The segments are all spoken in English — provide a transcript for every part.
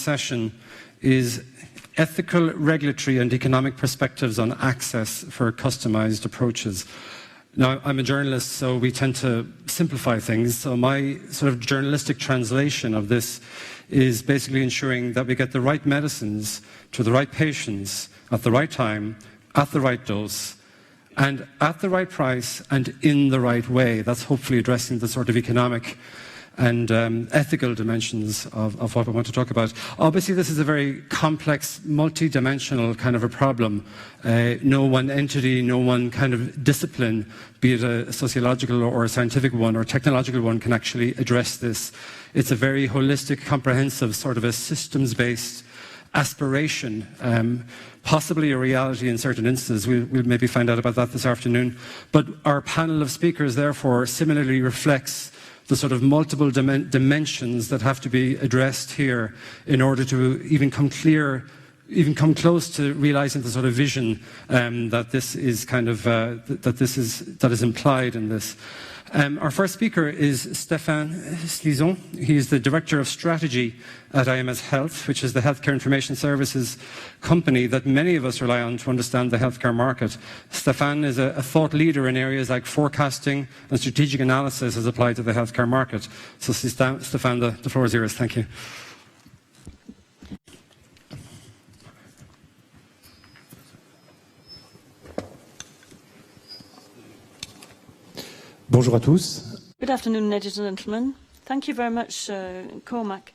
session is ethical, regulatory and economic perspectives on access for customized approaches. Now, I'm a journalist, so we tend to simplify things. So my sort of journalistic translation of this is basically ensuring that we get the right medicines to the right patients at the right time, at the right dose, and at the right price and in the right way. That's hopefully addressing the sort of economic and ethical dimensions of what we want to talk about. Obviously, this is a very complex, multi-dimensional kind of a problem. No one entity, no one kind of discipline, be it a sociological or a scientific one or technological one, can actually address this. It's a very holistic, comprehensive, sort of a systems-based aspiration, possibly a reality in certain instances. We'll maybe find out about that this afternoon. But our panel of speakers, therefore, similarly reflects the sort of multiple dimensions that have to be addressed here in order to even come close to realizing the sort of vision that this is kind of that is implied in this. Our first speaker is Stéphane Slizon. He is the Director of Strategy at IMS Health, which is the healthcare information services company that many of us rely on to understand the healthcare market. Stéphane is a thought leader in areas like forecasting and strategic analysis as applied to the healthcare market. So Stéphane, the floor is yours. Thank you. Bonjour à tous. Good afternoon, ladies and gentlemen. Thank you very much, Cormac,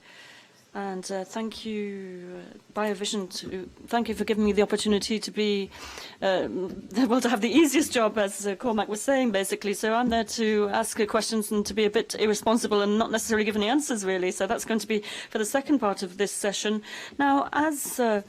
and thank you, Biovision. Thank you for giving me the opportunity to be, well, to have the easiest job, as Cormac was saying, basically. So I'm there to ask questions and to be a bit irresponsible and not necessarily give any answers, really. So that's going to be for the second part of this session. Now, as a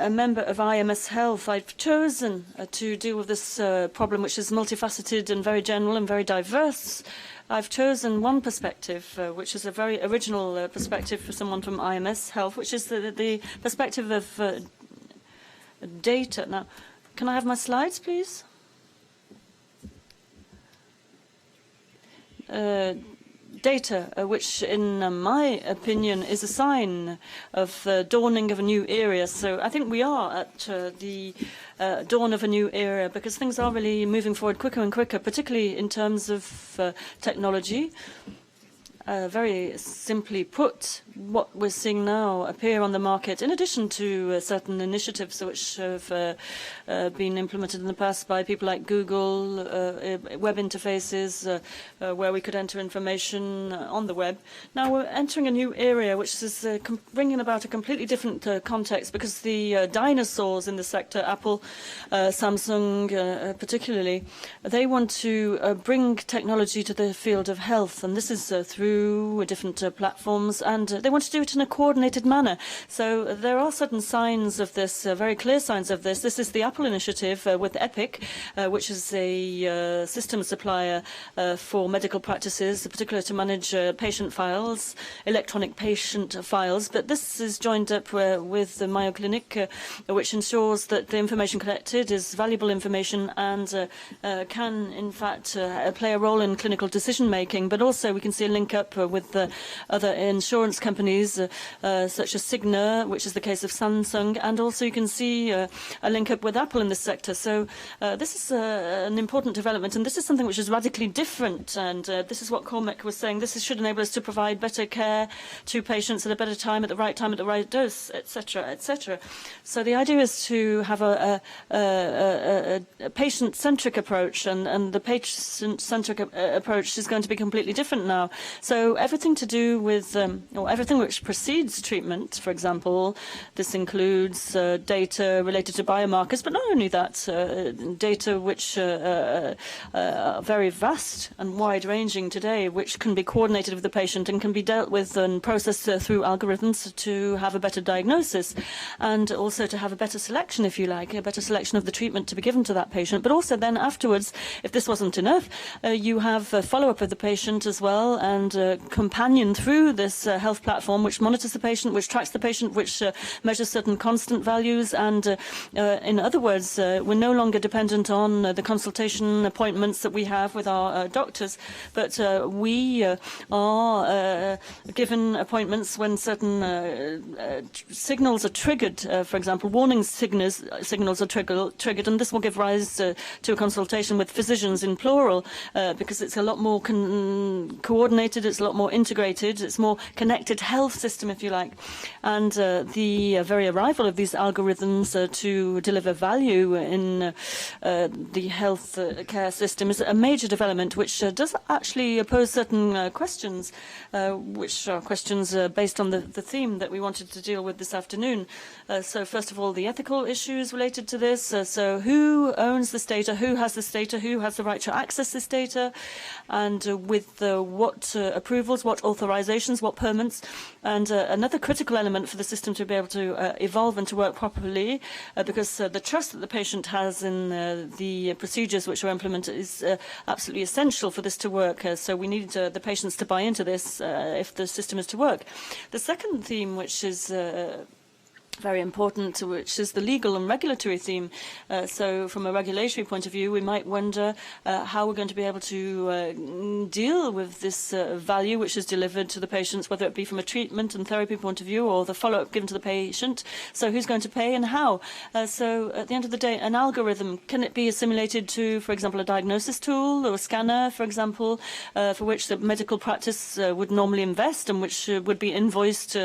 member of IMS Health, I've chosen to deal with this problem, which is multifaceted and very general and very diverse. I've chosen one perspective, which is a very original perspective for someone from IMS Health, which is the perspective of data. Now, can I have my slides, please? Data, which in my opinion is a sign of the dawning of a new era. So I think we are at the dawn of a new era, because things are really moving forward quicker and quicker, particularly in terms of technology. Very simply put, what we're seeing now appear on the market, in addition to certain initiatives which have been implemented in the past by people like Google, web interfaces, where we could enter information on the web. Now we're entering a new area, which is bringing about a completely different context, because the dinosaurs in the sector, Apple, Samsung particularly, they want to bring technology to the field of health, and this is through different platforms, and they want to do it in a coordinated manner. So there are certain signs of this, very clear signs of this. This is the Apple initiative with Epic, which is a system supplier for medical practices, particularly to manage patient files, electronic patient files. But this is joined up with the Mayo Clinic, which ensures that the information collected is valuable information and can, in fact, play a role in clinical decision-making. But also we can see a link up with other insurance companies, such as Cigna, which is the case of Samsung, and also you can see a link up with Apple in this sector. So this is an important development, and this is something which is radically different, and this is what Cormac was saying. This should enable us to provide better care to patients at a better time, at the right dose, etc., etc. So the idea is to have a patient-centric approach, and the patient-centric approach is going to be completely different now. So everything to do with, or everything which precedes treatment, for example, this includes data related to biomarkers, but not only that, data which are very vast and wide-ranging today, which can be coordinated with the patient and can be dealt with and processed through algorithms to have a better diagnosis, and also to have a better selection, if you like, a better selection of the treatment to be given to that patient. But also then afterwards, if this wasn't enough, you have a follow-up of the patient as well, and companion through this health platform, which monitors the patient, which tracks the patient, which measures certain constant values. And in other words, we're no longer dependent on the consultation appointments that we have with our doctors, but we are given appointments when certain signals are triggered. For example, warning signals are triggered, and this will give rise to a consultation with physicians in plural, because it's a lot more coordinated, it's a lot more integrated, it's more connected health system, if you like. And the very arrival of these algorithms to deliver value in the health care system is a major development, which does actually pose certain questions, which are questions based on the theme that we wanted to deal with this afternoon. So first of all, the ethical issues related to this. So who owns this data? Who has this data? Who has the right to access this data? And with what approvals, what authorizations, what permits? And another critical element for the system to be able to evolve and to work properly, because the trust that the patient has in the procedures which are implemented is absolutely essential for this to work. So we need the patients to buy into this if the system is to work. The second theme, which is very important, which is the legal and regulatory theme. So from a regulatory point of view, we might wonder how we're going to be able to deal with this value which is delivered to the patients, whether it be from a treatment and therapy point of view or the follow-up given to the patient. So who's going to pay and how? So at the end of the day, an algorithm, can it be assimilated to, for example, a diagnosis tool or a scanner, for example, for which the medical practice would normally invest and which would be invoiced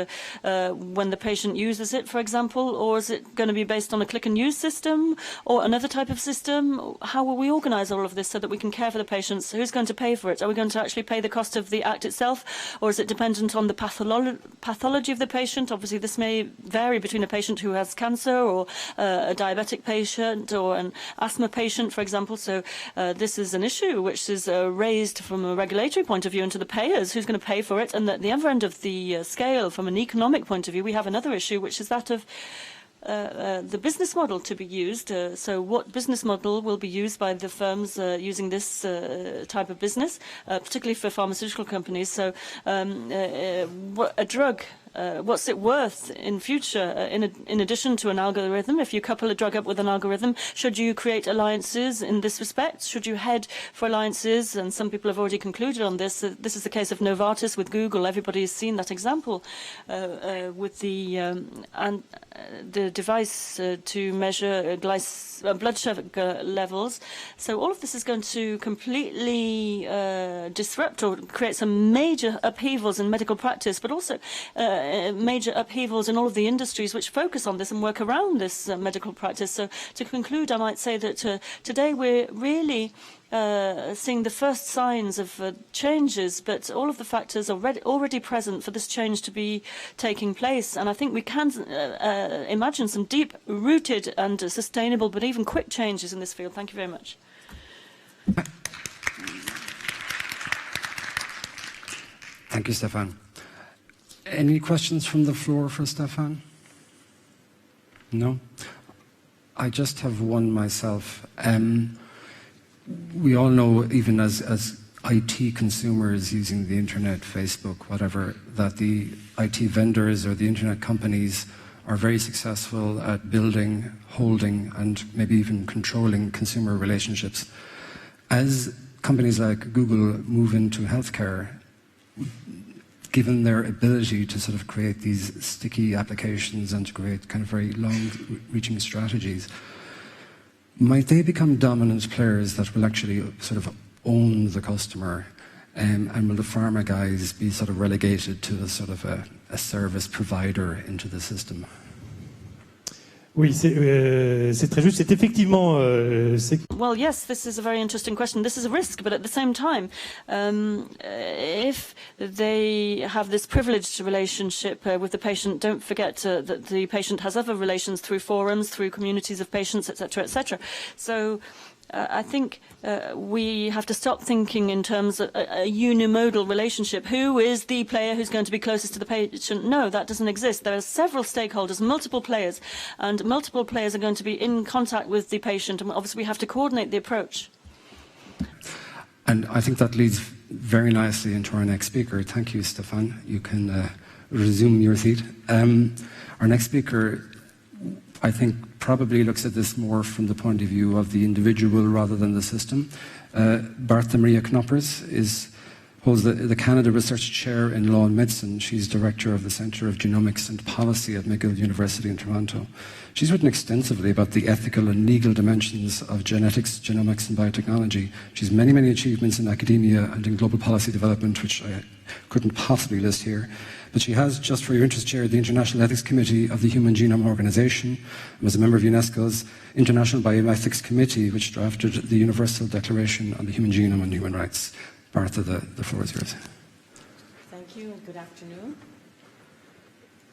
when the patient uses it, for example, or is it going to be based on a click and use system or another type of system? How will we organize all of this so that we can care for the patients? Who's going to pay for it? Are we going to actually pay the cost of the act itself, or is it dependent on the pathology of the patient? Obviously, this may vary between a patient who has cancer or a diabetic patient or an asthma patient, for example. So this is an issue which is raised from a regulatory point of view into the payers. Who's going to pay for it? And at the other end of the scale, from an economic point of view, we have another issue, which is that of the business model to be used. So what business model will be used by the firms using this type of business, particularly for pharmaceutical companies? So a drug, what's it worth in future in addition to an algorithm? If you couple a drug up with an algorithm, should you create alliances in this respect? Should you head for alliances? And some people have already concluded on this. This is the case of Novartis with Google. Everybody has seen that example with the device to measure blood sugar levels. So all of this is going to completely disrupt or create some major upheavals in medical practice, but also major upheavals in all of the industries which focus on this and work around this medical practice. So to conclude, I might say that today we're really seeing the first signs of changes, but all of the factors are already present for this change to be taking place. And I think we can imagine some deep-rooted and sustainable, but even quick changes in this field. Thank you very much. Thank you, Stefan. Any questions from the floor for Stefan? No? I just have one myself. We all know, even as IT consumers using the internet, Facebook, whatever, that the IT vendors or the internet companies are very successful at building, holding, and maybe even controlling consumer relationships. As companies like Google move into healthcare, given their ability to sort of create these sticky applications and to create kind of very long-reaching strategies, might they become dominant players that will actually sort of own the customer, and will the pharma guys be sort of relegated to a sort of a service provider into the system? Oui, c'est très juste. C'est effectivement. Well, yes, this is a very interesting question. This is a risk, but at the same time, if they have this privileged relationship with the patient, don't forget that the patient has other relations through forums, through communities of patients, etc., etc. So I think we have to stop thinking in terms of a unimodal relationship. Who is the player who's going to be closest to the patient? No, that doesn't exist. There are several stakeholders, multiple players, and multiple players are going to be in contact with the patient, and obviously we have to coordinate the approach. And I think that leads very nicely into our next speaker. Thank you, Stefan. You can resume your seat. Our next speaker, I think, probably looks at this more from the point of view of the individual rather than the system. Bertha Maria Knoppers holds the Canada Research Chair in Law and Medicine. She's Director of the Centre of Genomics and Policy at McGill University in Toronto. She's written extensively about the ethical and legal dimensions of genetics, genomics and biotechnology. She's many, many achievements in academia and in global policy development, which I couldn't possibly list here. But she has, just for your interest, chaired the International Ethics Committee of the Human Genome Organization and was a member of UNESCO's International Bioethics Committee, which drafted the Universal Declaration on the Human Genome and Human Rights. Bertha, the floor is yours. Thank you and good afternoon.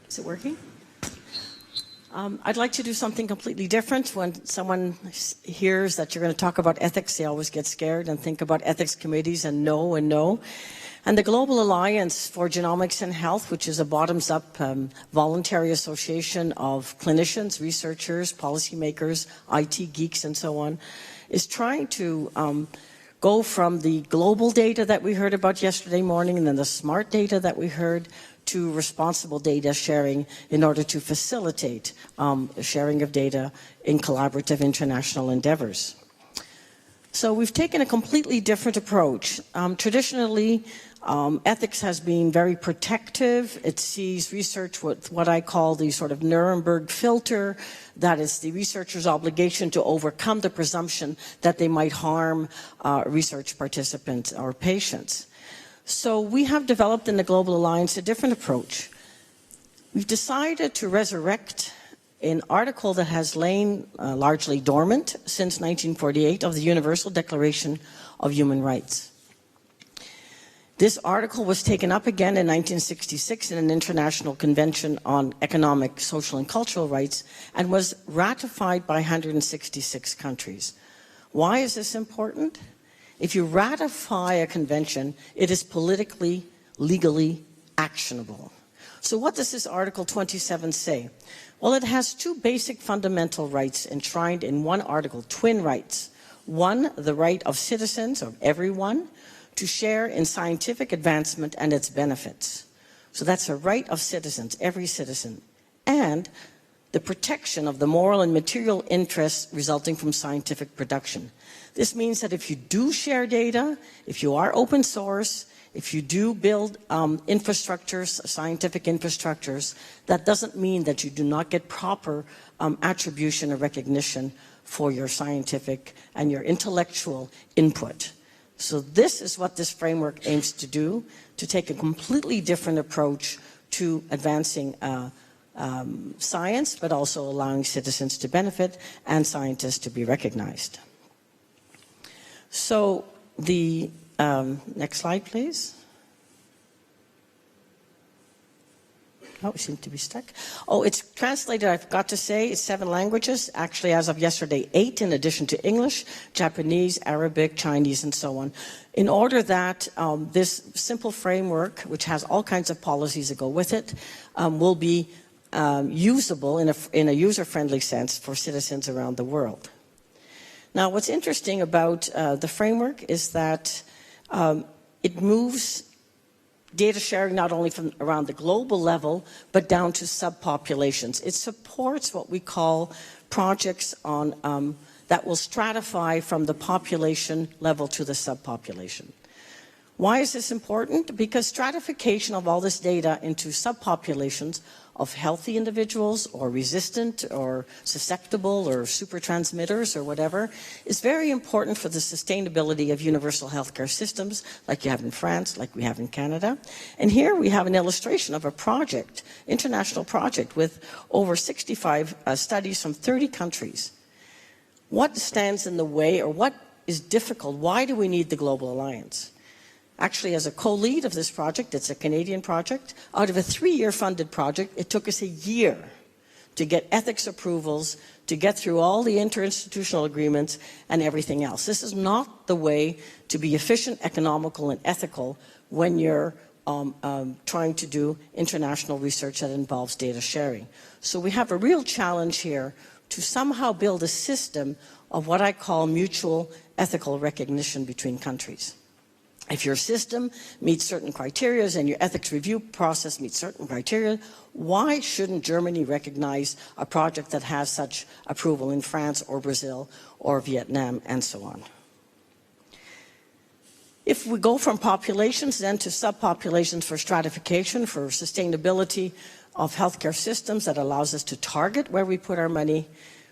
Is it working? I'd like to do something completely different. When someone hears that you're going to talk about ethics, they always get scared and think about ethics committees and no and no. And the Global Alliance for Genomics and Health, which is a bottoms-up voluntary association of clinicians, researchers, policymakers, IT geeks, and so on, is trying to go from the global data that we heard about yesterday morning and then the smart data that we heard to responsible data sharing in order to facilitate sharing of data in collaborative international endeavors. So we've taken a completely different approach. Traditionally, ethics has been very protective. It sees research with what I call the sort of Nuremberg filter, that is the researcher's obligation to overcome the presumption that they might harm research participants or patients. So we have developed in the Global Alliance a different approach. We've decided to resurrect an article that has lain largely dormant since 1948 of the Universal Declaration of Human Rights. This article was taken up again in 1966 in an international convention on economic, social, and cultural rights and was ratified by 166 countries. Why is this important? If you ratify a convention, it is politically, legally actionable. So what does this Article 27 say? Well, it has two basic fundamental rights enshrined in one article, twin rights. One, the right of citizens, of everyone, to share in scientific advancement and its benefits. So that's a right of citizens, every citizen. And the protection of the moral and material interests resulting from scientific production. This means that if you do share data, if you are open source, if you do build infrastructures, scientific infrastructures, that doesn't mean that you do not get proper attribution or recognition for your scientific and your intellectual input. So this is what this framework aims to do, to take a completely different approach to advancing science, but also allowing citizens to benefit and scientists to be recognized. So the next slide, please. Oh, it seemed to be stuck. Oh, it's translated, I forgot to say, it's 7 languages. Actually, as of yesterday, 8 in addition to English, Japanese, Arabic, Chinese, and so on. In order that this simple framework, which has all kinds of policies that go with it, will be usable in a user-friendly sense for citizens around the world. Now, what's interesting about the framework is that it moves data sharing not only from around the global level, but down to subpopulations. It supports what we call projects on, that will stratify from the population level to the subpopulation. Why is this important? Because stratification of all this data into subpopulations of healthy individuals or resistant or susceptible or super transmitters or whatever is very important for the sustainability of universal healthcare systems like you have in France, like we have in Canada. And here we have an illustration of a project, international project with over 65 studies from 30 countries. What stands in the way or what is difficult? Why do we need the Global Alliance? Actually, as a co-lead of this project, it's a Canadian project, out of a 3-year funded project, it took us a year to get ethics approvals, to get through all the interinstitutional agreements and everything else. This is not the way to be efficient, economical, and ethical when you're trying to do international research that involves data sharing. So we have a real challenge here to somehow build a system of what I call mutual ethical recognition between countries. If your system meets certain criteria and your ethics review process meets certain criteria, why shouldn't Germany recognize a project that has such approval in France or Brazil or Vietnam and so on? If we go from populations then to subpopulations for stratification, for sustainability of healthcare systems that allows us to target where we put our money,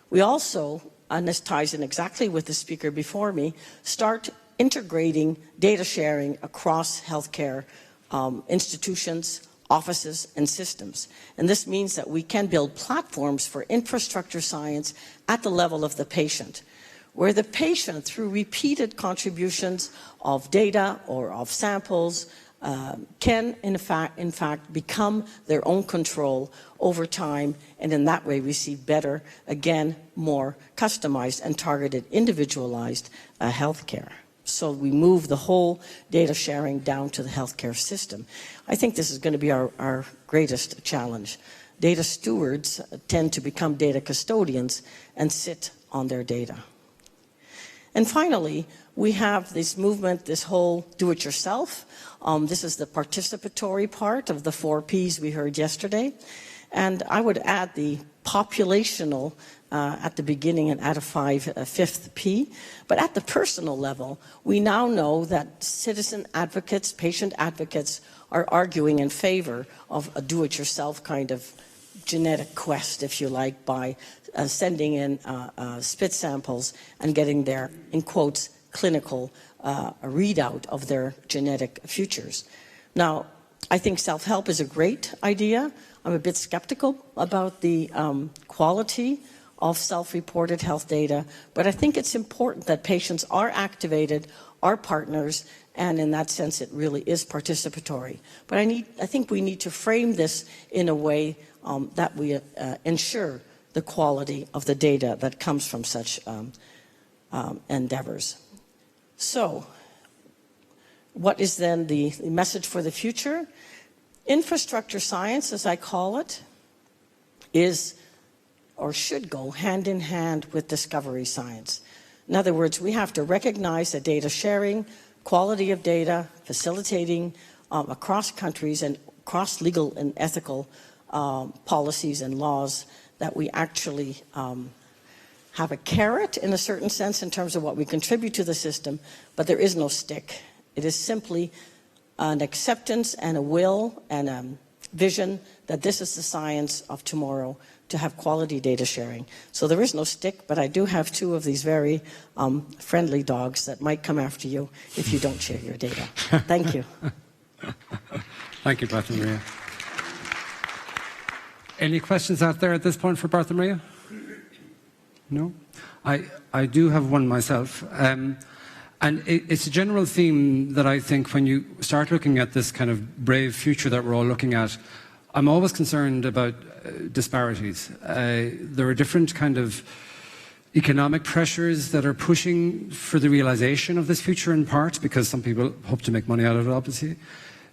we also, and this ties in exactly with the speaker before me, start integrating data sharing across healthcare institutions, offices, and systems. And this means that we can build platforms for infrastructure science at the level of the patient, where the patient, through repeated contributions of data or of samples, can in fact become their own control over time, and in that way receive better, again, more customized and targeted, individualized healthcare. So we move the whole data sharing down to the healthcare system. I think this is going to be our greatest challenge. Data stewards tend to become data custodians and sit on their data. And finally, we have this movement, this whole do-it-yourself. This is the participatory part of the 4 Ps we heard yesterday. And I would add the populational at the beginning and add a 5th P. But at the personal level, we now know that citizen advocates, patient advocates are arguing in favor of a do-it-yourself kind of genetic quest, if you like, by sending in spit samples and getting their, in quotes, clinical readout of their genetic futures. Now, I think self-help is a great idea. I'm a bit skeptical about the quality of self-reported health data, but I think it's important that patients are activated, are partners, and in that sense it really is participatory. But I think we need to frame this in a way that we ensure the quality of the data that comes from such endeavors. So, what is then the message for the future? Infrastructure science, as I call it, is or should go hand in hand with discovery science. In other words, we have to recognize that data sharing, quality of data, facilitating across countries and across legal and ethical policies and laws, that we actually have a carrot in a certain sense in terms of what we contribute to the system, but there is no stick. It is simply an acceptance and a will and a vision that this is the science of tomorrow, to have quality data sharing. So there is no stick, but I do have 2 of these very friendly dogs that might come after you if you don't share your data. Thank you. Thank you, Bertha Maria. Any questions out there at this point for Bertha Maria? No? I do have one myself. And it's a general theme that I think when you start looking at this kind of brave future that we're all looking at, I'm always concerned about disparities. There are different kind of economic pressures that are pushing for the realization of this future, in part because some people hope to make money out of it, obviously.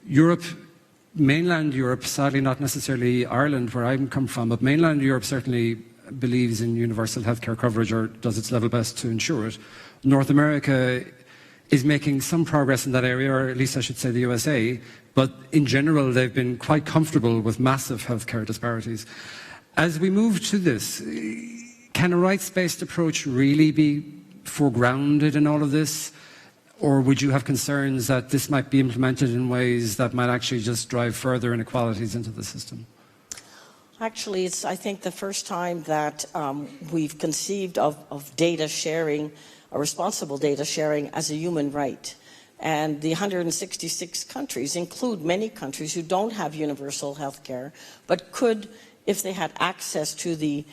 Europe, mainland Europe, sadly not necessarily Ireland where I come from, but mainland Europe certainly believes in universal healthcare coverage, or does its level best to ensure it. North America is making some progress in that area, or at least I should say the USA, but in general they've been quite comfortable with massive healthcare disparities. As we move to this, can a rights-based approach really be foregrounded in all of this? Or would you have concerns that this might be implemented in ways that might actually just drive further inequalities into the system? Actually, it's, I think, the first time that we've conceived of data sharing, a responsible data sharing, as a human right. And the 166 countries include many countries who don't have universal health care, but could, if they had access to the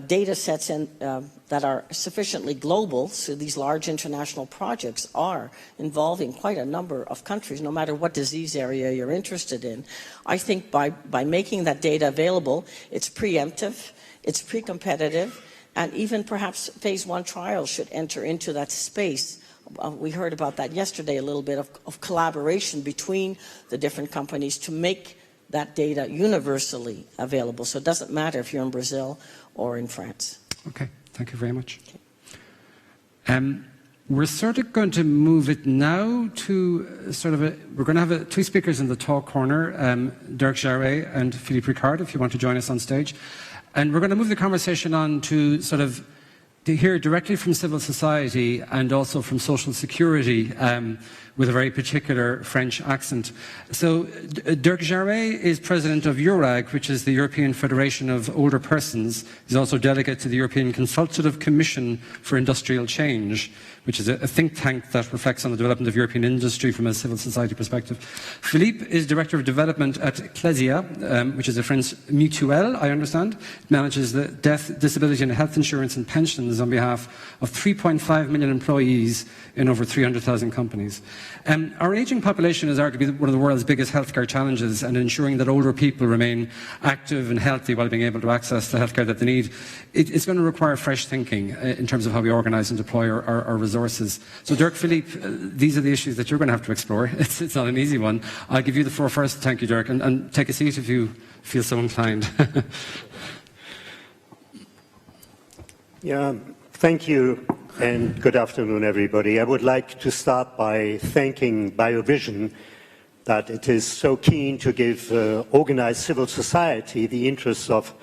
data sets that are sufficiently global, so these large international projects are involving quite a number of countries, no matter what disease area you're interested in. I think by making that data available, it's preemptive, it's pre-competitive, and even perhaps phase 1 trials should enter into that space. We heard about that yesterday, a little bit of collaboration between the different companies to make that data universally available. So it doesn't matter if you're in Brazil or in France. Okay, thank you very much. Okay. We're sort of going to move it now to we're going to have two speakers in the talk corner, Dirk Jarret and Philippe Ricard, if you want to join us on stage. And we're going to move the conversation on to to hear directly from civil society and also from social security with a very particular French accent. So Dirk Jarret is president of EURAG, which is the European Federation of Older Persons. He's also delegate to the European Consultative Commission for Industrial Change, which is a think tank that reflects on the development of European industry from a civil society perspective. Philippe is Director of Development at Clesia, which is a French mutuelle, I understand. It manages the death, disability and health insurance and pensions on behalf of 3.5 million employees in over 300,000 companies. Our ageing population is arguably one of the world's biggest healthcare challenges, and ensuring that older people remain active and healthy while being able to access the healthcare that they need, it's going to require fresh thinking in terms of how we organise and deploy our resources. So Dirk, Philippe, these are the issues that you're going to have to explore. It's not an easy one. I'll give you the floor first. Thank you, Dirk, and take a seat if you feel so inclined. Yeah, thank you, and good afternoon, everybody. I would like to start by thanking Biovision that it is so keen to give organized civil society, the interests of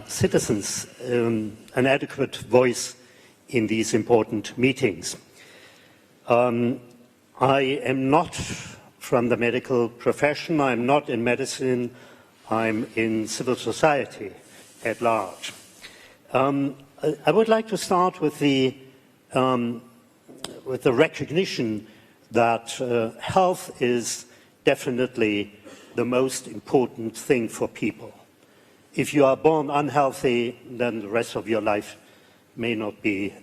citizens, an adequate voice in these important meetings. I am not from the medical profession. I'm not in medicine. I'm in civil society at large. I would like to start with the recognition that health is definitely the most important thing for people. If you are born unhealthy, then the rest of your life may not be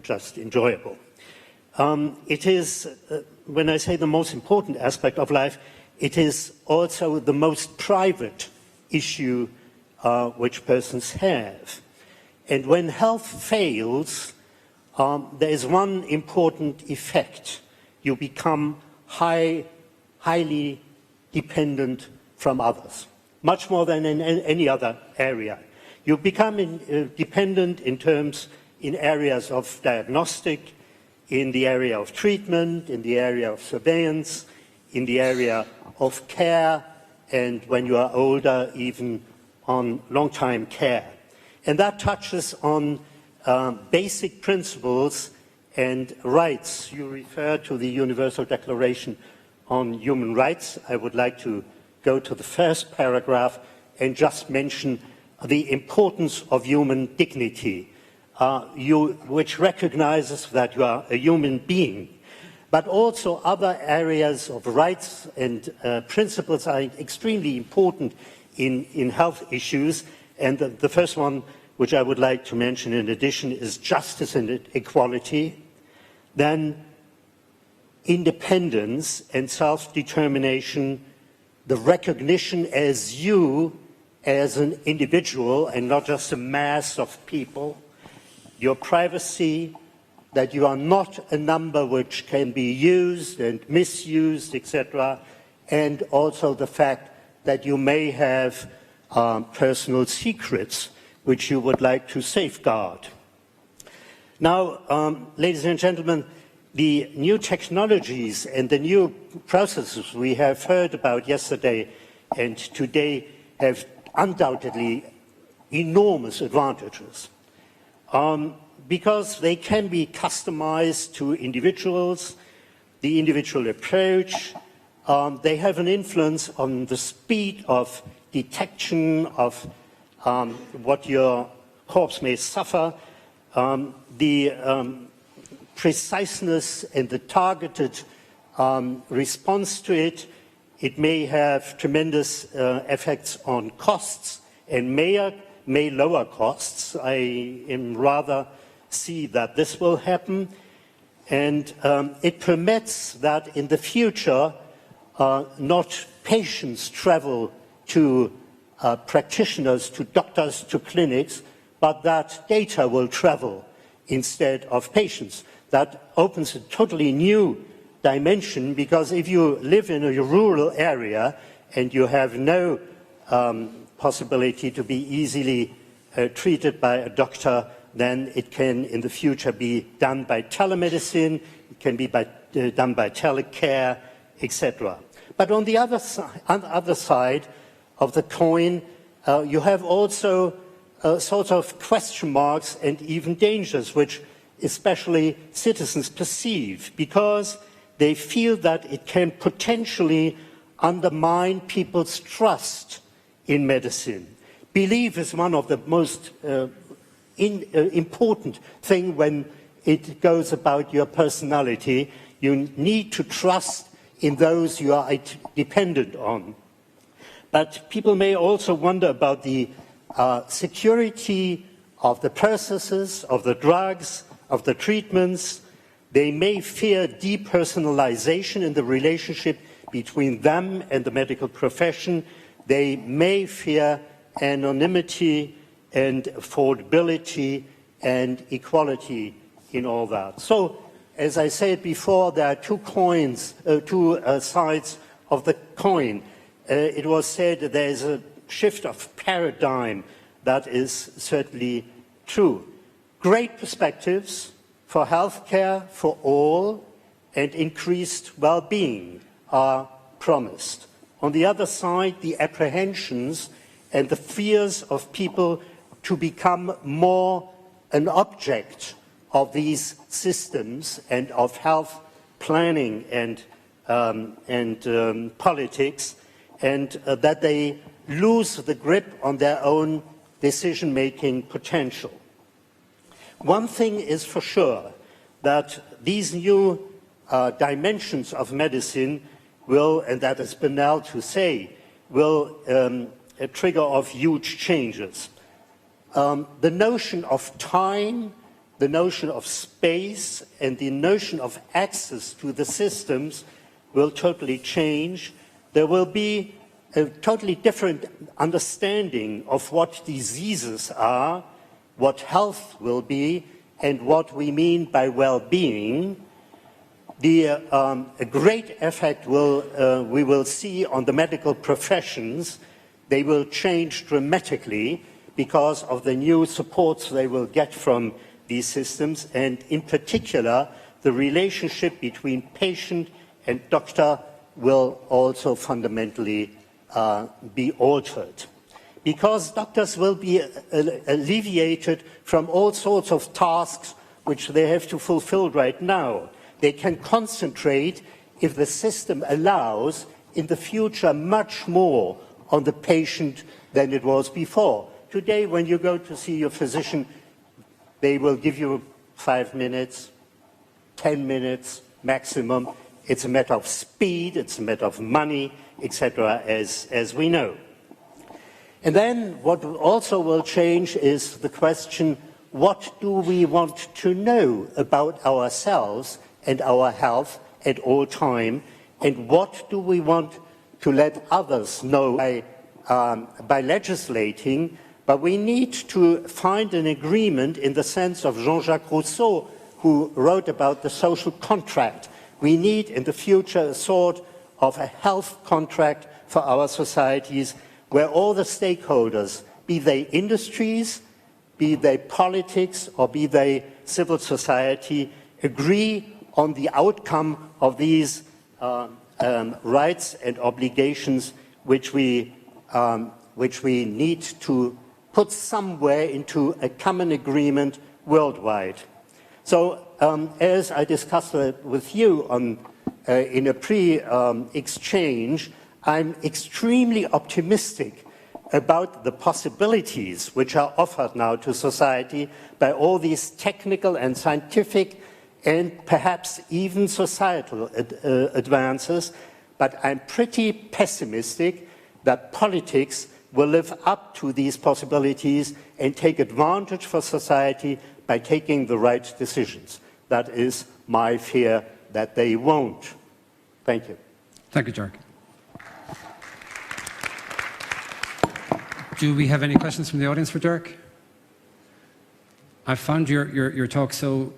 just enjoyable. It is, when I say the most important aspect of life, it is also the most private issue which persons have. And when health fails, there is one important effect. You become highly dependent from others, much more than in any other area. You become dependent in areas of diagnostic, in the area of treatment, in the area of surveillance, in the area of care, and when you are older, even on long-time care. And that touches on basic principles and rights. You refer to the Universal Declaration on Human Rights. I would like to go to the first paragraph and just mention the importance of human dignity, which recognizes that you are a human being. But also other areas of rights and principles are extremely important in health issues. And the first one, which I would like to mention in addition, is justice and equality. Then independence and self-determination, the recognition as you, as an individual and not just a mass of people, your privacy, that you are not a number which can be used and misused, etc., and also the fact that you may have personal secrets which you would like to safeguard. Now, ladies and gentlemen, the new technologies and the new processes we have heard about yesterday and today have undoubtedly enormous advantages because they can be customized to individuals, the individual approach. They have an influence on the speed of detection of what your corpse may suffer, the preciseness and the targeted response to it. It may have tremendous effects on costs and may lower costs. I am rather see that this will happen. And it permits that in the future, not patients travel to practitioners, to doctors, to clinics, but that data will travel instead of patients. That opens a totally new dimension, because if you live in a rural area and you have no possibility to be easily treated by a doctor then it can in the future be done by telemedicine, it can be done by telecare, etc. But on the other side of the coin, you have also sort of question marks and even dangers, which especially citizens perceive, because they feel that it can potentially undermine people's trust in medicine. Belief is one of the most important things when it goes about your personality. You need to trust in those you are dependent on. But people may also wonder about the security of the processes, of the drugs, of the treatments. They may fear depersonalization in the relationship between them and the medical profession. They may fear anonymity and affordability and equality in all that. So, as I said before, there are two sides of the coin. It was said that there is a shift of paradigm. That is certainly true. Great perspectives for healthcare for all and increased well-being are promised. On the other side, the apprehensions and the fears of people to become more an object of these systems and of health planning and politics, and that they lose the grip on their own decision-making potential. One thing is for sure, that these new dimensions of medicine will, and that is banal to say, will trigger off huge changes. The notion of time, the notion of space, and the notion of access to the systems will totally change. There will be a totally different understanding of what diseases are, what health will be, and what we mean by well-being. A great effect we will see on the medical professions. They will change dramatically because of the new supports they will get from these systems, and in particular, the relationship between patient and doctor will also fundamentally be altered. Because doctors will be alleviated from all sorts of tasks which they have to fulfill right now. They can concentrate, if the system allows, in the future much more on the patient than it was before. Today, when you go to see your physician, they will give you 5 minutes, 10 minutes maximum. It's a matter of speed, it's a matter of money, etc., as we know. And then what also will change is the question, what do we want to know about ourselves and our health at all time, and what do we want to let others know by legislating? But we need to find an agreement in the sense of Jean-Jacques Rousseau, who wrote about the social contract. We need in the future a sort of a health contract for our societies where all the stakeholders, be they industries, be they politics, or be they civil society, agree on the outcome of these rights and obligations which we need to put somewhere into a common agreement worldwide. So as I discussed with you in a pre-exchange, I'm extremely optimistic about the possibilities which are offered now to society by all these technical and scientific and perhaps even societal advances, but I'm pretty pessimistic that politics will live up to these possibilities and take advantage for society by taking the right decisions. That is my fear, that they won't. Thank you. Thank you, Dirk. Do we have any questions from the audience for Dirk? I found your talk so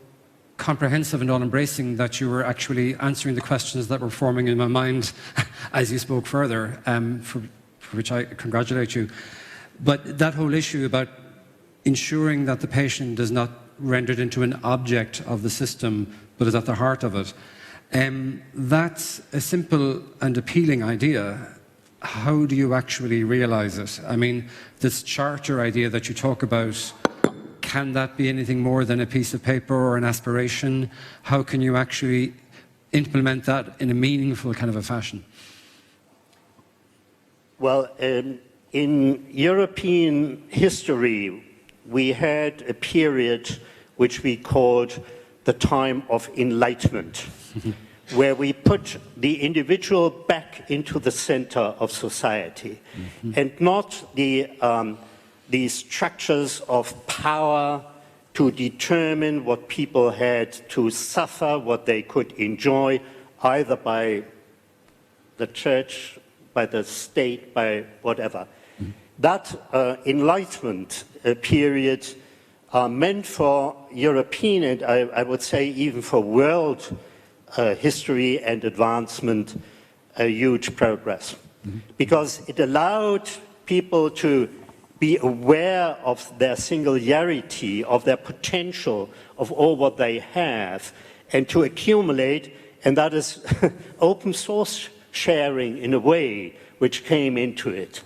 comprehensive and all-embracing that you were actually answering the questions that were forming in my mind as you spoke further, for which I congratulate you. But that whole issue about ensuring that the patient is not rendered into an object of the system, but is at the heart of it. That's a simple and appealing idea. How do you actually realize it? I mean, this charter idea that you talk about, can that be anything more than a piece of paper or an aspiration? How can you actually implement that in a meaningful kind of a fashion? Well, in European history, we had a period which we called the time of enlightenment, where we put the individual back into the center of society, and not the structures of power to determine what people had to suffer, what they could enjoy, either by the church, by the state, by whatever. That enlightenment period meant for European, and I would say even for world history and advancement, a huge progress. Because it allowed people to be aware of their singularity, of their potential, of all what they have, and to accumulate, and that is open source sharing in a way which came into it.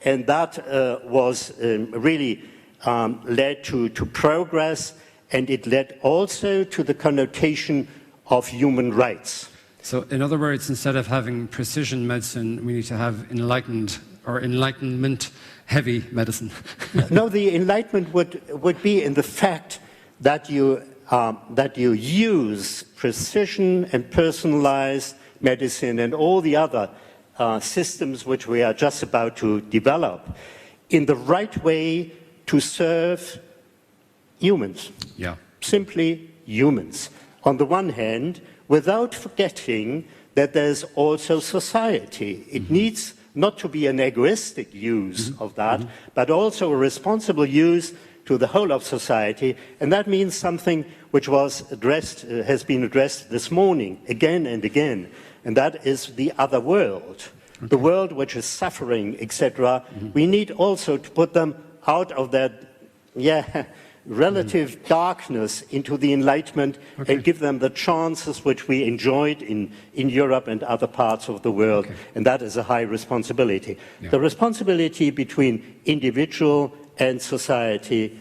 And that was really led to progress, and it led also to the connotation of human rights. So in other words, instead of having precision medicine, we need to have enlightened or enlightenment-heavy medicine. No, the enlightenment would be in the fact that you use precision and personalized medicine and all the other systems which we are just about to develop in the right way to serve humans. Yeah. Simply humans. On the one hand, without forgetting that there's also society. It needs not to be an egoistic use of that, but also a responsible use to the whole of society. And that means something which was addressed, has been addressed this morning again and again, and that is the other world. Okay. The world which is suffering, etc. We need also to put them out of that, relative darkness into the enlightenment, and give them the chances which we enjoyed in Europe and other parts of the world. And that is a high responsibility. The responsibility between individual and society,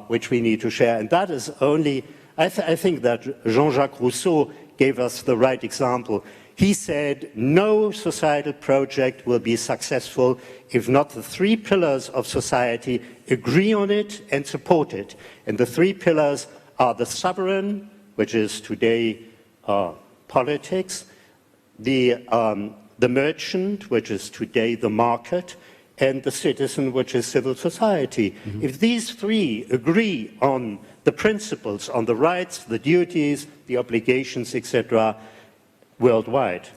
which we need to share. And that is only, I think that Jean-Jacques Rousseau gave us the right example. He said, no societal project will be successful if not the three pillars of society agree on it and support it. And the three pillars are the sovereign, which is today politics, the merchant, which is today the market, and the citizen, which is civil society. If these three agree on the principles, on the rights, the duties, the obligations, etc., worldwide.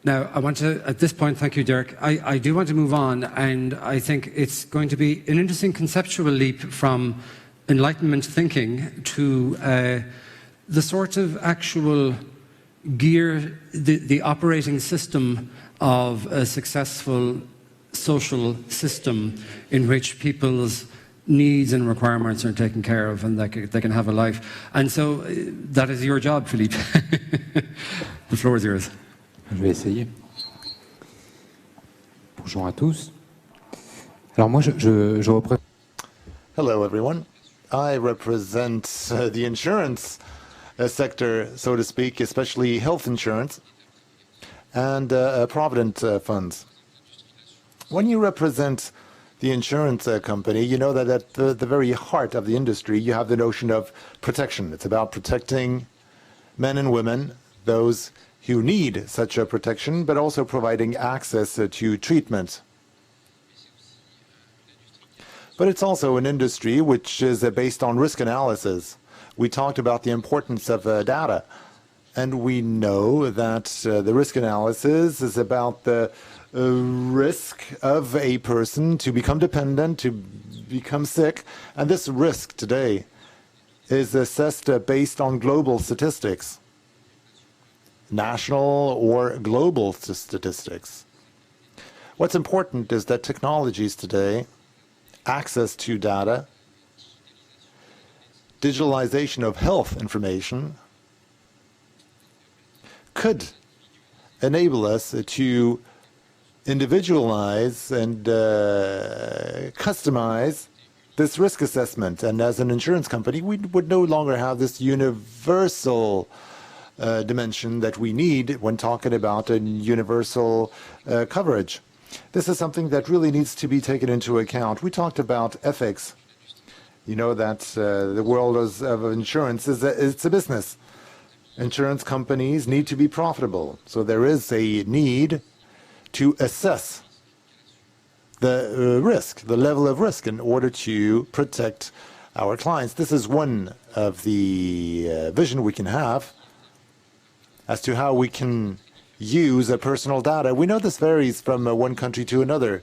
Now, I want to, at this point, thank you, Derek, I do want to move on, and I think it's going to be an interesting conceptual leap from Enlightenment thinking to the sort of actual gear, the operating system of a successful social system in which people's needs and requirements are taken care of and they can have a life. And so that is your job, Philippe. The floor is yours. Je vais essayer. Bonjour à tous. Alors moi, je représente... Hello, everyone. I represent the insurance sector, so to speak, especially health insurance and provident funds. When you represent the insurance company, you know that at the very heart of the industry, you have the notion of protection. It's about protecting men and women, those who need such a protection, but also providing access to treatment. But it's also an industry which is based on risk analysis. We talked about the importance of data, and we know that the risk analysis is about the risk of a person to become dependent, to become sick, and this risk today is assessed based on global statistics, national or global statistics. What's important is that technologies today, access to data, digitalization of health information could enable us to individualize and customize this risk assessment. And as an insurance company, we would no longer have this universal dimension that we need when talking about a universal coverage. This is something that really needs to be taken into account. We talked about ethics. You know that the world of insurance it's a business. Insurance companies need to be profitable. So there is a need to assess the risk, the level of risk, in order to protect our clients. This is one of the vision we can have as to how we can use personal data. We know this varies from one country to another,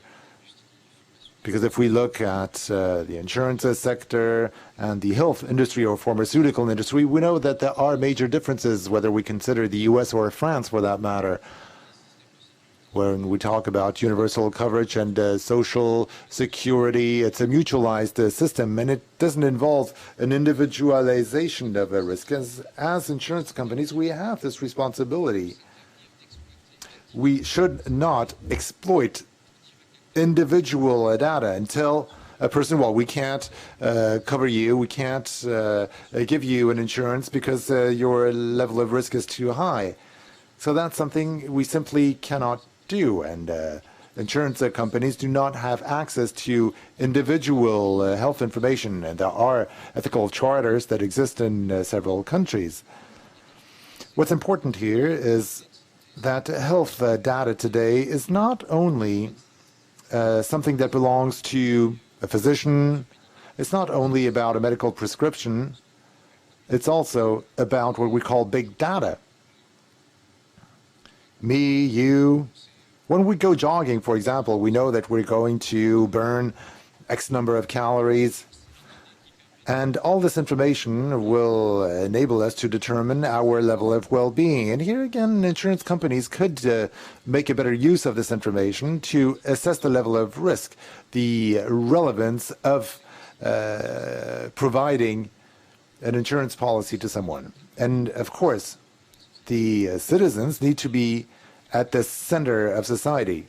because if we look at the insurance sector and the health industry or pharmaceutical industry, we know that there are major differences, whether we consider the US or France for that matter. When we talk about universal coverage and social security, it's a mutualized system, and it doesn't involve an individualization of a risk. As insurance companies, we have this responsibility. We should not exploit individual data until a person, well, we can't cover you, we can't give you an insurance because your level of risk is too high. So that's something we simply cannot do, and insurance companies do not have access to individual health information, and there are ethical charters that exist in several countries. What's important here is that health data today is not only something that belongs to a physician, it's not only about a medical prescription, it's also about what we call big data. Me, you. When we go jogging, for example, we know that we're going to burn X number of calories, and all this information will enable us to determine our level of well-being. And here again, insurance companies could make a better use of this information to assess the level of risk, the relevance of providing an insurance policy to someone. And of course, the citizens need to be at the center of society.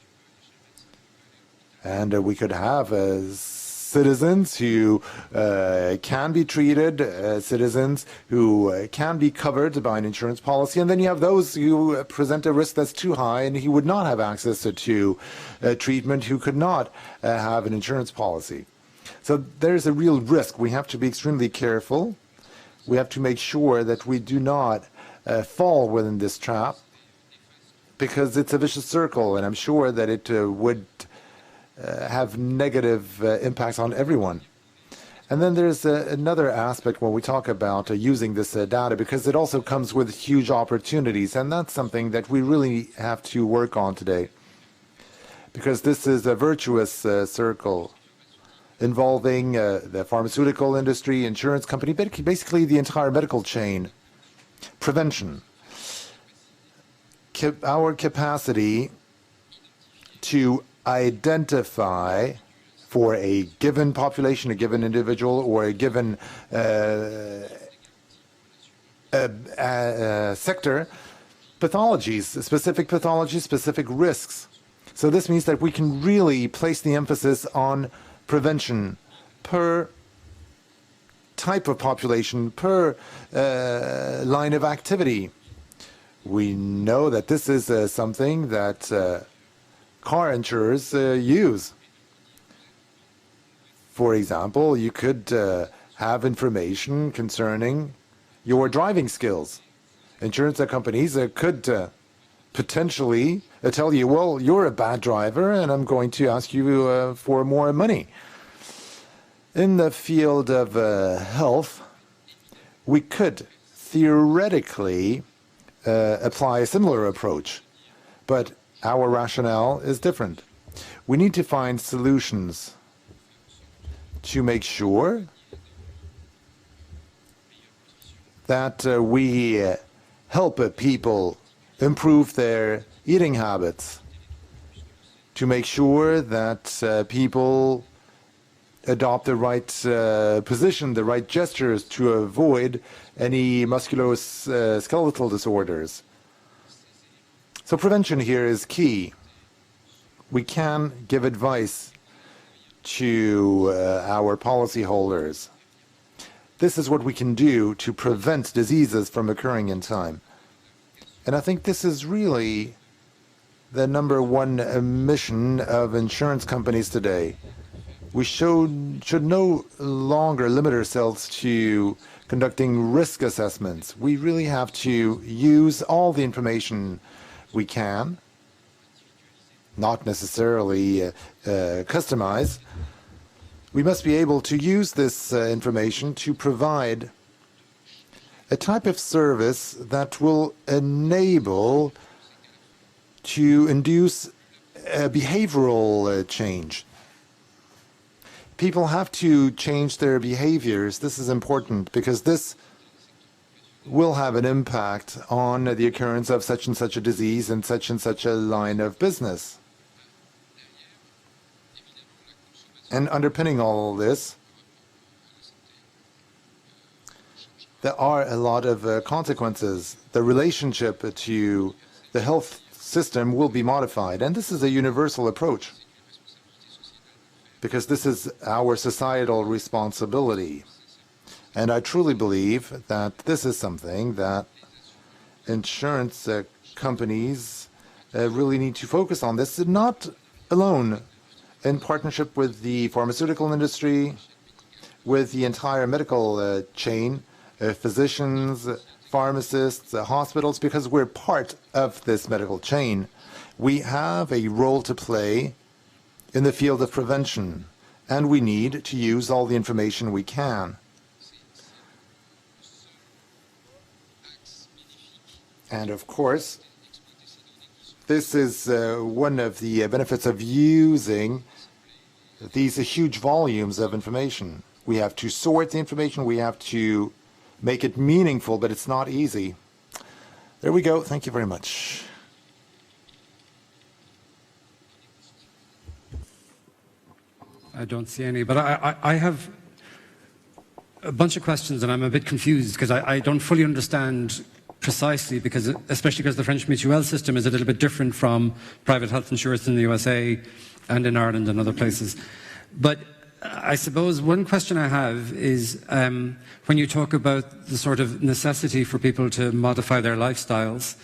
And we could have citizens who can be treated, citizens who can be covered by an insurance policy, and then you have those who present a risk that's too high and who would not have access to treatment, who could not have an insurance policy. So there's a real risk. We have to be extremely careful. We have to make sure that we do not fall within this trap, because it's a vicious circle, and I'm sure that it would have negative impacts on everyone. And then there's another aspect when we talk about using this data, because it also comes with huge opportunities, and that's something that we really have to work on today, because this is a virtuous circle involving the pharmaceutical industry, insurance company, basically the entire medical chain. Prevention. Our capacity to identify for a given population, a given individual, or a given sector, pathologies, specific risks. So this means that we can really place the emphasis on prevention per type of population, per line of activity. We know that this is something that car insurers use. For example, you could have information concerning your driving skills. Insurance companies could potentially tell you, well, you're a bad driver and I'm going to ask you for more money. In the field of health, we could theoretically apply a similar approach, but our rationale is different. We need to find solutions to make sure that we help people improve their eating habits, to make sure that people adopt the right position, the right gestures to avoid any musculoskeletal disorders. So prevention here is key. We can give advice to our policyholders. This is what we can do to prevent diseases from occurring in time. And I think this is really the number one mission of insurance companies today. We should no longer limit ourselves to conducting risk assessments. We really have to use all the information we can, not necessarily customize. We must be able to use this information to provide a type of service that will enable to induce a behavioral change. People have to change their behaviors. This is important because this will have an impact on the occurrence of such and such a disease and such a line of business. And underpinning all this, there are a lot of consequences. The relationship to the health system will be modified, and this is a universal approach because this is our societal responsibility. And I truly believe that this is something that insurance companies really need to focus on. This is not alone, in partnership with the pharmaceutical industry, with the entire medical chain, physicians, pharmacists, hospitals, because we're part of this medical chain. We have a role to play in the field of prevention, and we need to use all the information we can. And of course, this is one of the benefits of using these huge volumes of information. We have to sort the information, we have to make it meaningful, but it's not easy. There we go. Thank you very much. I don't see any, but I have a bunch of questions and I'm a bit confused because I don't fully understand precisely, because especially because the French mutuelle system is a little bit different from private health insurance in the USA and in Ireland and other places. But I suppose one question I have is when you talk about the sort of necessity for people to modify their lifestyles,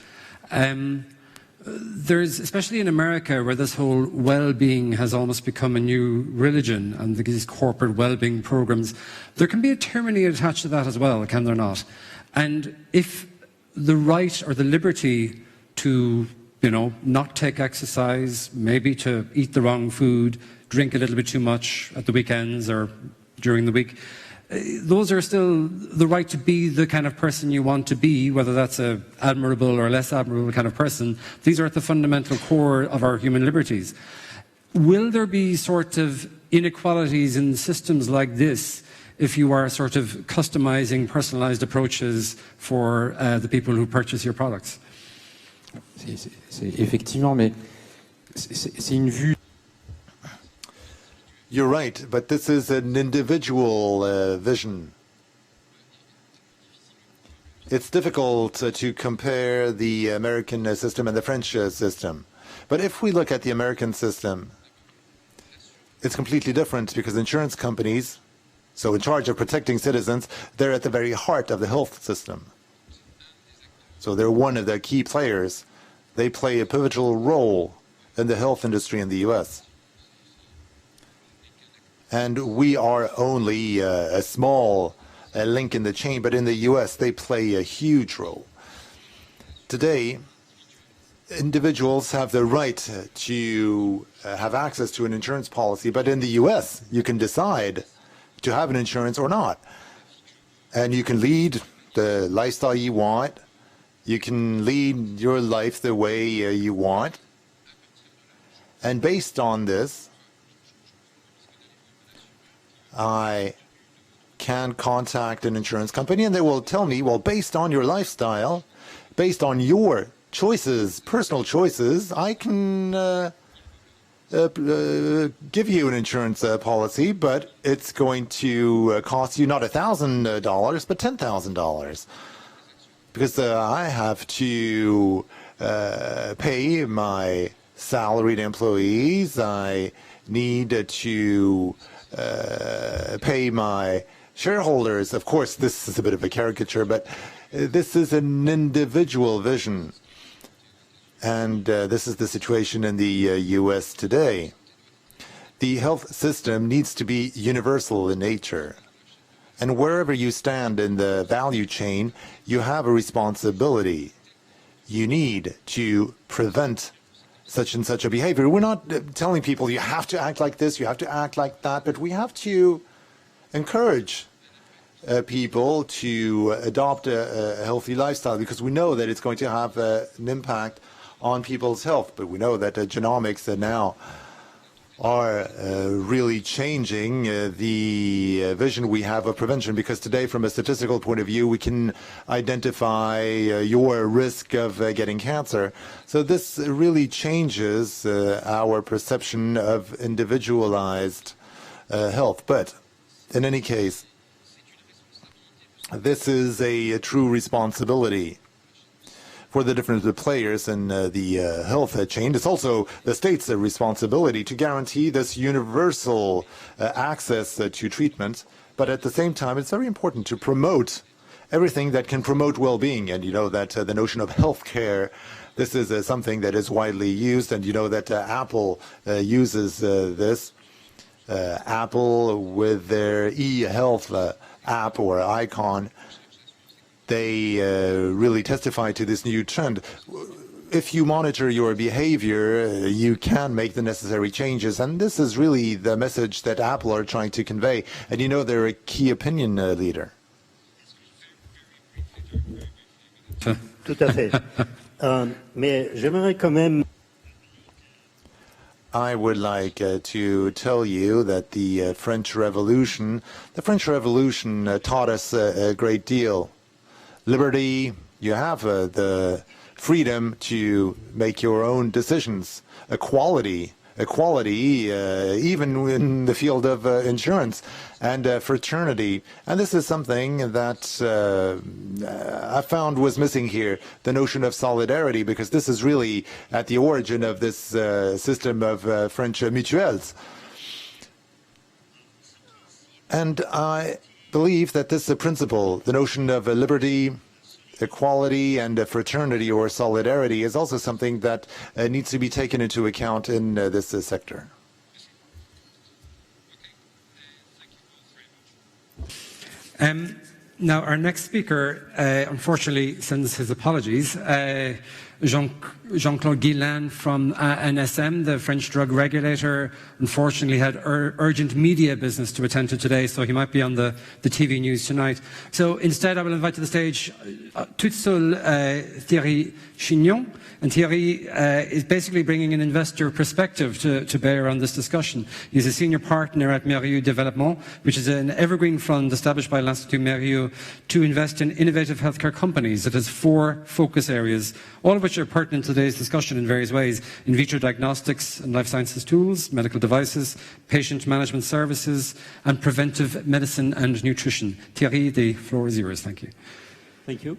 there's, especially in America, where this whole well-being has almost become a new religion, and these corporate well-being programs, there can be a tyranny attached to that as well, can there not? And if the right or the liberty to, not take exercise, maybe to eat the wrong food, drink a little bit too much at the weekends or during the week, those are still the right to be the kind of person you want to be, whether that's an admirable or less admirable kind of person. These are at the fundamental core of our human liberties. Will there be sort of inequalities in systems like this if you are sort of customizing personalized approaches for the people who purchase your products? Effectivement, mais c'est une vue. You're right, but this is an individual vision. It's difficult to compare the American system and the French system. But if we look at the American system, it's completely different because insurance companies, so in charge of protecting citizens, they're at the very heart of the health system. So they're one of the key players. They play a pivotal role in the health industry in the US. And we are only a small link in the chain, but in the US, they play a huge role. Today, individuals have the right to have access to an insurance policy, but in the US, you can decide to have an insurance or not. And you can lead the lifestyle you want. You can lead your life the way you want. And based on this, I can contact an insurance company and they will tell me, well, based on your lifestyle, based on your choices, personal choices, I can give you an insurance policy, but it's going to cost you not $1,000, but $10,000. Because I have to pay my salaried employees, I need to pay my shareholders. Of course, this is a bit of a caricature, but this is an individual vision. And this is the situation in the US today. The health system needs to be universal in nature. And wherever you stand in the value chain, you have a responsibility. You need to prevent such and such a behavior. We're not telling people you have to act like this, you have to act like that, but we have to encourage people to adopt a healthy lifestyle, because we know that it's going to have an impact on people's health. But we know that genomics now are really changing the vision we have of prevention, because today, from a statistical point of view, we can identify your risk of getting cancer. So this really changes our perception of individualized health. But in any case, this is a true responsibility for the different players in the health chain. It's also the state's responsibility to guarantee this universal access to treatment. But at the same time, it's very important to promote everything that can promote well-being. And you know that the notion of healthcare, this is something that is widely used. And you know that Apple uses this. Apple, with their e-health app or icon, they really testify to this new trend. If you monitor your behavior, you can make the necessary changes. And this is really the message that Apple are trying to convey. And you know, they're a key opinion leader. Tout à fait. Mais j'aimerais quand même... I would like to tell you that the French Revolution taught us a great deal. Liberty, you have the freedom to make your own decisions. Equality, even in the field of insurance, and fraternity. And this is something that I found was missing here, the notion of solidarity, because this is really at the origin of this system of French mutuelles. And I believe that this principle, the notion of liberty, equality, and fraternity or solidarity, is also something that needs to be taken into account in this sector. Now, our next speaker, unfortunately, sends his apologies. Jean-Claude Guillain from ANSM, the French drug regulator, unfortunately had urgent media business to attend to today, so he might be on the TV news tonight. So instead, I will invite to the stage toute seule Thierry Chignon. And Thierry is basically bringing an investor perspective to bear on this discussion. He's a senior partner at Mérieux Développement, which is an evergreen fund established by l'Institut Mérieux to invest in innovative healthcare companies. It has 4 focus areas, all of which are pertinent to today's discussion in various ways: in vitro diagnostics and life sciences tools, medical devices, patient management services, and preventive medicine and nutrition. Thierry, the floor is yours. Thank you. Thank you.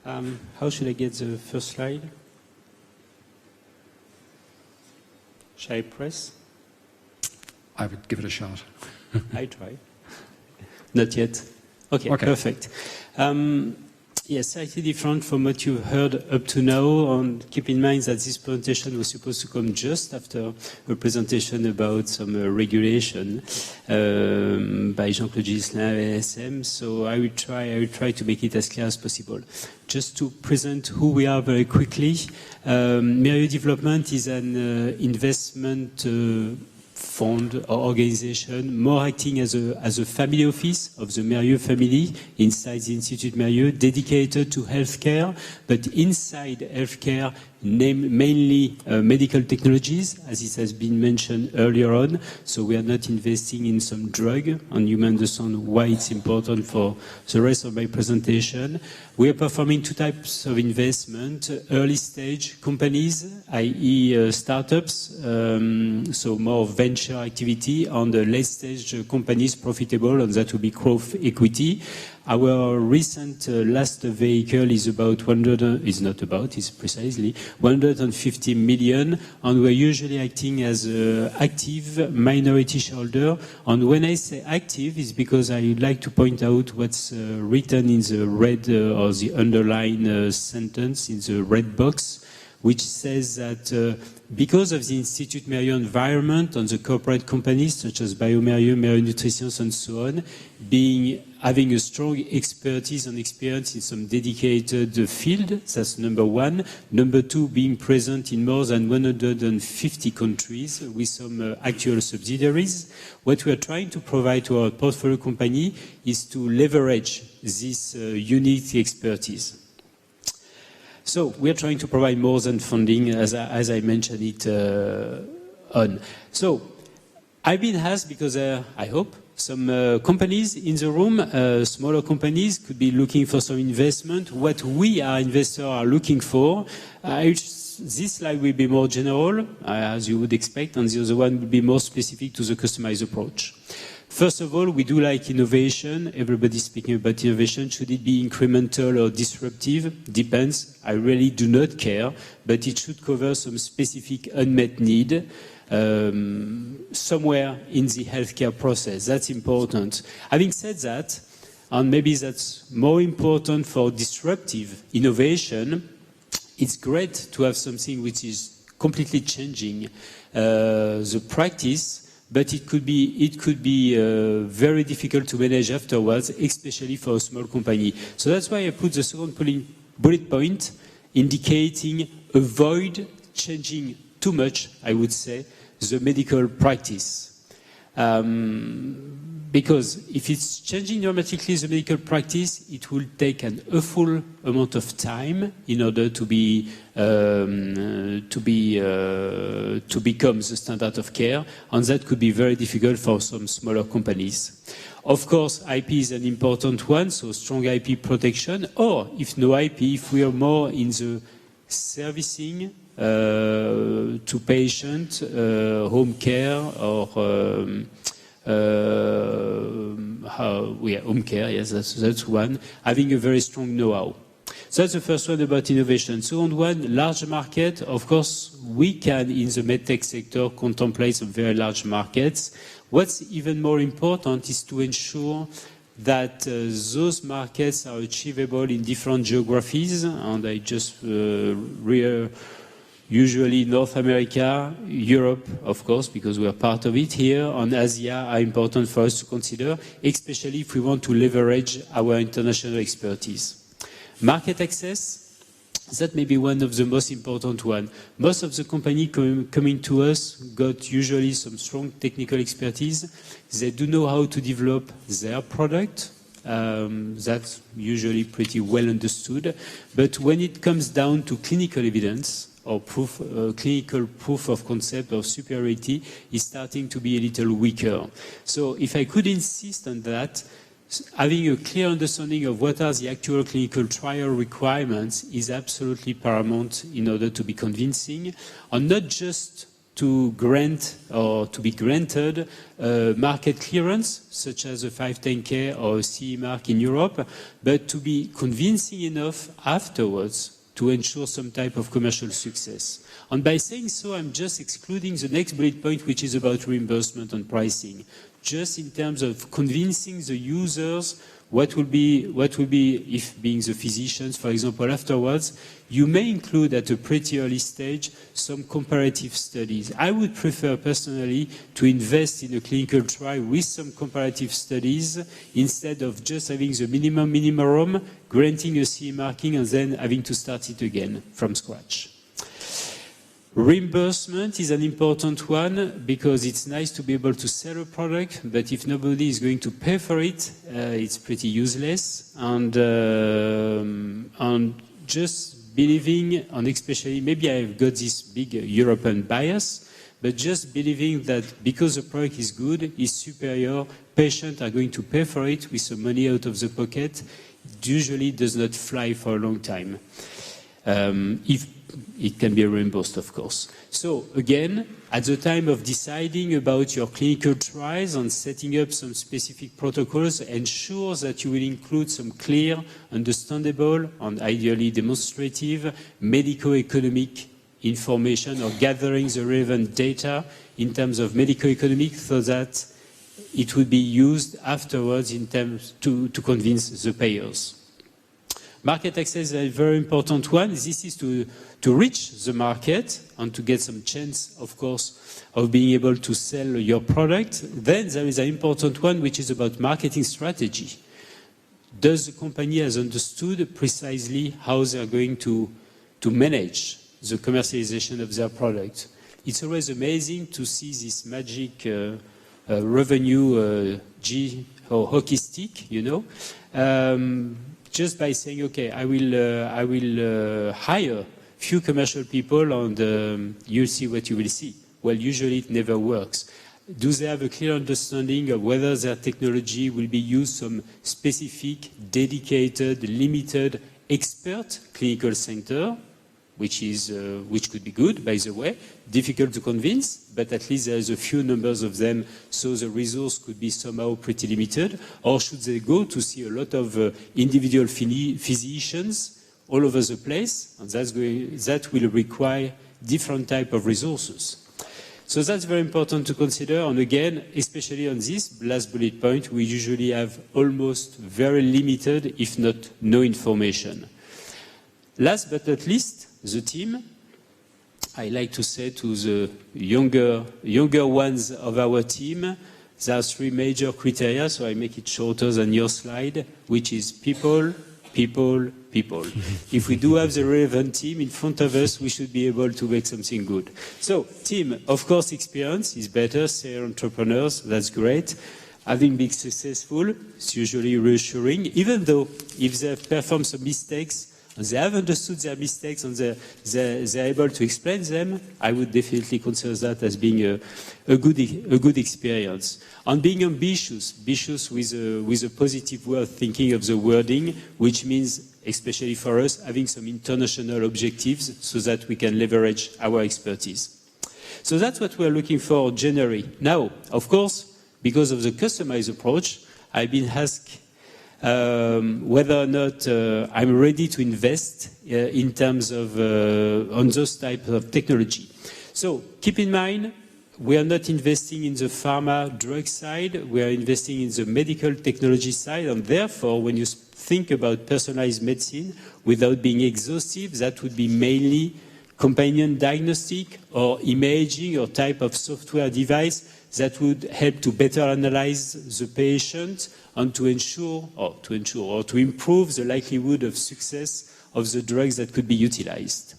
How should I get the first slide? Shall I press? I would give it a shot. I try. Not yet. Okay. Perfect. Yes, slightly different from what you've heard up to now. And keep in mind that this presentation was supposed to come just after a presentation about some regulation by Jean-Claude Guillain, ASM. So I will try to make it as clear as possible. Just to present who we are very quickly, Mérieux Development is an investment fund or organization, more acting as a family office of the Mérieux family inside the Institute Mérieux, dedicated to healthcare, but inside healthcare, mainly medical technologies, as it has been mentioned earlier on. So we are not investing in some drug, and you may understand why it's important for the rest of my presentation. We are performing two types of investment: early stage companies, i.e. startups, so more venture activity, and the late stage companies profitable, and that will be growth equity. Our recent last vehicle is is precisely 150 million, and we're usually acting as an active minority shareholder. And when I say active, it's because I would like to point out what's written in the red or the underlined sentence in the red box, which says that because of the Institut Mérieux environment on the corporate companies such as Biomérieux, Mérieux Nutrition, and so on, having a strong expertise and experience in some dedicated field, that's number one. Number two, being present in more than 150 countries with some actual subsidiaries. What we are trying to provide to our portfolio company is to leverage this unique expertise. So we are trying to provide more than funding, as I mentioned it on. So I've been asked, because I hope some companies in the room, smaller companies, could be looking for some investment. What we, our investors, are looking for, this slide will be more general, as you would expect, and the other one will be more specific to the customized approach. First of all, we do like innovation. Everybody's speaking about innovation. Should it be incremental or disruptive? Depends. I really do not care, but it should cover some specific unmet need somewhere in the healthcare process. That's important. Having said that, and maybe that's more important for disruptive innovation, it's great to have something which is completely changing the practice, but it could be very difficult to manage afterwards, especially for a small company. So that's why I put the second bullet point, indicating avoid changing too much, I would say, the medical practice. Because if it's changing dramatically the medical practice, it will take an awful amount of time in order to become the standard of care, and that could be very difficult for some smaller companies. Of course, IP is an important one, so strong IP protection, or if no IP, if we are more in the servicing to patient, home care, or home care, yes, that's one, having a very strong know-how. So that's the first one about innovation. Second one, large market. Of course, we can, in the medtech sector, contemplate some very large markets. What's even more important is to ensure that those markets are achievable in different geographies, and I just usually North America, Europe, of course, because we are part of it here, and Asia are important for us to consider, especially if we want to leverage our international expertise. Market access, that may be one of the most important ones. Most of the companies coming to us got usually some strong technical expertise. They do know how to develop their product. That's usually pretty well understood. But when it comes down to clinical evidence, or clinical proof of concept of superiority, is starting to be a little weaker. So if I could insist on that, having a clear understanding of what are the actual clinical trial requirements is absolutely paramount in order to be convincing, and not just to grant or to be granted market clearance, such as a 510K or a CE mark in Europe, but to be convincing enough afterwards to ensure some type of commercial success. And by saying so, I'm just excluding the next bullet point, which is about reimbursement and pricing. Just in terms of convincing the users what will be, if being the physicians, for example, afterwards, you may include at a pretty early stage some comparative studies. I would prefer personally to invest in a clinical trial with some comparative studies instead of just having the minimum, granting a CE marking and then having to start it again from scratch. Reimbursement is an important one because it's nice to be able to sell a product, but if nobody is going to pay for it, it's pretty useless. And just just believing, and especially, maybe I've got this big European bias, but just believing that because the product is good, is superior, patients are going to pay for it with some money out of the pocket, usually does not fly for a long time. If it can be reimbursed, of course. So again, at the time of deciding about your clinical trials and setting up some specific protocols, ensure that you will include some clear, understandable, and ideally demonstrative medico-economic information or gathering the relevant data in terms of medico-economic so that it would be used afterwards in terms to convince the payers. Market access is a very important one. This is to reach the market and to get some chance, of course, of being able to sell your product. Then there is an important one, which is about marketing strategy. Does the company has understood precisely how they are going to manage the commercialization of their product? It's always amazing to see this magic revenue or hockey stick, you know. Just by saying, okay, I will hire few commercial people and you'll see what you will see. Well, usually it never works. Do they have a clear understanding of whether their technology will be used some specific, dedicated, limited, expert clinical center, which could be good, by the way, difficult to convince, but at least there's a few numbers of them, so the resource could be somehow pretty limited. Or should they go to see a lot of individual physicians all over the place? And that will require different type of resources. So that's very important to consider. And again, especially on this last bullet point, we usually have almost very limited, if not no information. Last but not least, the team. I like to say to the younger ones of our team, there are three major criteria, so I make it shorter than your slide, which is people, people, people. If we do have the relevant team in front of us, we should be able to make something good. So, team, of course, experience is better, serial entrepreneurs, that's great. Having been successful, it's usually reassuring, even though if they have performed some mistakes, and they have understood their mistakes and they're able to explain them, I would definitely consider that as being a good experience. And being ambitious with a positive way of thinking of the wording, which means, especially for us, having some international objectives so that we can leverage our expertise. So that's what we're looking for generally. Now, of course, because of the customized approach, I've been asked whether or not I'm ready to invest in terms of on those types of technology. So keep in mind, we are not investing in the pharma drug side, we are investing in the medical technology side, and therefore when you think about personalized medicine, without being exhaustive, that would be mainly companion diagnostic or imaging or type of software device that would help to better analyze the patient and to ensure or to improve the likelihood of success of the drugs that could be utilized.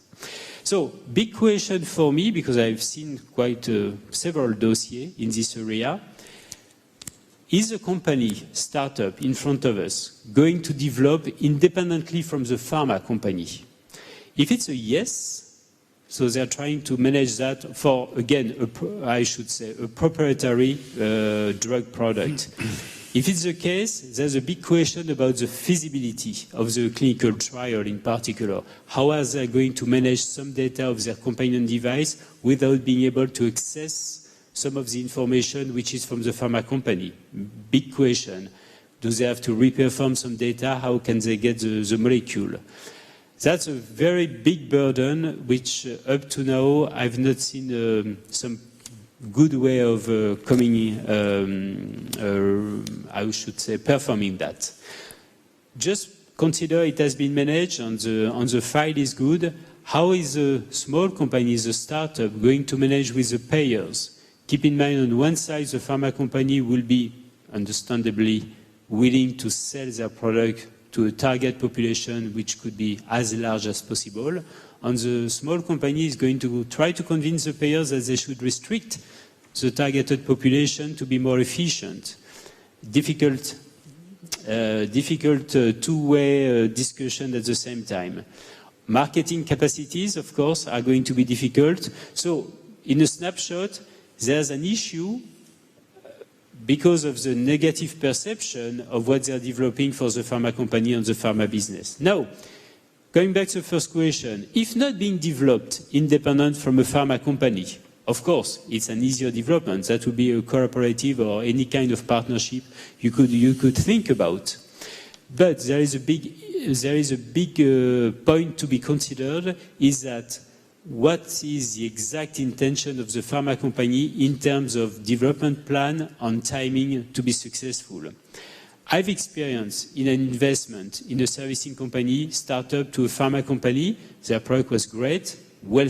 So, big question for me, because I've seen quite several dossiers in this area. Is a company, startup in front of us, going to develop independently from the pharma company? If it's a yes, so they're trying to manage that for, again, I should say, a proprietary drug product. If it's the case, there's a big question about the feasibility of the clinical trial in particular. How are they going to manage some data of their companion device without being able to access some of the information which is from the pharma company? Big question. Do they have to reperform some data? How can they get the molecule? That's a very big burden, which up to now I've not seen some good way of I should say, performing that. Just consider it has been managed and the file is good. How is a small company, a startup, going to manage with the payers? Keep in mind, on one side, the pharma company will be, understandably, willing to sell their product to a target population which could be as large as possible. And the small company is going to try to convince the payers that they should restrict the targeted population to be more efficient. Difficult two-way discussion at the same time. Marketing capacities, of course, are going to be difficult. So, in a snapshot, there's an issue because of the negative perception of what they're developing for the pharma company and the pharma business. Now, going back to the first question, if not being developed independent from a pharma company, of course, it's an easier development. That would be a cooperative or any kind of partnership you could think about. But there is a big point to be considered, is that what is the exact intention of the pharma company in terms of development plan and timing to be successful? I've experienced in an investment in a servicing company, startup to a pharma company. Their product was great, how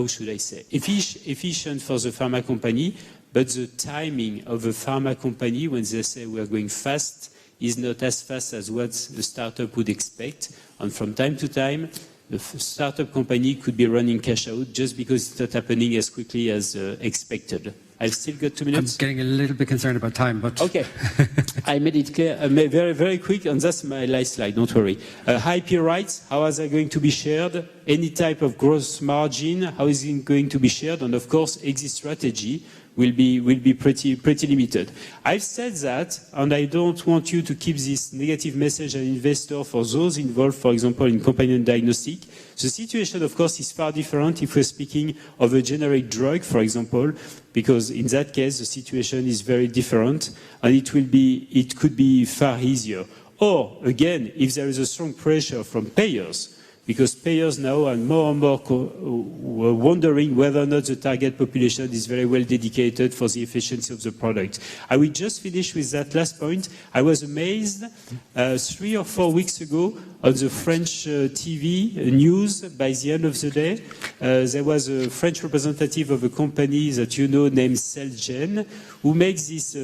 should I say, efficient for the pharma company, but the timing of a pharma company when they say we're going fast is not as fast as what the startup would expect. And from time to time, the startup company could be running cash out just because it's not happening as quickly as expected. I've still got 2 minutes. I'm getting a little bit concerned about time, but... Okay. I made it clear, very, very quick, and that's my last slide, don't worry. IP rights, how are they going to be shared? Any type of gross margin, how is it going to be shared? And of course, exit strategy will be pretty limited. I've said that, and I don't want you to keep this negative message as an investor for those involved, for example, in companion diagnostic. The situation, of course, is far different if we're speaking of a generic drug, for example, because in that case, the situation is very different, and it could be far easier. Or, again, if there is a strong pressure from payers, because payers now are more and more wondering whether or not the target population is very well dedicated for the efficiency of the product. I will just finish with that last point. I was amazed 3 or 4 weeks ago on the French TV news. By the end of the day, there was a French representative of a company that you know named Celgene, who makes this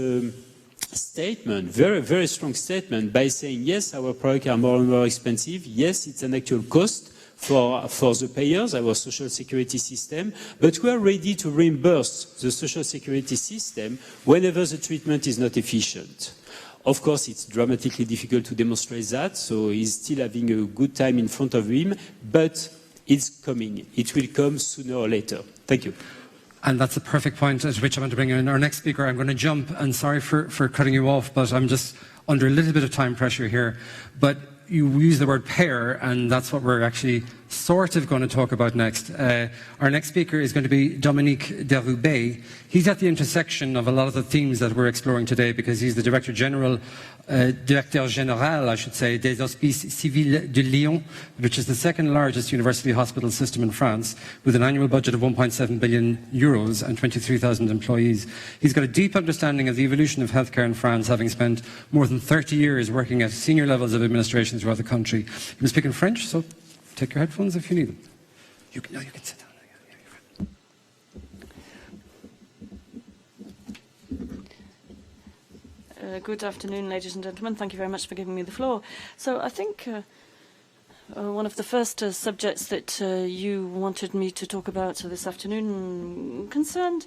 statement, very, very strong statement, by saying, yes, our products are more and more expensive. Yes, it's an actual cost for the payers, our social security system, but we are ready to reimburse the social security system whenever the treatment is not efficient. Of course, it's dramatically difficult to demonstrate that, so he's still having a good time in front of him, but it's coming. It will come sooner or later. Thank you. And that's a perfect point at which I want to bring in our next speaker. I'm going to jump, and sorry for cutting you off, but I'm just under a little bit of time pressure here. But you use the word pair, and that's what we're actually sort of going to talk about next. Our next speaker is going to be Dominique Deroubet. He's at the intersection of a lot of the themes that we're exploring today, because he's the Director Général, I should say, des Hospices Civils de Lyon, which is the second largest university hospital system in France, with an annual budget of 1.7 billion euros and 23,000 employees. He's got a deep understanding of the evolution of healthcare in France, having spent more than 30 years working at senior levels of administration throughout the country. He will speak in French, so take your headphones if you need them. You can sit down. Good afternoon, ladies and gentlemen. Thank you very much for giving me the floor. So I think one of the first subjects that you wanted me to talk about this afternoon concerned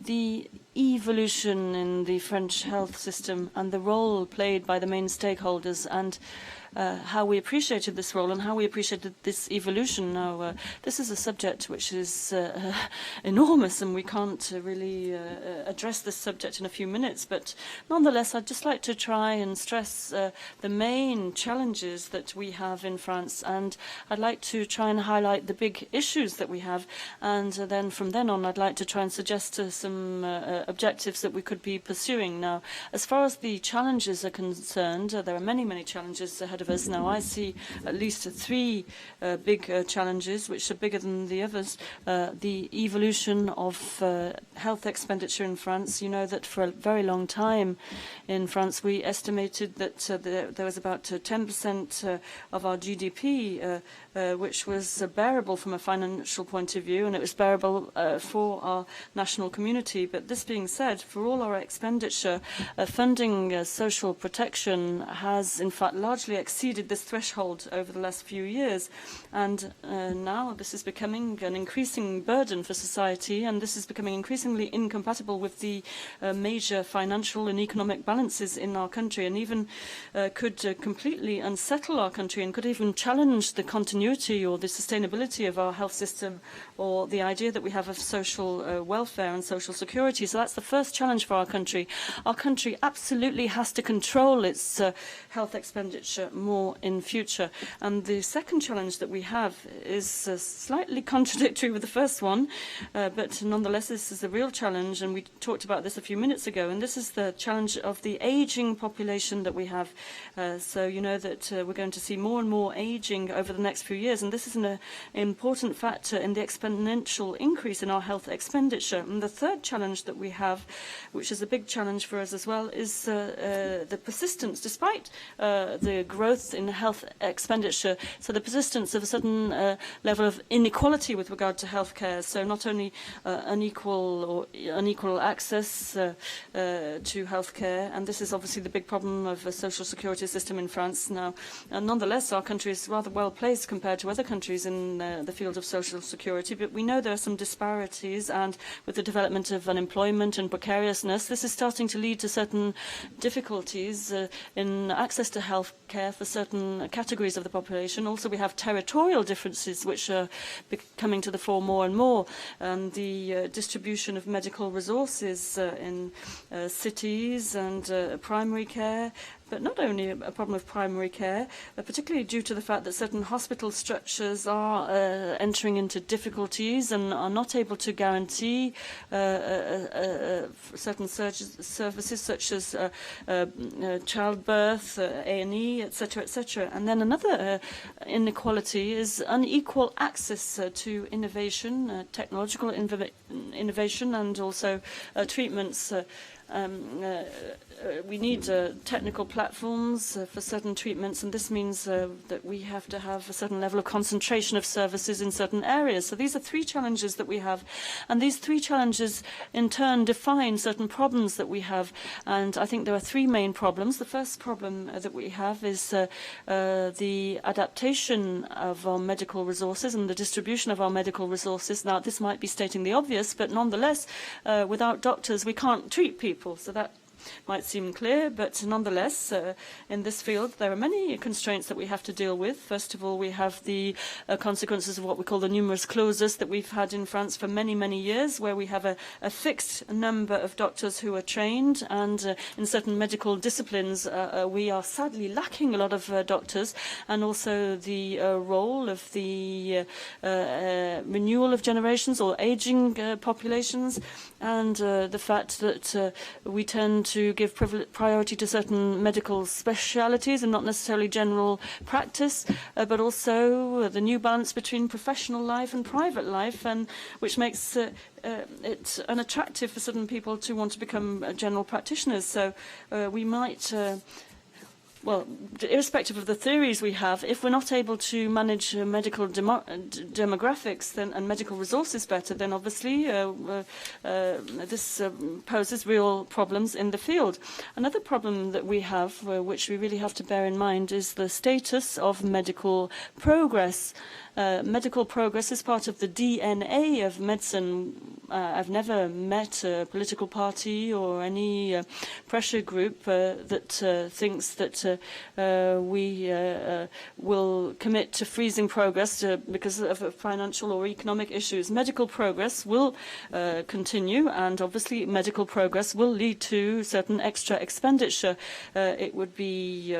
the evolution in the French health system and the role played by the main stakeholders, and how we appreciated this role and how we appreciated this evolution. Now, this is a subject which is enormous, and we can't really address this subject in a few minutes, but nonetheless, I'd just like to try and stress the main challenges that we have in France, and I'd like to try and highlight the big issues that we have, and then from then on, I'd like to try and suggest some objectives that we could be pursuing. Now, as far as the challenges are concerned, there are many, many challenges ahead of us. Now, I see at least 3 big challenges, which are bigger than the others. The evolution of health expenditure in France. You know that for a very long time in France, we estimated that there was about 10% of our GDP which was bearable from a financial point of view, and it was bearable for our national community. But this being being said, for all our expenditure, funding social protection has in fact largely exceeded this threshold over the last few years. And now this is becoming an increasing burden for society, and this is becoming increasingly incompatible with the major financial and economic balances in our country, and even could completely unsettle our country and could even challenge the continuity or the sustainability of our health system, or the idea that we have of social welfare and social security. So that's the first challenge for our country. Our country absolutely has to control its health expenditure more in future. And the second challenge that we have is slightly contradictory with the first one, but nonetheless this is a real challenge, and we talked about this a few minutes ago, and this is the challenge of the aging population that we have. So you know that we're going to see more and more aging over the next few years, and this is an important factor in the exponential increase in our health expenditure. And the third challenge that we have, which is a big challenge for us as well, is the persistence, despite the growth in health expenditure, so the persistence of a certain level of inequality with regard to healthcare. So not only unequal access to healthcare, and this is obviously the big problem of a social security system in France now. And nonetheless, our country is rather well placed compared to other countries in the field of social security, but we know there are some disparities, and with the development of unemployment and precariousness, this is starting to lead to certain difficulties in access to health care for certain categories of the population. Also, we have territorial differences which are coming to the fore more and more, and the distribution of medical resources in cities and primary care. But not only a problem of primary care, particularly due to the fact that certain hospital structures are entering into difficulties and are not able to guarantee certain services such as childbirth, A&E, etc., etc. And then another inequality is unequal access to innovation, technological innovation, and also treatments. We need technical platforms for certain treatments, and this means that we have to have a certain level of concentration of services in certain areas. So these are three challenges that we have, and these three challenges in turn define certain problems that we have. And I think there are three main problems. The first problem that we have is the adaptation of our medical resources and the distribution of our medical resources. Now, this might be stating the obvious, but nonetheless, without doctors, we can't treat people. So that might seem clear, but nonetheless, in this field, there are many constraints that we have to deal with. First of all, we have the consequences of what we call the numerus clausus that we've had in France for many, many years, where we have a fixed number of doctors who are trained, and in certain medical disciplines, we are sadly lacking a lot of doctors, and also the role of the renewal of generations or aging populations, and the fact that we tend to give priority to certain medical specialities and not necessarily general practice, but also the new balance between professional life and private life, and which makes it unattractive for certain people to want to become general practitioners. So we might well, irrespective of the theories we have, if we're not able to manage medical demographics and medical resources better, then obviously this poses real problems in the field. Another problem that we have, which we really have to bear in mind, is the status of medical progress. Medical progress is part of the DNA of medicine. I've never met a political party or any pressure group that thinks that we will commit to freezing progress because of financial or economic issues. Medical progress will continue, and obviously medical progress will lead to certain extra expenditure. It would be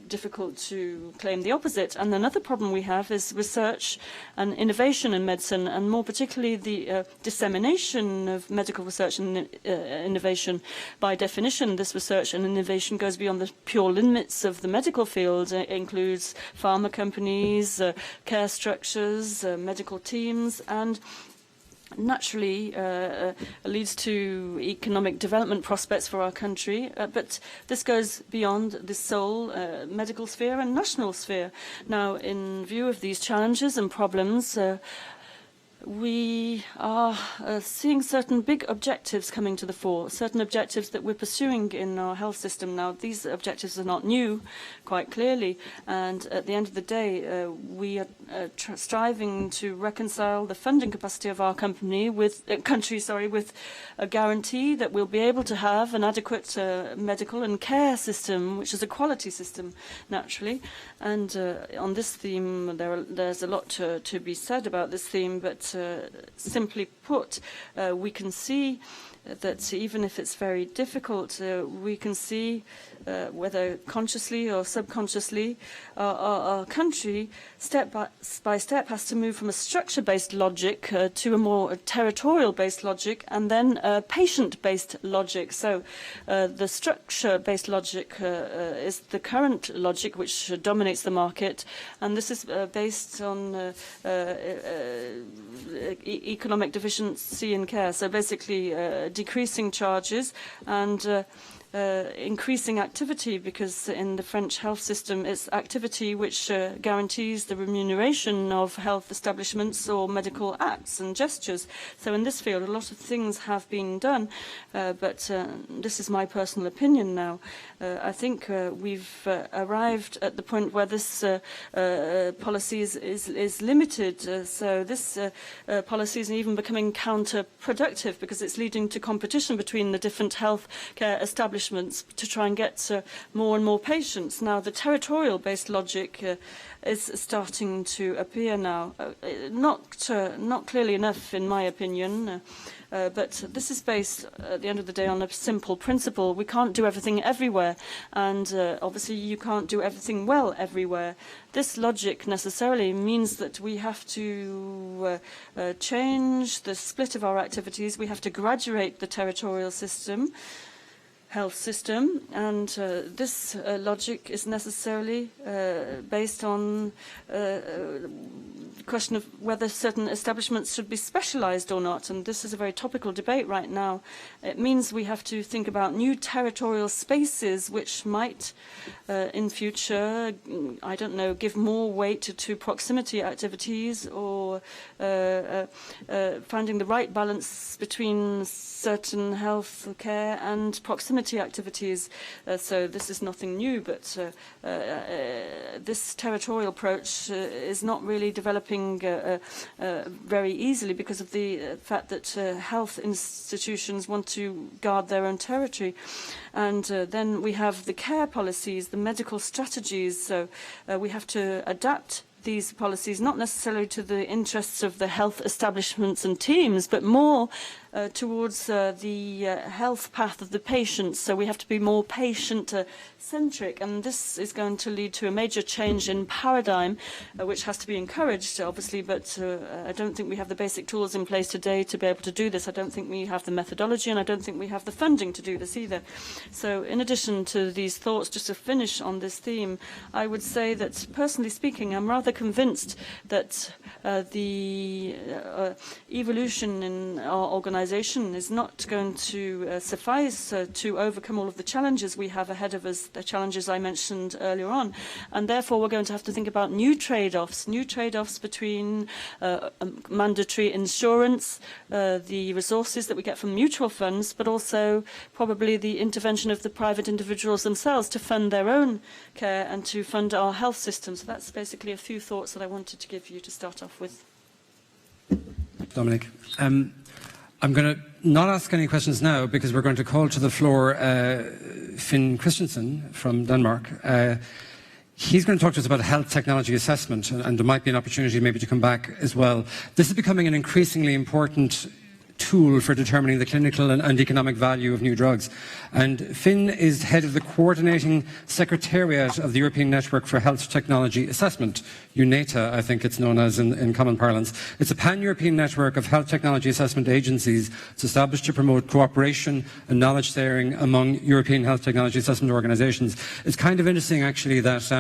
difficult to claim the opposite. And another problem we have is research and innovation in medicine, and more particularly the dissemination of medical research and innovation. By definition, this research and innovation goes beyond the pure limits of the medical field. It includes pharma companies, care structures, medical teams, and naturally leads to economic development prospects for our country, but this goes beyond the sole medical sphere and national sphere. Now, in view of these challenges and problems, we are seeing certain big objectives coming to the fore, certain objectives that we're pursuing in our health system. Now, these objectives are not new, quite clearly, and at the end of the day, we are striving to reconcile the funding capacity of our country with a guarantee that we'll be able to have an adequate medical and care system, which is a quality system, naturally. And on this theme, there's a lot to be said about this theme, but simply put, we can see that even if it's very difficult, we can see whether consciously or subconsciously, our country, step by step, has to move from a structure-based logic to a more territorial-based logic, and then a patient-based logic. So the structure-based logic is the current logic which dominates the market, and this is based on economic deficiency in care. So basically decreasing charges and increasing activity, because in the French health system it's activity which guarantees the remuneration of health establishments or medical acts and gestures. So in this field a lot of things have been done, but this is my personal opinion now. I think we've arrived at the point where this policy is limited. So this policy is even becoming counterproductive, because it's leading to competition between the different health care establishments to try and get more and more patients. Now, the territorial-based logic is starting to appear now. Not clearly enough, in my opinion. But this is based, at the end of the day, on a simple principle. We can't do everything everywhere, and obviously you can't do everything well everywhere. This logic necessarily means that we have to change the split of our activities. We have to graduate the territorial system, health system, and this logic is necessarily based on the question of whether certain establishments should be specialized or not, and this is a very topical debate right now. It means we have to think about new territorial spaces which might in future, I don't know, give more weight to proximity activities, or finding the right balance between certain health care and proximity activities. So this is nothing new, but this territorial approach is not really developing very easily, because of the fact that health institutions want to guard their own territory. And then we have the care policies, the medical strategies. So we have to adapt these policies, not necessarily to the interests of the health establishments and teams, but more towards the health path of the patients. So we have to be more patient-centric, and this is going to lead to a major change in paradigm, which has to be encouraged, obviously, but I don't think we have the basic tools in place today to be able to do this. I don't think we have the methodology, and I don't think we have the funding to do this either. So in addition to these thoughts, just to finish on this theme, I would say that, personally speaking, I'm rather convinced that the evolution in our organization is not going to suffice to overcome all of the challenges we have ahead of us, the challenges I mentioned earlier on. And therefore, we're going to have to think about new trade-offs between mandatory insurance, the resources that we get from mutual funds, but also probably the intervention of the private individuals themselves to fund their own care and to fund our health system. So that's basically a few thoughts that I wanted to give you to start off with. Dominic. I'm going to not ask any questions now, because we're going to call to the floor Finn Christensen from Denmark. He's going to talk to us about health technology assessment, and there might be an opportunity maybe to come back as well. This is becoming an increasingly important tool for determining the clinical and economic value of new drugs. And Finn is head of the coordinating secretariat of the European Network for Health Technology Assessment, UNETA, I think it's known as in common parlance. It's a pan-European network of health technology assessment agencies. It's established to promote cooperation and knowledge sharing among European health technology assessment organizations. It's kind of interesting, actually, that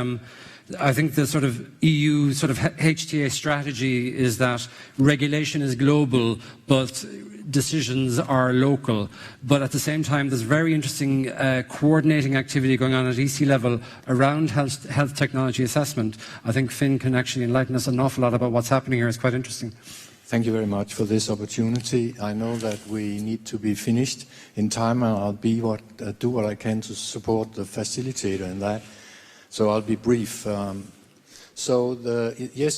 I think the sort of EU sort of HTA strategy is that regulation is global, but decisions are local. But at the same time, there's very interesting coordinating activity going on at EC level around health technology assessment. I think Finn can actually enlighten us an awful lot about what's happening here. It's quite interesting. Thank you very much for this opportunity. I know that we need to be finished in time, and I'll do what I can to support the facilitator in that. So I'll be brief. Yes,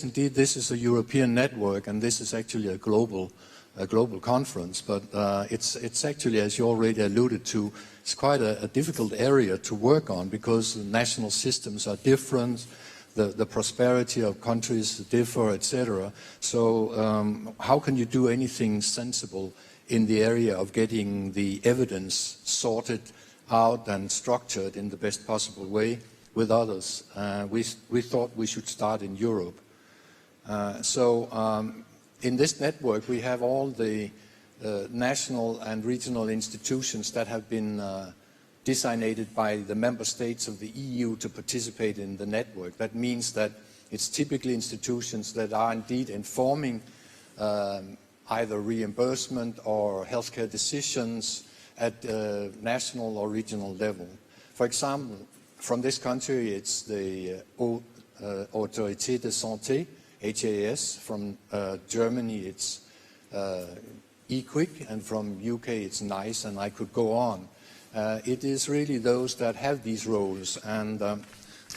indeed, this is a European network, and this is actually a global conference. But it's actually, as you already alluded to, it's quite a difficult area to work on because the national systems are different. The prosperity of countries differ, etc. So how can you do anything sensible in the area of getting the evidence sorted out and structured in the best possible way with others? We thought we should start in Europe. In this network, we have all the national and regional institutions that have been designated by the member states of the EU to participate in the network. That means that it's typically institutions that are indeed informing either reimbursement or healthcare decisions at national or regional level. For example, from this country, it's the Autorité de Santé, HAS. From Germany, it's EQUIC, and from UK, it's NICE, and I could go on. It is really those that have these roles, and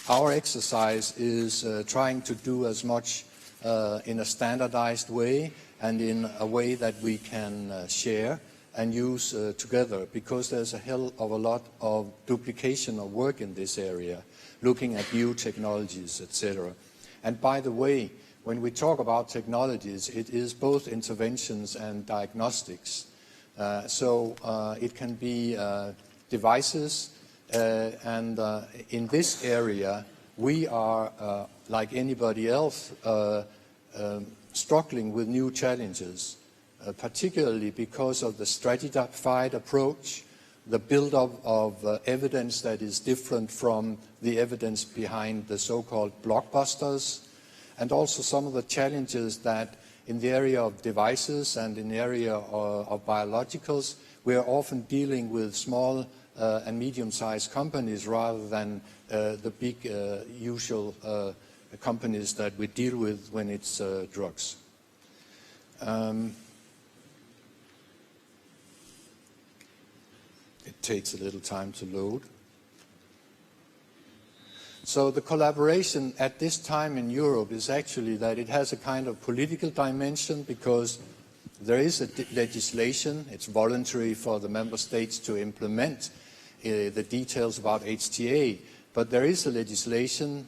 our exercise is trying to do as much in a standardized way and in a way that we can share and use together, because there's a hell of a lot of duplication of work in this area, looking at new technologies, etc. And by the way, when we talk about technologies, it is both interventions and diagnostics. It can be devices, and in this area we are, like anybody else, struggling with new challenges, particularly because of the stratified approach, the build-up of evidence that is different from the evidence behind the so-called blockbusters, and also some of the challenges that in the area of devices and in the area of biologicals, we are often dealing with small and medium-sized companies rather than the big usual companies that we deal with when it's drugs. It takes a little time to load. So the collaboration at this time in Europe is actually that it has a kind of political dimension, because there is a legislation. It's voluntary for the member states to implement the details about HTA, but there is a legislation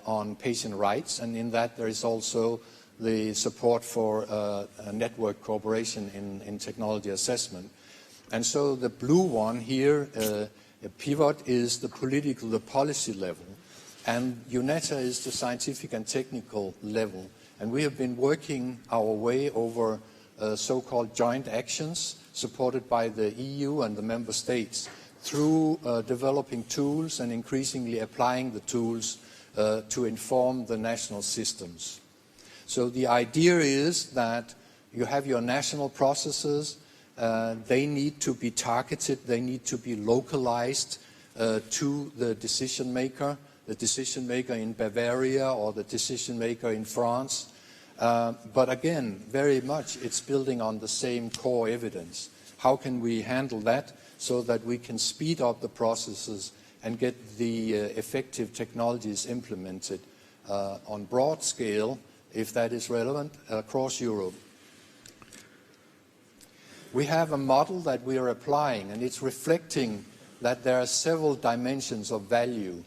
on patient rights, and in that there is also the support for a network cooperation in technology assessment. And so the blue one here, pivot, is the political, the policy level, and UNETA is the scientific and technical level. And we have been working our way over so-called joint actions supported by the EU and the member states through developing tools and increasingly applying the tools to inform the national systems. So the idea is that you have your national processes. They need to be targeted, they need to be localized to the decision maker in Bavaria or the decision maker in France. But again, very much it's building on the same core evidence. How can we handle that so that we can speed up the processes and get the effective technologies implemented on broad scale, if that is relevant, across Europe? We have a model that we are applying, and it's reflecting that there are several dimensions of value.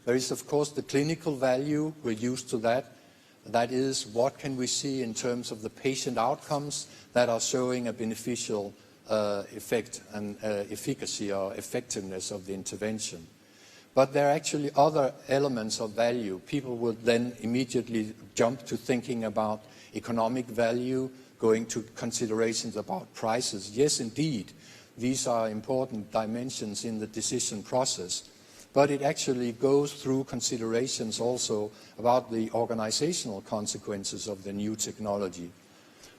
There is, of course, the clinical value. We're used to that. That is, what can we see in terms of the patient outcomes that are showing a beneficial effect and efficacy or effectiveness of the intervention. But there are actually other elements of value. People will then immediately jump to thinking about economic value, going to considerations about prices. Yes, indeed, these are important dimensions in the decision process. But it actually goes through considerations also about the organizational consequences of the new technology.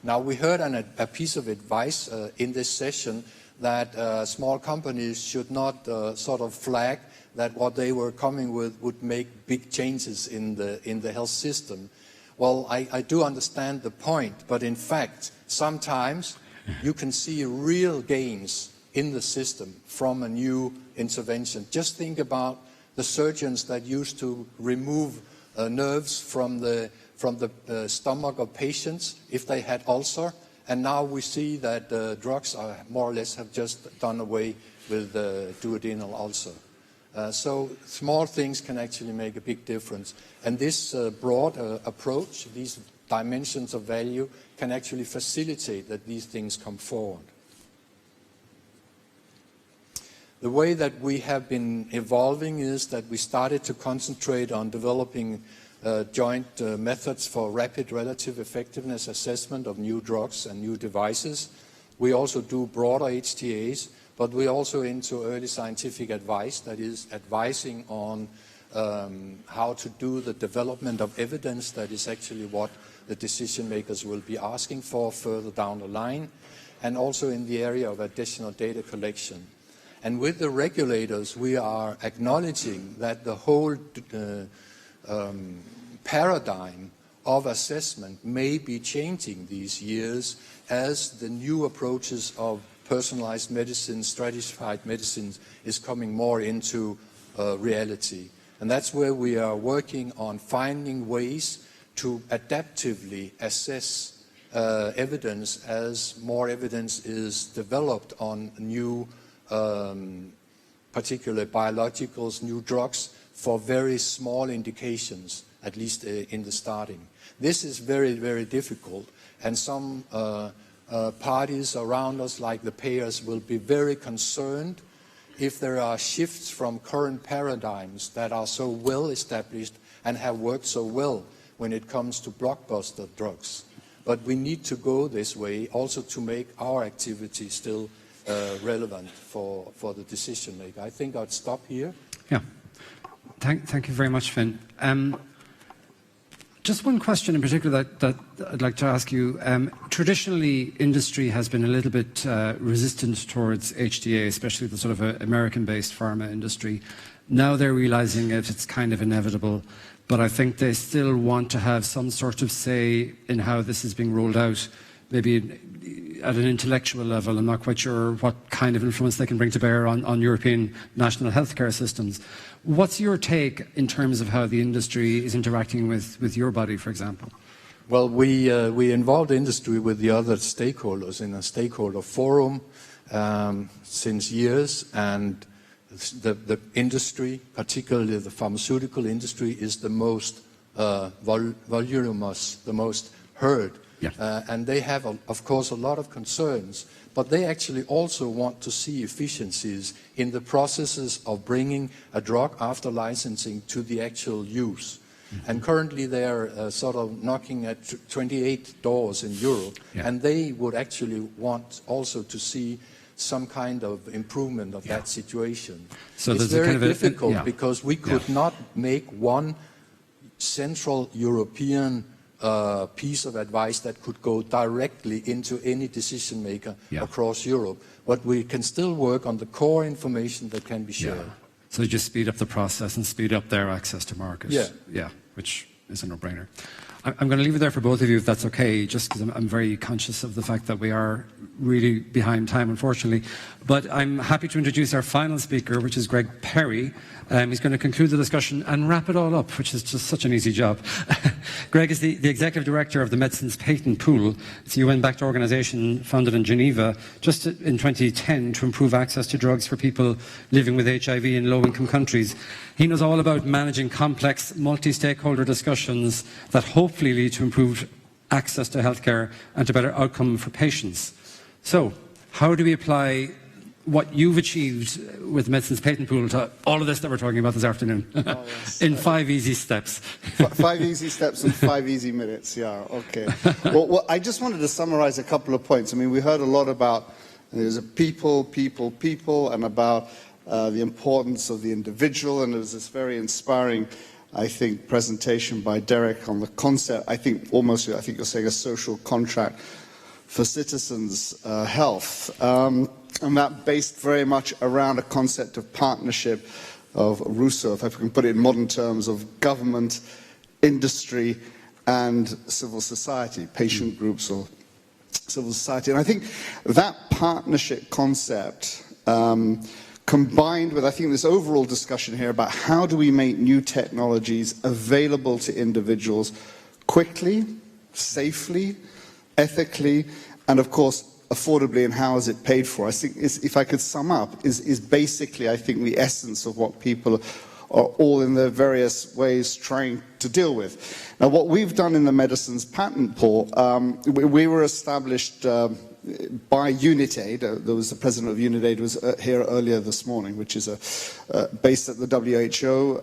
Now, we heard a piece of advice in this session that small companies should not sort of flag that what they were coming with would make big changes in the health system. Well, I do understand the point, but in fact, sometimes you can see real gains in the system from a new intervention. Just think about the surgeons that used to remove nerves from the stomach of patients if they had ulcer, and now we see that drugs are more or less have just done away with duodenal ulcer. So small things can actually make a big difference, and this broad approach, these dimensions of value, can actually facilitate that these things come forward. The way that we have been evolving is that we started to concentrate on developing joint methods for rapid relative effectiveness assessment of new drugs and new devices. We also do broader HTAs, but we're also into early scientific advice, that is advising on how to do the development of evidence. That is actually what the decision makers will be asking for further down the line, and also in the area of additional data collection. And with the regulators, we are acknowledging that the whole paradigm of assessment may be changing these years as the new approaches of personalized medicine, stratified medicines is coming more into reality. And that's where we are working on finding ways to adaptively assess evidence as more evidence is developed on new particular biologicals, new drugs for very small indications, at least in the starting. This is very, very difficult, and some parties around us, like the payers, will be very concerned if there are shifts from current paradigms that are so well established and have worked so well when it comes to blockbuster drugs. But we need to go this way also to make our activity still relevant for the decision maker. I think I'd stop here. Yeah. Thank you very much, Finn. Just one question in particular that I'd like to ask you. Traditionally, industry has been a little bit resistant towards HTA, especially the sort of American-based pharma industry. Now they're realizing it's kind of inevitable, but I think they still want to have some sort of say in how this is being rolled out, maybe at an intellectual level. I'm not quite sure what kind of influence they can bring to bear on European national healthcare systems. What's your take in terms of how the industry is interacting with your body, for example? Well, we involved industry with the other stakeholders in a stakeholder forum since years, and the industry, particularly the pharmaceutical industry, is the most voluminous, the most heard. Yeah. And they have, of course, a lot of concerns, but they actually also want to see efficiencies in the processes of bringing a drug after licensing to the actual use. Mm-hmm. And currently they are sort of knocking at 28 doors in Europe, yeah. And they would actually want also to see some kind of improvement of that situation. So it's very difficult because we could not make one central European piece of advice that could go directly into any decision maker across Europe. But we can still work on the core information that can be shared. Yeah. So just speed up the process and speed up their access to markets. Yeah. Yeah, which is a no-brainer. I'm going to leave it there for both of you, if that's okay, just because I'm very conscious of the fact that we are really behind time, unfortunately. But I'm happy to introduce our final speaker, which is Greg Perry. He's going to conclude the discussion and wrap it all up, which is just such an easy job. Greg is the Executive Director of the Medicines Patent Pool. It's a UN-backed organisation founded in Geneva just in 2010 to improve access to drugs for people living with HIV in low-income countries. He knows all about managing complex, multi-stakeholder discussions that hopefully lead to improved access to healthcare and to better outcome for patients. So, how do we apply what you've achieved with Medicines Patent Pool to all of this that we're talking about this afternoon? Oh, yes. In 5 easy steps. 5 easy steps in 5 easy minutes, yeah, okay. Well, I just wanted to summarize a couple of points. I mean, we heard a lot about there's a people, and about the importance of the individual, and there was this very inspiring, I think, presentation by Derek on the concept, I think you're saying a social contract for citizens' health. And that based very much around a concept of partnership of Rousseau, if I can put it in modern terms, of government, industry, and civil society, patient groups or civil society. And I think that partnership concept, combined with, I think, this overall discussion here about how do we make new technologies available to individuals quickly, safely, ethically, and of course, affordably, and how is it paid for? I think, if I could sum up, is basically, I think, the essence of what people are all in their various ways trying to deal with. Now, what we've done in the medicines patent pool, we were established by UNITAID. There was the president of UNITAID was here earlier this morning, which is based at the WHO.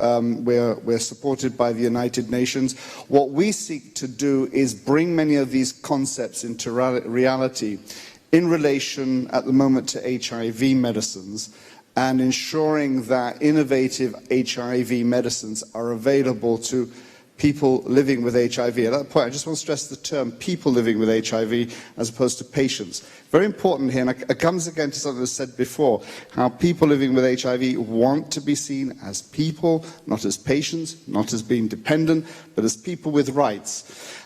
We're supported by the United Nations. What we seek to do is bring many of these concepts into reality in relation at the moment to HIV medicines, and ensuring that innovative HIV medicines are available to people living with HIV. At that point, I just want to stress the term people living with HIV as opposed to patients. Very important here, and it comes again to something that's said before, how people living with HIV want to be seen as people, not as patients, not as being dependent, but as people with rights.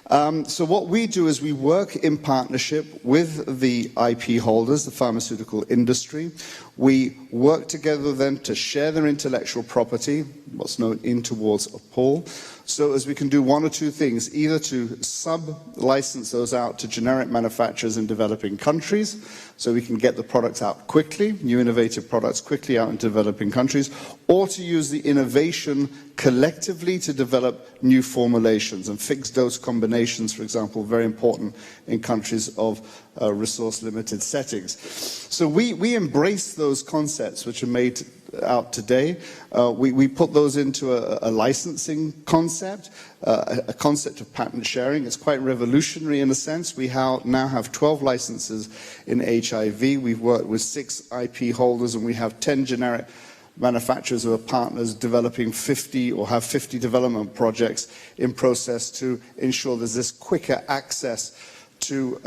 So what we do is we work in partnership with the IP holders, the pharmaceutical industry. We work together with them to share their intellectual property, what's known in towards a pool, so as we can do one or two things, either to sub-license those out to generic manufacturers in developing countries, so we can get the products out quickly, new innovative products quickly out in developing countries, or to use the innovation collectively to develop new formulations and fixed dose combinations, for example, very important in countries of resource-limited settings. So we embrace those concepts which are made out today. We put those into a licensing concept, a concept of patent sharing. It's quite revolutionary in a sense. We now have 12 licenses in HIV. We've worked with 6 IP holders, and we have 10 generic manufacturers who are partners developing 50 or have 50 development projects in process to ensure there's this quicker access to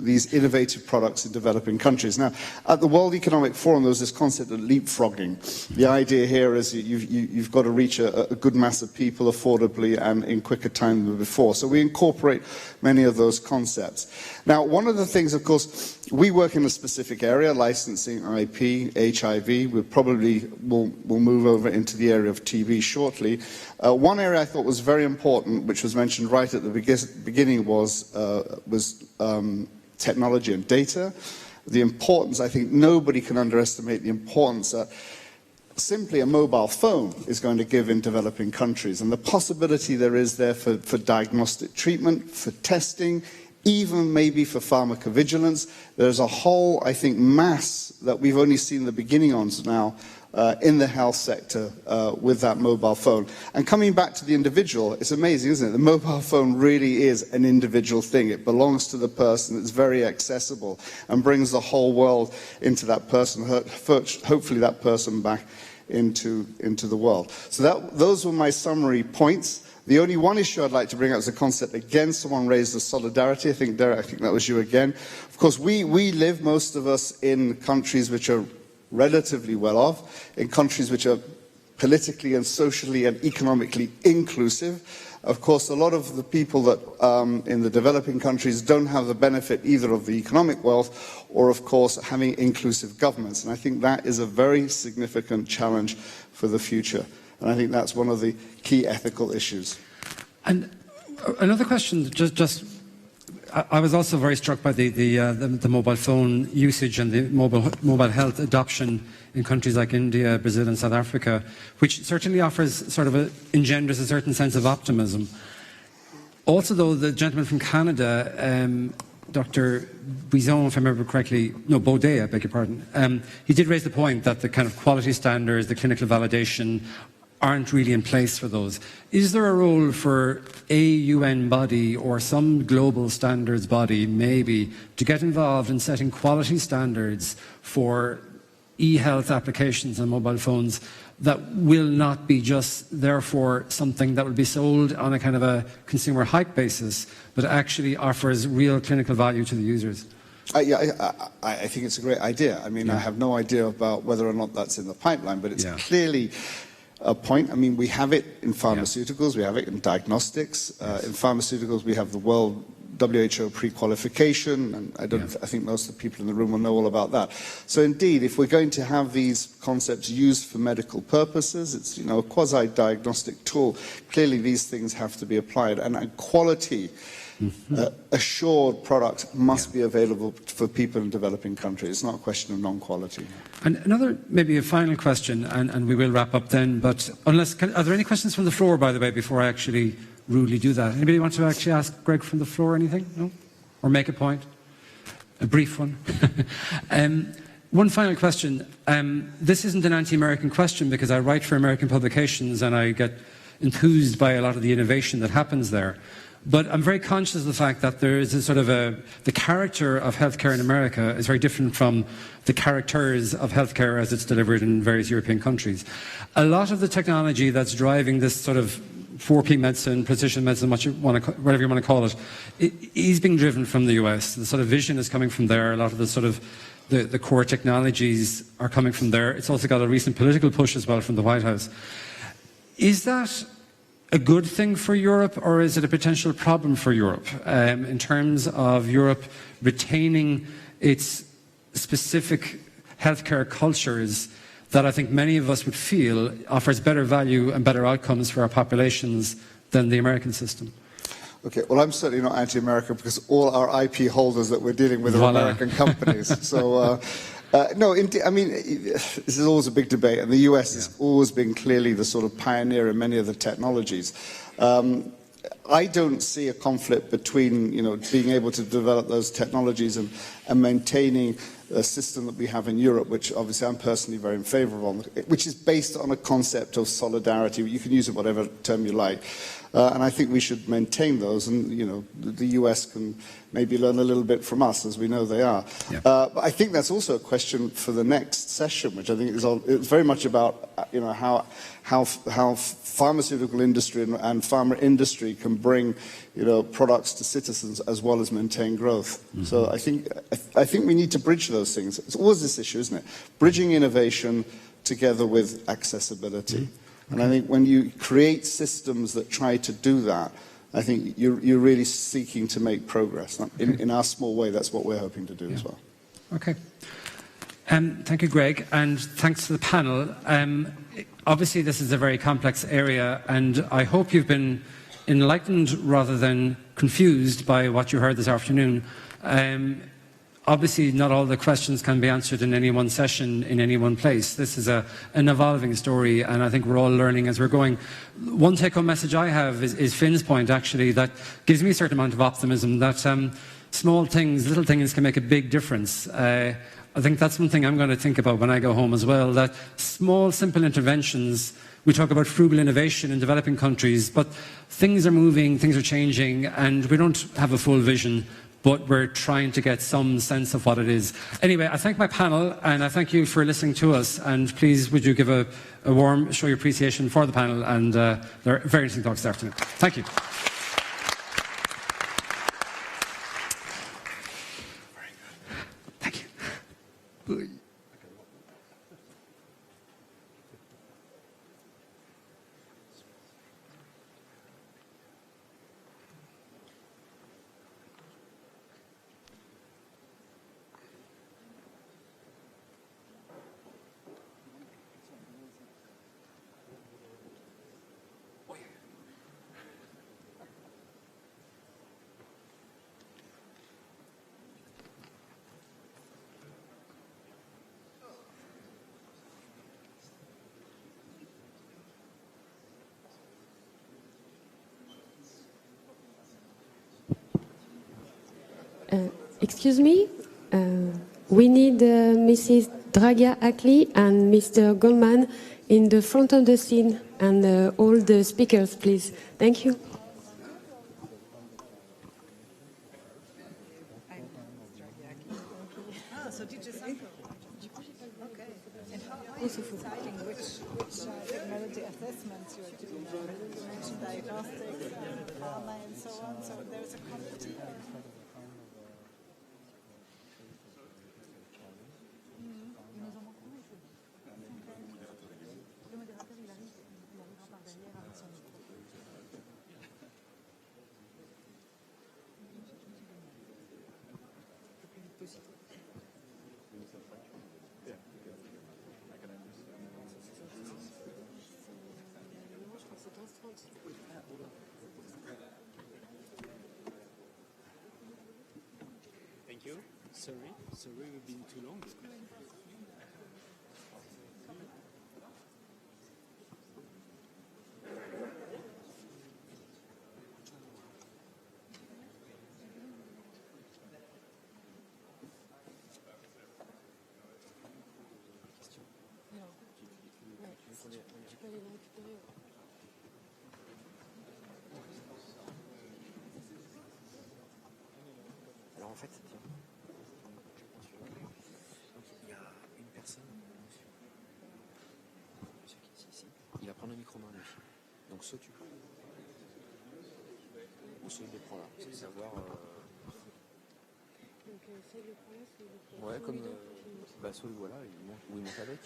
these innovative products in developing countries. Now, at the World Economic Forum, there was this concept of leapfrogging. The idea here is you've got to reach a good mass of people affordably and in quicker time than before. So we incorporate many of those concepts. Now, one of the things, of course, we work in a specific area, licensing IP, HIV. We probably will move over into the area of TB shortly. One area I thought was very important, which was mentioned right at the beginning, was technology and data. The importance, I think nobody can underestimate the importance that simply a mobile phone is going to give in developing countries, and the possibility there is there for diagnostic treatment, for testing, even maybe for pharmacovigilance. There's a whole, I think, mass that we've only seen the beginning on now in the health sector with that mobile phone. And coming back to the individual, it's amazing, isn't it? The mobile phone really is an individual thing. It belongs to the person. It's very accessible and brings the whole world into that person, hopefully that person back into the world. So those were my summary points. The only one issue I'd like to bring up is a concept, again, someone raised the solidarity. I think, Derek, I think that was you again. Of course, we live, most of us, in countries which are relatively well off, in countries which are politically and socially and economically inclusive. Of course, a lot of the people that in the developing countries don't have the benefit either of the economic wealth or, of course, having inclusive governments. And I think that is a very significant challenge for the future. And I think that's one of the key ethical issues. And another question, I was also very struck by the mobile phone usage and the mobile health adoption in countries like India, Brazil and South Africa, which certainly engenders a certain sense of optimism. Also, though, the gentleman from Canada, Dr. Biovision, if I remember correctly, no, Baudet, I beg your pardon, he did raise the point that the kind of quality standards, the clinical validation, aren't really in place for those. Is there a role for a UN body or some global standards body, maybe, to get involved in setting quality standards for e-health applications on mobile phones that will not be just, therefore, something that will be sold on a kind of a consumer hype basis, but actually offers real clinical value to the users? I think it's a great idea. I mean, I have no idea about whether or not that's in the pipeline, but it's clearly point. I mean, we have it in pharmaceuticals, we have it in diagnostics. In pharmaceuticals, we have the World WHO pre-qualification, and I think most of the people in the room will know all about that. So indeed, if we're going to have these concepts used for medical purposes, it's a quasi-diagnostic tool. Clearly, these things have to be applied, and quality. Assured products must be available for people in developing countries. It's not a question of non-quality. And another, maybe a final question, and we will wrap up then, but are there any questions from the floor, by the way, before I actually rudely do that? Anybody want to actually ask Greg from the floor anything? No? Or make a point? A brief one? One final question. This isn't an anti-American question because I write for American publications and I get enthused by a lot of the innovation that happens there. But I'm very conscious of the fact that there is a sort of the character of healthcare in America is very different from the characters of healthcare as it's delivered in various European countries. A lot of the technology that's driving this sort of 4P medicine, precision medicine, whatever you want to call it, is being driven from the US. The sort of vision is coming from there. A lot of the sort of the core technologies are coming from there. It's also got a recent political push as well from the White House. Is that a good thing for Europe, or is it a potential problem for Europe in terms of Europe retaining its specific healthcare cultures that I think many of us would feel offers better value and better outcomes for our populations than the American system? Okay, well, I'm certainly not anti-American because all our IP holders that we're dealing with are American companies. So, no, I mean, this is always a big debate, and the US has always been clearly the sort of pioneer in many of the technologies. I don't see a conflict between, being able to develop those technologies and maintaining a system that we have in Europe, which obviously I'm personally very in favour of, which is based on a concept of solidarity. You can use it whatever term you like. And I think we should maintain those, and the US can maybe learn a little bit from us, as we know they are. Yeah. But I think that's also a question for the next session, which I think it's very much about how pharmaceutical industry and pharma industry can bring products to citizens as well as maintain growth. Mm-hmm. So I think we need to bridge those things. It's always this issue, isn't it? Bridging innovation together with accessibility. Mm-hmm. And I think when you create systems that try to do that, I think you're really seeking to make progress. In our small way, that's what we're hoping to do as well. Okay. Thank you, Greg, and thanks to the panel. Obviously, this is a very complex area, and I hope you've been enlightened rather than confused by what you heard this afternoon. Obviously, not all the questions can be answered in any one session, in any one place. This is an evolving story, and I think we're all learning as we're going. One take-home message I have is Finn's point, actually, that gives me a certain amount of optimism, that small things, little things can make a big difference. I think that's one thing I'm going to think about when I go home as well, that small, simple interventions. We talk about frugal innovation in developing countries, but things are moving, things are changing, and we don't have a full vision, but we're trying to get some sense of what it is. Anyway, I thank my panel, and I thank you for listening to us, and please would you give a warm show your appreciation for the panel, and there are very interesting talks this afternoon. Thank you. Very good. Thank you. Excuse me, we need Mrs. Draga Ackley and Mr. Goldman in the front of the scene, and all the speakers, please. Thank you. Technology assessments you're doing, you mentioned diagnostics, pharma, and so on. So there's a committee. Thank you. Sorry, we've been too long. Alors en fait, tiens, il y a une personne, monsieur qui est ici, il va prendre un micro-main lui. Donc soit tu ou soit il le prend là, c'est savoir. Ouais, comme bah soit voilà, il monte, ou il monte avec.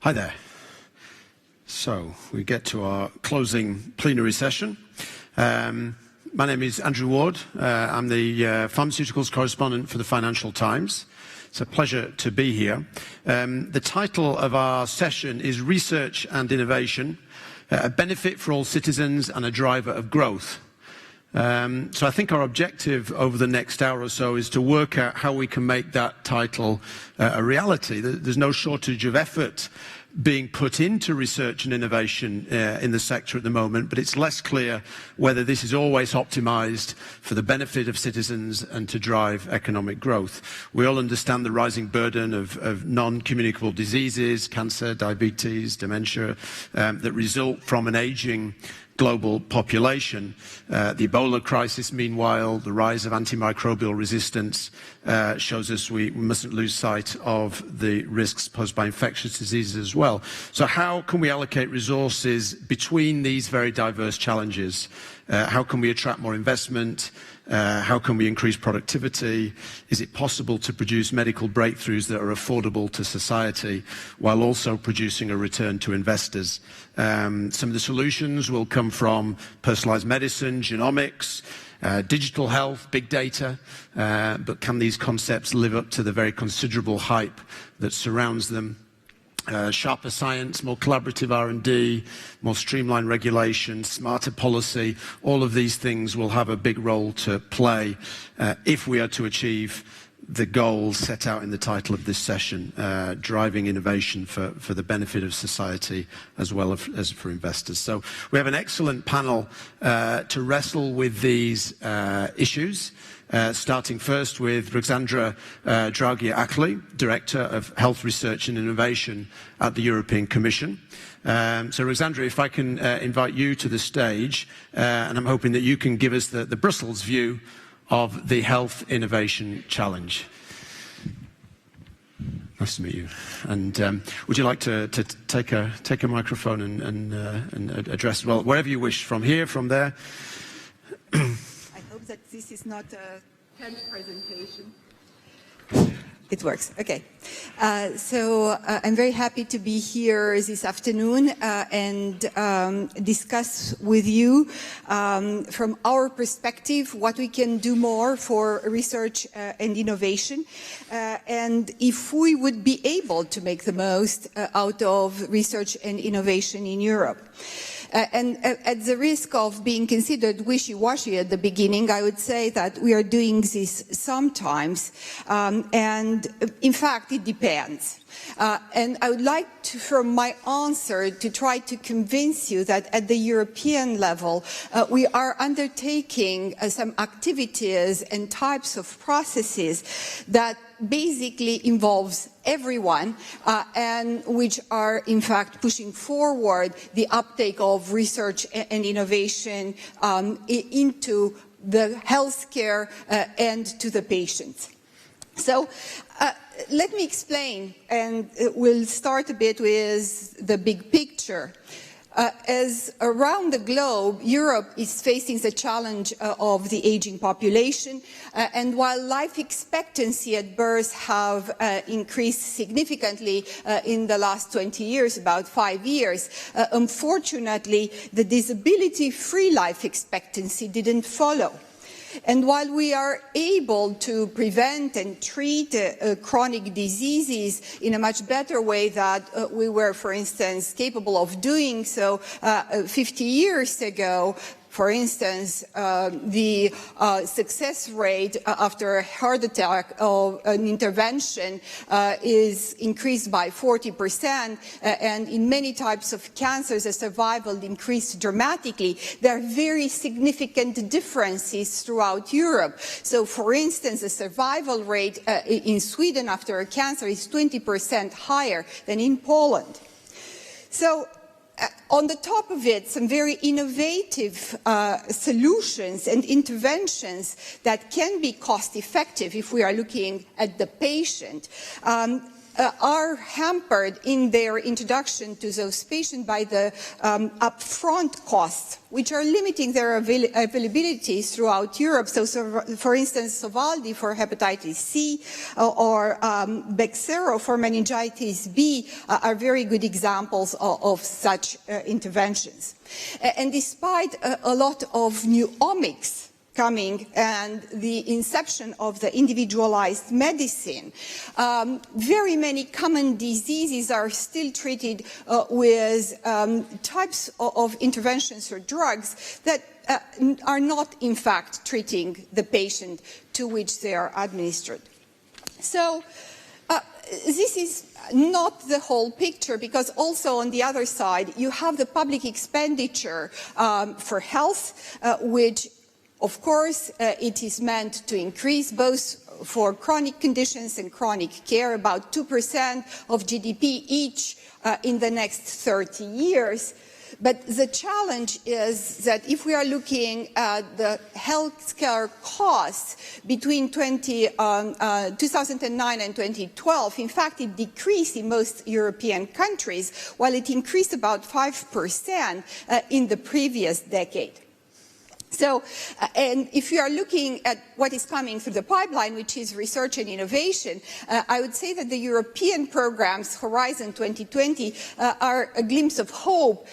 Hi there. So we get to our closing plenary session. My name is Andrew Ward. I'm the pharmaceuticals correspondent for the Financial Times. It's a pleasure to be here. The title of our session is Research and Innovation, a benefit for all citizens and a driver of growth. So I think our objective over the next hour or so is to work out how we can make that title a reality. There's no shortage of effort being put into research and innovation in the sector at the moment, but it's less clear whether this is always optimized for the benefit of citizens and to drive economic growth. We all understand the rising burden of non-communicable diseases, cancer, diabetes, dementia, that result from an aging global population. The Ebola crisis, meanwhile, the rise of antimicrobial resistance shows us we mustn't lose sight of the risks posed by infectious diseases as well. So how can we allocate resources between these very diverse challenges? How can we attract more investment? How can we increase productivity? Is it possible to produce medical breakthroughs that are affordable to society while also producing a return to investors? Some of the solutions will come from personalized medicine, genomics, digital health, big data, but can these concepts live up to the very considerable hype that surrounds them? Sharper science, more collaborative R&D, more streamlined regulation, smarter policy, all of these things will have a big role to play if we are to achieve the goals set out in the title of this session, driving innovation for the benefit of society as well as for investors. So we have an excellent panel to wrestle with these issues. Starting first with Ruxandra Draghi-Ackley, Director of Health Research and Innovation at the European Commission. So Ruxandra, if I can invite you to the stage, and I'm hoping that you can give us the Brussels view of the Health Innovation Challenge. Nice to meet you. And would you like to take a microphone and address, well, wherever you wish, from here, from there? I hope that this is not a TED presentation. It works, okay. I'm very happy to be here this afternoon and discuss with you from our perspective what we can do more for research and innovation and if we would be able to make the most out of research and innovation in Europe. And at the risk of being considered wishy-washy at the beginning, I would say that we are doing this sometimes, and in fact, it depends. And I would like to, from my answer, to try to convince you that at the European level, we are undertaking some activities and types of processes that basically involves everyone and which are in fact pushing forward the uptake of research and innovation into the healthcare and to the patients. So let me explain, and we'll start a bit with the big picture. As around the globe, Europe is facing the challenge of the aging population, and while life expectancy at birth have increased significantly in the last 20 years, about 5 years, unfortunately, the disability-free life expectancy didn't follow. And while we are able to prevent and treat chronic diseases in a much better way than we were, for instance, capable of doing so 50 years ago, for instance, the success rate after a heart attack of an intervention is increased by 40%, and in many types of cancers, the survival increased dramatically. There are very significant differences throughout Europe. So, for instance, the survival rate in Sweden after a cancer is 20% higher than in Poland. So, on the top of it, some very innovative solutions and interventions that can be cost-effective if we are looking at the patient are hampered in their introduction to those patients by the upfront costs, which are limiting their availability throughout Europe. So, for instance, Sovaldi for hepatitis C or Bexsero for meningitis B are very good examples of such interventions. And despite a lot of new omics coming and the inception of the individualized medicine, very many common diseases are still treated with types of interventions or drugs that are not, in fact, treating the patient to which they are administered. So, this is not the whole picture, because also on the other side, you have the public expenditure for health, which of course, it is meant to increase both for chronic conditions and chronic care, about 2% of GDP each in the next 30 years. But the challenge is that if we are looking at the healthcare costs between 2009 and 2012, in fact, it decreased in most European countries, while it increased about 5% in the previous decade. So, and if you are looking at what is coming through the pipeline, which is research and innovation, I would say that the European programs, Horizon 2020, are a glimpse of hope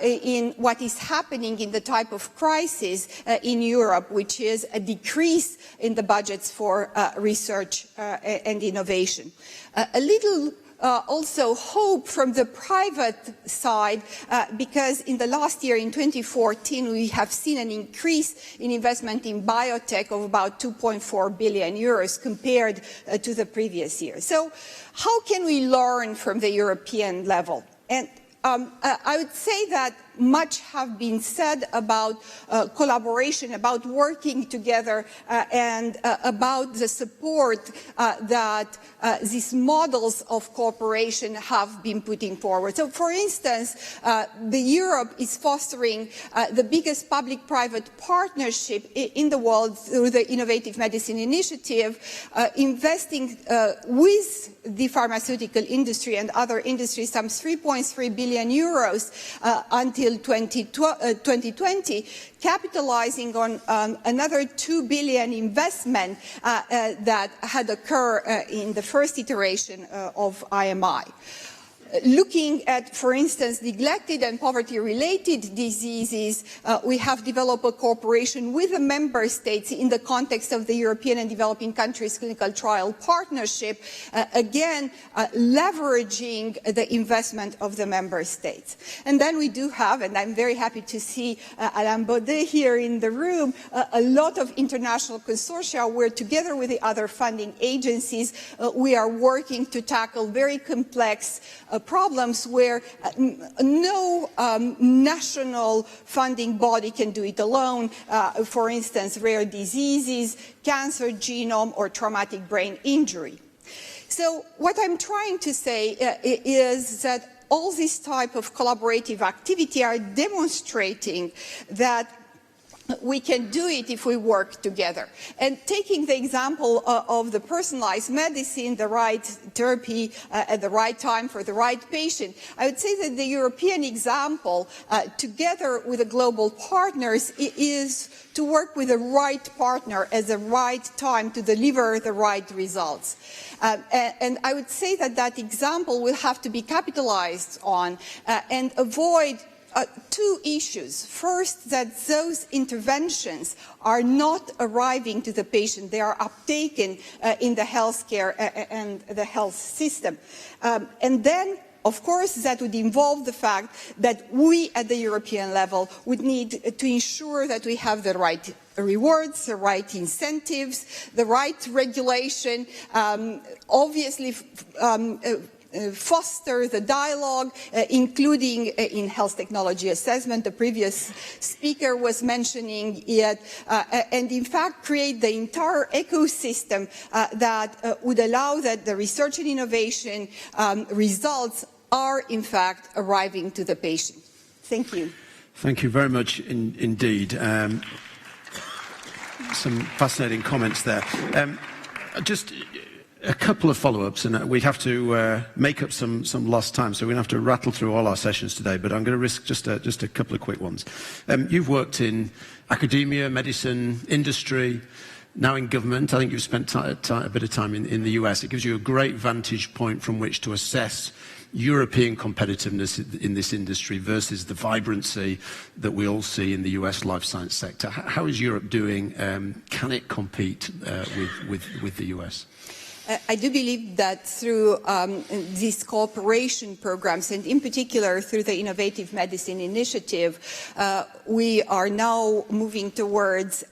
in what is happening in the type of crisis in Europe, which is a decrease in the budgets for research and innovation. A little also hope from the private side, because in the last year, in 2014, we have seen an increase in investment in biotech of about 2.4 billion euros compared to the previous year. So how can we learn from the European level? And I would say that much have been said about collaboration, about working together, and about the support that these models of cooperation have been putting forward. So, for instance, Europe is fostering the biggest public-private partnership in the world through the Innovative Medicine Initiative, investing with the pharmaceutical industry and other industries some 3.3 billion euros until until 2020, capitalizing on another 2 billion investment that had occurred in the first iteration of IMI. Looking at, for instance, neglected and poverty-related diseases, we have developed a cooperation with the member states in the context of the European and Developing Countries Clinical Trial Partnership, again, leveraging the investment of the member states. And then we do have, and I'm very happy to see Alain Baudet here in the room, a lot of international consortia where, together with the other funding agencies, we are working to tackle very complex problems where no national funding body can do it alone. For instance, rare diseases, cancer, genome, or traumatic brain injury. So what I'm trying to say is that all this type of collaborative activity are demonstrating that we can do it if we work together. And taking the example of the personalized medicine, the right therapy at the right time for the right patient, I would say that the European example, together with the global partners, is to work with the right partner at the right time to deliver the right results. And I would say that that example will have to be capitalized on and avoid two issues. First, that those interventions are not arriving to the patient. They are uptaken in the healthcare and the health system. And then, of course, that would involve the fact that we at the European level would need to ensure that we have the right rewards, the right incentives, the right regulation, obviously foster the dialogue, including in health technology assessment. The previous speaker was mentioning it, and in fact create the entire ecosystem that would allow that the research and innovation results are in fact arriving to the patient. Thank you. Thank you very much indeed. Some fascinating comments there. Just a couple of follow-ups, and we'd have to make up some lost time, so we're going to have to rattle through all our sessions today, but I'm going to risk just a couple of quick ones. You've worked in academia, medicine, industry, now in government. I think you've spent a bit of time in the US. It gives you a great vantage point from which to assess European competitiveness in this industry versus the vibrancy that we all see in the US life science sector. How is Europe doing? Can it compete with the US? I do believe that through these cooperation programs, and in particular through the Innovative Medicine Initiative, we are now moving towards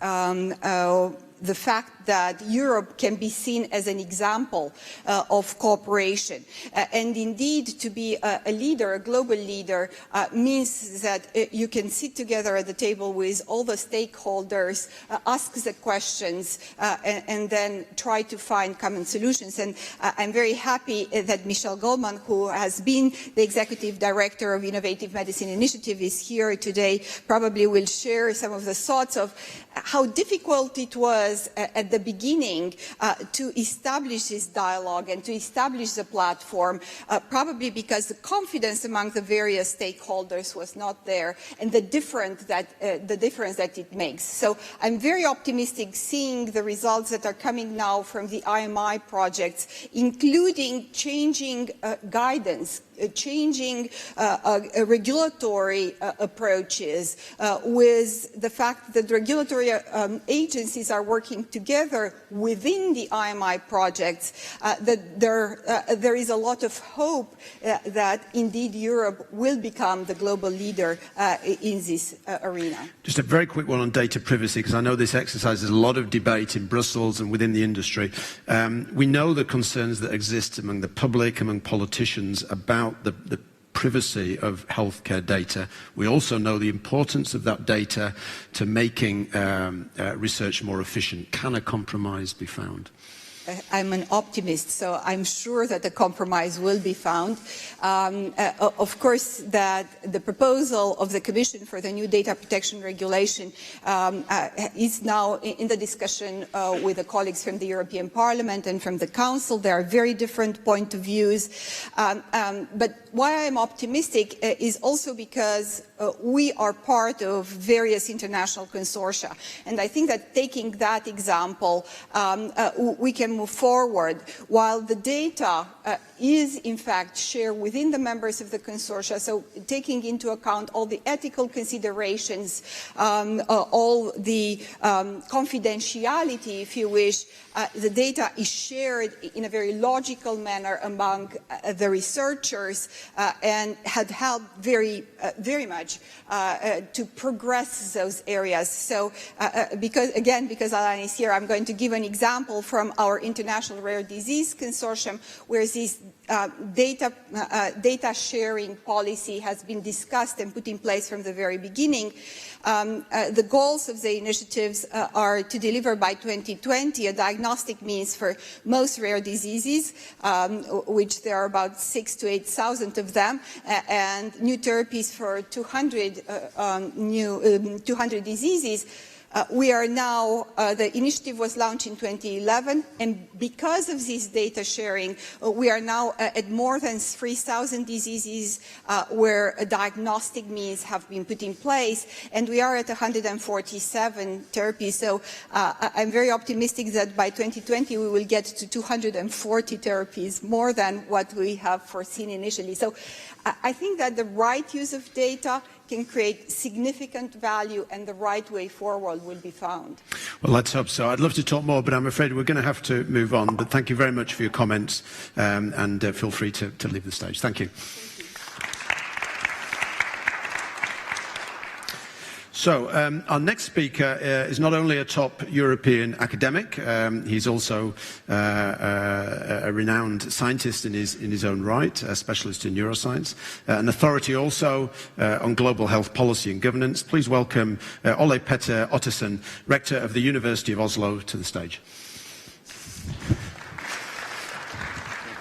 the fact that Europe can be seen as an example of cooperation. And indeed, to be a leader, a global leader, means that you can sit together at the table with all the stakeholders, ask the questions, and then try to find common solutions. And I'm very happy that Michelle Goldman, who has been the Executive Director of Innovative Medicine Initiative, is here today, probably will share some of the thoughts of how difficult it was at the beginning to establish this dialogue and to establish the platform, probably because the confidence among the various stakeholders was not there, and the difference that it makes. So I'm very optimistic seeing the results that are coming now from the IMI projects, including changing guidance, changing regulatory approaches, with the fact that regulatory agencies are working together within the IMI projects, that there is a lot of hope that indeed Europe will become the global leader in this arena. Just a very quick one on data privacy, because I know this exercise is a lot of debate in Brussels and within the industry. We know the concerns that exist among the public, among politicians about the privacy of healthcare data. We also know the importance of that data to making research more efficient. Can a compromise be found? I'm an optimist, so I'm sure that a compromise will be found. Of course, that the proposal of the Commission for the new data protection regulation is now in the discussion with the colleagues from the European Parliament and from the Council. There are very different point of views. But why I'm optimistic is also because we are part of various international consortia. And I think that taking that example, we can move forward. While the data is in fact shared within the members of the consortia, so taking into account all the ethical considerations, all the confidentiality, if you wish, the data is shared in a very logical manner among the researchers and had helped very much to progress those areas. So because Alain is here, I'm going to give an example from our International Rare Disease Consortium, where this data sharing policy has been discussed and put in place from the very beginning. The goals of the initiatives are to deliver by 2020 a diagnostic means for most rare diseases, which there are about 6,000 to 8,000 of them, and new therapies for 200 diseases. We are now, the initiative was launched in 2011, and because of this data sharing, we are now at more than 3,000 diseases where diagnostic means have been put in place, and we are at 147 therapies. So I'm very optimistic that by 2020 we will get to 240 therapies, more than what we have foreseen initially. So I think that the right use of data can create significant value, and the right way forward will be found. Well, let's hope so. I'd love to talk more, but I'm afraid we're going to have to move on. But thank you very much for your comments, and feel free to leave the stage. Thank you. So our next speaker is not only a top European academic, he's also a renowned scientist in his own right, a specialist in neuroscience, an authority also on global health policy and governance. Please welcome Ole Petter Ottesen, Rector of the University of Oslo, to the stage.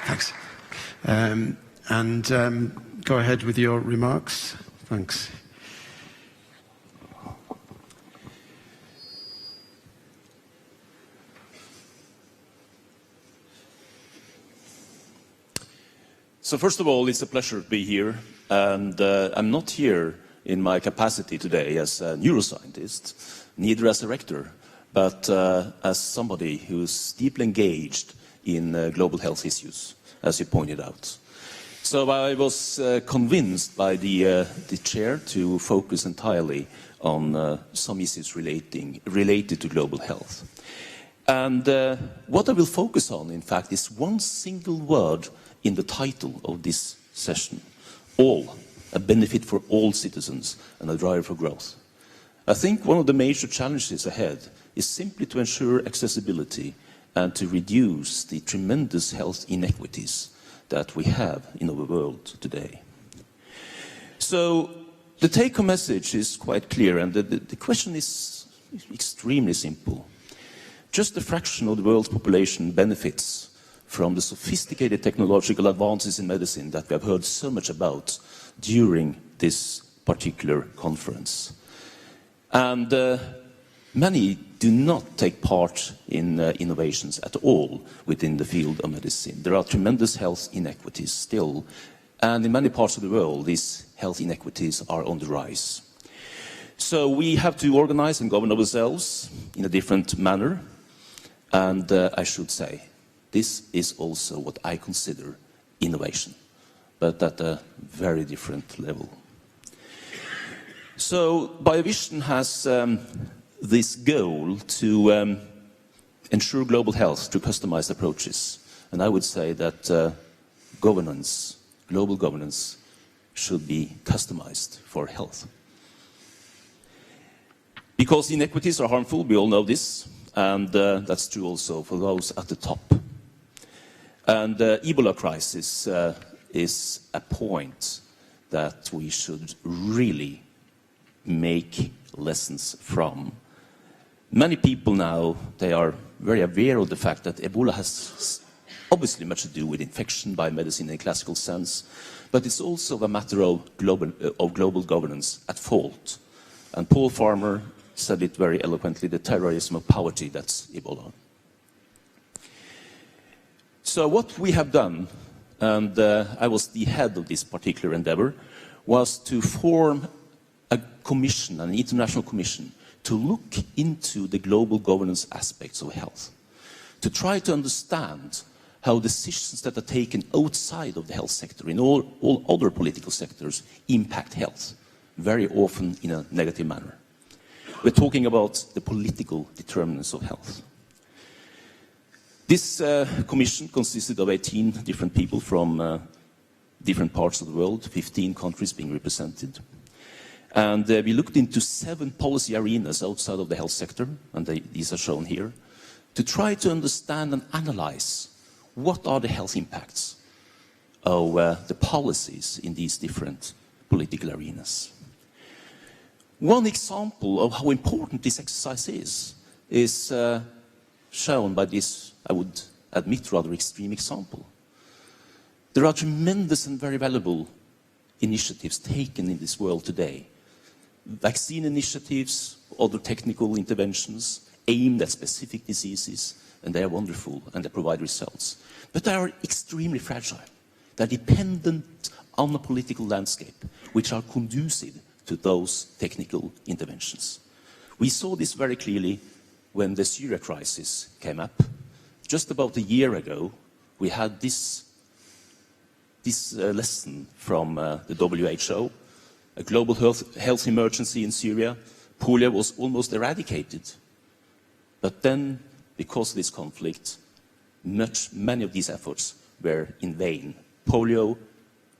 Thanks. Go ahead with your remarks. Thanks. So first of all, it's a pleasure to be here, and I'm not here in my capacity today as a neuroscientist, neither as a rector, but as somebody who's deeply engaged in global health issues, as you pointed out. So I was convinced by the chair to focus entirely on some issues related to global health. And what I will focus on, in fact, is one single word in the title of this session: all, a benefit for all citizens and a driver for growth. I think one of the major challenges ahead is simply to ensure accessibility and to reduce the tremendous health inequities that we have in our world today. So the take-home message is quite clear, and the question is extremely simple. Just a fraction of the world's population benefits from the sophisticated technological advances in medicine that we have heard so much about during this particular conference. And many do not take part in innovations at all within the field of medicine. There are tremendous health inequities still, and in many parts of the world, these health inequities are on the rise. So we have to organize and govern ourselves in a different manner, and I should say, this is also what I consider innovation, but at a very different level. So Biovision has this goal to ensure global health through customized approaches. And I would say that governance, global governance, should be customized for health. Because inequities are harmful, we all know this, and that's true also for those at the top. And the Ebola crisis is a point that we should really make lessons from. Many people now, they are very aware of the fact that Ebola has obviously much to do with infection by medicine in a classical sense, but it's also a matter of global governance at fault. And Paul Farmer said it very eloquently: the terrorism of poverty, that's Ebola. So what we have done, and I was the head of this particular endeavor, was to form a commission, an international commission, to look into the global governance aspects of health, to try to understand how decisions that are taken outside of the health sector, in all other political sectors, impact health, very often in a negative manner. We're talking about the political determinants of health. This commission consisted of 18 different people from different parts of the world, 15 countries being represented. And we looked into 7 policy arenas outside of the health sector, and these are shown here, to try to understand and analyze what are the health impacts of the policies in these different political arenas. One example of how important this exercise is shown by this, I would admit, rather extreme example. There are tremendous and very valuable initiatives taken in this world today. Vaccine initiatives, other technical interventions aimed at specific diseases, and they are wonderful and they provide results. But they are extremely fragile. They're dependent on a political landscape which are conducive to those technical interventions. We saw this very clearly when the Syria crisis came up. Just about a year ago, we had this lesson from the WHO, a global health emergency in Syria. Polio was almost eradicated. But then, because of this conflict, many of these efforts were in vain. Polio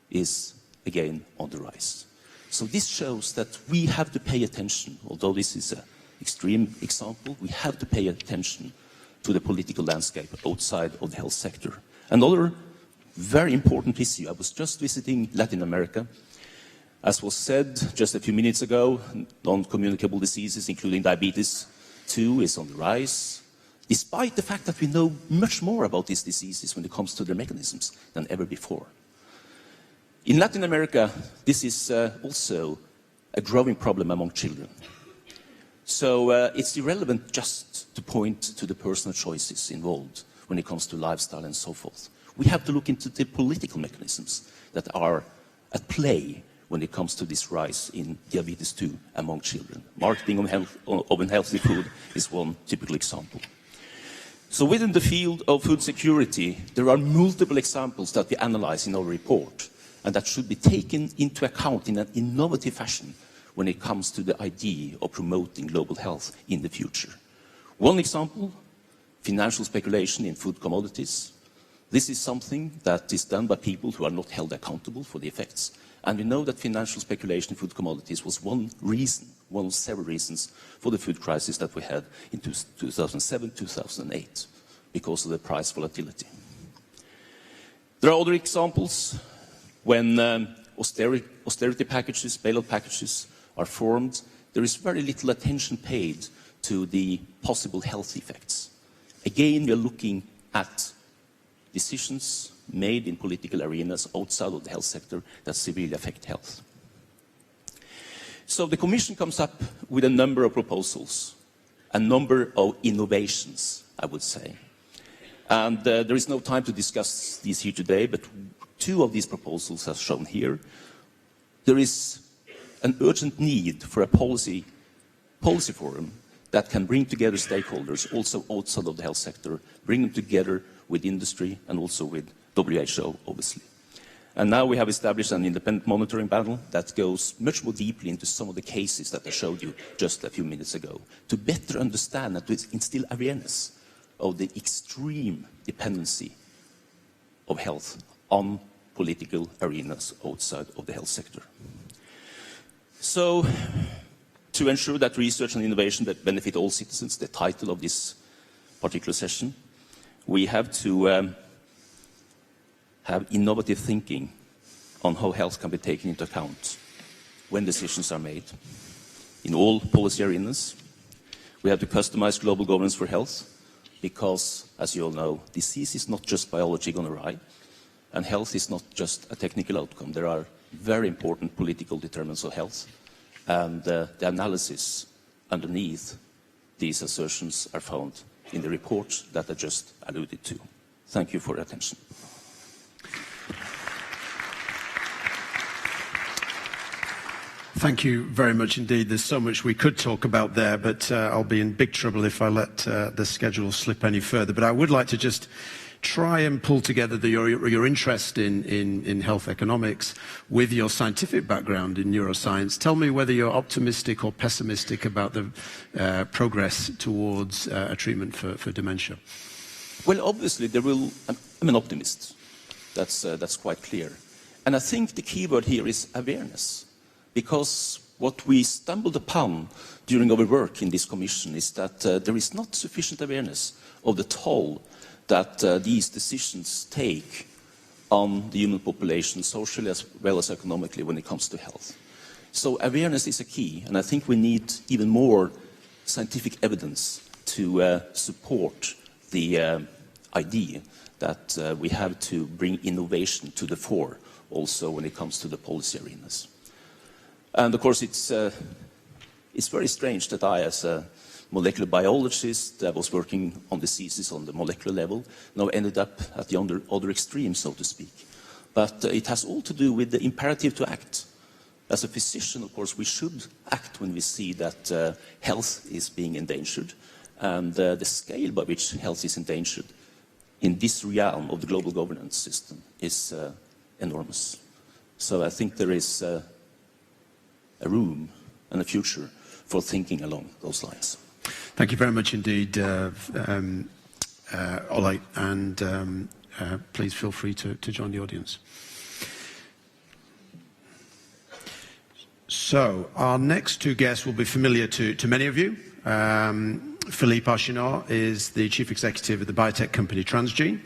is again on the rise. So this shows that we have to pay attention, although this is an extreme example, we have to pay attention to the political landscape outside of the health sector. Another very important issue, I was just visiting Latin America. As was said just a few minutes ago, non-communicable diseases, including diabetes 2, is on the rise, despite the fact that we know much more about these diseases when it comes to their mechanisms than ever before. In Latin America, this is also a growing problem among children. So it's irrelevant just to point to the personal choices involved when it comes to lifestyle and so forth. We have to look into the political mechanisms that are at play when it comes to this rise in diabetes 2 among children. Marketing of unhealthy food is one typical example. So within the field of food security, there are multiple examples that we analyze in our report, and that should be taken into account in an innovative fashion when it comes to the idea of promoting global health in the future. One example, financial speculation in food commodities. This is something that is done by people who are not held accountable for the effects. And we know that financial speculation in food commodities was one reason, one of several reasons for the food crisis that we had in 2007, 2008, because of the price volatility. There are other examples when austerity packages, bailout packages are formed. There is very little attention paid to the possible health effects. Again, we are looking at decisions made in political arenas outside of the health sector that severely affect health. So the Commission comes up with a number of proposals, a number of innovations, I would say. And there is no time to discuss these here today, but 2 of these proposals are shown here. There is an urgent need for a policy forum that can bring together stakeholders also outside of the health sector, bring them together with industry and also with WHO, obviously. And now we have established an independent monitoring panel that goes much more deeply into some of the cases that I showed you just a few minutes ago, to better understand and to instill awareness of the extreme dependency of health on political arenas outside of the health sector. So, to ensure that research and innovation that benefit all citizens, the title of this particular session, we have to have innovative thinking on how health can be taken into account when decisions are made in all policy arenas. We have to customize global governance for health because, as you all know, disease is not just biology gone awry, and health is not just a technical outcome. There are very important political determinants of health, and the analysis underneath these assertions are found in the report that I just alluded to. Thank you for your attention. Thank you very much indeed. There's so much we could talk about there, but I'll be in big trouble if I let the schedule slip any further. But I would like to just try and pull together your interest in health economics with your scientific background in neuroscience. Tell me whether you're optimistic or pessimistic about the progress towards a treatment for dementia. Well, obviously, I'm an optimist. That's quite clear. And I think the key word here is awareness, because what we stumbled upon during our work in this commission is that there is not sufficient awareness of the toll that these decisions take on the human population, socially as well as economically, when it comes to health. So awareness is a key, and I think we need even more scientific evidence to support the idea that we have to bring innovation to the fore, also when it comes to the policy arenas. And of course, it's very strange that I, as a molecular biologist that was working on diseases on the molecular level, now ended up at the other extreme, so to speak. But it has all to do with the imperative to act. As a physician, of course, we should act when we see that health is being endangered, and the scale by which health is endangered in this realm of the global governance system is enormous. So I think there is a room and a future for thinking along those lines. Thank you very much indeed, Ole, and please feel free to join the audience. So, our next two guests will be familiar to many of you. Philippe Archinard is the Chief Executive of the biotech company Transgene,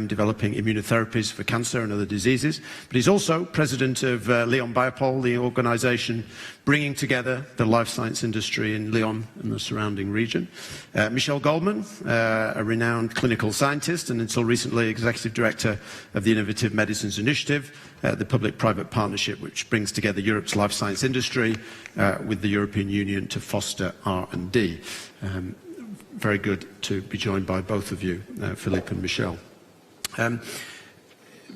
developing immunotherapies for cancer and other diseases. But he's also president of Lyon Biopol, the organization bringing together the life science industry in Lyon and the surrounding region. Michel Goldman, a renowned clinical scientist and until recently executive director of the Innovative Medicines Initiative, the public-private partnership which brings together Europe's life science industry with the European Union to foster R&D. Very good to be joined by both of you, Philippe and Michel.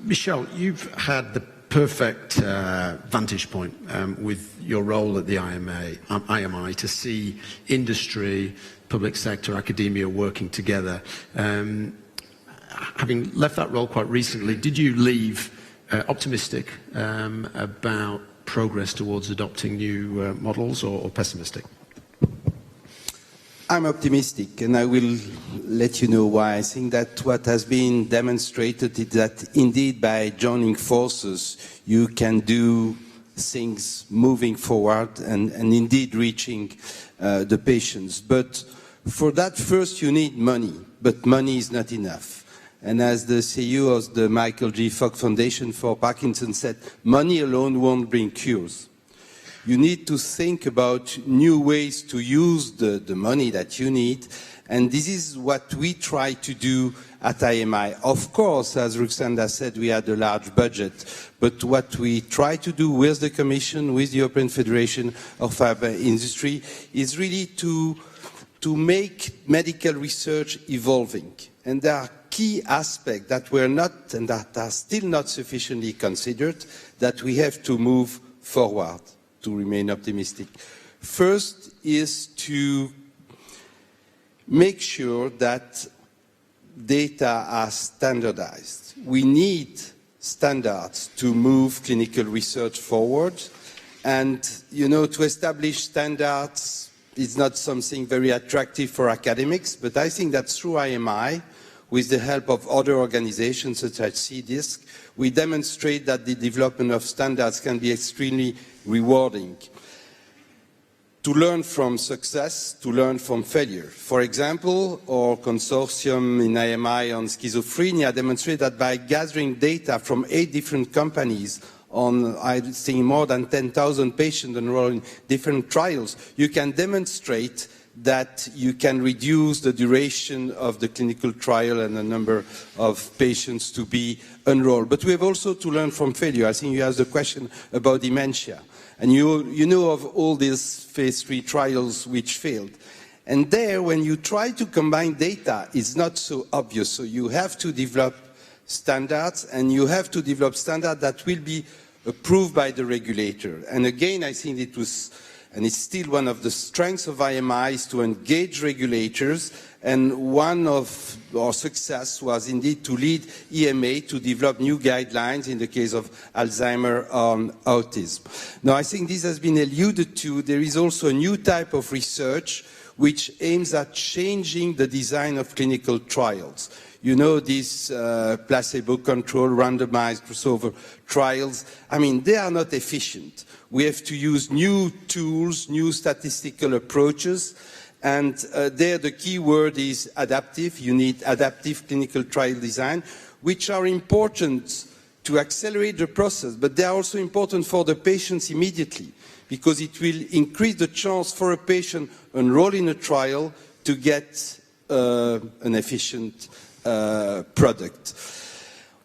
Michel, you've had the perfect vantage point with your role at the IMI to see industry, public sector, academia working together. Having left that role quite recently, did you leave optimistic about progress towards adopting new models or pessimistic? I'm optimistic, and I will let you know why. I think that what has been demonstrated is that indeed by joining forces you can do things moving forward and indeed reaching the patients. But for that first you need money, but money is not enough. And as the CEO of the Michael J. Fox Foundation for Parkinson's said, money alone won't bring cures. You need to think about new ways to use the money that you need, and this is what we try to do at IMI. Of course, as Ruxandra said, we had a large budget, but what we try to do with the Commission, with the European Federation of Pharma Industry, is really to make medical research evolving. And there are key aspects that were not and that are still not sufficiently considered that we have to move forward to remain optimistic. First is to make sure that data are standardized. We need standards to move clinical research forward, and to establish standards is not something very attractive for academics, but I think that through IMI, with the help of other organizations such as CDISC, we demonstrate that the development of standards can be extremely rewarding. To learn from success, to learn from failure. For example, our consortium in IMI on schizophrenia demonstrated that by gathering data from 8 different companies on, I think, more than 10,000 patients enrolled in different trials, you can demonstrate that you can reduce the duration of the clinical trial and the number of patients to be enrolled. But we have also to learn from failure. I think you asked the question about dementia. And you know of all these phase 3 trials which failed. And there, when you try to combine data, it's not so obvious. So you have to develop standards, and you have to develop standards that will be approved by the regulator. And again, I think it was, and it's still one of the strengths of IMI, is to engage regulators. And one of our success was indeed to lead EMA to develop new guidelines in the case of Alzheimer and autism. Now, I think this has been alluded to. There is also a new type of research which aims at changing the design of clinical trials. You know, these placebo-controlled randomized crossover trials, I mean, they are not efficient. We have to use new tools, new statistical approaches, and there the key word is adaptive. You need adaptive clinical trial design, which are important to accelerate the process, but they are also important for the patients immediately, because it will increase the chance for a patient enrolled in a trial to get an efficient product.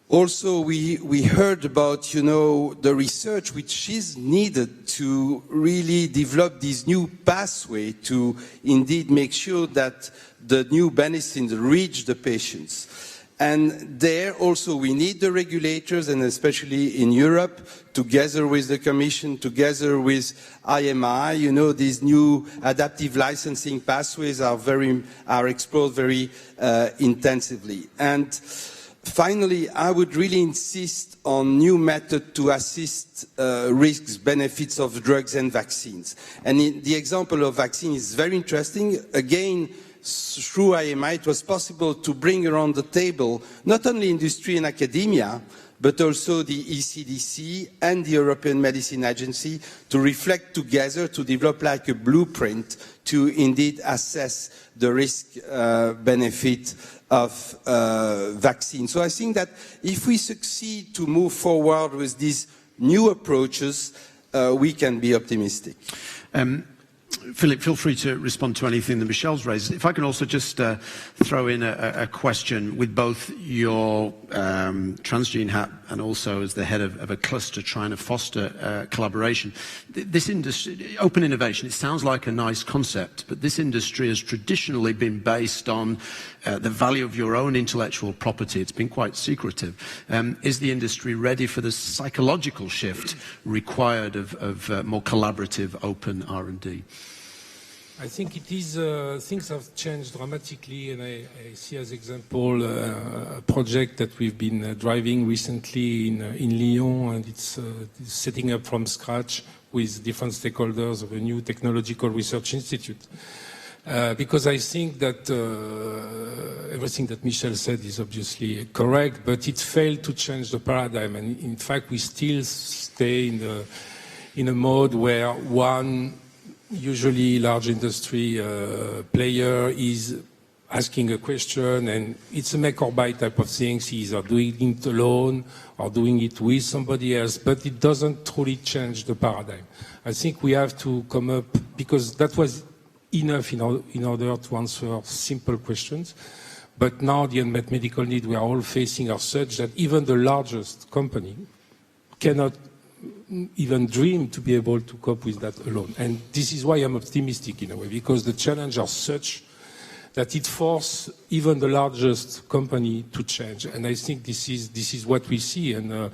Also, we heard about, you know, the research which is needed to really develop this new pathway to indeed make sure that the new medicines reach the patients. And there also we need the regulators, and especially in Europe, together with the Commission, together with IMI, you know, these new adaptive licensing pathways are explored very intensively. And finally, I would really insist on new methods to assist risks, benefits of drugs and vaccines. And the example of vaccine is very interesting. Again, through IMI, it was possible to bring around the table not only industry and academia, but also the ECDC and the European Medicine Agency to reflect together, to develop like a blueprint to indeed assess the risk benefit of vaccine. So I think that if we succeed to move forward with these new approaches, we can be optimistic. Philip, feel free to respond to anything that Michelle's raised. If I can also just throw in a question with both your transgene hat and also as the head of a cluster trying to foster collaboration. This industry, open innovation, it sounds like a nice concept, but this industry has traditionally been based on the value of your own intellectual property. It's been quite secretive. Is the industry ready for the psychological shift required of more collaborative, open R&D? I think it is, things have changed dramatically, and I see as example a project that we've been driving recently in Lyon, and it's setting up from scratch with different stakeholders of a new technological research institute. Because I think that everything that Michel said is obviously correct, but it failed to change the paradigm, and in fact we still stay in a mode where one usually large industry player is asking a question, and it's a make or buy type of thing. He's either doing it alone or doing it with somebody else, but it doesn't truly change the paradigm. I think we have to come up, because that was enough in order to answer simple questions. But now the unmet medical need we are all facing are such that even the largest company cannot even dream to be able to cope with that alone. And this is why I'm optimistic in a way, because the challenges are such that it forces even the largest company to change. And I think this is what we see. And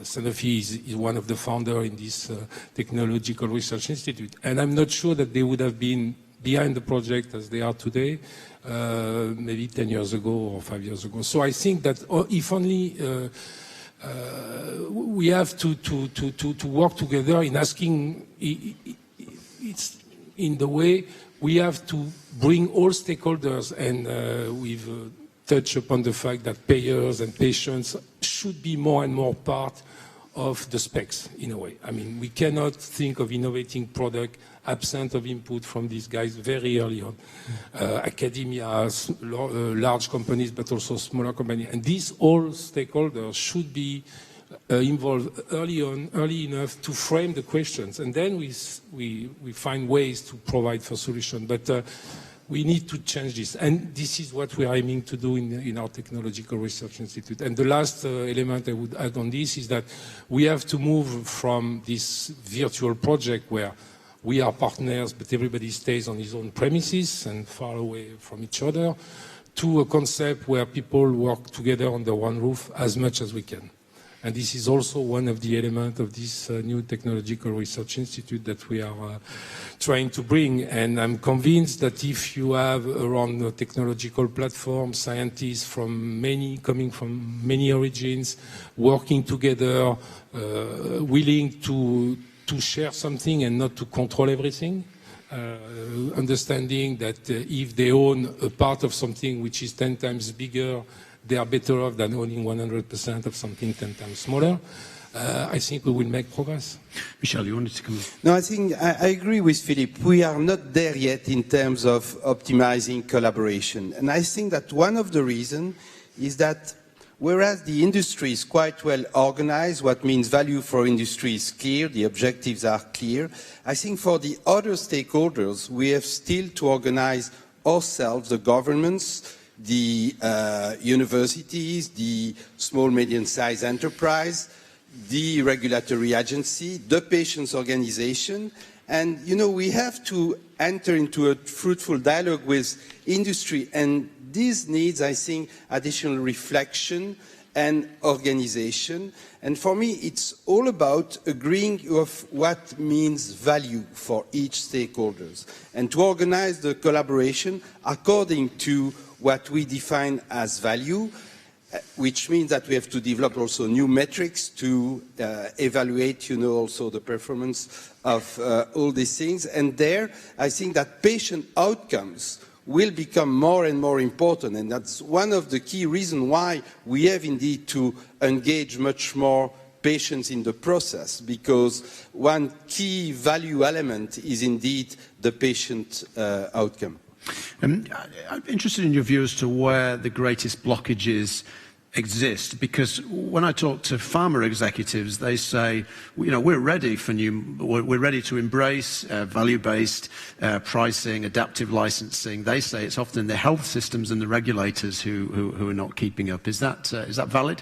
Sanofi is one of the founders in this technological research institute. And I'm not sure that they would have been behind the project as they are today, maybe 10 years ago or 5 years ago. So I think that if only we have to work together in asking, it's in the way we have to bring all stakeholders, and we've touched upon the fact that payers and patients should be more and more part of the specs in a way. I mean, we cannot think of innovating product absent of input from these guys very early on. Academia, large companies, but also smaller companies. And these all stakeholders should be involved early enough to frame the questions. And then we find ways to provide for solutions. But we need to change this. And this is what we are aiming to do in our Technological Research Institute. And the last element I would add on this is that we have to move from this virtual project where we are partners, but everybody stays on his own premises and far away from each other, to a concept where people work together under one roof as much as we can. And this is also one of the elements of this new technological research institute that we are trying to bring. And I'm convinced that if you have around the technological platform scientists coming from many origins, working together, willing to share something and not to control everything, understanding that if they own a part of something which is 10 times bigger, they are better off than owning 100% of something 10 times smaller. I think we will make progress. Michel, you wanted to come in? No, I think I agree with Philippe. We are not there yet in terms of optimizing collaboration. And I think that one of the reasons is that whereas the industry is quite well organized, what means value for industry is clear, the objectives are clear, I think for the other stakeholders, we have still to organize ourselves, the governments, the universities, the small, medium-sized enterprise, the regulatory agency, the patients' organization. And, you know, we have to enter into a fruitful dialogue with industry. And this needs, I think, additional reflection and organization. And for me, it's all about agreeing of what means value for each stakeholders and to organize the collaboration according to what we define as value, which means that we have to develop also new metrics to evaluate, you know, also the performance of all these things. And there, I think that patient outcomes will become more and more important. And that's one of the key reasons why we have indeed to engage much more patients in the process, because one key value element is indeed the patient outcome. I'm interested in your view as to where the greatest blockages exist, because when I talk to pharma executives, they say, you know, we're ready to embrace value-based pricing, adaptive licensing. They say it's often the health systems and the regulators who are not keeping up. Is that valid?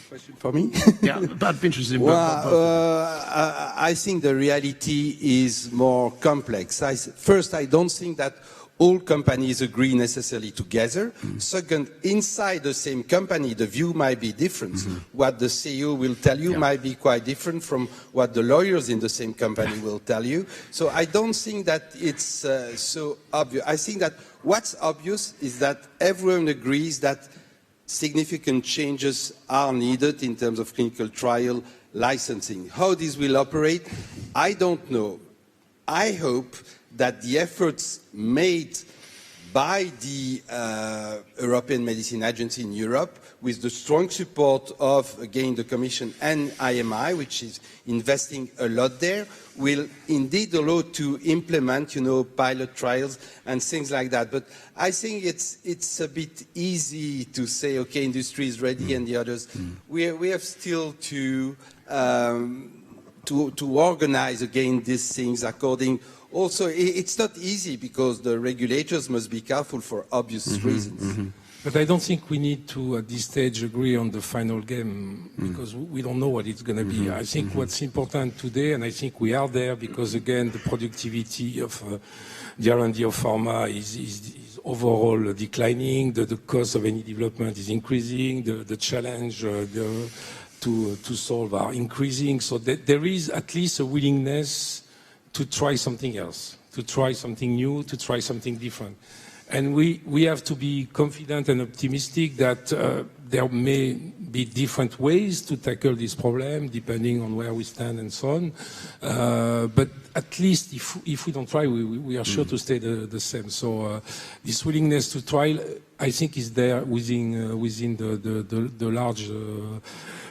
Question for me? Yeah, but I'd be interested in both. I think the reality is more complex. First, I don't think that all companies agree necessarily together. Second, inside the same company, the view might be different. What the CEO will tell you might be quite different from what the lawyers in the same company will tell you. So I don't think that it's so obvious. I think that what's obvious is that everyone agrees that significant changes are needed in terms of clinical trial licensing. How this will operate, I don't know. I hope that the efforts made by the European Medicine Agency in Europe, with the strong support of, again, the Commission and IMI, which is investing a lot there, will indeed allow to implement, you know, pilot trials and things like that. But I think it's a bit easy to say, okay, industry is ready and the others. We have still to organize, again, these things according. Also, it's not easy because the regulators must be careful for obvious reasons. But I don't think we need to, at this stage, agree on the final game, because we don't know what it's going to be. I think what's important today, and I think we are there, because, again, the productivity of the R&D of pharma is overall declining, the cost of any development is increasing, the challenge to solve are increasing. So there is at least a willingness to try something else, to try something new, to try something different. And we have to be confident and optimistic that there may be different ways to tackle this problem, depending on where we stand and so on. But at least if we don't try, we are sure to stay the same. So this willingness to try, I think, is there within the large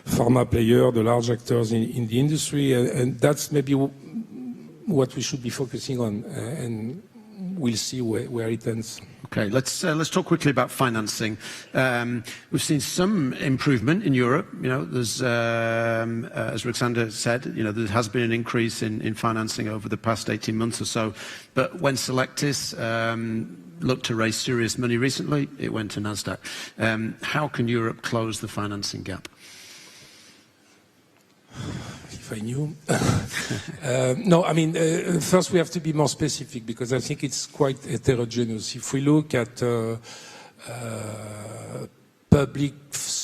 pharma player, the large actors in the industry. And that's maybe what we should be focusing on, and we'll see where it ends. Okay, let's talk quickly about financing. We've seen some improvement in Europe. You know, there's, as Ruxandra said, you know, there has been an increase in financing over the past 18 months or so. But when Selectis looked to raise serious money recently, it went to NASDAQ. How can Europe close the financing gap? If I knew. No, I mean, first we have to be more specific, because I think it's quite heterogeneous. If we look at public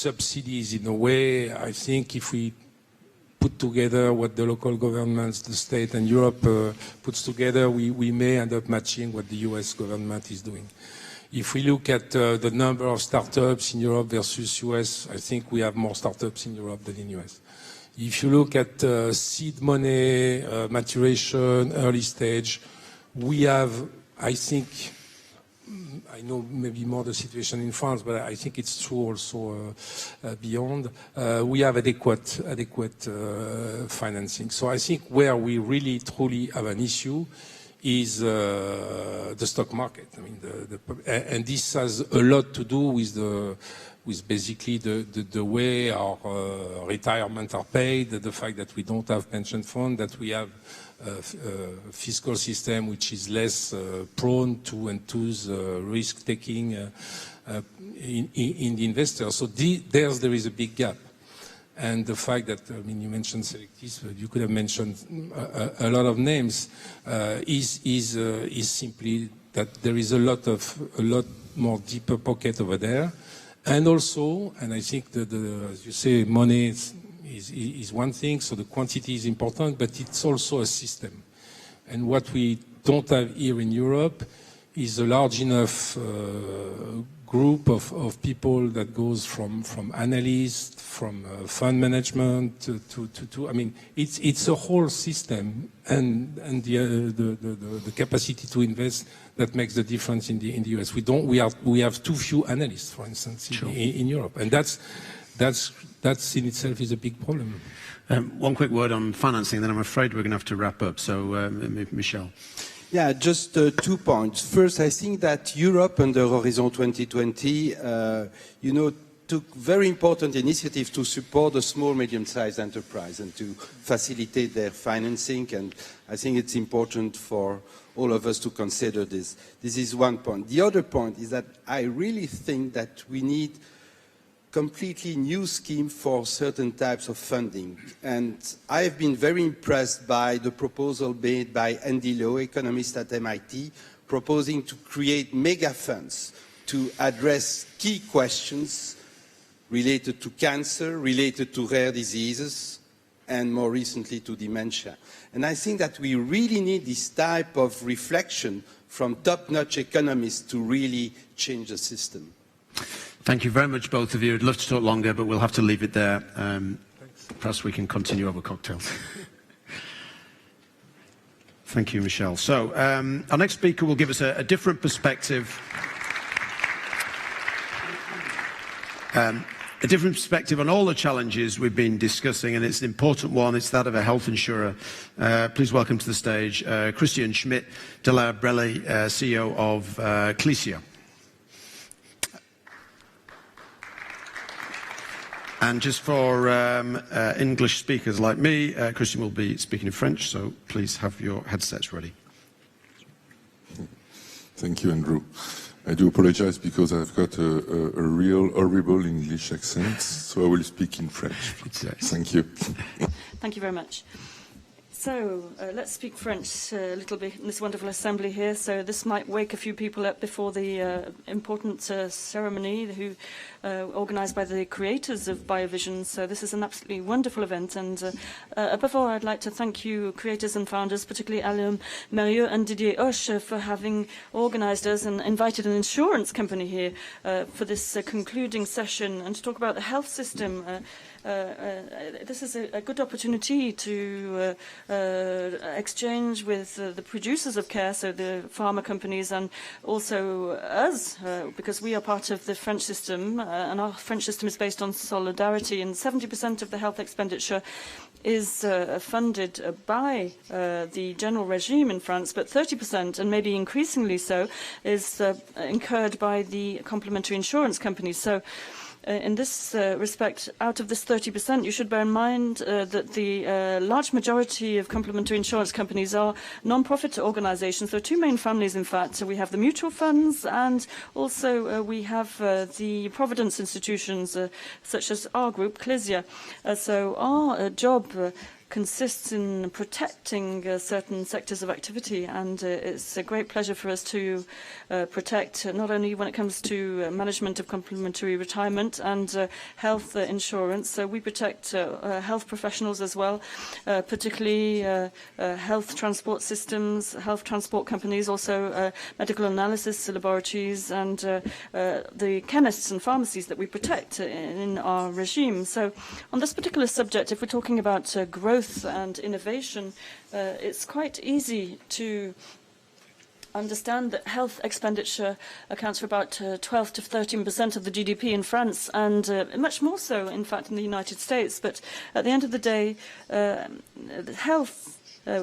subsidies in a way. I think if we put together what the local governments, the state and Europe puts together, we may end up matching what the US government is doing. If we look at the number of startups in Europe versus US, I think we have more startups in Europe than in US. If you look at seed money, maturation, early stage, we have, I think, I know maybe more the situation in France, but I think it's true also beyond. We have adequate financing. So I think where we really truly have an issue is the stock market. I mean, and this has a lot to do with basically the way our retirement are paid, the fact that we don't have pension fund, that we have a fiscal system which is less prone to enthuse risk-taking in the investors. So there is a big gap. And the fact that, I mean, you mentioned Selectis, you could have mentioned a lot of names, is simply that there is a lot more deeper pocket over there. And also, and I think that, as you say, money is one thing, so the quantity is important, but it's also a system. And what we don't have here in Europe is a large enough group of people that goes from analysts, from fund management to I mean, it's a whole system, and the capacity to invest that makes the difference in the US. We have too few analysts, for instance, in Europe, and that's in itself is a big problem. One quick word on financing, then I'm afraid we're going to have to wrap up. So, Michel. Yeah, just 2 points. First, I think that Europe under Horizon 2020, took very important initiatives to support the small, medium-sized enterprise and to facilitate their financing. And I think it's important for all of us to consider this. This is one point. The other point is that I really think that we need completely new scheme for certain types of funding. And I have been very impressed by the proposal made by Andy Lowe, economist at MIT, proposing to create mega funds to address key questions related to cancer, related to rare diseases, and more recently to dementia. And I think that we really need this type of reflection from top-notch economists to really change the system. Thank you very much, both of you. I'd love to talk longer, but we'll have to leave it there. Perhaps we can continue over cocktails. Thank you, Michel. So our next speaker will give us a different perspective. A different perspective on all the challenges we've been discussing, and it's an important one. It's that of a health insurer. Please welcome to the stage Christian Schmidt de la Brele, CEO of Clicia. And just for English speakers like me, Christian will be speaking in French, so please have your headsets ready. Thank you, Andrew. I do apologize because I've got a real horrible English accent, so I will speak in French. Thank you. Thank you very much. So let's speak French a little bit in this wonderful assembly here. So this might wake a few people up before the important ceremony organised by the creators of Biovision. So this is an absolutely wonderful event. And above all, I'd like to thank you, creators and founders, particularly Alain Mérieux and Didier Hoche, for having organised us and invited an insurance company here for this concluding session and to talk about the health system. This is a good opportunity to exchange with the producers of care, so the pharma companies, and also us, because we are part of the French system, and our French system is based on solidarity, and 70% of the health expenditure is funded by the general regime in France, but 30%, and maybe increasingly so, is incurred by the complementary insurance companies. So in this respect, out of this 30%, you should bear in mind that the large majority of complementary insurance companies are non-profit organizations. There are two main families, in fact. So we have the mutual funds, and also we have the providence institutions, such as our group, Clicia. So our job consists in protecting certain sectors of activity, and it's a great pleasure for us to protect not only when it comes to management of complementary retirement and health insurance. So we protect health professionals as well, particularly health transport systems, health transport companies, also medical analysis laboratories, and the chemists and pharmacies that we protect in our regime. So on this particular subject, if we're talking about growth and innovation, it's quite easy to understand that health expenditure accounts for about 12 to 13% of the GDP in France, and much more so, in fact, in the United States. But at the end of the day, health,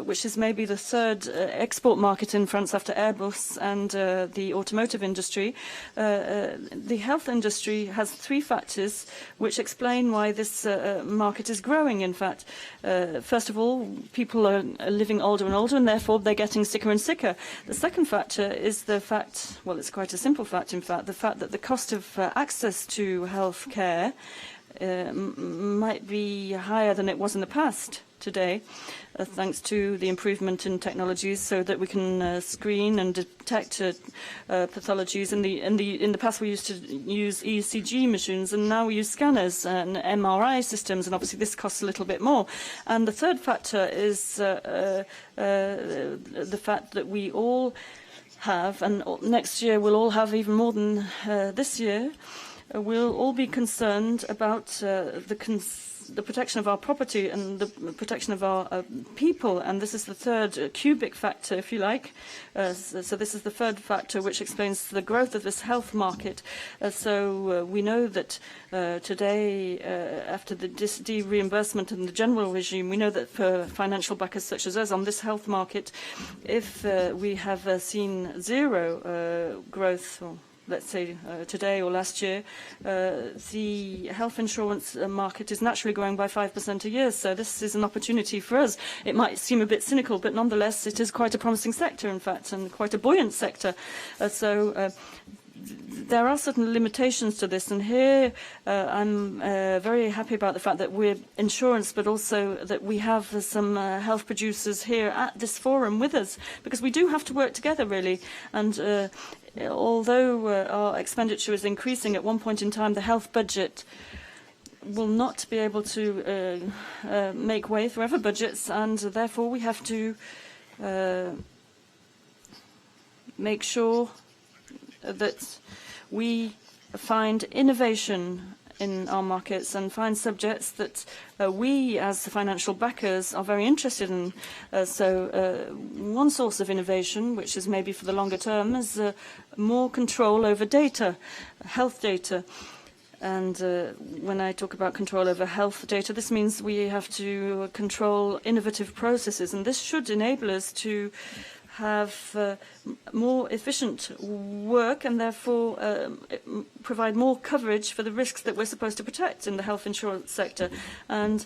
which is maybe the third export market in France after Airbus and the automotive industry. The health industry has three factors which explain why this market is growing, in fact. First of all, people are living older and older, and therefore they're getting sicker and sicker. The second factor is the fact, well, it's quite a simple fact, in fact, the fact that the cost of access to health care might be higher than it was in the past today, thanks to the improvement in technologies, so that we can screen and detect pathologies. In the past, we used to use ECG machines, and now we use scanners and MRI systems, and obviously this costs a little bit more. And the third factor is the fact that we all have, and next year we'll all have even more than this year, we'll all be concerned about the protection of our property and the protection of our people, and this is the third cubic factor, if you like. So this is the third factor which explains the growth of this health market. So we know that today, after the de-reimbursement and the general regime, we know that for financial backers such as us on this health market, if we have seen zero growth, or let's say today or last year, the health insurance market is naturally growing by 5% a year. So this is an opportunity for us. It might seem a bit cynical, but nonetheless, it is quite a promising sector, in fact, and quite a buoyant sector. There are certain limitations to this, and here I'm very happy about the fact that we're insurance, but also that we have some health producers here at this forum with us, because we do have to work together, really. And although our expenditure is increasing, at one point in time the health budget will not be able to make way for other budgets, and therefore we have to make sure that we find innovation in our markets and find subjects that we, as the financial backers, are very interested in. One source of innovation, which is maybe for the longer term, is more control over data, health data. And when I talk about control over health data, this means we have to control innovative processes, and this should enable us to have more efficient work and therefore provide more coverage for the risks that we're supposed to protect in the health insurance sector. And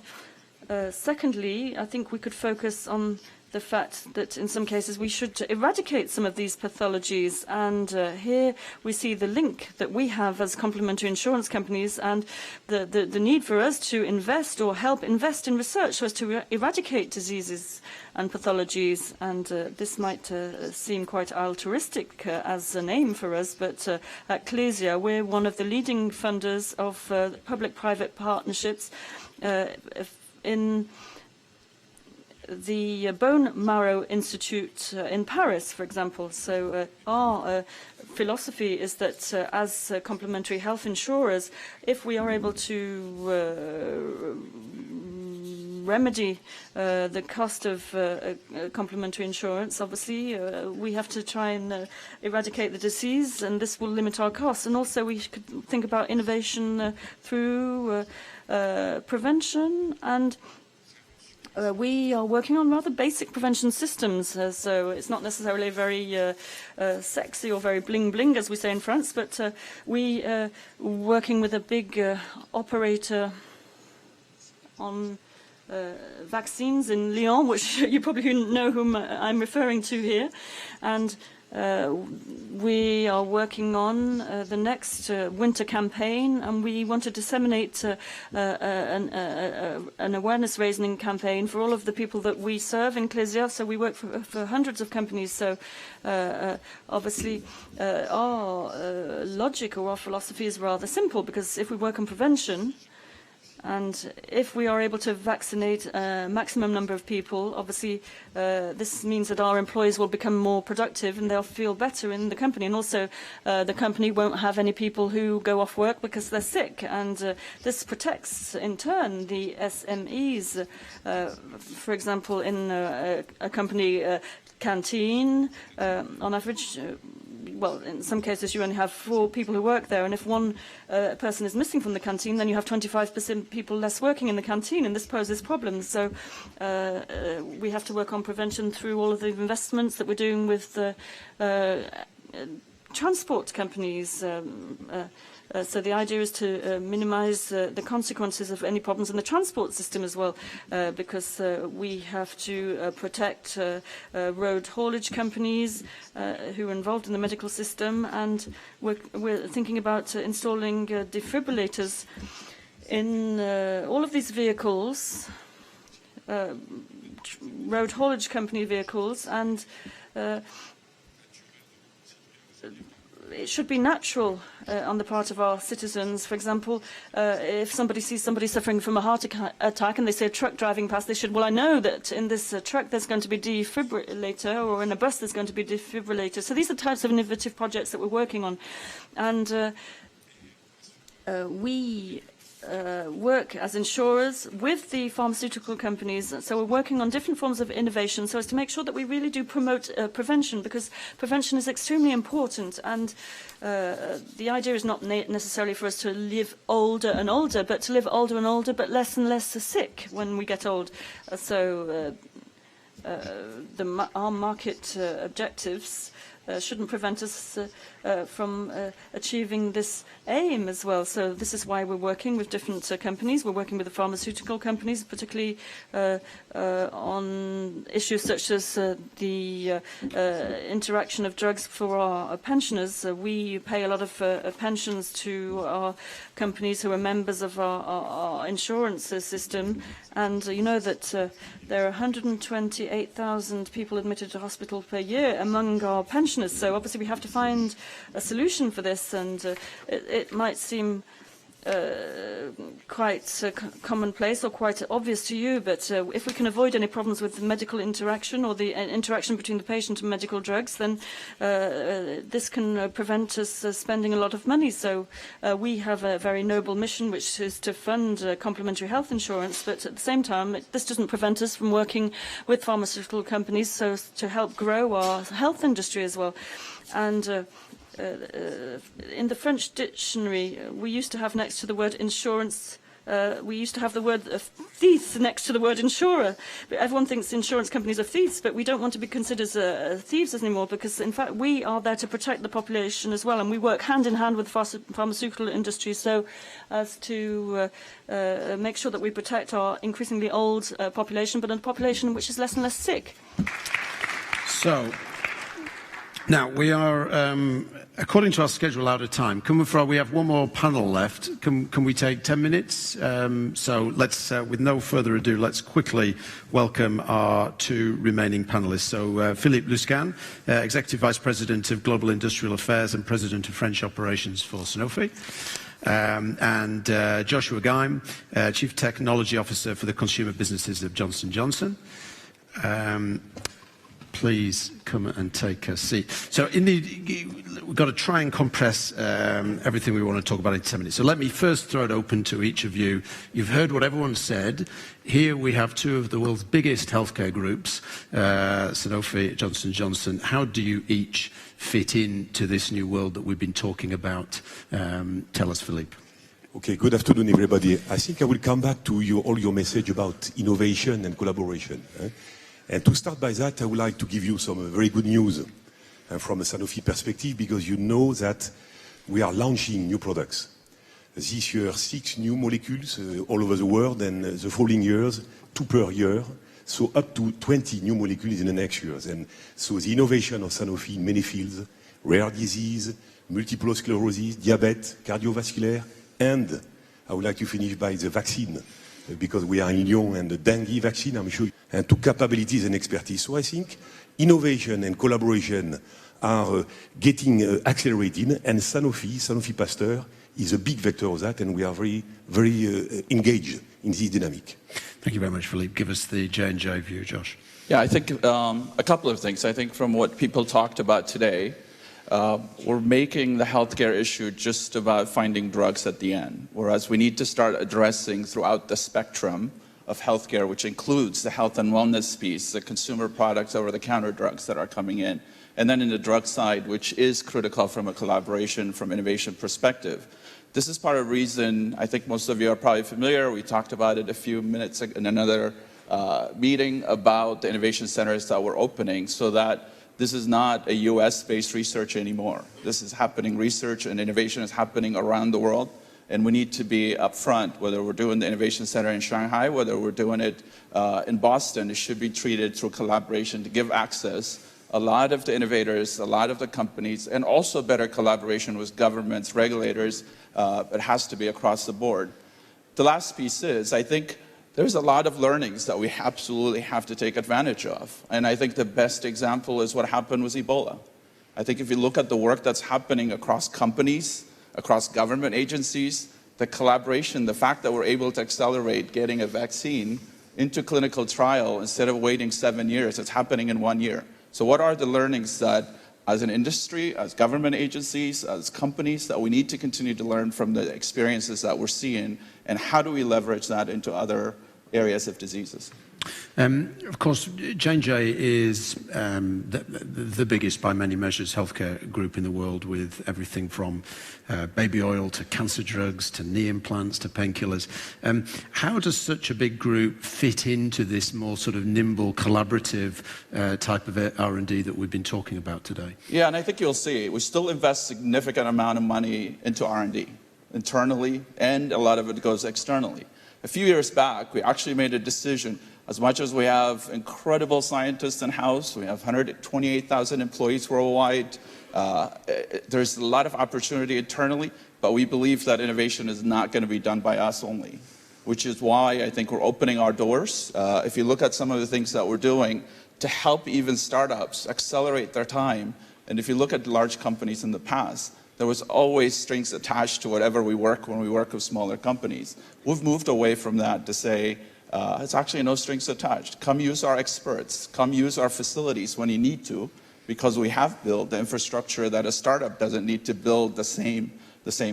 secondly, I think we could focus on the fact that in some cases we should eradicate some of these pathologies. And here we see the link that we have as complementary insurance companies and the need for us to invest or help invest in research so as to eradicate diseases and pathologies. And this might seem quite altruistic as a name for us, but at Clesia, we're one of the leading funders of public-private partnerships in the Bone Marrow Institute in Paris, for example. So our philosophy is that as complementary health insurers, if we are able to remedy the cost of complementary insurance, obviously we have to try and eradicate the disease, and this will limit our costs. And also we could think about innovation through prevention, and we are working on rather basic prevention systems, so it's not necessarily very sexy or very bling-bling, as we say in France, but we are working with a big operator on vaccines in Lyon, which you probably know whom I'm referring to here. And we are working on the next winter campaign, and we want to disseminate an awareness-raising campaign for all of the people that we serve in Clésia. So we work for hundreds of companies. So obviously our logic or our philosophy is rather simple, because if we work on prevention, and if we are able to vaccinate a maximum number of people, obviously this means that our employees will become more productive and they'll feel better in the company. And also the company won't have any people who go off work because they're sick. And this protects, in turn, the SMEs. For example, in a company canteen, on average, well, in some cases you only have 4 people who work there, and if one person is missing from the canteen, then you have 25% people less working in the canteen, and this poses problems. So we have to work on prevention through all of the investments that we're doing with transport companies. So the idea is to minimize the consequences of any problems in the transport system as well, because we have to protect road haulage companies who are involved in the medical system, and we're thinking about installing defibrillators in all of these vehicles, road haulage company vehicles, and it should be natural on the part of our citizens. For example, if somebody sees somebody suffering from a heart attack and they see a truck driving past, they should, well, I know that in this truck there's going to be defibrillator, or in a bus there's going to be defibrillator. So these are types of innovative projects that we're working on. And we work as insurers with the pharmaceutical companies. So we're working on different forms of innovation so as to make sure that we really do promote prevention, because prevention is extremely important. And the idea is not necessarily for us to live older and older, but to live older and older, but less and less sick when we get old. So our market objectives shouldn't prevent us from achieving this aim as well. So this is why we're working with different companies. We're working with the pharmaceutical companies, particularly on issues such as the interaction of drugs for our pensioners. We pay a lot of pensions to our companies who are members of our insurance system. And you know that there are 128,000 people admitted to hospital per year among our pensioners. So obviously we have to find a solution for this, and it might seem quite commonplace or quite obvious to you, but if we can avoid any problems with the medical interaction or the interaction between the patient and medical drugs, then this can prevent us spending a lot of money. So we have a very noble mission, which is to fund complementary health insurance, but at the same time, this doesn't prevent us from working with pharmaceutical companies so as to help grow our health industry as well. And in the French dictionary, we used to have next to the word insurance, we used to have the word thief next to the word insurer. But everyone thinks insurance companies are thieves, but we don't want to be considered thieves anymore, because in fact we are there to protect the population as well, and we work hand in hand with the pharmaceutical industry so as to make sure that we protect our increasingly old population, but a population which is less and less sick. So now we are, according to our schedule, out of time. We have one more panel left. Can we take 10 minutes? So let's, with no further ado, let's quickly welcome our 2 remaining panelists. So Philippe Luscan, Executive Vice President of Global Industrial Affairs and President of French Operations for Sanofi. And Joshua Geim, Chief Technology Officer for the Consumer Businesses of Johnson & Johnson. Please come and take a seat. So we've got to try and compress everything we want to talk about in 10 minutes. So let me first throw it open to each of you. You've heard what everyone said. Here we have 2 of the world's biggest healthcare groups, Sanofi, Johnson & Johnson. How do you each fit into this new world that we've been talking about? Tell us, Philippe. Okay, good afternoon, everybody. I think I will come back to all your message about innovation and collaboration. And to start by that, I would like to give you some very good news from a Sanofi perspective, because you know that we are launching new products. This year, 6 new molecules all over the world, and the following years, 2 per year. So up to 20 new molecules in the next years. And so the innovation of Sanofi in many fields, rare disease, multiple sclerosis, diabetes, cardiovascular, and I would like to finish by the vaccine, because we are in Lyon, and the dengue vaccine, I'm sure, and to capabilities and expertise. So I think innovation and collaboration are getting accelerated, and Sanofi Pasteur is a big vector of that, and we are very, very engaged in this dynamic. Thank you very much, Philippe. Give us the J&J view, Josh. Yeah, I think a couple of things. I think from what people talked about today, we're making the healthcare issue just about finding drugs at the end, whereas we need to start addressing throughout the spectrum of healthcare, which includes the health and wellness piece, the consumer products, over-the-counter drugs that are coming in, and then in the drug side, which is critical from a collaboration, from innovation perspective. This is part of the reason, I think most of you are probably familiar, we talked about it a few minutes in another meeting about the innovation centers that we're opening, so that this is not a US-based research anymore. This is happening, research and innovation is happening around the world, and we need to be upfront, whether we're doing the innovation center in Shanghai, whether we're doing it in Boston, it should be treated through collaboration to give access. A lot of the innovators, a lot of the companies, and also better collaboration with governments, regulators, it has to be across the board. The last piece is, I think, there's a lot of learnings that we absolutely have to take advantage of. And I think the best example is what happened with Ebola. I think if you look at the work that's happening across companies, across government agencies, the collaboration, the fact that we're able to accelerate getting a vaccine into clinical trial instead of waiting 7 years, it's happening in 1 year. So what are the learnings that, as an industry, as government agencies, as companies, that we need to continue to learn from the experiences that we're seeing, and how do we leverage that into other areas of diseases? Of course, J&J is the biggest, by many measures, healthcare group in the world, with everything from baby oil to cancer drugs to knee implants to painkillers. How does such a big group fit into this more sort of nimble, collaborative type of R&D that we've been talking about today? Yeah, and I think you'll see, we still invest significant amount of money into R&D, internally, and a lot of it goes externally. A few years back, we actually made a decision. As much as we have incredible scientists in-house, we have 128,000 employees worldwide, there's a lot of opportunity internally, but we believe that innovation is not going to be done by us only, which is why I think we're opening our doors. If you look at some of the things that we're doing to help even startups accelerate their time, and if you look at large companies in the past, there was always strings attached to whatever we work when we work with smaller companies. We've moved away from that to say, it's actually no strings attached. Come use our experts. Come use our facilities when you need to, because we have built the infrastructure that a startup doesn't need to build the same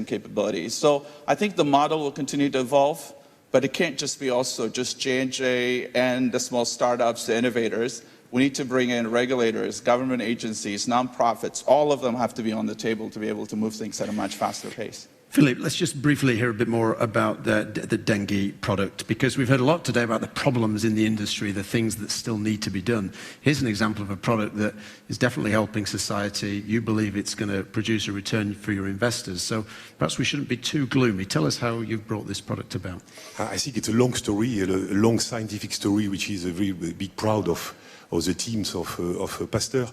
capabilities. So I think the model will continue to evolve, but it can't just be also just J&J and the small startups, the innovators. We need to bring in regulators, government agencies, nonprofits. All of them have to be on the table to be able to move things at a much faster pace. Philippe, let's just briefly hear a bit more about the dengue product, because we've heard a lot today about the problems in the industry, the things that still need to be done. Here's an example of a product that is definitely helping society. You believe it's going to produce a return for your investors. So perhaps we shouldn't be too gloomy. Tell us how you've brought this product about. I think it's a long story, a long scientific story, which is a very big proud of the teams of Pasteur.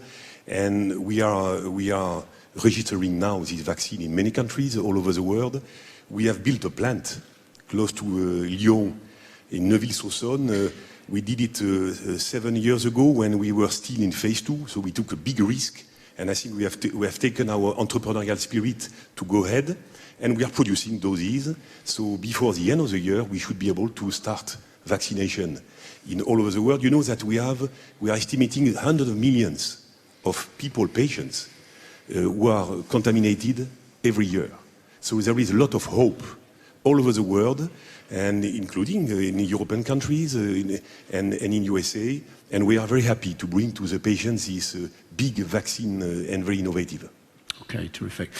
And we are registering now this vaccine in many countries all over the world. We have built a plant close to Lyon, in Neuville-sur-Saône. We did it 7 years ago when we were still in phase 2, so we took a big risk. And I think we have taken our entrepreneurial spirit to go ahead, and we are producing doses. So before the end of the year, we should be able to start vaccination in all over the world. You know that we are estimating hundreds of millions of people, patients, who are contaminated every year. So there is a lot of hope all over the world, and including in European countries and in USA. And we are very happy to bring to the patients this big vaccine and very innovative. Okay, terrific.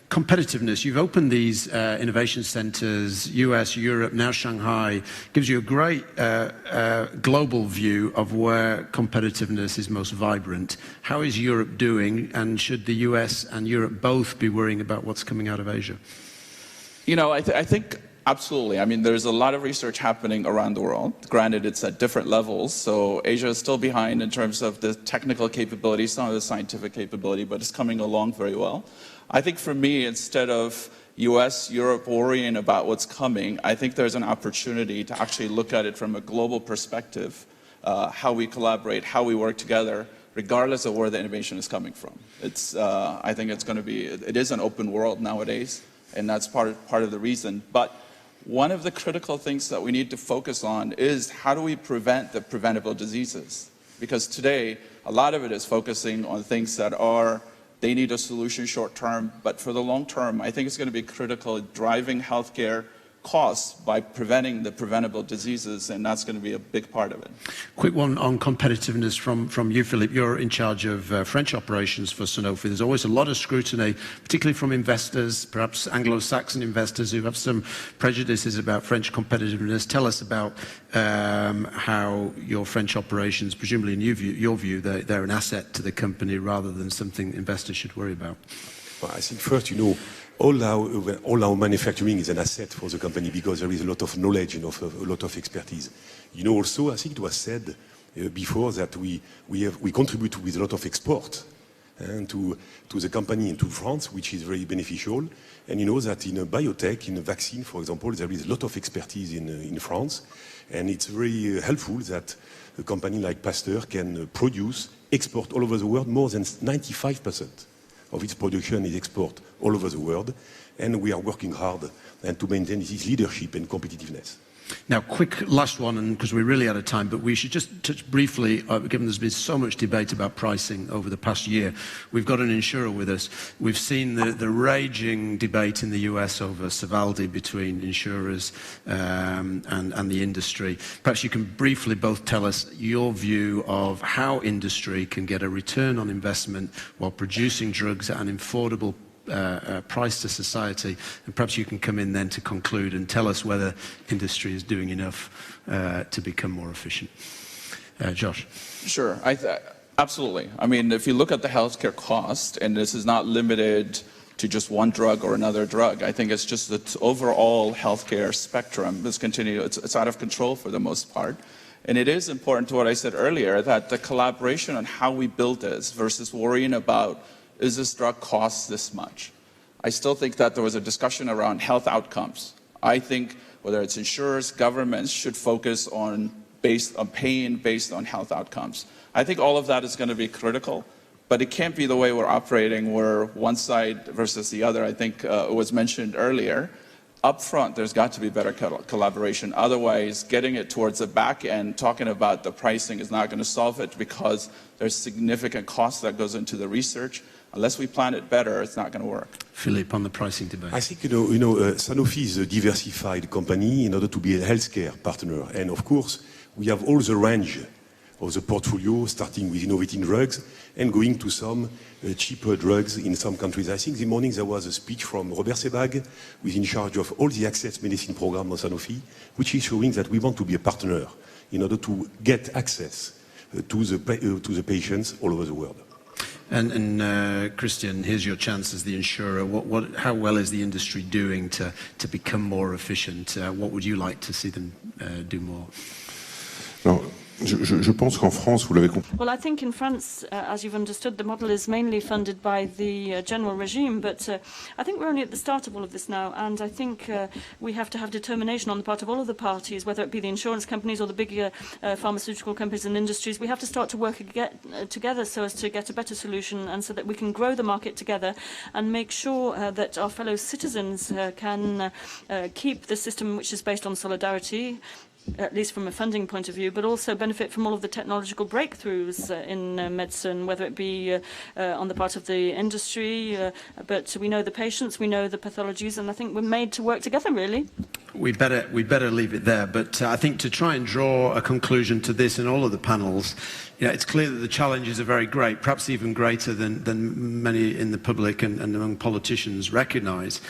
Competitiveness. You've opened these innovation centers, US, Europe, now Shanghai. Gives you a great global view of where competitiveness is most vibrant. How is Europe doing, and should the US and Europe both be worrying about what's coming out of Asia? You know, I think Absolutely. I mean, there's a lot of research happening around the world. Granted, it's at different levels. So Asia is still behind in terms of the technical capability, some of the scientific capability, but it's coming along very well. I think for me, instead of US, Europe worrying about what's coming, I think there's an opportunity to actually look at it from a global perspective, how we collaborate, how we work together, regardless of where the innovation is coming from. I think it is an open world nowadays, and that's part of the reason. But one of the critical things that we need to focus on is how do we prevent the preventable diseases? Because today, a lot of it is focusing on things that they need a solution short term, but for the long term, I think it's going to be critical driving healthcare costs by preventing the preventable diseases, and that's going to be a big part of it. Quick one on competitiveness from you, Philippe. You're in charge of French operations for Sanofi. There's always a lot of scrutiny, particularly from investors, perhaps Anglo-Saxon investors who have some prejudices about French competitiveness. Tell us about how your French operations, presumably in your view, they're an asset to the company rather than something investors should worry about. Well, I think first, all our manufacturing is an asset for the company because there is a lot of knowledge and a lot of expertise. Also, I think it was said before that we contribute with a lot of export to the company and to France, which is very beneficial. And that in a biotech, in a vaccine, for example, there is a lot of expertise in France. And it's very helpful that a company like Pasteur can produce, export all over the world. More than 95% of its production is export all over the world, and we are working hard to maintain this leadership and competitiveness. Now, quick last one, and because we're really out of time, but we should just touch briefly, given there's been so much debate about pricing over the past year. We've got an insurer with us. We've seen the raging debate in the US over Sovaldi between insurers and the industry. Perhaps you can briefly both tell us your view of how industry can get a return on investment while producing drugs at an affordable price to society, and perhaps you can come in then to conclude and tell us whether industry is doing enough to become more efficient. Josh. Sure, absolutely. I mean, if you look at the healthcare cost, and this is not limited to just one drug or another drug, I think it's just the overall healthcare spectrum is it's out of control for the most part. And it is important to what I said earlier, that the collaboration on how we build this versus worrying about is this drug costs this much? I still think that there was a discussion around health outcomes. I think whether it's insurers, governments should focus on paying based on health outcomes. I think all of that is going to be critical, but it can't be the way we're operating where one side versus the other. I think it was mentioned earlier. Up front, there's got to be better collaboration. Otherwise, getting it towards the back end, talking about the pricing is not going to solve it because there's significant cost that goes into the research. Unless we plan it better, it's not going to work. Philippe, on the pricing debate. I think, Sanofi is a diversified company in order to be a healthcare partner. And of course, we have all the range of the portfolio, starting with innovating drugs and going to some cheaper drugs in some countries. I think this morning there was a speech from Robert Sebag, who is in charge of all the access medicine program of Sanofi, which is showing that we want to be a partner in order to get access to the patients all over the world. And Christian, here's your chance as the insurer. How well is the industry doing to become more efficient? What would you like to see them do more? Je pense qu'en France, vous l'avez compris. Well, I think in France, as you've understood, the model is mainly funded by the general regime, but I think we're only at the start of all of this now, and I think we have to have determination on the part of all of the parties, whether it be the insurance companies or the big pharmaceutical companies and industries. We have to start to work together so as to get a better solution and so that we can grow the market together and make sure that our fellow citizens can keep the system which is based on solidarity, at least from a funding point of view, but also benefit from all of the technological breakthroughs in medicine, whether it be on the part of the industry, but we know the patients, we know the pathologies, and I think we're made to work together, really. We better leave it there, but I think to try and draw a conclusion to this in all of the panels, it's clear that the challenges are very great, perhaps even greater than many in the public and among politicians recognise.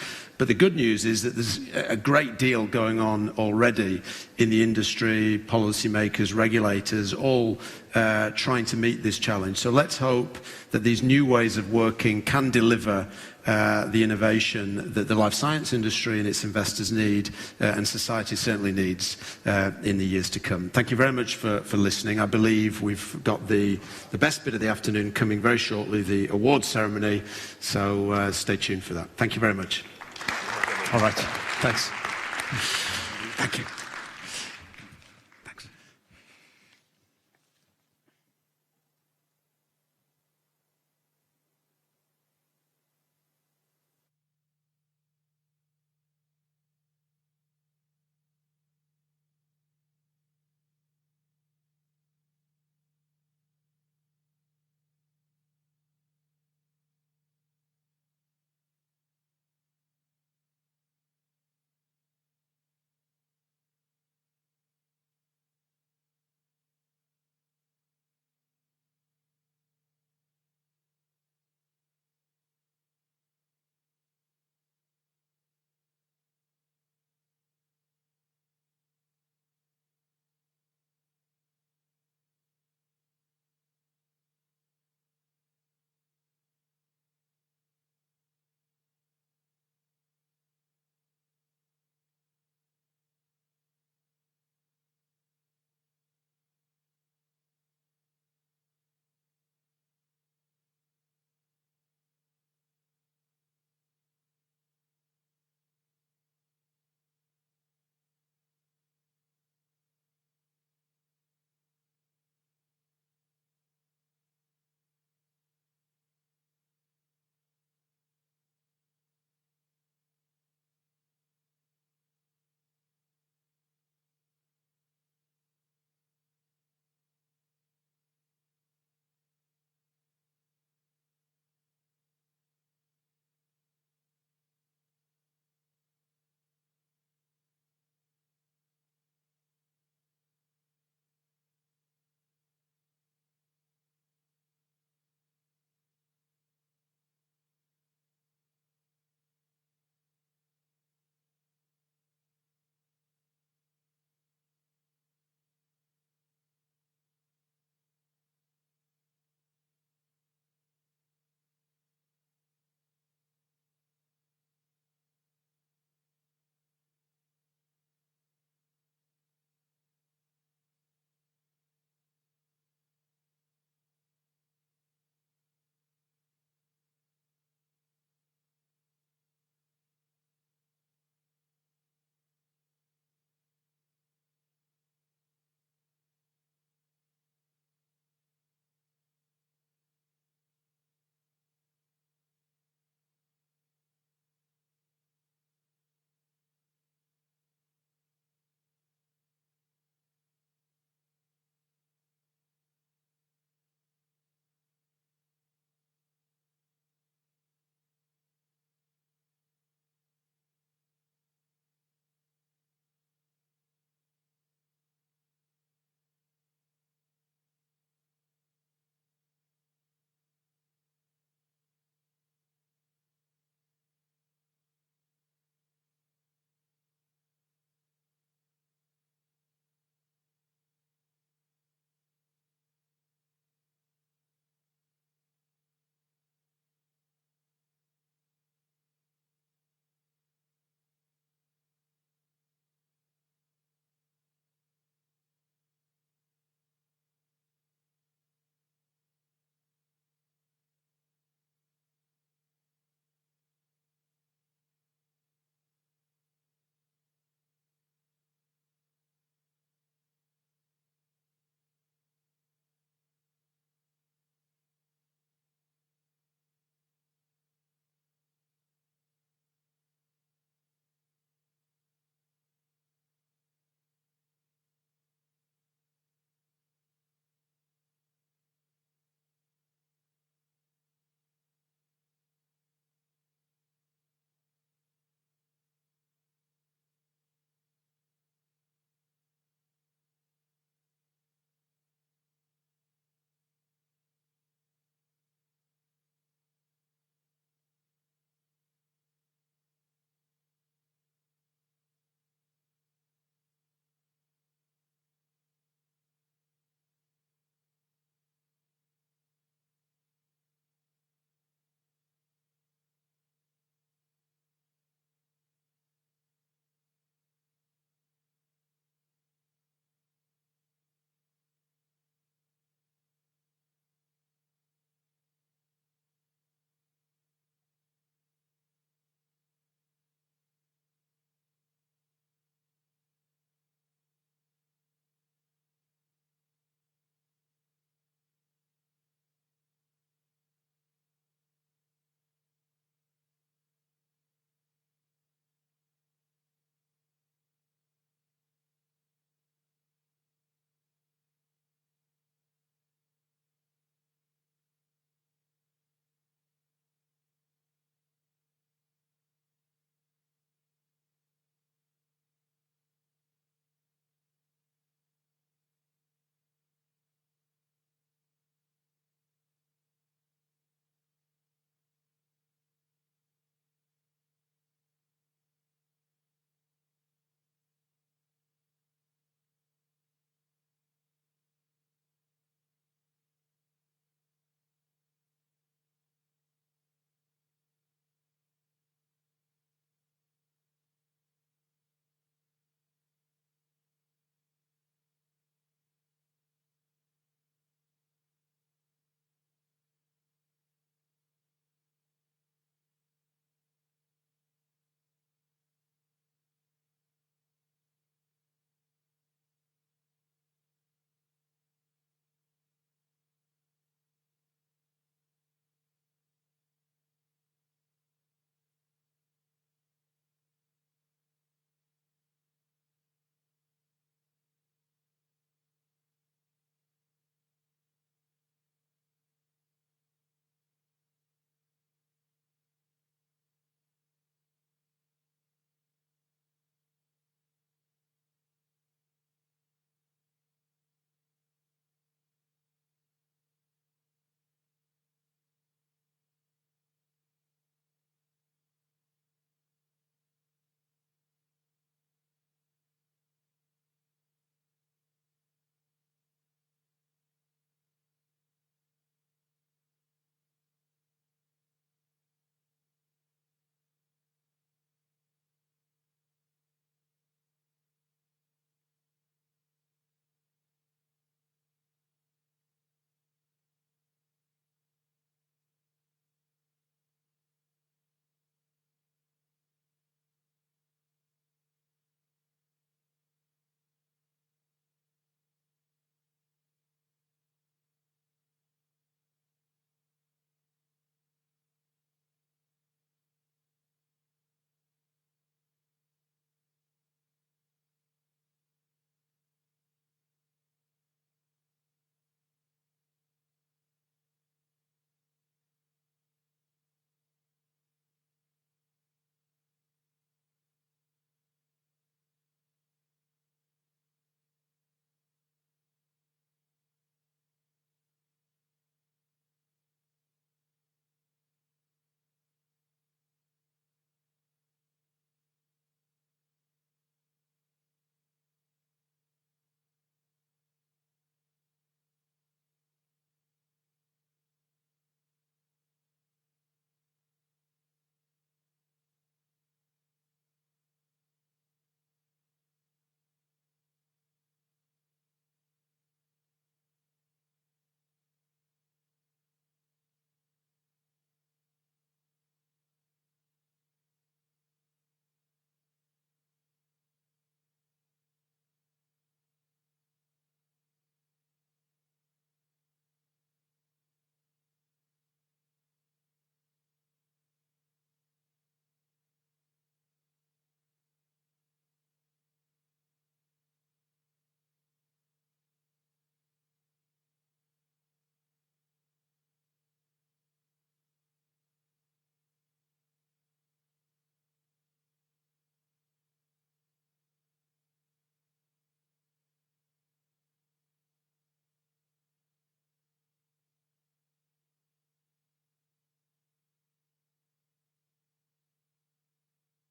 But the good news is that there's a great deal going on already in the industry, policymakers, regulators, all trying to meet this challenge. So let's hope that these new ways of working can deliver the innovation that the life science industry and its investors need, and society certainly needs in the years to come. Thank you very much for listening. I believe we've got the best bit of the afternoon coming very shortly, the awards ceremony, so stay tuned for that. Thank you very much. All right, thanks. Thank you.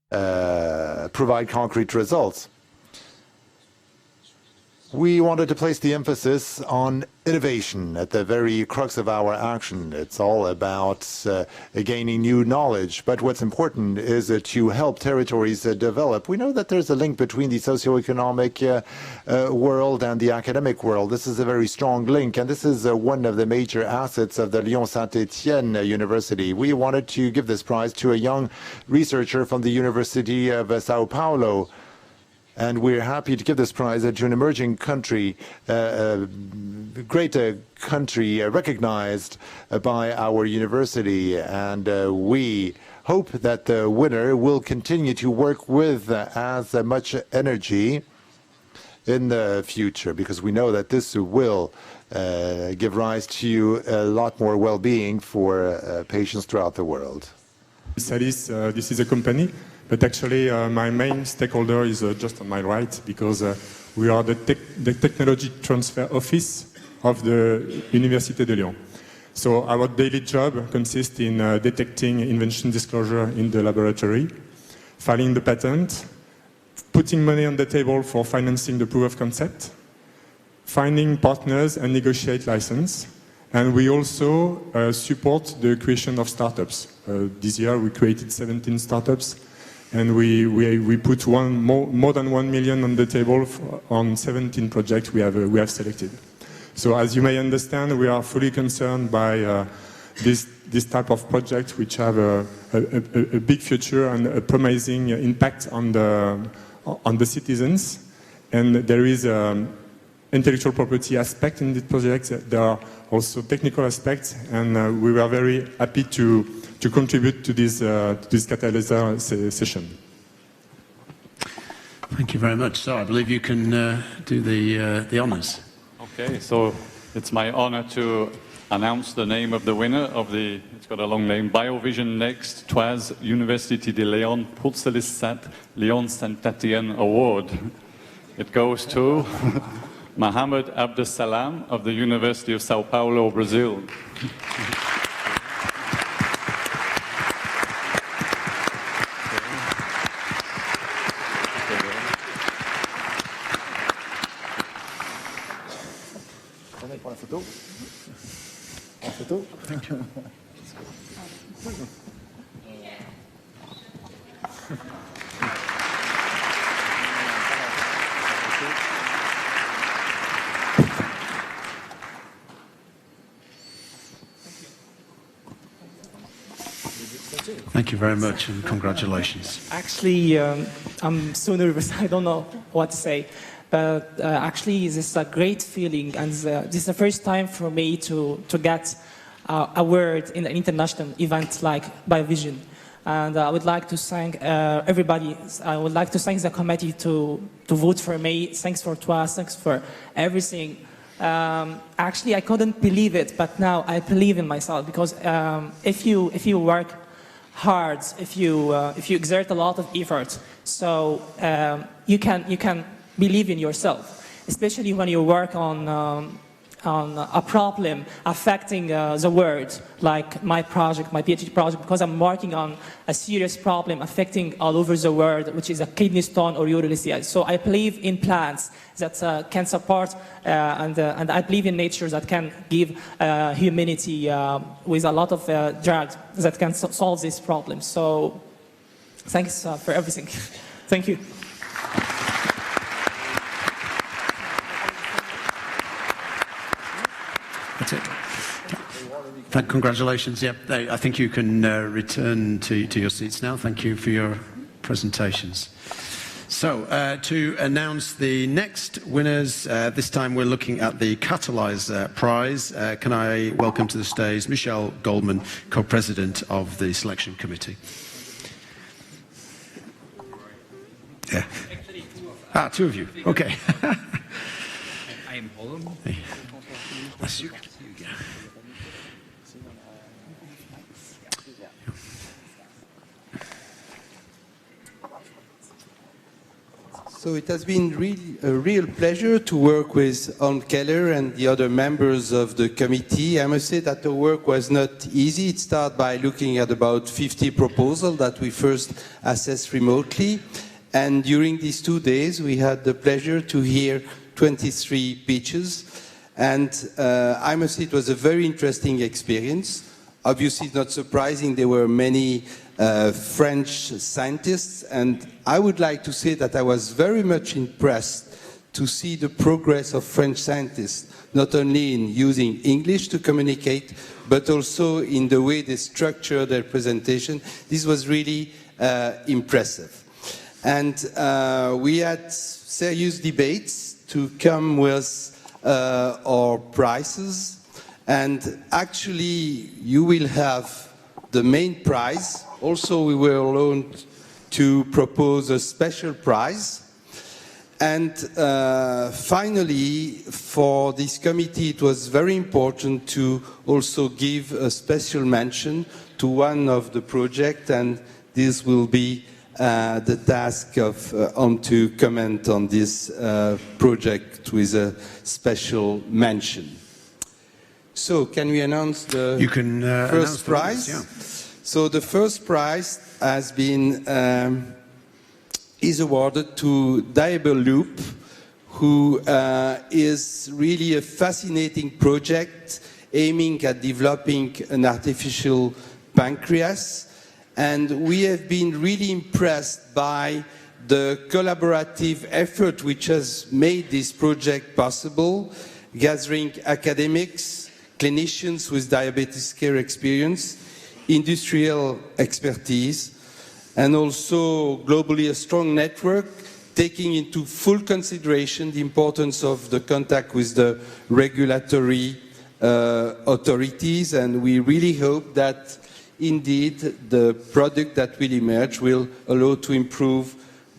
provide concrete results. We wanted to place the emphasis on innovation at the very crux of our action. It's all about gaining new knowledge, but what's important is to help territories develop. We know that there's a link between the socioeconomic world and the academic world. This is a very strong link, and this is one of the major assets of the Lyon-Saint-Étienne University. We wanted to give this prize to a young researcher from the University of Sao Paulo. And we're happy to give this prize to an emerging country, great country recognized by our university. And we hope that the winner will continue to work with as much energy in the future, because we know that this will give rise to a lot more well-being for patients throughout the world. Salis, this is a company. But actually, my main stakeholder is just on my right, because we are the technology transfer office of the Université de Lyon. So our daily job consists in detecting invention disclosure in the laboratory, filing the patent, putting money on the table for financing the proof of concept, finding partners and negotiate license. And we also support the creation of startups. This year we created 17 startups. And we put more than 1 million on the table on 17 projects we have selected. So as you may understand, we are fully concerned by this type of project, which have a big future and a promising impact on the citizens. And there is intellectual property aspect in this project. There are also technical aspects, and we were very happy to contribute to this catalyzer session. Thank you very much. So I believe you can do the honours. Okay, so it's my honor to announce the name of the winner of the, it's got a long name, Biovision Next Toise Université de Lyon Purcelisat Lyon-Saint-Étienne Award. It goes to Mohamed Abdesalam of the University of Sao Paulo, Brazil. Thank you. Thank you very much and congratulations. Actually, I'm so nervous. I don't know what to say. But actually, this is a great feeling. And this is the first time for me to get a word in an international event like Biovision. And I would like to thank everybody. I would like to thank the committee to vote for me. Thanks for Toise. Thanks for everything. Actually, I couldn't believe it, but now I believe in myself, because if you work hard, if you exert a lot of effort, so you can believe in yourself, especially when you work on a problem affecting the world, like my project, my PhD project, because I'm working on a serious problem affecting all over the world, which is a kidney stone or urolithiasis. So I believe in plants that can support, and I believe in nature that can give humanity with a lot of drugs that can solve this problem. So thanks for everything. Thank you. That's it. Congratulations. Yep, I think you can return to your seats now. Thank you for your presentations. So, to announce the next winners, this time we're looking at the Catalyze Prize. Can I welcome to the stage Michelle Goldman, co-president of the selection committee. Yeah. Ah, two of you. Okay. I am Holland. That's you. So it has been really a real pleasure to work with Anne Keller and the other members of the committee. I must say that the work was not easy. It started by looking at about 50 proposals that we first assessed remotely. And during these 2 days, we had the pleasure to hear 23 pitches. And I must say it was a very interesting experience. Obviously, not surprising, there were many French scientists, and I would like to say that I was very much impressed to see the progress of French scientists, not only in using English to communicate, but also in the way they structure their presentation. This was really impressive. And we had serious debates to come with our prizes, and actually you will have the main prize. Also, we were allowed to propose a special prize. And finally, for this committee, it was very important to also give a special mention to one of the projects, and this will be the task of to comment on this project with a special mention. So, can we announce the first prize? Yeah. So the first prize has been is awarded to Biovision, who is really a fascinating project aiming at developing an artificial pancreas. And we have been really impressed by the collaborative effort which has made this project possible, gathering academics, clinicians with diabetes care experience, industrial expertise, and also globally a strong network, taking into full consideration the importance of the contact with the regulatory authorities. And we really hope that indeed the product that will emerge will allow to improve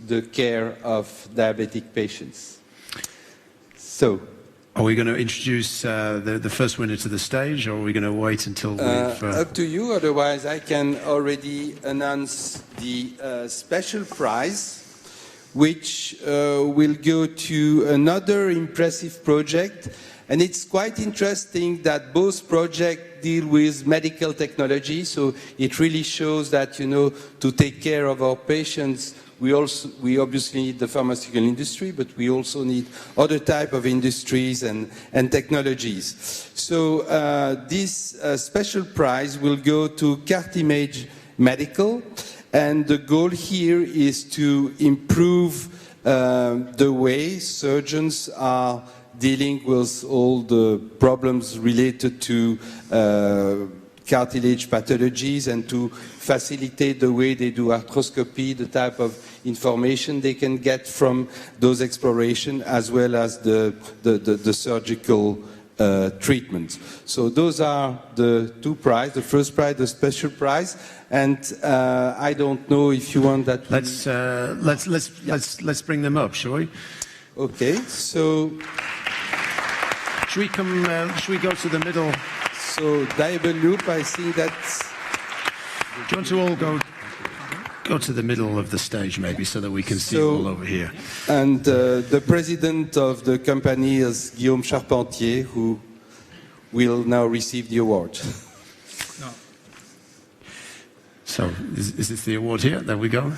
the care of diabetic patients. So, are we going to introduce the first winner to the stage, or are we going to wait until we've... Up to you, otherwise I can already announce the special prize, which will go to another impressive project. And it's quite interesting that both projects deal with medical technology, so it really shows that, you know, to take care of our patients, we obviously need the pharmaceutical industry, but we also need other type of industries and technologies. So this special prize will go to Cartimage Medical, and the goal here is to improve the way surgeons are dealing with all the problems related to cartilage pathologies, and to facilitate the way they do arthroscopy, the type of information they can get from those explorations, as well as the surgical treatments. So those are the two prizes, the first prize, the special prize, and I don't know if you want that. Let's bring them up, shall we? Okay, so should we come? Should we go to the middle? So Biovision, I think that's... Do you want to all go to the middle of the stage, maybe, so that we can see all over here? And the president of the company is Guillaume Charpentier, who will now receive the award. No. So, is this the award here? There we go.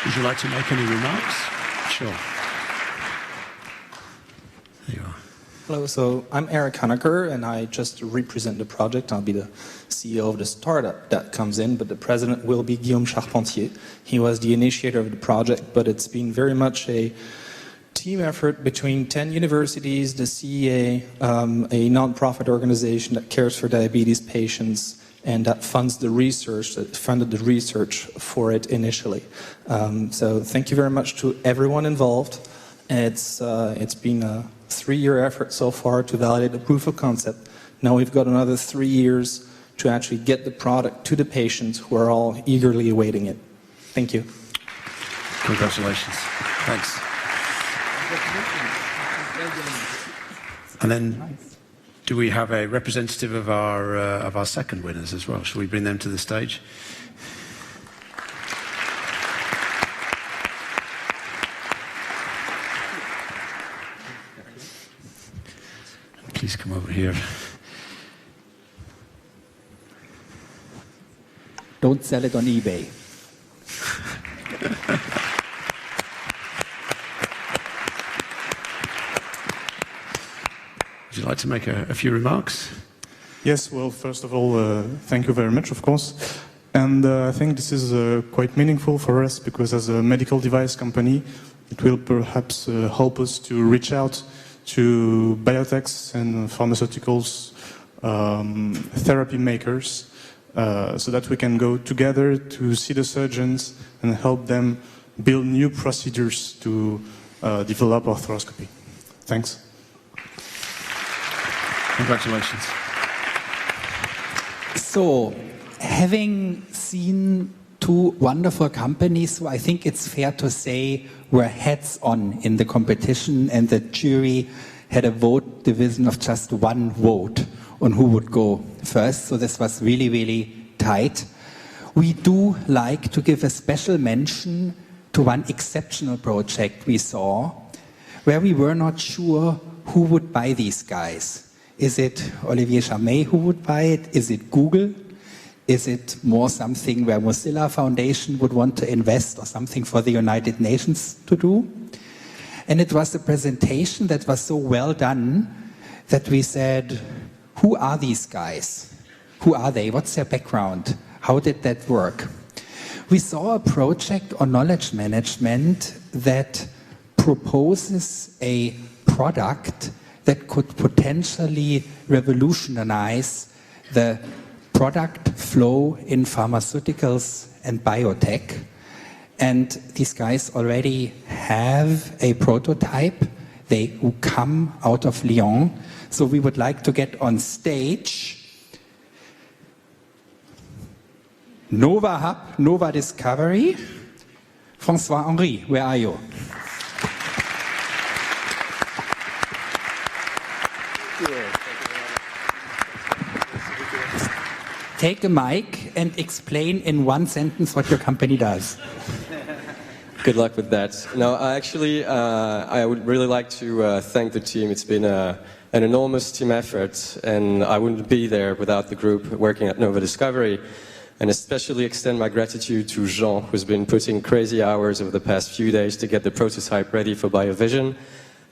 Would you like to make any remarks? Sure. There you are. Hello, so I'm Eric Honecker, and I just represent the project. I'll be the CEO of the startup that comes in, but the president will be Guillaume Charpentier. He was the initiator of the project, but it's been very much a team effort between 10 universities, the CEA, a non-profit organization that cares for diabetes patients, and that funds the research, that funded the research for it initially. So thank you very much to everyone involved. It's been a 3-year effort so far to validate the proof of concept. Now we've got another 3 years to actually get the product to the patients who are all eagerly awaiting it. Thank you. Congratulations. Thanks. And then, do we have a representative of our second winners as well? Shall we bring them to the stage? Please come over here. Don't sell it on eBay. Would you like to make a few remarks? Yes, well, first of all, thank you very much, of course. And I think this is quite meaningful for us because as a medical device company, it will perhaps help us to reach out to biotechs and pharmaceuticals, therapy makers, so that we can go together to see the surgeons and help them build new procedures to develop arthroscopy. Thanks. Congratulations. So, having seen two wonderful companies who I think it's fair to say were heads on in the competition, and the jury had a vote division of just one vote on who would go first. So this was really, really tight. We do like to give a special mention to one exceptional project we saw where we were not sure who would buy these guys. Is it Olivier Chamet who would buy it? Is it Google? Is it more something where Mozilla Foundation would want to invest or something for the United Nations to do? And it was a presentation that was so well done that we said, who are these guys? Who are they? What's their background? How did that work? We saw a project on knowledge management that proposes a product that could potentially revolutionize the product flow in pharmaceuticals and biotech. And these guys already have a prototype. They come out of Lyon. So we would like to get on stage Nova Hub, Nova Discovery. François Henri, where are you? Take a mic and explain in one sentence what your company does. Good luck with that. No, I would really like to thank the team. It's been an enormous team effort, and I wouldn't be there without the group working at Nova Discovery, and especially extend my gratitude to Jean, who's been putting crazy hours over the past few days to get the prototype ready for Biovision.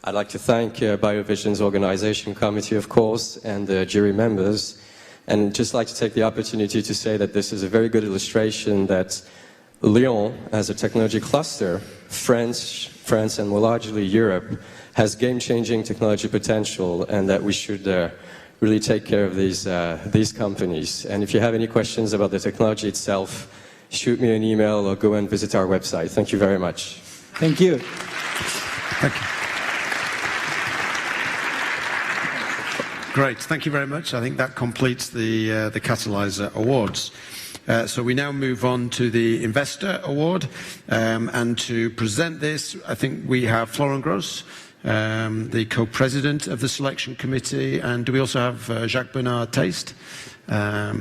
I'd like to thank Biovision's organization committee, of course, and the jury members, and just like to take the opportunity to say that this is a very good illustration that Lyon, as a technology cluster, France and more largely Europe, has game-changing technology potential, and that we should really take care of these companies. And if you have any questions about the technology itself, shoot me an email or go and visit our website. Thank you very much. Thank you. Thank you. Great, thank you very much. I think that completes the Catalyzer Awards. So we now move on to the Investor Award, and to present this, I think we have Florent Gros, the co-president of the selection committee, and do we also have Jacques Bernard Taste? Yeah.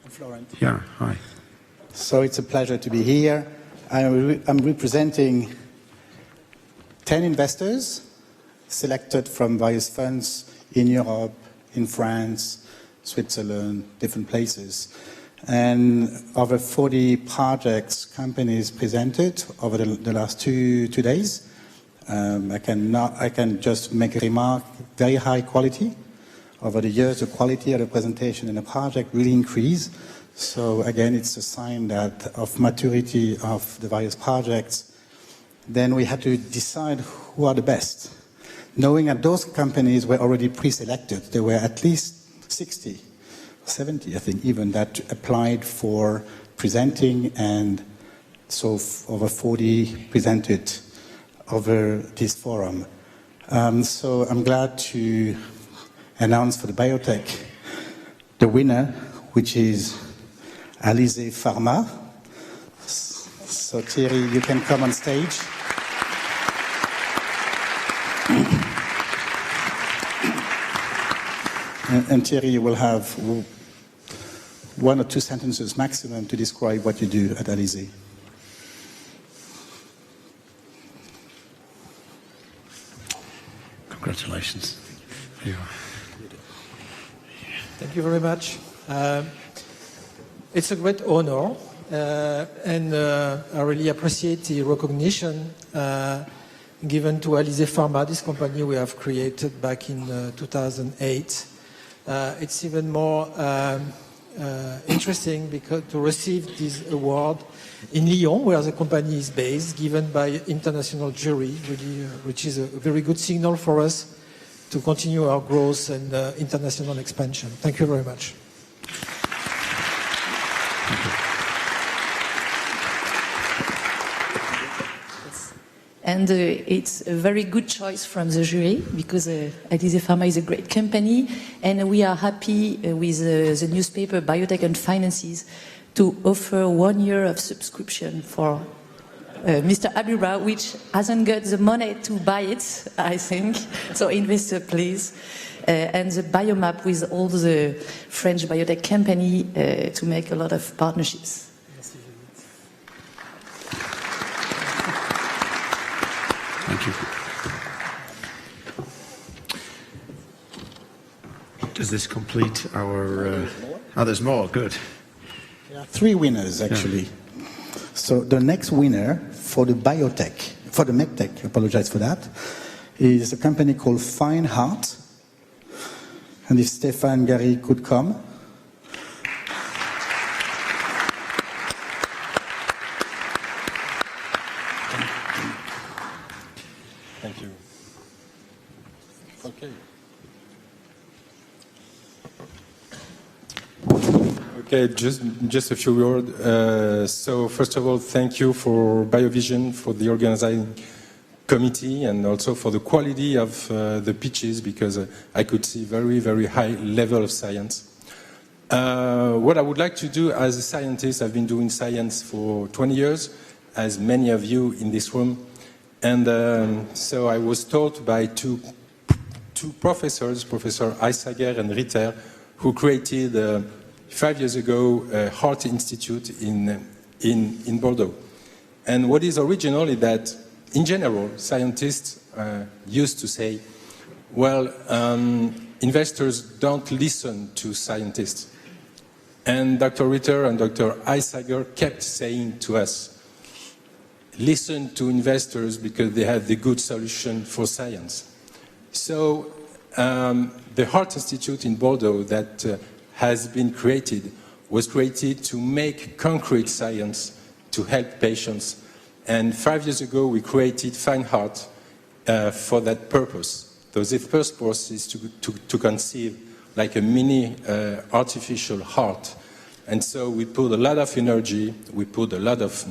Florent. Yeah, hi. So it's a pleasure to be here. I'm representing 10 investors selected from various funds in Europe, in France, Switzerland, different places. And over 40 projects, companies presented over the last two days. I can just make a remark, very high quality. Over the years, the quality of the presentation and the project really increased. So again, it's a sign that of maturity of the various projects. Then we had to decide who are the best. Knowing that those companies were already pre-selected, there were at least 60, 70, I think even, that applied for presenting, and so over 40 presented over this forum. So I'm glad to announce for the biotech the winner, which is Alizé Pharma. So Thierry, you can come on stage. And Thierry, you will have 1 or 2 sentences maximum to describe what you do at Alizé. Congratulations. Here you are. Thank you very much. It's a great honor, and I really appreciate the recognition given to Alizé Pharma, this company we have created back in 2008. It's even more interesting because to receive this award in Lyon, where the company is based, given by international jury, really, which is a very good signal for us to continue our growth and international expansion. Thank you very much. And it's a very good choice from the jury because Alizé Pharma is a great company, and we are happy with the newspaper Biotech and Finances to offer 1 year of subscription for Mr. Abira, which hasn't got the money to buy it, I think. So investor, please. And the biomap with all the French biotech company to make a lot of partnerships. Thank you. Does this complete our... Oh, there's more. Good. There are 3 winners, actually. Yeah. So the next winner for the biotech, for the medtech, I apologize for that, is a company called Fine Heart. And if Stéphane Gary could come. Thank you. Okay. Okay, just a few words. So first of all, thank you for Biovision, for the organizing committee, and also for the quality of the pitches, because I could see very, very high level of science. What I would like to do as a scientist, I've been doing science for 20 years, as many of you in this room. And so I was taught by two professors, Professor Eisager and Ritter, who created 5 years ago a Heart Institute in Bordeaux. And what is original is that, in general, scientists used to say, well, investors don't listen to scientists. And Dr. Ritter and Dr. Eisager kept saying to us, listen to investors because they have the good solution for science. So the Heart Institute in Bordeaux that has been created was created to make concrete science to help patients. And 5 years ago, we created Fine Heart for that purpose. So the first purpose is to conceive like a mini artificial heart. And so we put a lot of energy, we put a lot of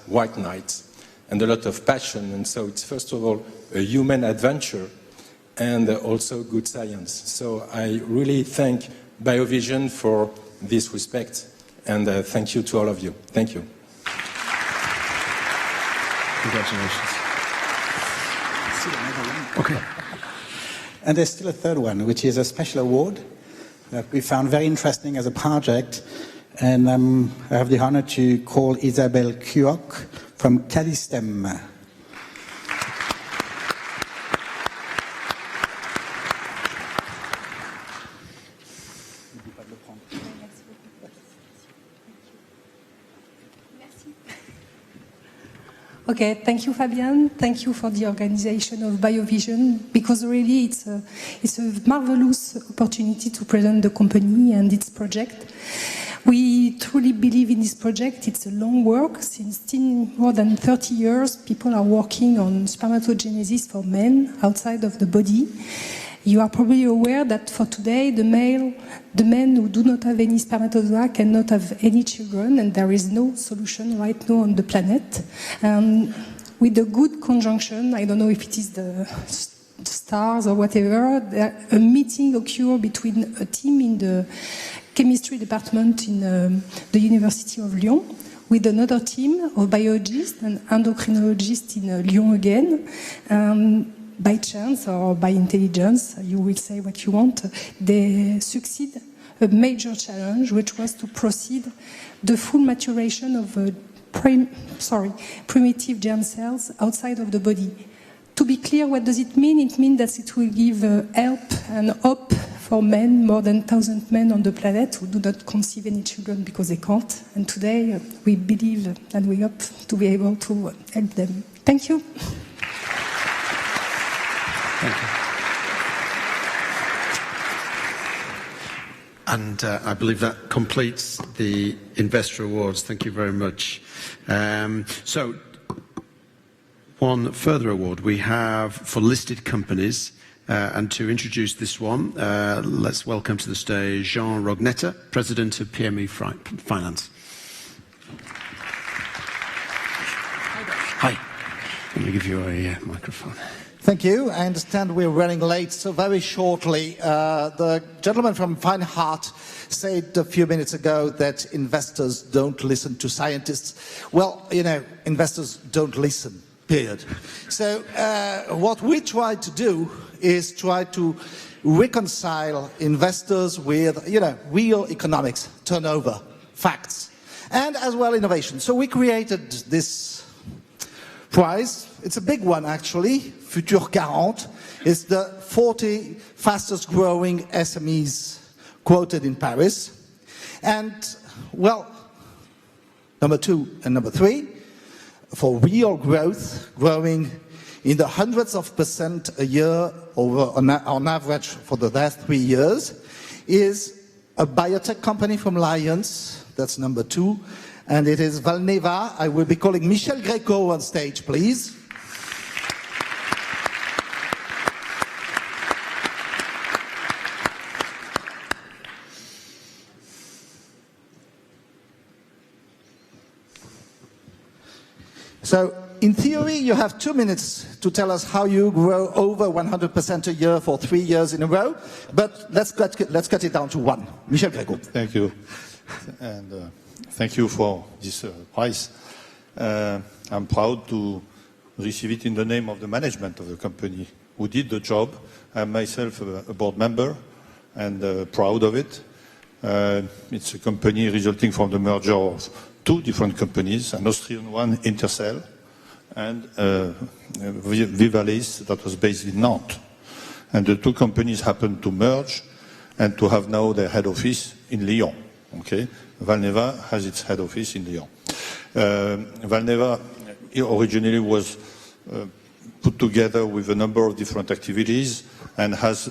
white nights, and a lot of passion. And so it's first of all a human adventure and also good science. So I really thank Biovision for this respect, and thank you to all of you. Thank you. Congratulations. Okay. And there's still a third one, which is a special award that we found very interesting as a project. And I have the honor to call Isabelle Cuoc from Calistem. Okay, thank you, Fabian. Thank you for the organization of Biovision, because really it's a marvelous opportunity to present the company and its project. We truly believe in this project. It's a long work. Since more than 30 years, people are working on spermatogenesis for men outside of the body. You are probably aware that for today, the men who do not have any spermatozoa cannot have any children, and there is no solution right now on the planet. With a good conjunction, I don't know if it is the stars or whatever, a meeting occurred between a team in the chemistry department in the University of Lyon with another team of biologists and endocrinologists in Lyon again. by chance or by intelligence, you will say what you want, they succeed a major challenge, which was to proceed the full maturation of primitive germ cells outside of the body. To be clear, what does it mean? It means that it will give help and hope for men, more than 1,000 men on the planet who do not conceive any children because they can't. And today we believe and we hope to be able to help them. Thank you. Thank you. And I believe that completes the Investor Awards. Thank you very much. So, one further award we have for listed companies. And to introduce this one, let's welcome to the stage Jean Rognetta, President of PME Finance. Hi. Let me give you a microphone. Thank you. I understand we're running late, so very shortly. The gentleman from Fine Heart said a few minutes ago that investors don't listen to scientists. Well, you know, investors don't listen, period. So what we try to do is try to reconcile investors with, you know, real economics, turnover, facts, and as well innovation. So we created this prize. It's a big one, actually. Futur 40 is the 40 fastest growing SMEs quoted in Paris. And, well, number 2 and number 3, for real growth, growing in the hundreds of % a year over on average for the last 3 years, is a biotech company from Lions. That's number 2. And it is Valneva. I will be calling Michel Greco on stage, please. So, in theory, you have 2 minutes to tell us how you grow over 100% a year for 3 years in a row. But let's cut it down to 1. Michel Greco. Thank you. And thank you for this prize. I'm proud to receive it in the name of the management of the company who did the job. I'm myself a board member and proud of it. It's a company resulting from the merger of 2 different companies, an Austrian one, Intercell, and Vivalis, that was based in Nantes. And the 2 companies happened to merge and to have now their head office in Lyon. Okay? Valneva has its head office in Lyon. Valneva originally was put together with a number of different activities and has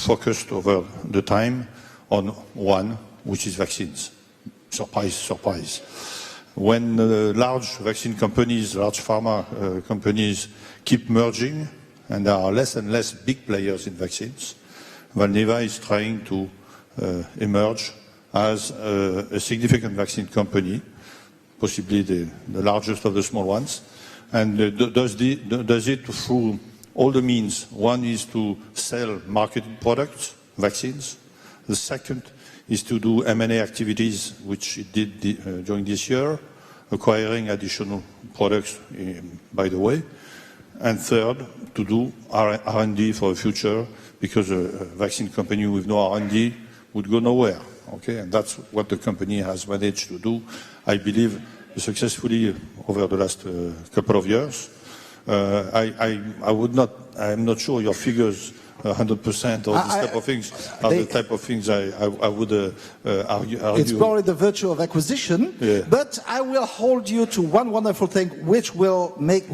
focused over the time on one, which is vaccines. Surprise, surprise. When large vaccine companies, large pharma companies keep merging, and there are less and less big players in vaccines, Valneva is trying to emerge as a significant vaccine company, possibly the largest of the small ones, and does it through all the means. One is to sell marketed products, vaccines. The second is to do M&A activities, which it did during this year, acquiring additional products, by the way. And third, to do R&D for the future, because a vaccine company with no R&D would go nowhere. Okay, and that's what the company has managed to do, I believe, successfully over the last couple of years. I'm not sure your figures 100% or this type of things are the type of things I would argue. It's probably the virtue of acquisition, yeah. But I will hold you to one wonderful thing which will make,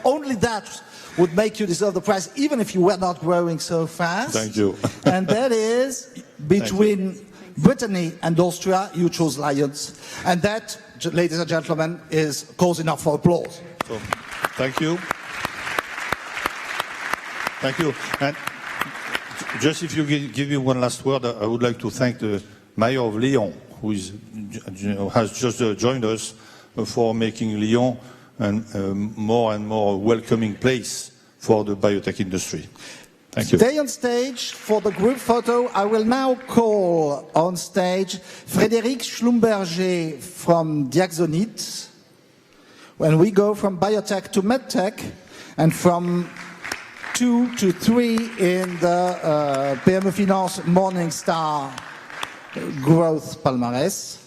only that would make you deserve the prize, even if you were not growing so fast. Thank you. And that is between Brittany and Austria, you chose Lions. And that, ladies and gentlemen, is cause enough for applause. So, thank you. Thank you. And just if you give me one last word, I would like to thank the mayor of Lyon, who has just joined us for making Lyon a more and more welcoming place for the biotech industry. Thank you. Stay on stage for the group photo. I will now call on stage Frédéric Schlumberger from 2 to 3 in the PME Finance Morningstar Growth Palmarès.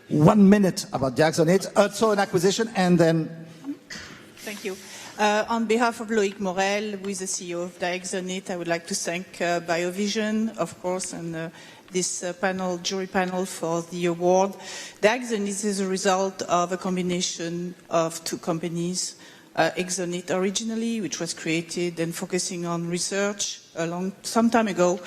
One minute about the Axonate, also an acquisition, and then... Thank you. On behalf of Loïc Morel, who is the CEO of Dioxonate, I would like to thank Biovision, of course, and this jury panel for the award. Dioxonate is a result of a combination of two companies. Exonate originally, which was created and focusing on research some time ago,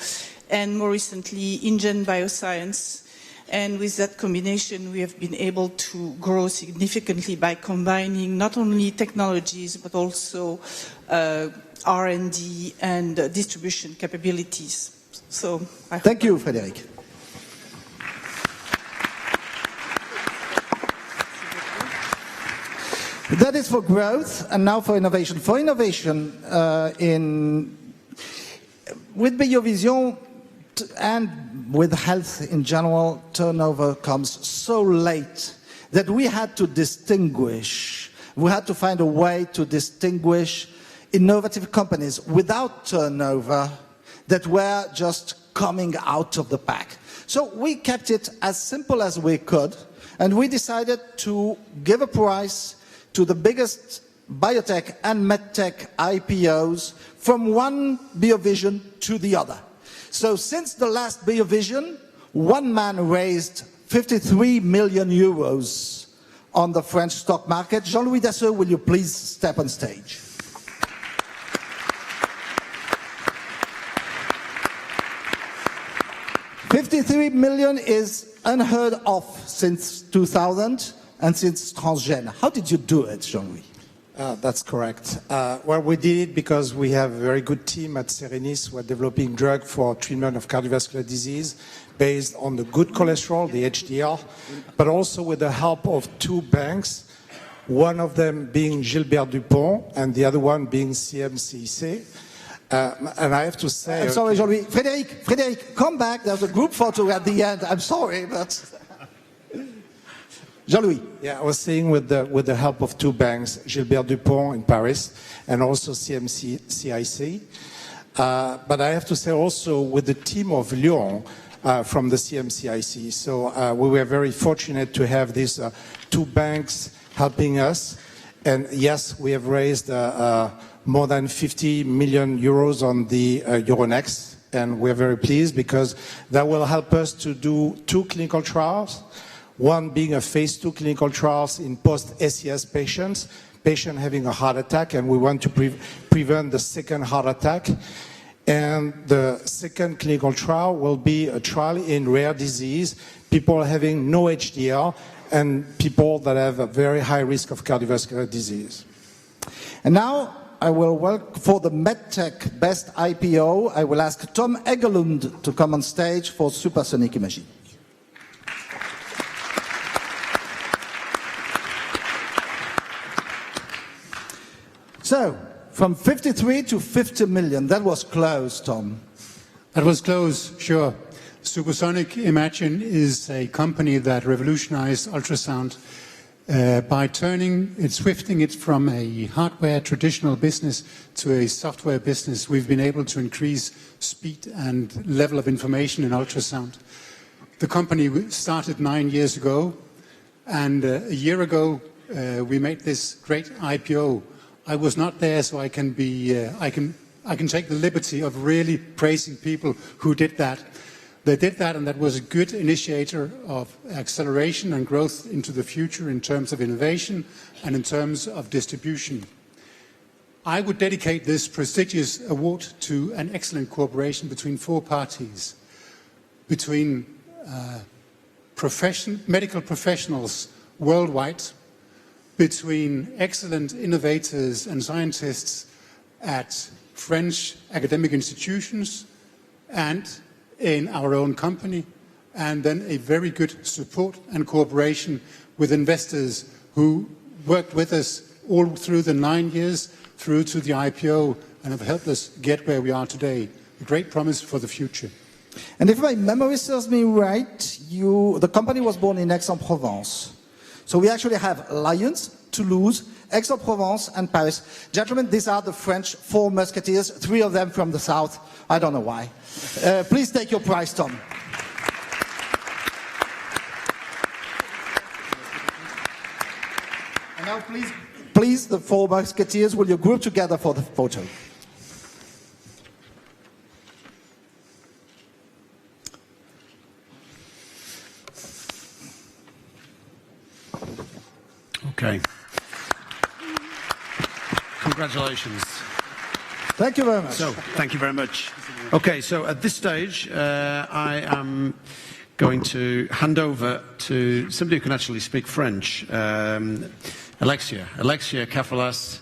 and more recently, InGen Bioscience. And with that combination, we have been able to grow significantly by combining not only technologies, but also R&D and distribution capabilities. So, thank you, Frédéric. That is for growth, and now for innovation. For innovation, with Biovision and with health in general, turnover comes so late that we had to distinguish. We had to find a way to distinguish innovative companies without turnover that were just coming out of the pack. So we kept it as simple as we could, and we decided to give a prize to the biggest biotech and medtech IPOs from one Biovision to the other. So since the last Biovision, one man raised 53 million euros on the French stock market. Jean-Louis Dasseux, will you please step on stage? $53 million is unheard of since 2000 and since Transgène. How did you do it, Jean-Louis? That's correct. Well, we did it because we have a very good team at Serenis. We're developing drug for treatment of cardiovascular disease based on the good cholesterol, the HDL, but also with the help of two banks, one of them being Gilbert Dupont and the other one being CMCC. And I have to say... I'm sorry, Jean-Louis. Frédéric, come back. There's a group photo at the end. I'm sorry, but... Jean-Louis. Yeah, I was saying with the help of two banks, Gilbert Dupont in Paris and also CIC. But I have to say also with the team of Lyon from the CMCIC. So we were very fortunate to have these two banks helping us. And yes, we have raised more than 50 million euros on the Euronext. And we're very pleased because that will help us to do two clinical trials. One being a phase 2 clinical trials in post-SES patients having a heart attack, and we want to prevent the second heart attack. And the second clinical trial will be a trial in rare disease, people having no HDL, and people that have a very high risk of cardiovascular disease. And now I will work for the MedTech Best IPO. I will ask Tom Egelund to come on stage for Supersonic Imaging. So, from 53 to 50 million, that was close, Tom. That was close, sure. Supersonic Imaging is a company that revolutionized ultrasound by swifting it from a hardware traditional business to a software business. We've been able to increase speed and level of information in ultrasound. The company started 9 years ago, and a year ago we made this great IPO. I was not there, so I can take the liberty of really praising people who did that. They did that, and that was a good initiator of acceleration and growth into the future in terms of innovation and in terms of distribution. I would dedicate this prestigious award to an excellent cooperation between four parties, between medical professionals worldwide, between excellent innovators and scientists at French academic institutions and in our own company, and then a very good support and cooperation with investors who worked with us all through the 9 years, through to the IPO, and have helped us get where we are today. A great promise for the future. And if my memory serves me right, the company was born in Aix-en-Provence. So we actually have lions, Toulouse, Aix-en-Provence, and Paris. Gentlemen, these are the French 4 musketeers, 3 of them from the south. I don't know why. Please take your prize, Tom. And now, please, the 4 musketeers, will you group together for the photo? Okay. Congratulations. Thank you very much. So, thank you very much. Okay, so at this stage, I am going to hand over to somebody who can actually speak French, Alexia. Alexia Kafalas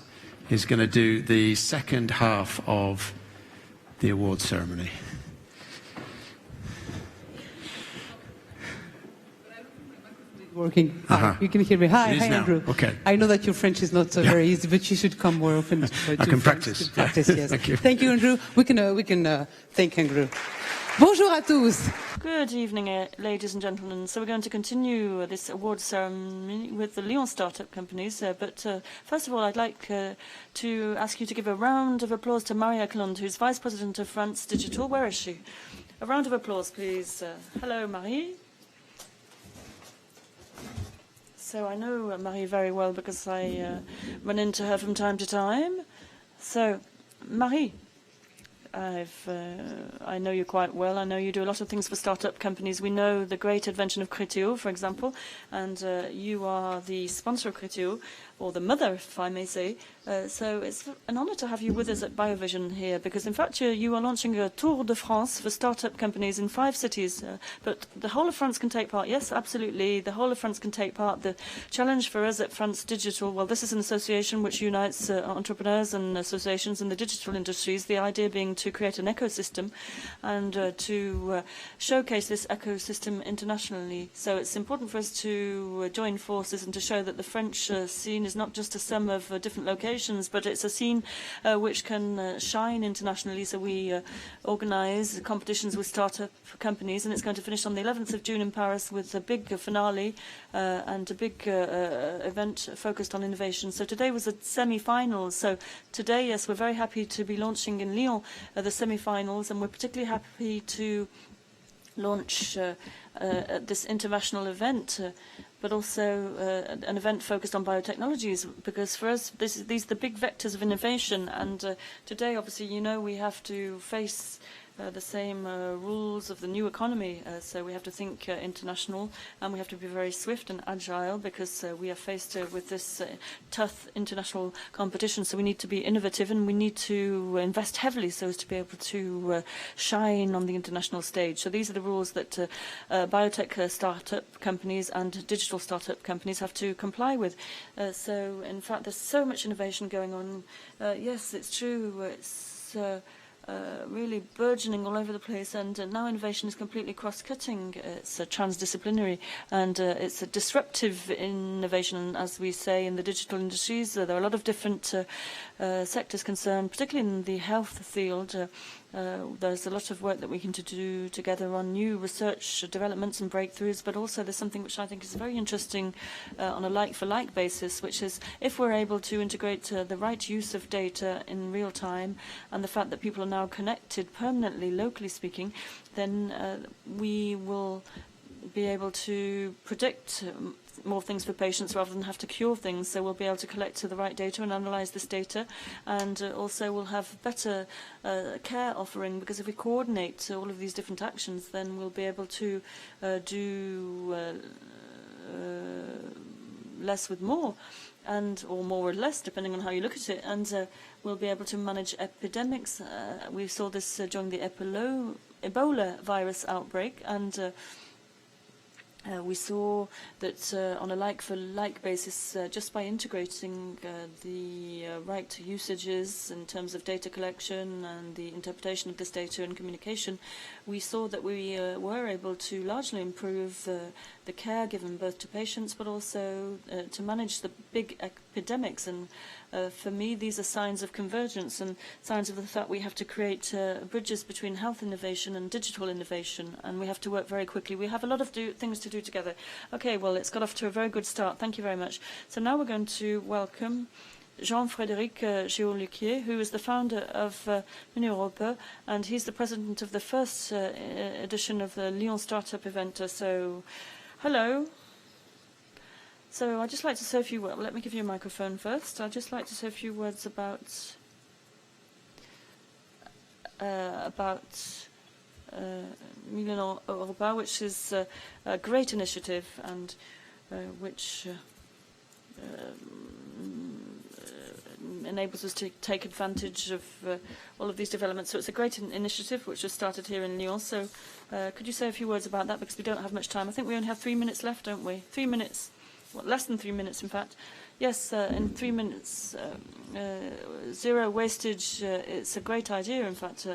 is going to do the second half of the award ceremony. Working. You can hear me. Hi, now. Andrew. Okay. I know that your French is not very easy, but you should come more often. I can practice. Practice, yes. Thank you. Thank you, Andrew. We can thank Andrew. Bonjour à tous. Good evening, ladies and gentlemen. So we're going to continue this award ceremony with the Lyon startup companies. But first of all, I'd like to ask you to give a round of applause to Maria Clonde, who's Vice President of France Digital. Where is she? A round of applause, please. Hello, Marie. So I know Marie very well because I run into her from time to time. So, Marie, I know you quite well. I know you do a lot of things for startup companies. We know the great invention of Criteo, for example, and you are the sponsor of Criteo, or the mother, if I may say. So it's an honor to have you with us at Biovision here, because in fact you are launching a Tour de France for startup companies in 5 cities. But the whole of France can take part. Yes, absolutely, the whole of France can take part. The challenge for us at France Digital, well, this is an association which unites entrepreneurs and associations in the digital industries, the idea being to create an ecosystem and to showcase this ecosystem internationally. So it's important for us to join forces and to show that the French scene is not just a sum of different locations, but it's a scene which can shine internationally. So we organize competitions with startup companies, and it's going to finish on the 11th of June in Paris with a big finale and a big event focused on innovation. So today was a semi-finals. So today, yes, we're very happy to be launching in Lyon the semi-finals, and we're particularly happy to launch this international event, but also an event focused on biotechnologies, because for us these are the big vectors of innovation, and today obviously we have to face the same rules of the new economy, so we have to think international, and we have to be very swift and agile, because we are faced with this tough international competition. So we need to be innovative, and we need to invest heavily so as to be able to shine on the international stage. So these are the rules that biotech startup companies and digital startup companies have to comply with. So in fact, there's so much innovation going on. Yes, it's true. It's really burgeoning all over the place, and now innovation is completely cross-cutting. It's transdisciplinary, and it's a disruptive innovation, as we say in the digital industries. There are a lot of different sectors concerned, particularly in the health field. There's a lot of work that we can do together on new research developments and breakthroughs, but also there's something which I think is very interesting on a like-for-like basis, which is if we're able to integrate the right use of data in real time, and the fact that people are now connected permanently, locally speaking, then we will be able to predict more things for patients rather than have to cure things. So we'll be able to collect the right data and analyze this data, and also we'll have better care offering, because if we coordinate all of these different actions, then we'll be able to do less with more, or more with less, depending on how you look at it, and we'll be able to manage epidemics. We saw this during the Ebola virus outbreak, and we saw that on a like-for-like basis, just by integrating the right usages in terms of data collection and the interpretation of this data and communication, we saw that we were able to largely improve the care given both to patients but also to manage the big epidemics. And for me, these are signs of convergence and signs of the fact we have to create bridges between health innovation and digital innovation, and we have to work very quickly. We have a lot of things to do together. Okay, well, it's got off to a very good start. Thank you very much. So now we're going to welcome Jean-Frédéric Géoluquier, who is the founder of Europe, and he's the president of the first edition of the Lyon Startup event. So, hello. So I'd just like to say a few words. Let me give you a microphone first. I'd just like to say a few words about Milan Europa, which is a great initiative and which enables us to take advantage of all of these developments. So it's a great initiative which was started here in Lyon. So could you say a few words about that, because we don't have much time. I think we only have 3 minutes left, don't we? 3 minutes. Well, less than 3 minutes, in fact. Yes, in 3 minutes, zero wastage, it's a great idea, in fact.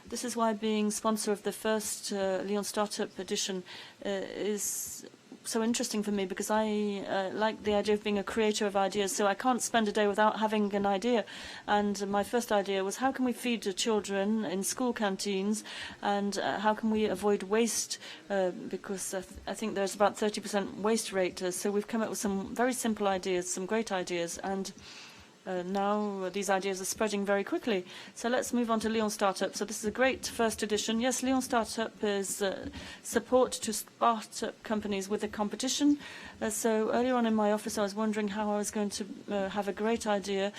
This is why being sponsor of the first Lyon Startup edition is so interesting for me, because I like the idea of being a creator of ideas. So I can't spend a day without having an idea. And my first idea was, how can we feed the children in school canteens, and how can we avoid waste? Because I think there's about 30% waste rate. So we've come up with some very simple ideas, some great ideas, and now these ideas are spreading very quickly. So let's move on to Lyon Startup. So this is a great first edition. Yes, Lyon Startup is support to startup companies with a competition. So earlier on in my office, I was wondering how I was going to have a great idea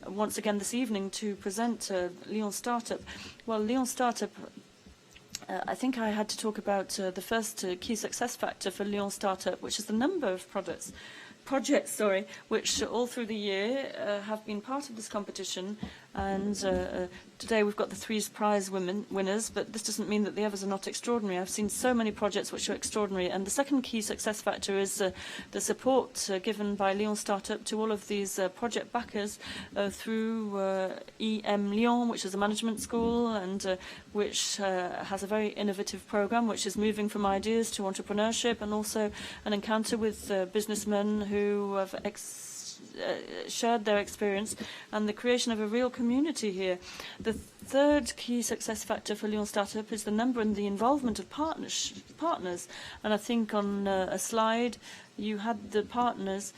once again this evening to present Lyon Startup. Well, Lyon Startup, I think I had to talk about the first key success factor for Lyon Startup, which is the number of projects, which all through the year have been part of this competition. And today we've got the 3 prize winners, but this doesn't mean that the others are not extraordinary. I've seen so many projects which are extraordinary. And the second key success factor is the support given by Lyon Startup to all of these project backers through EM Lyon, which is a management school, and which has a very innovative program, which is moving from ideas to entrepreneurship, and also an encounter with businessmen who have shared their experience, and the creation of a real community here. The third key success factor for Lyon Startup is the number and the involvement of partners. And I think on a slide you had the partners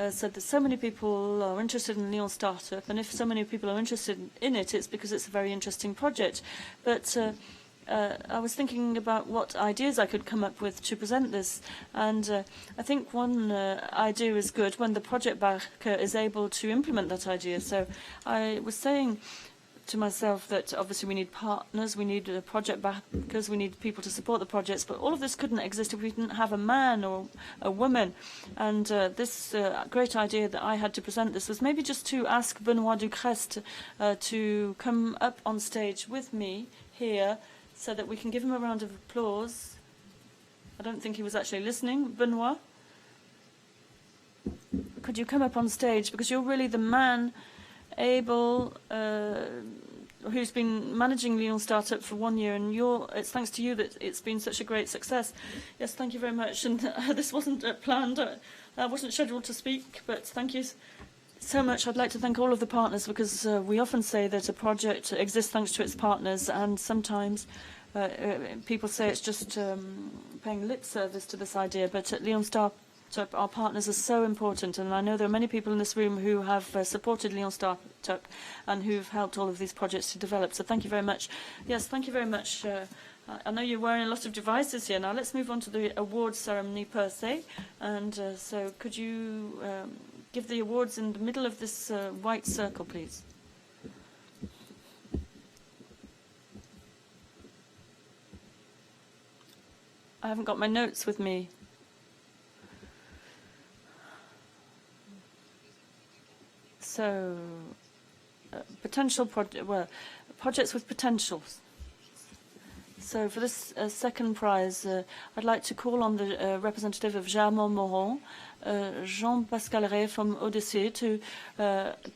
said that so many people are interested in Lyon Startup, and if so many people are interested in it, it's because it's a very interesting project. But I was thinking about what ideas I could come up with to present this, and I think one idea is good when the project backer is able to implement that idea. So I was saying to myself that obviously we need partners, we need project backers, we need people to support the projects, but all of this couldn't exist if we didn't have a man or a woman. And this great idea that I had to present this was maybe just to ask Benoit Ducrest to come up on stage with me here, so that we can give him a round of applause. I don't think he was actually listening. Benoit, could you come up on stage? Because you're really the man able, who's been managing Lyon Startup for 1 year, and it's thanks to you that it's been such a great success. Yes, thank you very much. And this wasn't planned. I wasn't scheduled to speak, but thank you so much. I'd like to thank all of the partners, because we often say that a project exists thanks to its partners, and sometimes people say it's just paying lip service to this idea, but at Lyon Startup our partners are so important, and I know there are many people in this room who have supported Lyon Startup and who've helped all of these projects to develop. So thank you very much. Yes, thank you very much. I know you're wearing a lot of devices here. Now let's move on to the awards ceremony per se, and so could you give the awards in the middle of this white circle, please? I haven't got my notes with me. So, projects with potentials. So for this second prize, I'd like to call on the representative of Germain Moron, Jean-Pascal Rey from Odyssey, to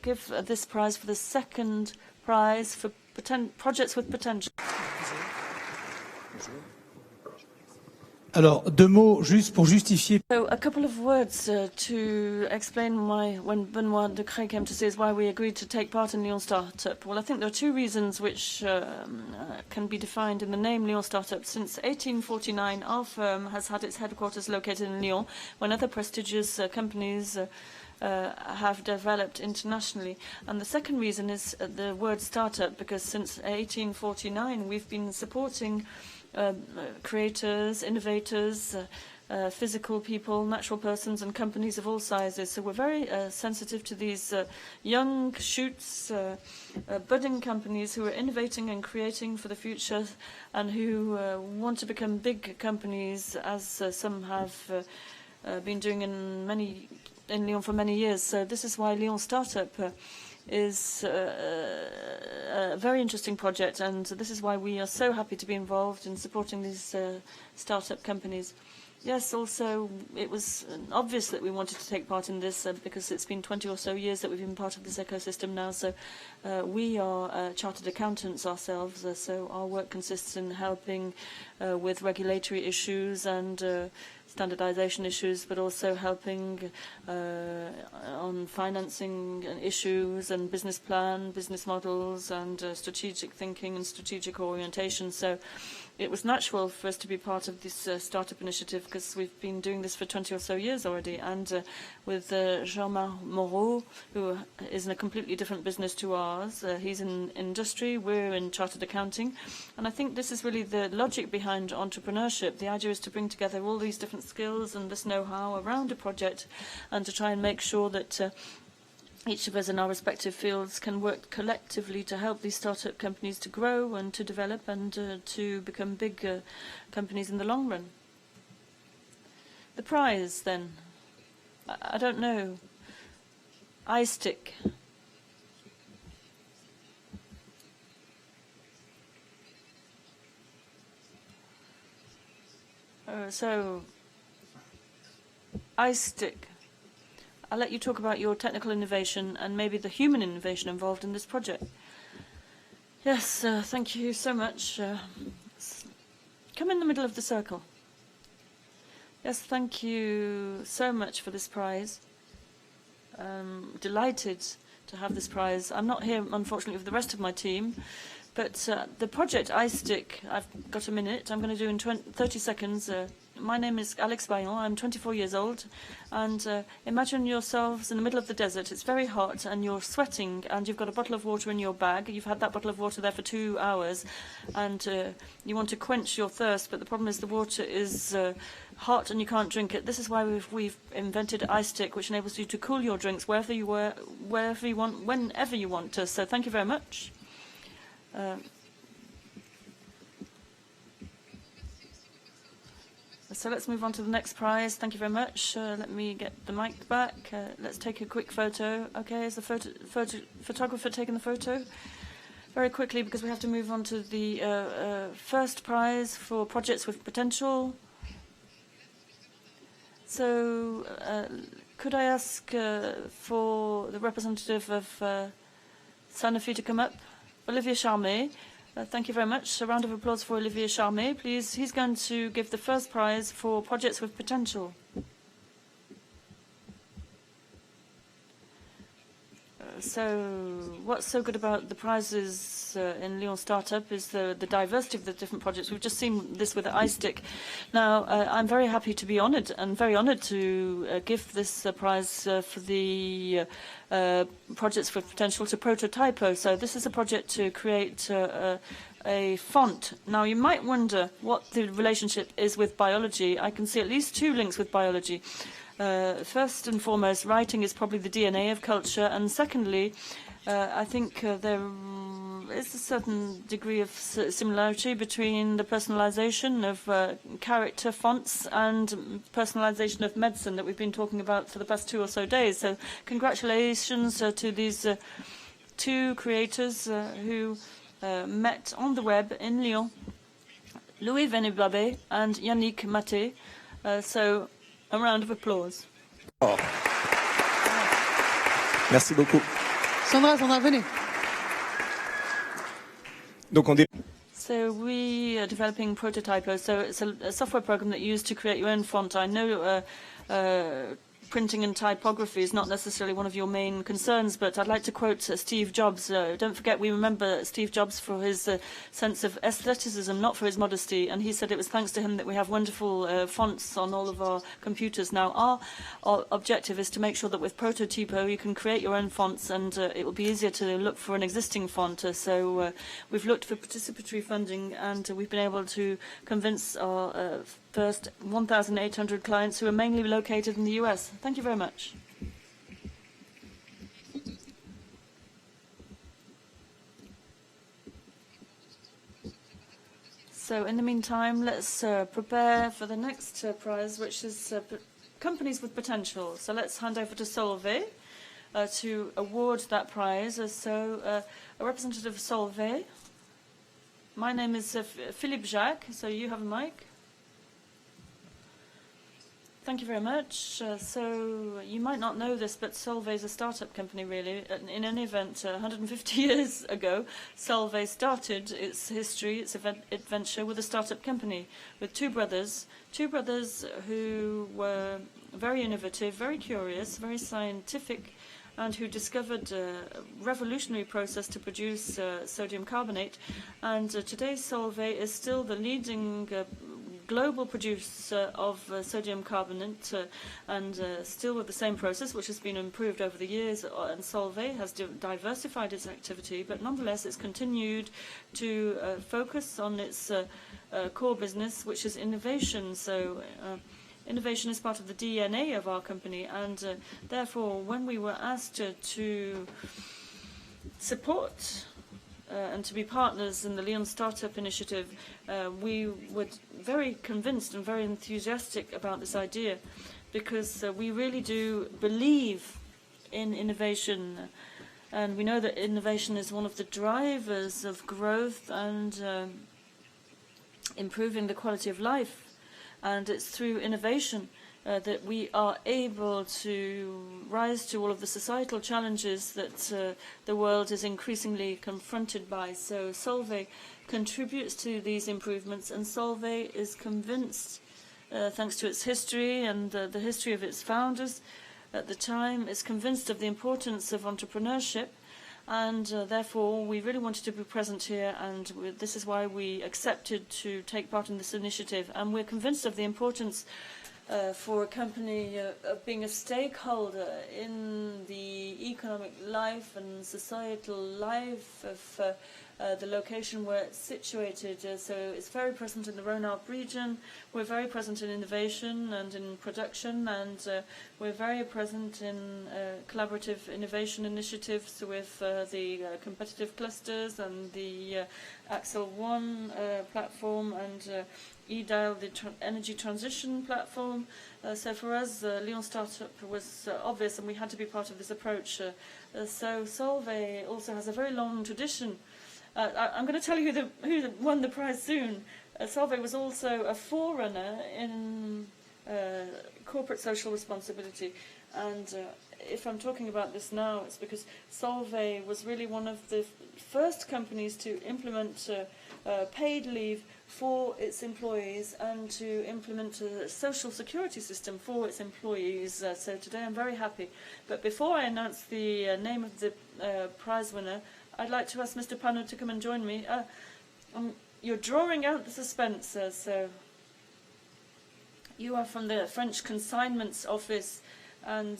give this prize for the second prize for projects with potential. Alors, deux mots juste pour justifier. So a couple of words to explain why, when Benoit Decré came to see us, why we agreed to take part in Lyon Startup. Well, I think there are two reasons which can be defined in the name Lyon Startup. Since 1849, our firm has had its headquarters located in Lyon, when other prestigious companies have developed internationally. And the second reason is the word startup, because since 1849, we've been supporting creators, innovators, physical people, natural persons and companies of all sizes. So we're very sensitive to these young shoots, budding companies who are innovating and creating for the future and who want to become big companies, as some have been doing in Lyon for many years. So this is why Lyon Startup is a very interesting project, and this is why we are so happy to be involved in supporting these startup companies. Yes, also, it was obvious that we wanted to take part in this because it's been 20 or so years that we've been part of this ecosystem now. So we are chartered accountants ourselves, so our work consists in helping with regulatory issues and standardization issues, but also helping on financing issues and business plan, business models, and strategic thinking and strategic orientation. So it was natural for us to be part of this startup initiative because we've been doing this for 20 or so years already. And with Jean-Marc Moreau, who is in a completely different business to ours, he's in industry, we're in chartered accounting. And I think this is really the logic behind entrepreneurship. The idea is to bring together all these different skills and this know-how around a project and to try and make sure that each of us in our respective fields can work collectively to help these startup companies to grow and to develop and to become big companies in the long run. The prize, then, I don't know. iStick. So, iStick. I'll let you talk about your technical innovation and maybe the human innovation involved in this project. Yes, thank you so much. Come in the middle of the circle. Yes, thank you so much for this prize. Delighted to have this prize. I'm not here, unfortunately, with the rest of my team, but the project iStick, I've got a minute. I'm going to do in 30 seconds. My name is Alex Bayon. I'm 24 years old. And imagine yourselves in the middle of the desert. It's very hot and you're sweating and you've got a bottle of water in your bag. You've had that bottle of water there for 2 hours and you want to quench your thirst, but the problem is the water is hot and you can't drink it. This is why we've invented iStick, which enables you to cool your drinks wherever you want, whenever you want to. So thank you very much. So let's move on to the next prize. Thank you very much. Let me get the mic back. Let's take a quick photo. Okay, is the photographer taking the photo? Very quickly, because we have to move on to the first prize for projects with potential. So could I ask for the representative of Sanofi to come up? Olivier Charmet. Thank you very much. A round of applause for Olivier Charmet, please. He's going to give the first prize for projects with potential. So what's so good about the prizes in Lyon Startup is the diversity of the different projects. We've just seen this with the iStick. Now, I'm very happy to be honoured and very honoured to give this prize for the projects with potential to Prototypo. So this is a project to create a font. Now, you might wonder what the relationship is with biology. I can see at least two links with biology. First and foremost, writing is probably the DNA of culture, and secondly, I think there is a certain degree of similarity between the personalization of character fonts and personalization of medicine that we've been talking about for the past 2 or so days. So congratulations to these two creators who met on the web in Lyon, Louis Venubabe and Yannick Maté. So a round of applause. Oh. Merci beaucoup. Sandra, venez. Donc So we are developing Prototypo. So it's a software program that you use to create your own font. I know printing and typography is not necessarily one of your main concerns, but I'd like to quote Steve Jobs. Don't forget, we remember Steve Jobs for his sense of aestheticism, not for his modesty. And he said it was thanks to him that we have wonderful fonts on all of our computers. Now, our objective is to make sure that with Prototypo you can create your own fonts, and it will be easier to look for an existing font. So we've looked for participatory funding, and we've been able to convince our first 1,800 clients who are mainly located in the US. Thank you very much. So in the meantime, let's prepare for the next prize, which is companies with potential. So let's hand over to Solvay to award that prize. A representative of Solvay. My name is Philippe Jacques, so you have a mic. Thank you very much. So you might not know this, but Solvay is a startup company, really. In any event, 150 years ago, Solvay started its history, its adventure with a startup company with two brothers who were very innovative, very curious, very scientific, and who discovered a revolutionary process to produce sodium carbonate. And today, Solvay is still the leading global producer of sodium carbonate, and still with the same process, which has been improved over the years. And Solvay has diversified its activity, but nonetheless it's continued to focus on its core business, which is innovation. So innovation is part of the DNA of our company, and therefore when we were asked to support and to be partners in the Lyon Startup Initiative, we were very convinced and very enthusiastic about this idea, because we really do believe in innovation, and we know that innovation is one of the drivers of growth and improving the quality of life. And it's through innovation that we are able to rise to all of the societal challenges that the world is increasingly confronted by. So Solvay contributes to these improvements, and Solvay is convinced, thanks to its history and the history of its founders at the time, is convinced of the importance of entrepreneurship. And therefore, we really wanted to be present here, and this is why we accepted to take part in this initiative. And we're convinced of the importance for a company of being a stakeholder in the economic life and societal life of the location where it's situated. So it's very present in the Rhône-Alpes region. We're very present in innovation and in production, and we're very present in collaborative innovation initiatives with the competitive clusters and the Axel One platform, and EDIAL, the energy transition platform. So for us, Lyon Startup was obvious, and we had to be part of this approach. So Solvay also has a very long tradition. I'm going to tell you who won the prize soon. Solvay was also a forerunner in corporate social responsibility. And if I'm talking about this now, it's because Solvay was really one of the first companies to implement paid leave for its employees and to implement a social security system for its employees. So today I'm very happy. But before I announce the name of the prize winner, I'd like to ask Mr. Panot to come and join me. You're drawing out the suspense, so you are from the French Consignments Office, and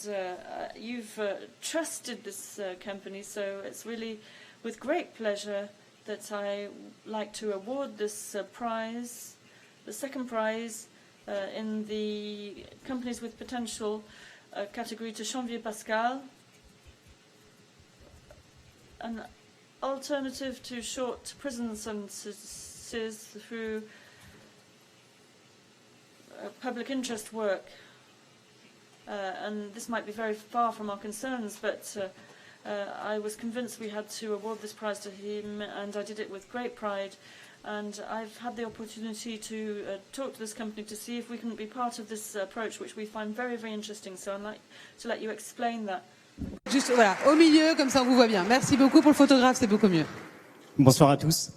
you've trusted this company, so it's really with great pleasure that I like to award this prize, the second prize in the Companies with Potential category, to Janvier Pascal, an alternative to short prison sentences through public interest work. And this might be very far from our concerns, but I was convinced we had to award this prize to him, and I did it with great pride. And I've had the opportunity to talk to this company to see if we can be part of this approach, which we find very, very interesting. So I'd like to let you explain that. Juste, voilà, au milieu, comme ça on vous voit bien. Merci beaucoup pour le photographe, c'est beaucoup mieux. Bonsoir à tous.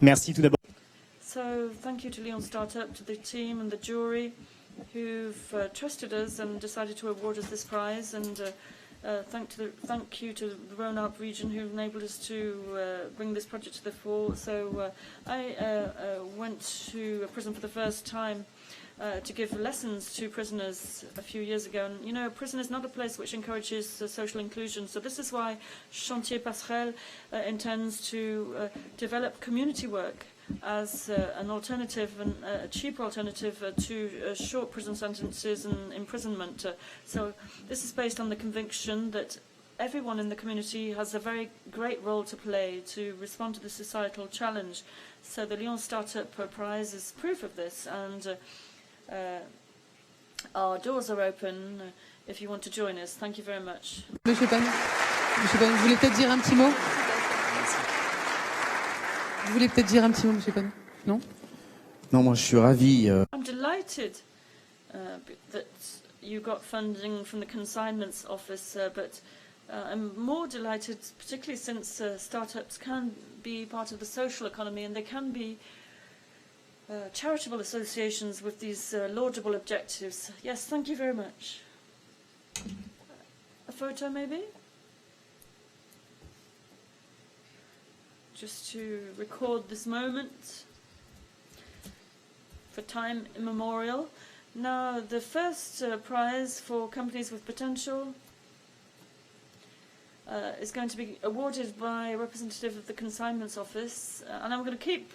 Merci tout d'abord. thank you to Lyon Startup, to the team and the jury who've trusted us and decided to award us this prize, and thank you to the Rhône-Alpes region who enabled us to bring this project to the fore. So I went to a prison for the first time to give lessons to prisoners a few years ago. And, you know, prison is not a place which encourages social inclusion. So this is why Chantier Passerelle intends to develop community work as an alternative, and a cheaper alternative to short prison sentences and imprisonment. So this is based on the conviction that everyone in the community has a very great role to play to respond to the societal challenge. So the Lyon Startup Prize is proof of this, and our doors are open if you want to join us. Thank you very much. Monsieur Pan, vous voulez peut-être dire un petit mot? Vous voulez peut-être dire un petit mot, Monsieur Pan? Non? Non, moi je suis ravi. I'm delighted that you got funding from the consignments office, but I'm more delighted, particularly since startups can be part of the social economy, and they can be charitable associations with these laudable objectives. Yes, thank you very much. A photo, maybe? Just to record this moment for time immemorial. Now, the first prize for companies with potential is going to be awarded by a representative of the consignments office, and I'm going to keep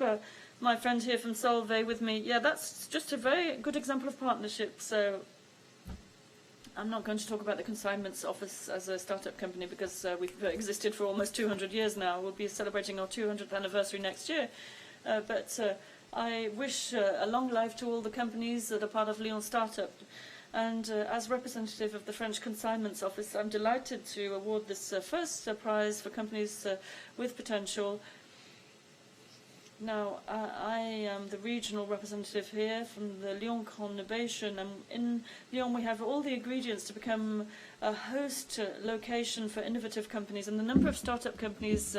my friend here from Solvay with me. Yeah, that's just a very good example of partnership. So I'm not going to talk about the consignments office as a startup company, because we've existed for almost 200 years now. We'll be celebrating our 200th anniversary next year. But I wish a long life to all the companies that are part of Lyon Startup. And as representative of the French Consignments Office, I'm delighted to award this first prize for companies with potential. Now, I am the regional representative here from the Lyon conurbation, and in Lyon we have all the ingredients to become a host location for innovative companies, and the number of startup companies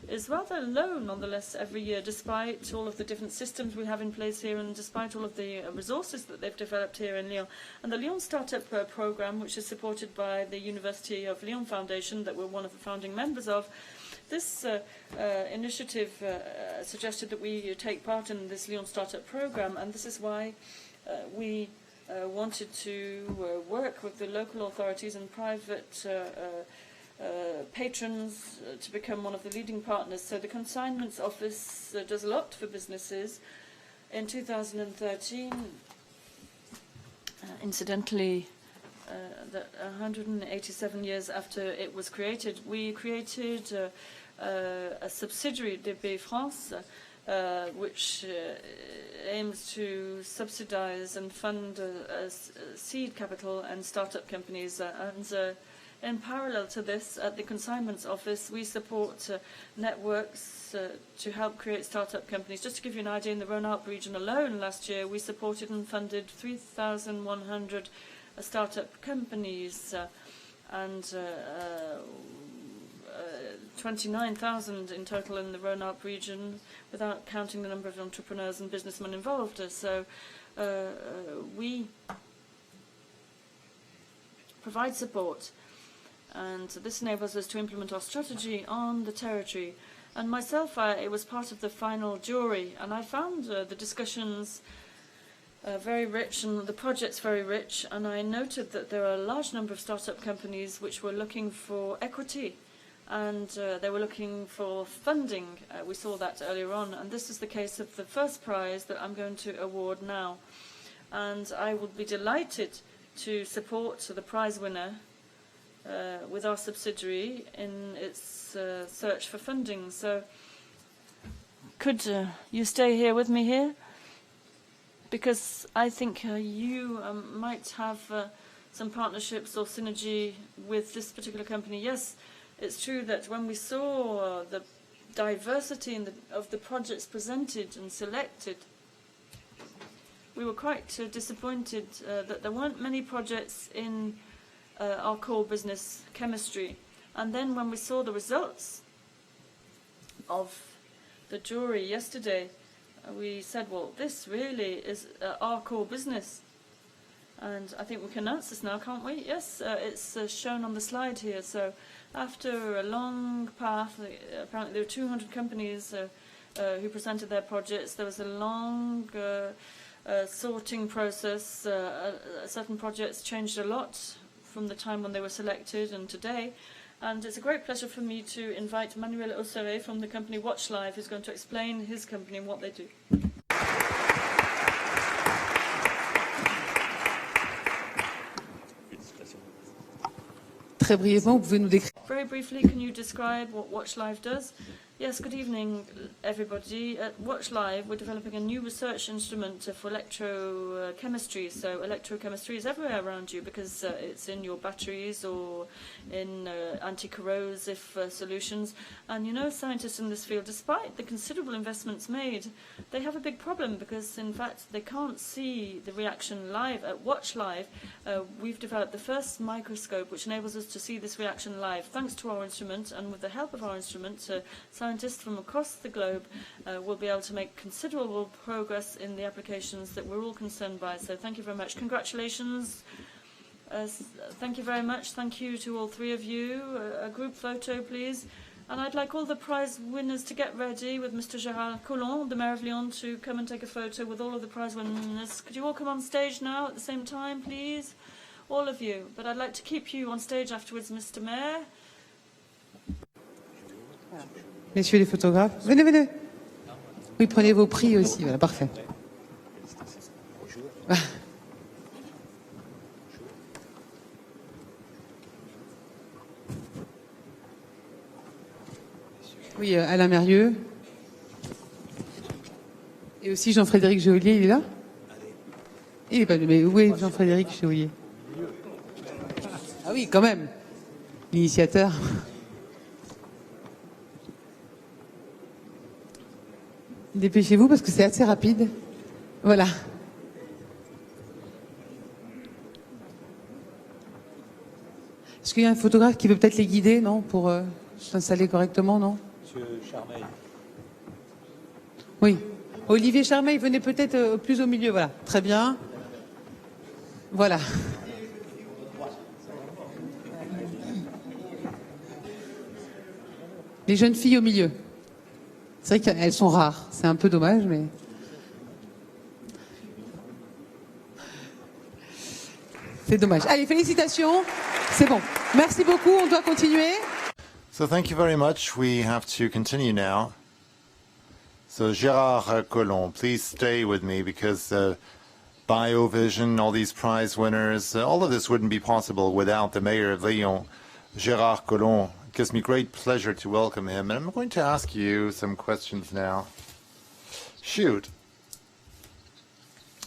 is rather low nonetheless every year, despite all of the different systems we have in place here, and despite all of the resources that they've developed here in Lyon. And the Lyon Startup Programme, which is supported by the University of Lyon Foundation, that we're one of the founding members of, this initiative suggested that we take part in this Lyon Startup Programme, and this is why we wanted to work with the local authorities and private patrons to become one of the leading partners. So the Consignments Office does a lot for businesses. In 2013, incidentally, 187 years after it was created, we created a subsidiary de B France, which aims to subsidize and fund seed capital and startup companies. And in parallel to this, at the Consignments Office, we support networks to help create startup companies. Just to give you an idea, in the Rhône-Alpes region alone last year, we supported and funded 3,100 startup companies and 29,000 in total in the Rhône-Alpes region, without counting the number of entrepreneurs and businessmen involved. So we provide support, and this enables us to implement our strategy on the territory. And myself, I was part of the final jury, and I found the discussions very rich and the projects very rich, and I noted that there are a large number of startup companies which were looking for equity, and they were looking for funding. We saw that earlier on, and this is the case of the first prize that I'm going to award now. And I would be delighted to support the prize winner with our subsidiary in its search for funding. So could you stay here with me here? Because I think you might have some partnerships or synergy with this particular company. Yes, it's true that when we saw the diversity of the projects presented and selected, we were quite disappointed that there weren't many projects in our core business, chemistry. And then when we saw the results of the jury yesterday, we said, well, this really is our core business. And I think we can announce this now, can't we? Yes, it's shown on the slide here. So after a long path, apparently there were 200 companies who presented their projects. There was a long sorting process. Certain projects changed a lot from the time when they were selected and today. And it's a great pleasure for me to invite Manuel Osere from the company Watch Live, who's going to explain his company and what they do. Très brièvement, vous pouvez nous décrire. Very briefly, can you describe what Watch Live does? Yes, good evening, everybody. At Watch Live, we're developing a new research instrument for electrochemistry. So electrochemistry is everywhere around you because it's in your batteries or in anti-corrosive solutions. And you know, scientists in this field, despite the considerable investments made, they have a big problem because, in fact, they can't see the reaction live. At Watch Live, we've developed the first microscope which enables us to see this reaction live. Thanks to our instrument, and with the help of our instrument, scientists from across the globe will be able to make considerable progress in the applications that we're all concerned by. So thank you very much. Congratulations. Thank you very much. Thank you to all three of you. A group photo, please. And I'd like all the prize winners to get ready with Mr. Gérard Collomb, the Mayor of Lyon, to come and take a photo with all of the prize winners. Could you all come on stage now at the same time, please? All of you. But I'd like to keep you on stage afterwards, Mr. Mayor. Messieurs les photographes, venez, venez. Oui, prenez vos prix aussi, voilà, parfait. Oui, Alain Mérieux. Et aussi Jean-Frédéric Geolier, il est là? Il est pas, mais où est Jean-Frédéric Geolier? Ah oui, quand même, l'initiateur. Dépêchez-vous parce que c'est assez rapide. Voilà. Est-ce qu'il y a un photographe qui veut peut-être les guider, non, pour s'installer correctement, non? Monsieur Charmeil. Oui. Olivier Charmeil, venez peut-être plus au milieu, voilà. Très bien. Voilà. Les jeunes filles au milieu. C'est vrai qu'elles sont rares, c'est un peu dommage, mais... C'est dommage. Allez, félicitations, c'est bon. Merci beaucoup, on doit continuer. So thank you very much. We have to continue now. So Gérard Collomb, please stay with me because Biovision, all these prize winners, all of this wouldn't be possible without the Mayor of Lyon, Gérard Collomb. It gives me great pleasure to welcome him. And I'm going to ask you some questions now. Shoot.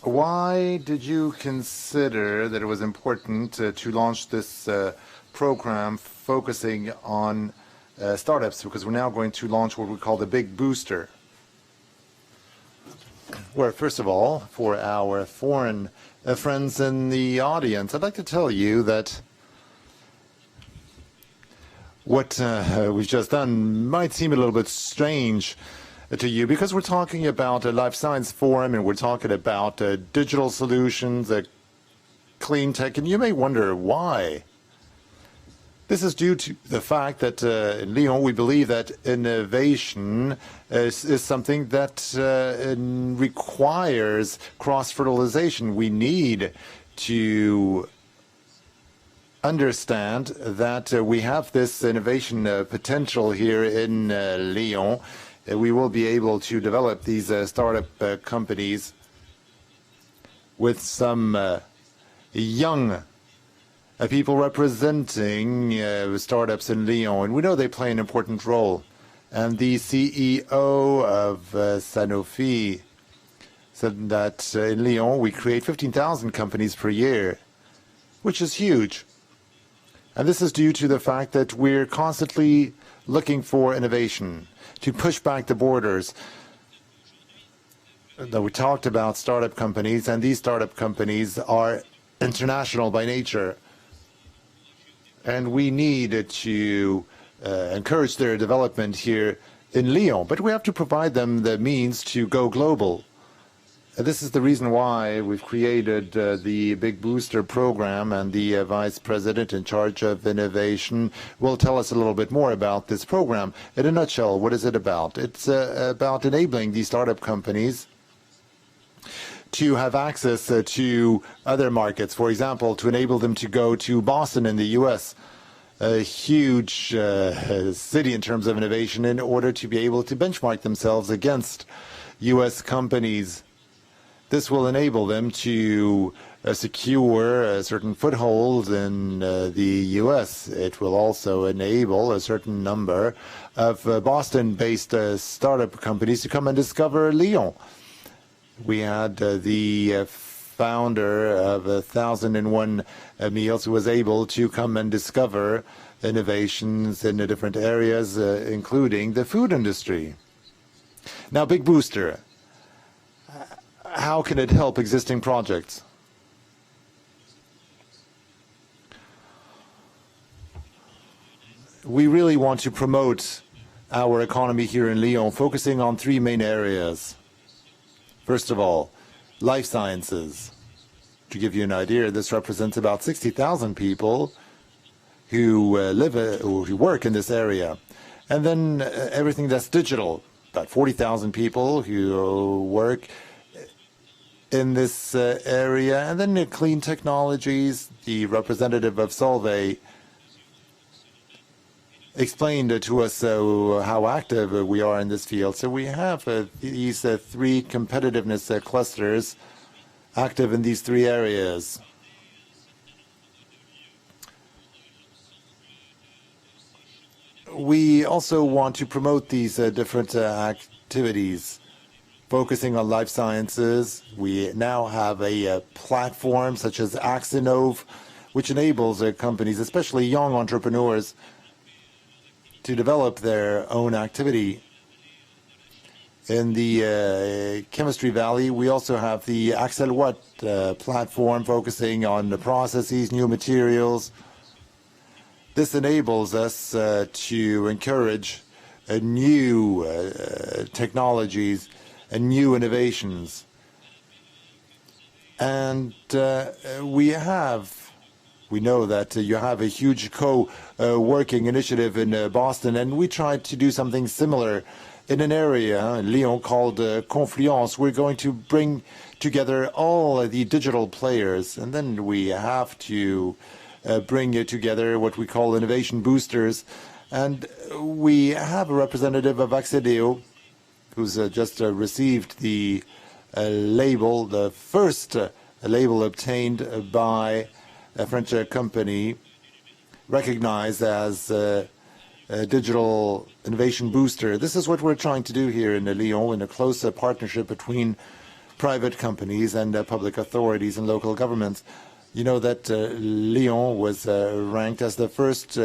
Why did you consider that it was important to launch this program focusing on startups? Because we're now going to launch what we call the Big Booster. Well, first of all, for our foreign friends in the audience, I'd like to tell you that what we've just done might seem a little bit strange to you because we're talking about a life science forum and we're talking about digital solutions, clean tech, and you may wonder why. This is due to the fact that in Lyon we believe that innovation is something that requires cross-fertilization. We need to understand that we have this innovation potential here in Lyon. We will be able to develop these startup companies with some young people representing startups in Lyon, and we know they play an important role. And the CEO of Sanofi said that in Lyon we create 15,000 companies per year, which is huge. And this is due to the fact that we're constantly looking for innovation, to push back the borders. That we talked about startup companies, and these startup companies are international by nature. And we need to encourage their development here in Lyon, but we have to provide them the means to go global. This is the reason why we've created the Big Booster program, and the Vice President in charge of innovation will tell us a little bit more about this program. In a nutshell, what is it about? It's about enabling these startup companies to have access to other markets. For example, to enable them to go to Boston in the U.S., a huge city in terms of innovation, in order to be able to benchmark themselves against U.S. companies. This will enable them to secure a certain foothold in the U.S. It will also enable a certain number of Boston-based startup companies to come and discover Lyon. We had the founder of 1001 Meals who was able to come and discover innovations in the different areas, including the food industry. Now, Big Booster, how can it help existing projects? We really want to promote our economy here in Lyon, focusing on three main areas. First of all, life sciences. To give you an idea, this represents about 60,000 people who who work in this area. And then everything that's digital, about 40,000 people who work in this area. And then clean technologies. The representative of Solvay explained to us how active we are in this field. So we have these three competitiveness clusters active in these three areas. We also want to promote these different activities, focusing on life sciences. We now have a platform such as Axinov, which enables companies, especially young entrepreneurs, to develop their own activity. In the Chemistry Valley, we also have the Axel Watt platform, focusing on the processes, new materials. This enables us to encourage new technologies and new innovations. And we know that you have a huge co-working initiative in Boston, and we tried to do something similar in an area in Lyon called Confluence. We're going to bring together all the digital players, and then we have to bring together what we call innovation boosters. And we have a representative of Axedeo who's just received the label, the first label obtained by a French company recognized as a digital innovation booster. This is what we're trying to do here in Lyon, in a close partnership between private companies and public authorities and local governments. You know that Lyon was ranked as the first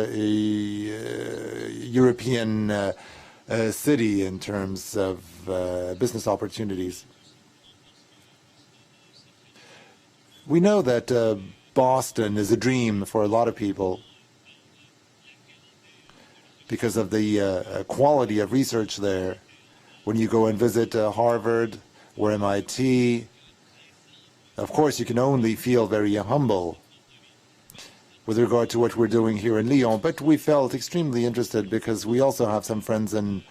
European city in terms of business opportunities. We know that Boston is a dream for a lot of people because of the quality of research there. When you go and visit Harvard or MIT, of course, you can only feel very humble with regard to what we're doing here in Lyon. But we felt extremely interested because we also have some friends in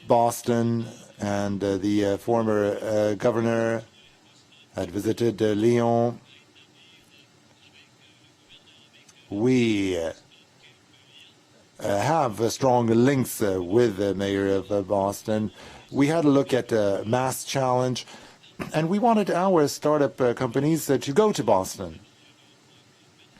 Boston, and the former governor had visited Lyon. We have strong links with the mayor of Boston. We had a look at Mass Challenge, and we wanted our startup companies to go to Boston.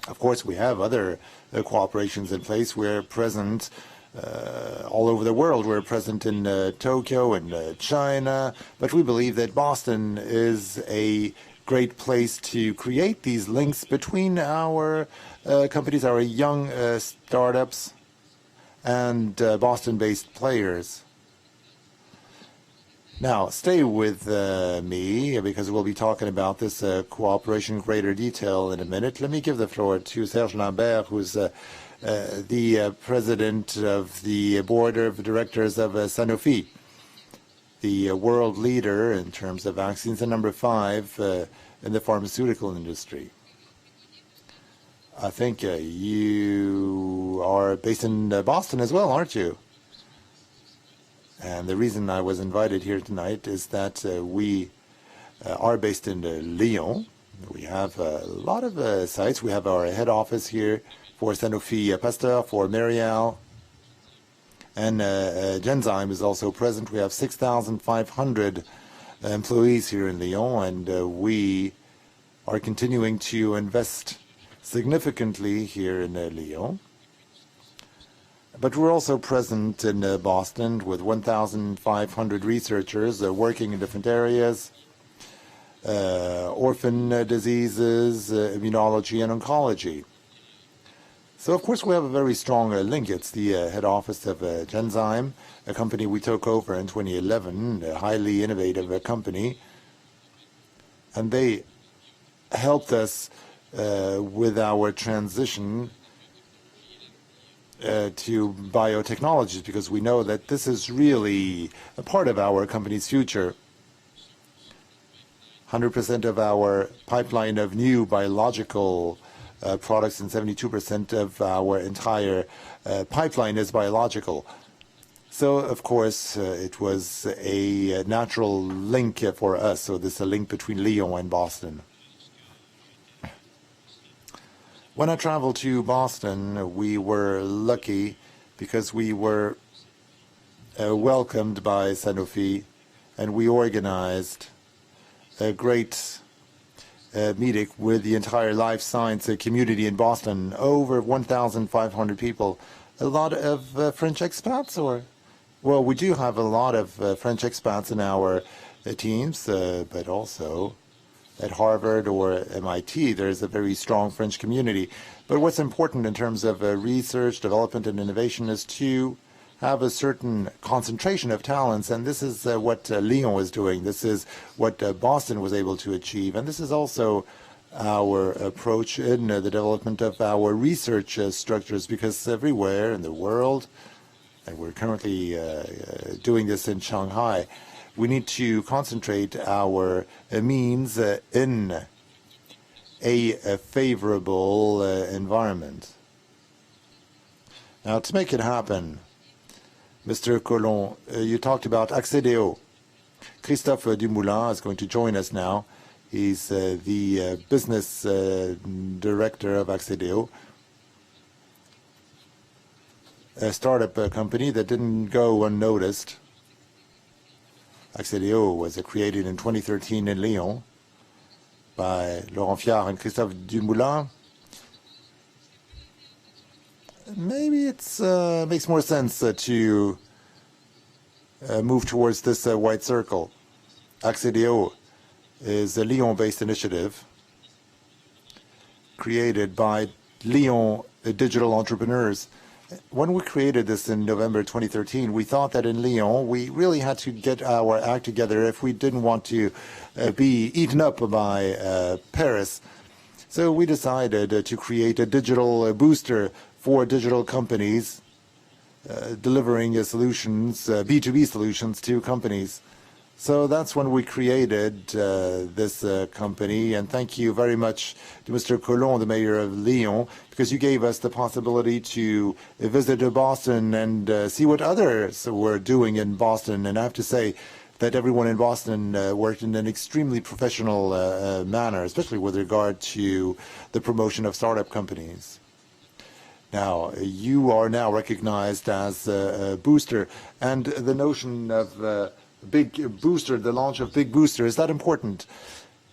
Of course, we have other cooperations in place. We're present all over the world. We're present in Tokyo and China, but we believe that Boston is a great place to create these links between our companies, our young startups, and Boston-based players. Now, stay with me, because we'll be talking about this cooperation in greater detail in a minute. Let me give the floor to Serge Lambert, who's the president of the board of directors of Sanofi, the world leader in terms of vaccines, and number 5 in the pharmaceutical industry. I think you are based in Boston as well, aren't you? And the reason I was invited here tonight is that we are based in Lyon. We have a lot of sites. We have our head office here for Sanofi Pasteur, for Merial, and Genzyme is also present. We have 6,500 employees here in Lyon, and we are continuing to invest significantly here in Lyon. But we're also present in Boston with 1,500 researchers working in different areas, orphan diseases, immunology, and oncology. So, of course, we have a very strong link. It's the head office of Genzyme, a company we took over in 2011, a highly innovative company. And they helped us with our transition to biotechnologies, because we know that this is really a part of our company's future. 100% of our pipeline of new biological products and 72% of our entire pipeline is biological. So, of course, it was a natural link for us. So this is a link between Lyon and Boston. When I traveled to Boston, we were lucky because we were welcomed by Sanofi, and we organized a great meeting with the entire life science community in Boston. Over 1,500 people. A lot of French expats, or? Well, we do have a lot of French expats in our teams, but also at Harvard or MIT, there's a very strong French community. But what's important in terms of research, development, and innovation is to have a certain concentration of talents, and this is what Lyon is doing. This is what Boston was able to achieve, and this is also our approach in the development of our research structures, because everywhere in the world, and we're currently doing this in Shanghai, we need to concentrate our means in a favorable environment. Now, to make it happen, Mr. Collomb, you talked about Axedeo. Christophe Dumoulin is going to join us now. He's the business director of Axedeo, a startup company that didn't go unnoticed. Axedeo was created in 2013 in Lyon by Laurent Fiard and Christophe Dumoulin. Maybe it makes more sense to move towards this white circle. Axedeo is a Lyon-based initiative created by Lyon digital entrepreneurs. When we created this in November 2013, we thought that in Lyon, we really had to get our act together if we didn't want to be eaten up by Paris. So we decided to create a digital booster for digital companies, delivering solutions, B2B solutions to companies. So that's when we created this company, and thank you very much to Mr. Collomb, the mayor of Lyon, because you gave us the possibility to visit Boston and see what others were doing in Boston. And I have to say that everyone in Boston worked in an extremely professional manner, especially with regard to the promotion of startup companies. Now, you are now recognized as a booster, and the notion of big booster, the launch of big booster, is that important?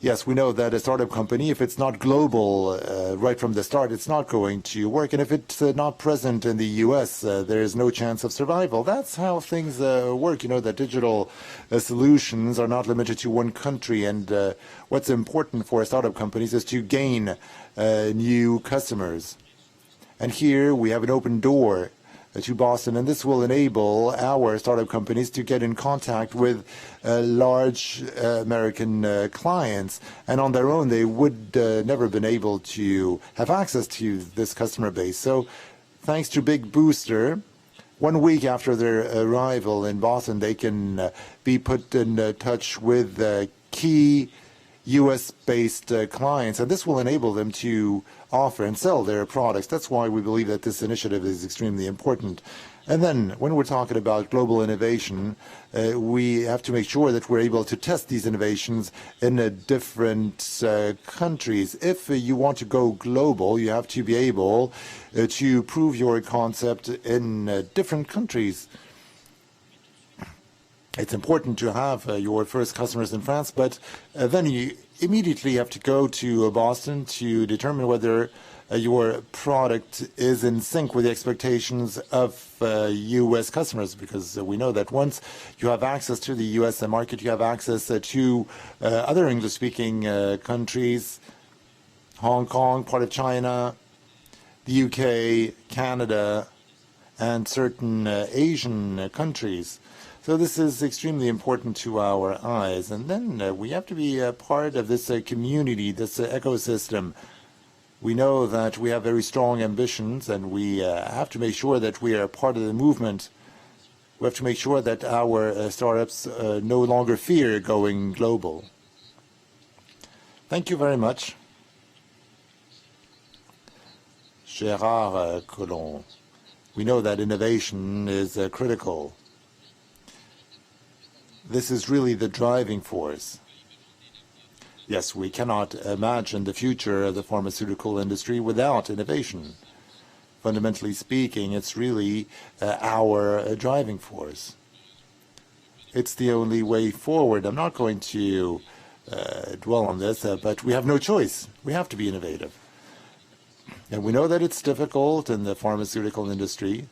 Yes, we know that a startup company, if it's not global right from the start, it's not going to work. And if it's not present in the US, there is no chance of survival. That's how things work. You know, that digital solutions are not limited to one country. And what's important for startup companies is to gain new customers. And here we have an open door to Boston, and this will enable our startup companies to get in contact with large American clients. And on their own, they would never been able to have access to this customer base. So thanks to Big Booster, 1 week after their arrival in Boston, they can be put in touch with key US-based clients, and this will enable them to offer and sell their products. That's why we believe that this initiative is extremely important. And then, when we're talking about global innovation, we have to make sure that we're able to test these innovations in different countries. If you want to go global, you have to be able to prove your concept in different countries. It's important to have your first customers in France, but then you immediately have to go to Boston to determine whether your product is in sync with the expectations of U.S. customers, because we know that once you have access to the U.S. market, you have access to other English-speaking countries, Hong Kong, part of China, the U.K., Canada, and certain Asian countries. So this is extremely important to our eyes. And then we have to be a part of this community, this ecosystem. We know that we have very strong ambitions, and we have to make sure that we are part of the movement. We have to make sure that our startups no longer fear going global. Thank you very much. Gérard Collomb. We know that innovation is critical. This is really the driving force. Yes, we cannot imagine the future of the pharmaceutical industry without innovation. Fundamentally speaking, it's really our driving force. It's the only way forward. I'm not going to dwell on this, but we have no choice. We have to be innovative. And we know that it's difficult in the pharmaceutical industry,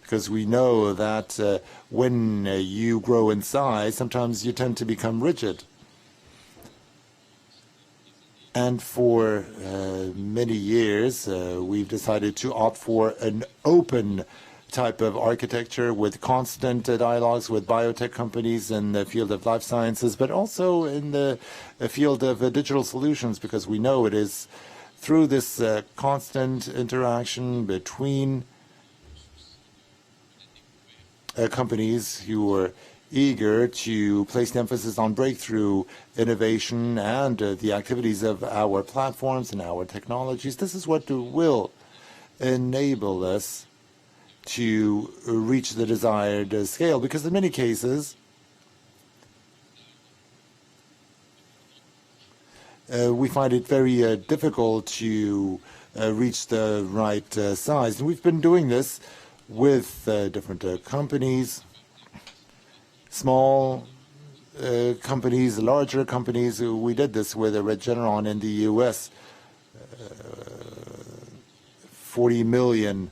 because we know that when you grow in size, sometimes you tend to become rigid. And for many years, we've decided to opt for an open type of architecture with constant dialogues with biotech companies in the field of life sciences, but also in the field of digital solutions, because we know it is through this constant interaction between companies who are eager to place the emphasis on breakthrough innovation and the activities of our platforms and our technologies. This is what will enable us to reach the desired scale, because in many cases, we find it very difficult to reach the right size. And we've been doing this with different companies, small companies, larger companies. We did this with Regeneron in the U.S., $40 million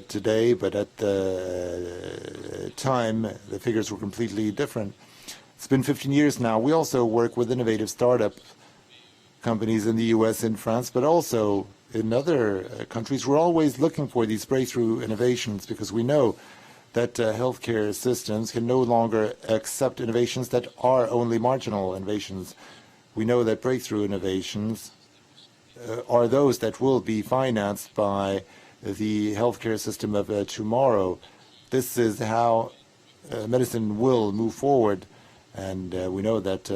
today, but at the time, the figures were completely different. It's been 15 years now. We also work with innovative startup companies in the U.S., in France, but also in other countries. We're always looking for these breakthrough innovations, because we know that healthcare systems can no longer accept innovations that are only marginal innovations. We know that breakthrough innovations are those that will be financed by the healthcare system of tomorrow. This is how medicine will move forward, and we know that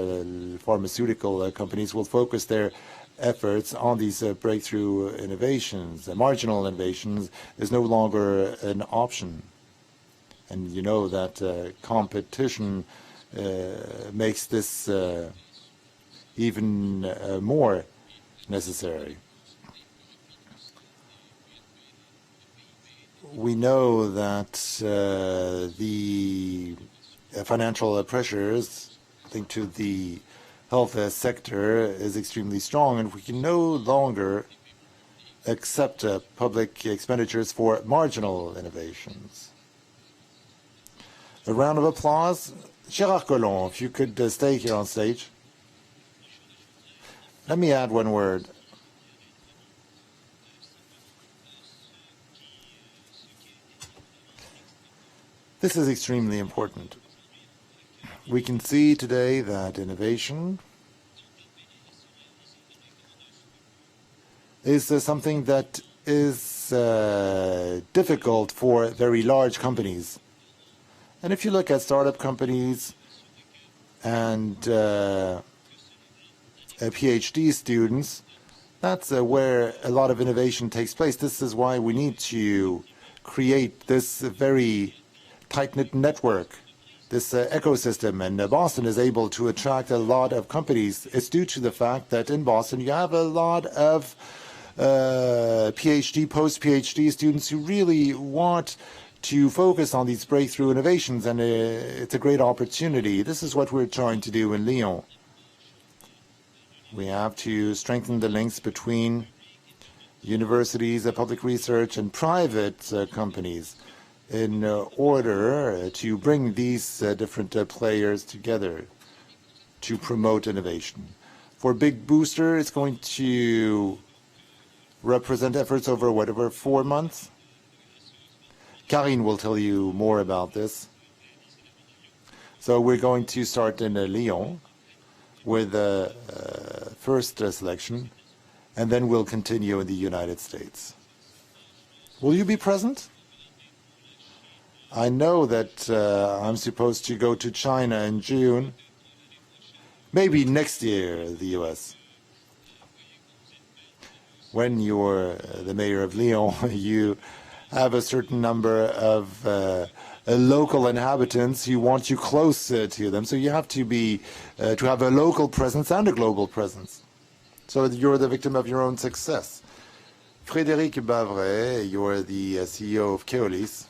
pharmaceutical companies will focus their efforts on these breakthrough innovations. Marginal innovations is no longer an option. And you know that competition makes this even more necessary. We know that the financial pressures linked to the health sector is extremely strong, and we can no longer accept public expenditures for marginal innovations. A round of applause. Gérard Collomb, if you could stay here on stage. Let me add one word. This is extremely important. We can see today that innovation is something that is difficult for very large companies. And if you look at startup companies and PhD students, that's where a lot of innovation takes place. This is why we need to create this very tight-knit network, this ecosystem. And Boston is able to attract a lot of companies. It's due to the fact that in Boston you have a lot of PhD, post-PhD students who really want to focus on these breakthrough innovations, and it's a great opportunity. This is what we're trying to do in Lyon. We have to strengthen the links between universities, public research, and private companies in order to bring these different players together to promote innovation. For Big Booster, it's going to represent efforts over 4 months? Karine will tell you more about this. So we're going to start in Lyon with the first selection, and then we'll continue in the United States. Will you be present? I know that I'm supposed to go to China in June, maybe next year, the US. When you're the mayor of Lyon, you have a certain number of local inhabitants who want you close to them. So you have to be to have a local presence and a global presence. So you're the victim of your own success. Frédéric Bavret, you're the CEO of Keolis,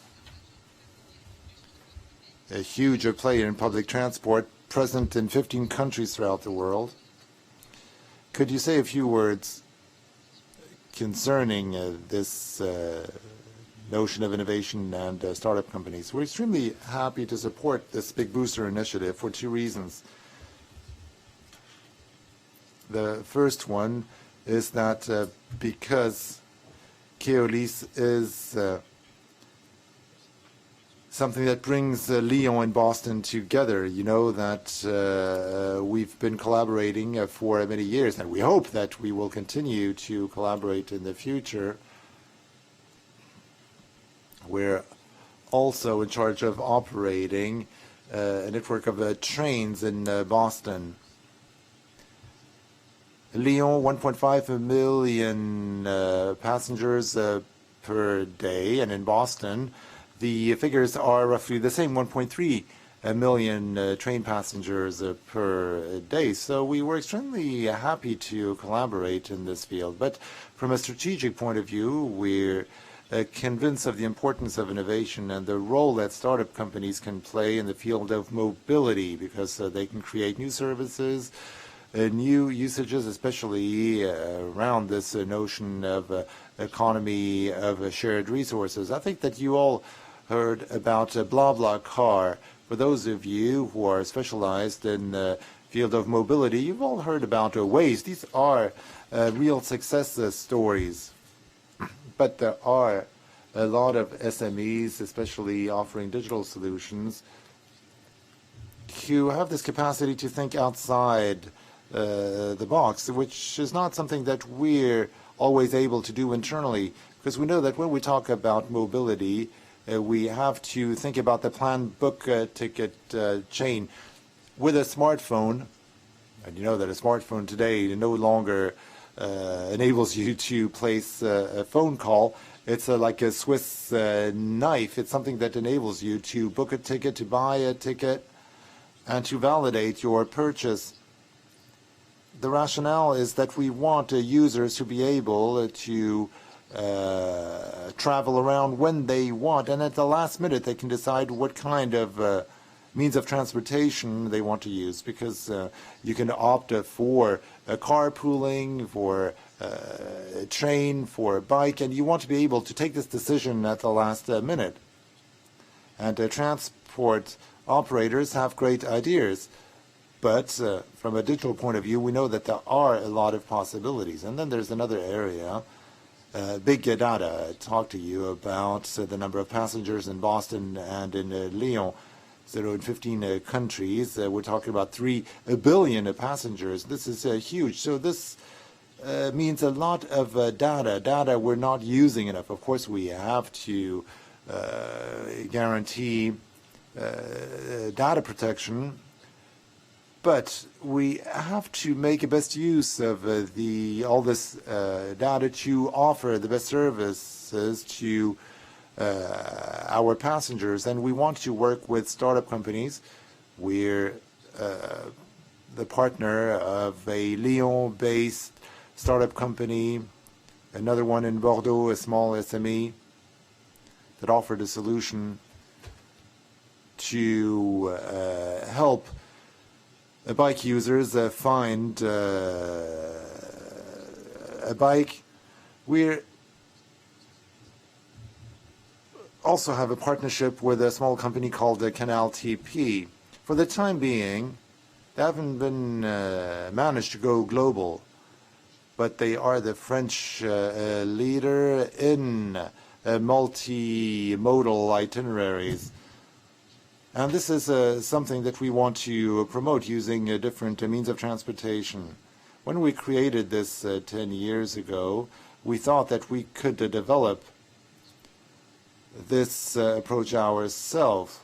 a huge player in public transport, present in 15 countries throughout the world. Could you say a few words concerning this notion of innovation and startup companies? We're extremely happy to support this Big Booster initiative for 2 reasons. The first one is that because Keolis is something that brings Lyon and Boston together. You know that we've been collaborating for many years, and we hope that we will continue to collaborate in the future. We're also in charge of operating a network of trains in Boston. Lyon, 1.5 million passengers per day, and in Boston, the figures are roughly the same, 1.3 million train passengers per day. So we were extremely happy to collaborate in this field. But from a strategic point of view, we're convinced of the importance of innovation and the role that startup companies can play in the field of mobility, because they can create new services, new usages, especially around this notion of economy of shared resources. I think that you all heard about BlaBlaCar. For those of you who are specialized in the field of mobility, you've all heard about Waze. These are real success stories. But there are a lot of SMEs, especially offering digital solutions, who have this capacity to think outside the box, which is not something that we're always able to do internally, because we know that when we talk about mobility, we have to think about the plan, book, ticket chain. With a smartphone, and you know that a smartphone today no longer enables you to place a phone call. It's like a Swiss knife. It's something that enables you to book a ticket, to buy a ticket, and to validate your purchase. The rationale is that we want users to be able to travel around when they want, and at the last minute they can decide what kind of means of transportation they want to use, because you can opt for carpooling, for a train, for a bike, and you want to be able to take this decision at the last minute. And transport operators have great ideas. But from a digital point of view, we know that there are a lot of possibilities. And then there's another area, big data. I talked to you about the number of passengers in Boston and in Lyon. So in 15 countries, we're talking about 3 billion passengers. This is huge. So this means a lot of data we're not using enough. Of course, we have to guarantee data protection, but we have to make the best use of all this data to offer the best services to our passengers. And we want to work with startup companies. We're the partner of a Lyon-based startup company, another one in Bordeaux, a small SME that offered a solution to help bike users find a bike. We also have a partnership with a small company called Canal TP. For the time being, they haven't been managed to go global, but they are the French leader in multimodal itineraries. And this is something that we want to promote using different means of transportation. When we created this 10 years ago, we thought that we could develop this approach ourselves.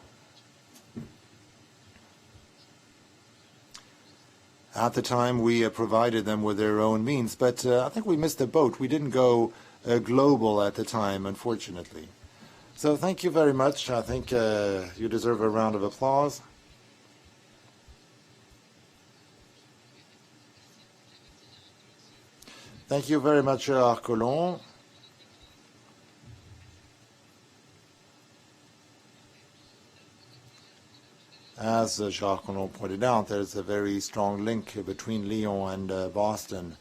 At the time, we provided them with their own means, but I think we missed the boat. We didn't go global at the time, unfortunately. So thank you very much. I think you deserve a round of applause. Thank you very much, Gérard Collomb. As Gérard Collomb pointed out, there's a very strong link between Lyon and Boston,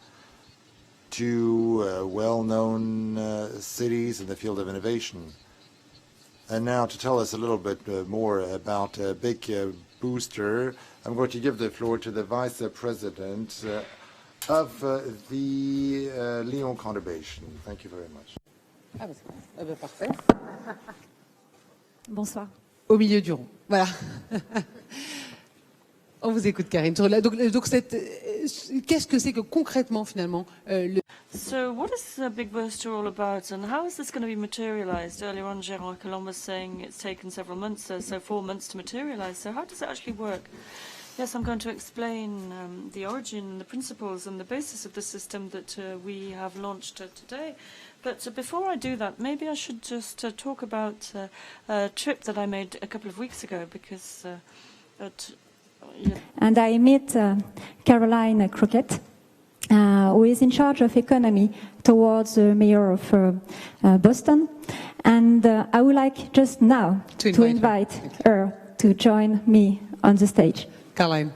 two well-known cities in the field of innovation. And now to tell us a little bit more about Big Booster, I'm going to give the floor to the Vice President of the Lyon Conurbation. Thank you very much. Parfait. Bonsoir. Au milieu du rond. Voilà. On vous écoute, Karine. Donc qu'est-ce que c'est que concrètement, finalement, le... So what is Big Booster all about, and how is this going to be materialized? Earlier on, Gérard Collomb was saying it's taken several months, so 4 months to materialize. So how does it actually work? Yes, I'm going to explain the origin, the principles, and the basis of the system that we have launched today. But before I do that, maybe I should just talk about a trip that I made a couple of weeks ago, because... And I met Caroline Crockett, who is in charge of economy towards the mayor of Boston. And I would like just now to invite her to join me on the stage. Caroline.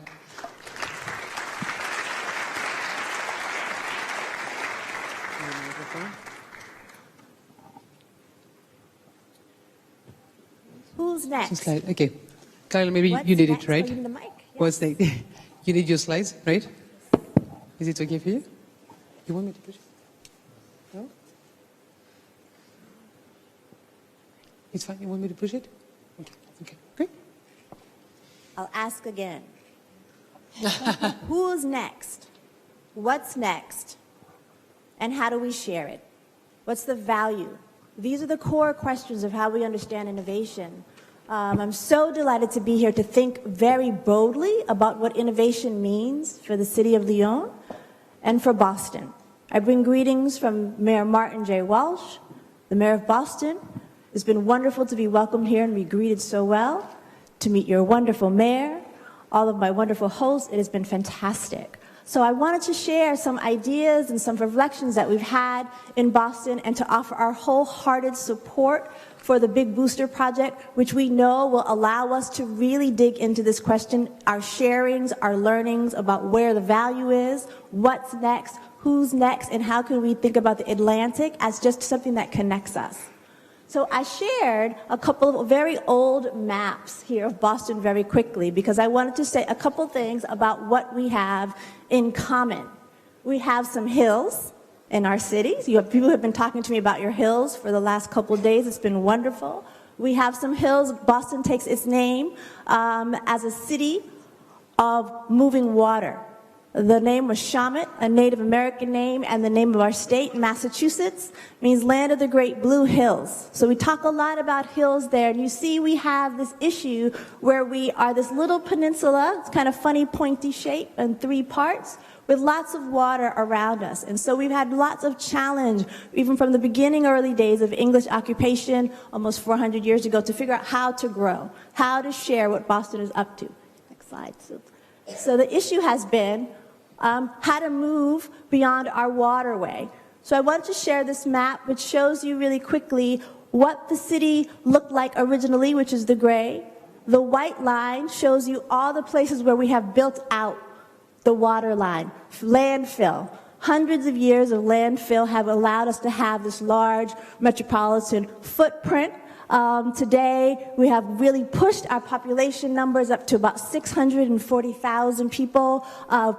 Who's next? Slide. Okay. Caroline, maybe you need it, right? What's next? You need your slides, right? Is it okay for you? You want me to push it? No? It's fine. You want me to push it? Okay. Okay. Great. I'll ask again. Who's next? What's next? And how do we share it? What's the value? These are the core questions of how we understand innovation. I'm so delighted to be here to think very boldly about what innovation means for the city of Lyon and for Boston. I bring greetings from Mayor Martin J. Walsh, the mayor of Boston. It's been wonderful to be welcomed here and be greeted so well, to meet your wonderful mayor, all of my wonderful hosts. It has been fantastic. So I wanted to share some ideas and some reflections that we've had in Boston and to offer our wholehearted support for the Big Booster project, which we know will allow us to really dig into this question, our sharings, our learnings about where the value is, what's next, who's next, and how can we think about the Atlantic as just something that connects us. So I shared a couple of very old maps here of Boston very quickly because I wanted to say a couple things about what we have in common. We have some hills in our cities. You have people who have been talking to me about your hills for the last couple of days. It's been wonderful. We have some hills. Boston takes its name as a city of moving water. The name was Shamet, a Native American name, and the name of our state, Massachusetts, means land of the great blue hills. So we talk a lot about hills there, and you see we have this issue where we are this little peninsula, it's kind of funny pointy shape in 3 parts, with lots of water around us. And so we've had lots of challenge, even from the beginning early days of English occupation, almost 400 years ago, to figure out how to grow, how to share what Boston is up to. Next slide. So the issue has been how to move beyond our waterway. So I want to share this map, which shows you really quickly what the city looked like originally, which is the gray. The white line shows you all the places where we have built out the water line, landfill. Hundreds of years of landfill have allowed us to have this large metropolitan footprint. Today, we have really pushed our population numbers up to about 640,000 people,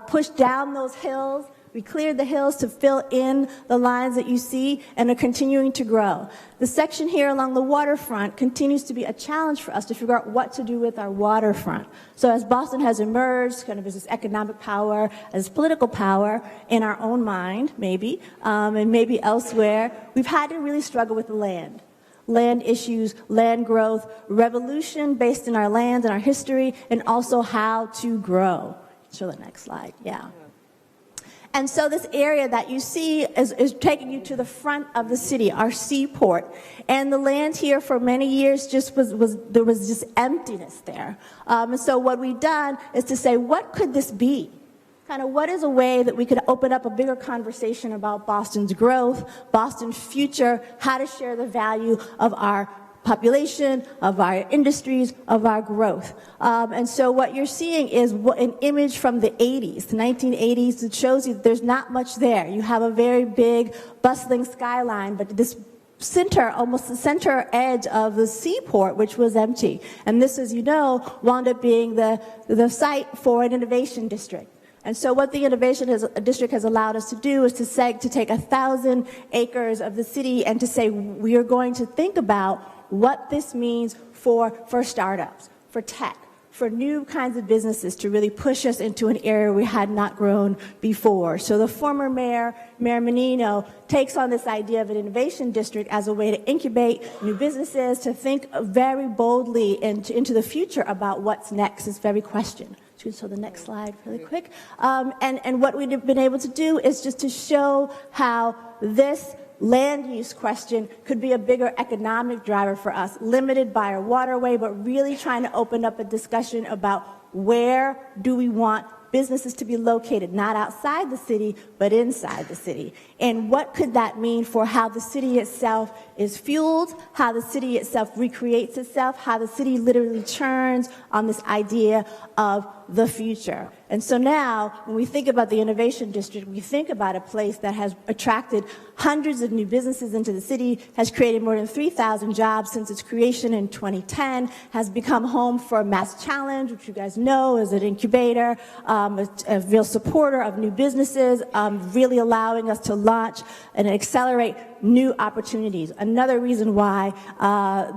pushed down those hills. We cleared the hills to fill in the lines that you see and are continuing to grow. The section here along the waterfront continues to be a challenge for us to figure out what to do with our waterfront. So as Boston has emerged, kind of as this economic power, as political power in our own mind, maybe, and maybe elsewhere, we've had to really struggle with the land. Land issues, land growth, revolution based in our land and our history, and also how to grow. Show the next slide, yeah. And so this area that you see is taking you to the front of the city, our seaport. And the land here for many years just there was just emptiness there. And so what we've done is to say, what could this be? Kind of what is a way that we could open up a bigger conversation about Boston's growth, Boston's future, how to share the value of our population, of our industries, of our growth. And so what you're seeing is an image from the 80s, the 1980s, that shows you that there's not much there. You have a very big, bustling skyline, but this center, almost the center edge of the seaport, which was empty. And this, as you know, wound up being the site for an innovation district. And so what the innovation district has allowed us to do is to take 1,000 acres of the city and to say we are going to think about what this means for startups, for tech, for new kinds of businesses to really push us into an area we had not grown before. So the former mayor, Mayor Menino, takes on this idea of an innovation district as a way to incubate new businesses, to think very boldly into the future about what's next, this very question. So the next slide really quick. And what we've been able to do is just to show how this land use question could be a bigger economic driver for us, limited by our waterway, but really trying to open up a discussion about where do we want businesses to be located, not outside the city, but inside the city. And what could that mean for how the city itself is fueled, how the city itself recreates itself, how the city literally churns on this idea of the future. And so now, when we think about the innovation district, we think about a place that has attracted hundreds of new businesses into the city, has created more than 3,000 jobs since its creation in 2010, has become home for Mass Challenge, which you guys know is an incubator, a real supporter of new businesses, really allowing us to launch and accelerate new opportunities. Another reason why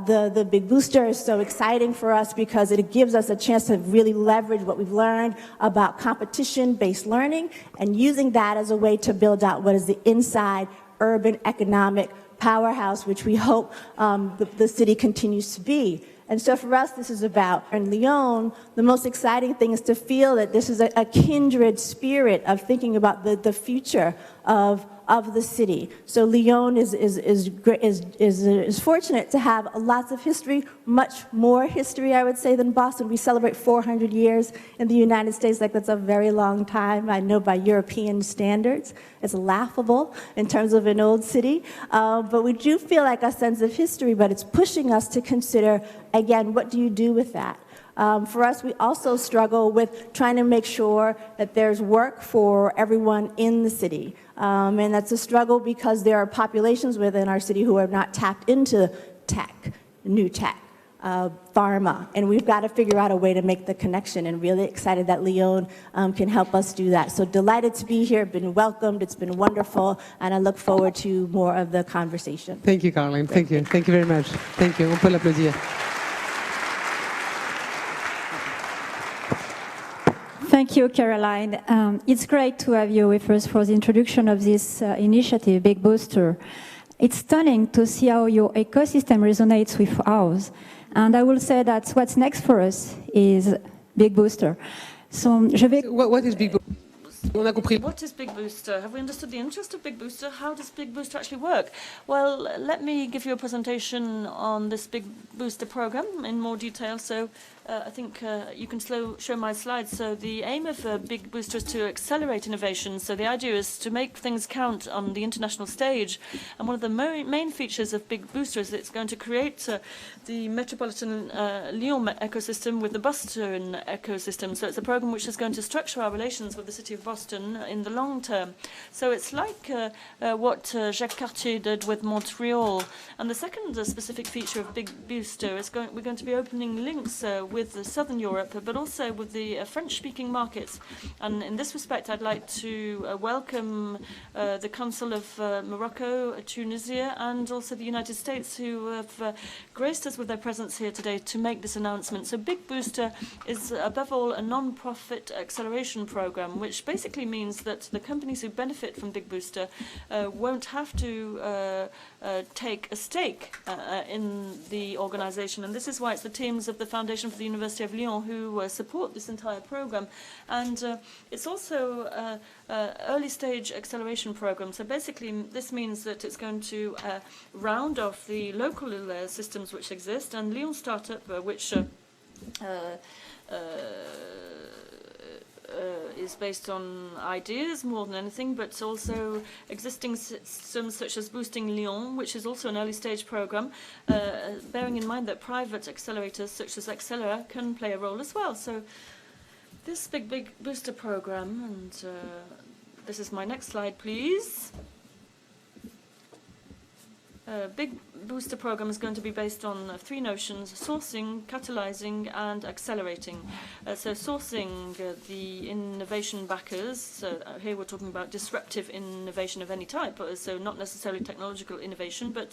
the Big Booster is so exciting for us, because it gives us a chance to really leverage what we've learned about competition-based learning and using that as a way to build out what is the inside urban economic powerhouse, which we hope the city continues to be. And so for us, this is about, in Lyon, the most exciting thing is to feel that this is a kindred spirit of thinking about the future of the city. So Lyon is fortunate to have lots of history, much more history, I would say, than Boston. We celebrate 400 years in the United States, like that's a very long time. I know by European standards, it's laughable in terms of an old city. But we do feel like a sense of history, but it's pushing us to consider, again, what do you do with that? For us, we also struggle with trying to make sure that there's work for everyone in the city. And that's a struggle because there are populations within our city who are not tapped into tech, new tech, pharma. And we've got to figure out a way to make the connection, and really excited that Lyon can help us do that. So delighted to be here, been welcomed, it's been wonderful, and I look forward to more of the conversation. Thank you, Caroline. Thank you. Thank you very much. Thank you. On peut l'applaudir. Thank you, Caroline. It's great to have you with us for the introduction of this initiative, Big Booster. It's stunning to see how your ecosystem resonates with ours. And I will say that what's next for us is Big Booster. So, What is Big Booster? What is Big Booster? Have we understood the interest of Big Booster? How does Big Booster actually work? Well, let me give you a presentation on this Big Booster program in more detail. So I think you can show my slides. So the aim of Big Booster is to accelerate innovation. So the idea is to make things count on the international stage. And one of the main features of Big Booster is that it's going to create the metropolitan Lyon ecosystem with the Boston ecosystem. So it's a program which is going to structure our relations with the city of Boston in the long term. So it's like what Jacques Cartier did with Montreal. And the second specific feature of Big Booster is we're going to be opening links with Southern Europe, but also with the French-speaking markets. And in this respect, I'd like to welcome the Council of Morocco, Tunisia, and also the United States, who have graced us with their presence here today to make this announcement. So Big Booster is, above all, a non-profit acceleration program, which basically means that the companies who benefit from Big Booster won't have to take a stake in the organization. And this is why it's the teams of the Foundation for the University of Lyon who support this entire program. And it's also an early stage acceleration program. So basically this means that it's going to round off the local systems which exist, and Lyon Startup, which is based on ideas more than anything, but also existing systems such as Boosting Lyon, which is also an early stage program, bearing in mind that private accelerators such as Accelera can play a role as well. So this Big Booster program, and this is my next slide, please. Big Booster program is going to be based on three notions: sourcing, catalyzing, and accelerating. So sourcing the innovation backers. Here we're talking about disruptive innovation of any type, so not necessarily technological innovation, but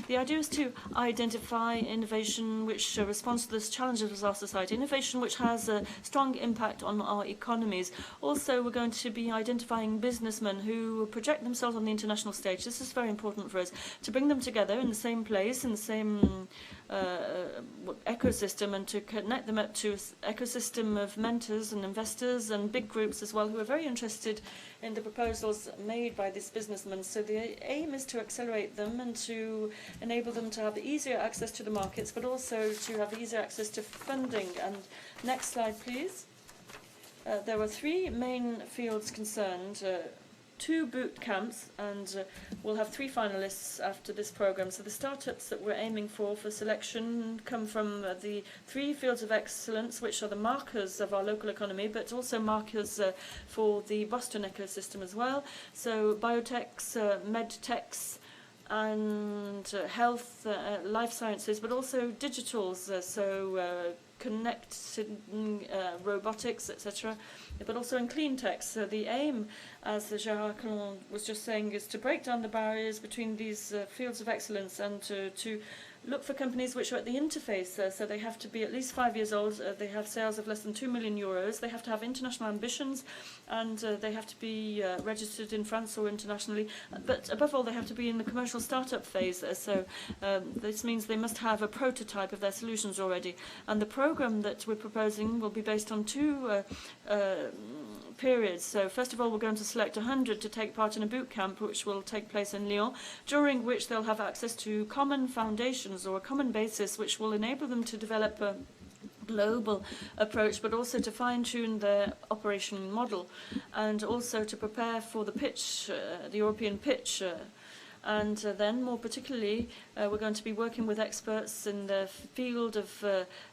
the idea is to identify innovation which responds to the challenges of our society, innovation which has a strong impact on our economies. Also, we're going to be identifying businessmen who project themselves on the international stage. This is very important for us, to bring them together in the same place, in the same ecosystem, and to connect them up to an ecosystem of mentors and investors and big groups as well, who are very interested in the proposals made by these businessmen. So the aim is to accelerate them and to enable them to have easier access to the markets, but also to have easier access to funding. And next slide, please. There were three main fields concerned. 2 boot camps, and we'll have 3 finalists after this program. So the startups that we're aiming for selection come from the 3 fields of excellence, which are the markers of our local economy, but also markers for the Boston ecosystem as well. So biotechs, medtechs, and health, life sciences, but also digitals, so connected robotics, etc., but also in clean tech. So the aim, as Gérard Collomb was just saying, is to break down the barriers between these fields of excellence and to look for companies which are at the interface. So they have to be at least 5 years old, they have sales of less than 2 million euros, they have to have international ambitions, and they have to be registered in France or internationally. But above all, they have to be in the commercial startup phase. So this means they must have a prototype of their solutions already. And the program that we're proposing will be based on 2 periods. So first of all, we're going to select 100 to take part in a boot camp, which will take place in Lyon, during which they'll have access to common foundations or a common basis, which will enable them to develop a global approach, but also to fine-tune their operation model, and also to prepare for the pitch, the European pitch. And then, more particularly, we're going to be working with experts in the field of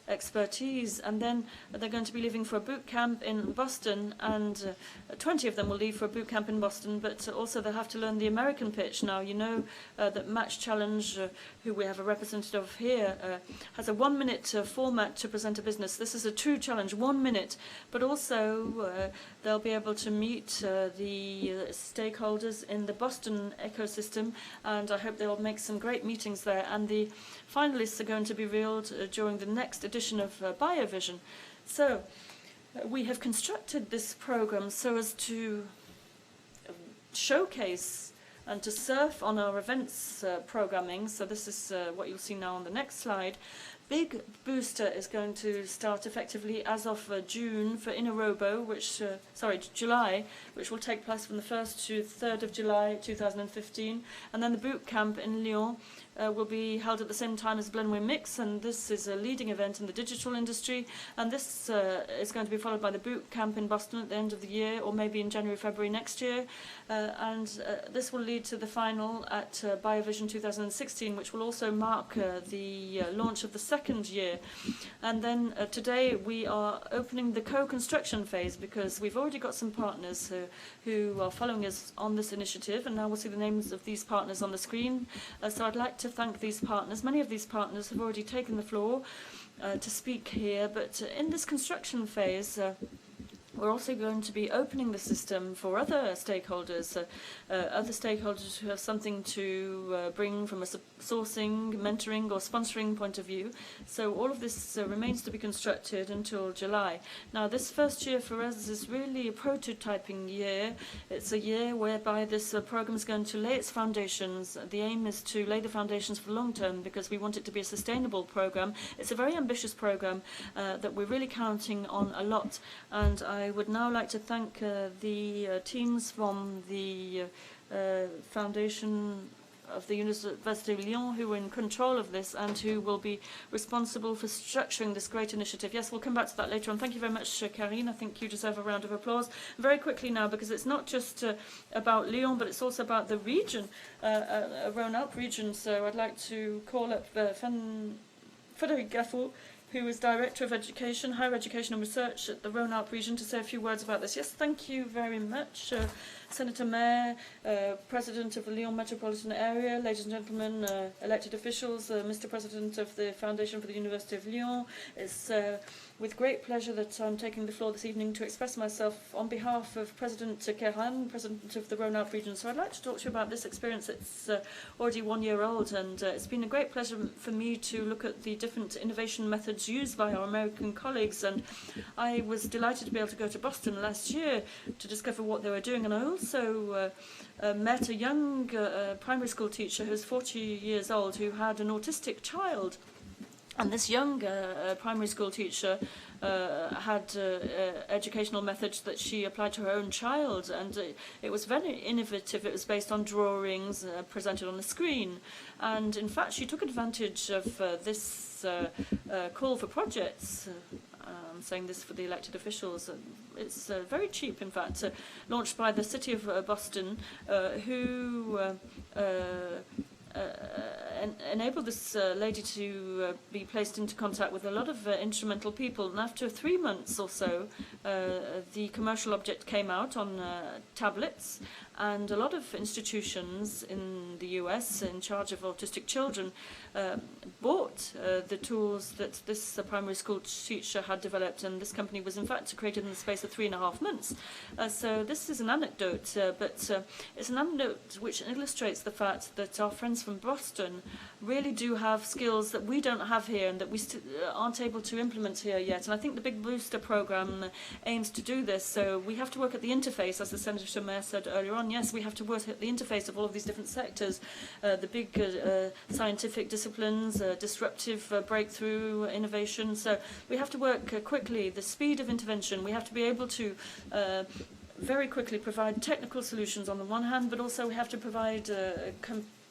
expertise, and then they're going to be leaving for a boot camp in Boston, and 20 of them will leave for a boot camp in Boston, but also they'll have to learn the American pitch. Now, you know that Match Challenge, who we have a representative of here, has a 1-minute format to present a business. This is a true challenge, 1 minute, but also they'll be able to meet the stakeholders in the Boston ecosystem, and I hope they'll make some great meetings there. And the finalists are going to be revealed during the next edition of Biovision. So we have constructed this program so as to showcase and to surf on our events programming. So this is what you'll see now on the next slide. Big Booster is going to start effectively as of June for Inarobo, July, which will take place from the 1st to 3rd of July 2015. And then the boot camp in Lyon will be held at the same time as Blenway Mix, and this is a leading event in the digital industry. And this is going to be followed by the boot camp in Boston at the end of the year, or maybe in January, February next year. And this will lead to the final at Biovision 2016, which will also mark the launch of the second year. And then today we are opening the co-construction phase, because we've already got some partners who are following us on this initiative, and now we'll see the names of these partners on the screen. So I'd like to thank these partners. Many of these partners have already taken the floor to speak here, but in this construction phase, we're also going to be opening the system for other stakeholders who have something to bring from a sourcing, mentoring or sponsoring point of view. So all of this remains to be constructed until July. Now this first year for us is really a prototyping year. It's a year whereby this program is going to lay its foundations. The aim is to lay the foundations for the long term, because we want it to be a sustainable program. It's a very ambitious program that we're really counting on a lot. And I would now like to thank the teams from the Foundation of the University of Lyon who are in control of this and who will be responsible for structuring this great initiative. Yes, we'll come back to that later on. Thank you very much, Karine. I think you deserve a round of applause. Very quickly now, because it's not just about Lyon, but it's also about the region, Rhône-Alpes region. So I'd like to call up Frédéric Gaffot, who is Director of Education, Higher Education and Research at the Rhône-Alpes region, to say a few words about this. Yes, thank you very much. Senator Mayor, President of the Lyon Metropolitan Area, ladies and gentlemen, elected officials, Mr. President of the Foundation for the University of Lyon. It's with great pleasure that I'm taking the floor this evening to express myself on behalf of President Keran, President of the Rhône-Alpes region. So I'd like to talk to you about this experience. It's already 1 year old, and it's been a great pleasure for me to look at the different innovation methods used by our American colleagues. And I was delighted to be able to go to Boston last year to discover what they were doing. And I also met a young primary school teacher who's 40 years old who had an autistic child. And this young primary school teacher had educational methods that she applied to her own child, and it was very innovative. It was based on drawings presented on the screen, and in fact she took advantage of this call for projects. I'm saying this for the elected officials. It's very cheap, in fact, launched by the City of Boston, who enabled this lady to be placed into contact with a lot of instrumental people. And after 3 months or so, the commercial object came out on tablets, and a lot of institutions in the US in charge of autistic children bought the tools that this primary school teacher had developed, and this company was in fact created in the space of 3.5 months. So this is an anecdote, but it's an anecdote which illustrates the fact that our friends from Boston really do have skills that we don't have here and that we aren't able to implement here yet. And I think the Big Booster program aims to do this. So we have to work at the interface, as the Senator Mayor said earlier on. Yes, we have to work at the interface of all of these different sectors, the big scientific disciplines, disruptive breakthrough innovation. So we have to work quickly, the speed of intervention. We have to be able to very quickly provide technical solutions on the one hand, but also we have to provide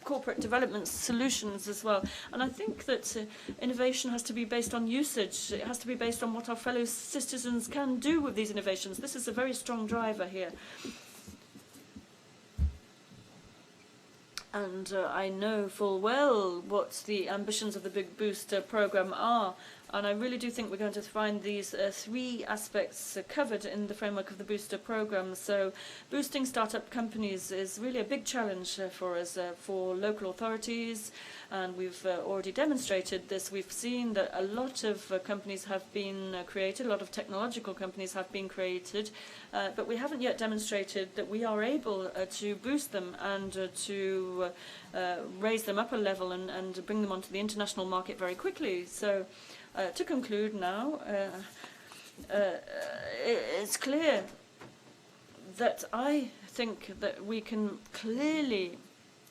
corporate development solutions as well. And I think that innovation has to be based on usage. It has to be based on what our fellow citizens can do with these innovations. This is a very strong driver here. And I know full well what the ambitions of the Big Booster program are. And I really do think we're going to find these three aspects covered in the framework of the Booster program. So boosting startup companies is really a big challenge for us, for local authorities. And we've already demonstrated this. We've seen that a lot of companies have been created, a lot of technological companies have been created, but we haven't yet demonstrated that we are able to boost them and to raise them up a level and bring them onto the international market very quickly. So to conclude now, it's clear that I think that we can clearly,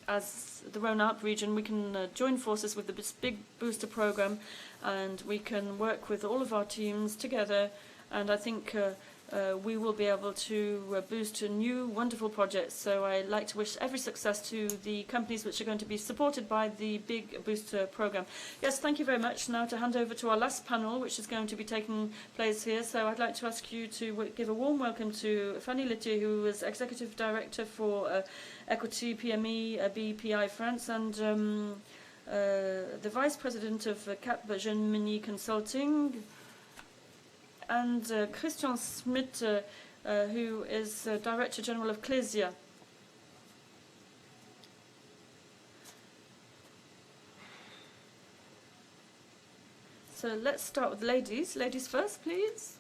as the Rhône-Alpes region, we can join forces with this big booster program, and we can work with all of our teams together, and I think we will be able to boost new wonderful projects. So I'd like to wish every success to the companies which are going to be supported by the big booster program. Yes, thank you very much. Now to hand over to our last panel, which is going to be taking place here. So I'd like to ask you to give a warm welcome to Fanny Lettier, who is Executive Director for Equity PME BPI France, and the Vice President of Capgemini Consulting, and Christian Schmidt, who is Director General of Clesia. So let's start with ladies. Ladies first, please.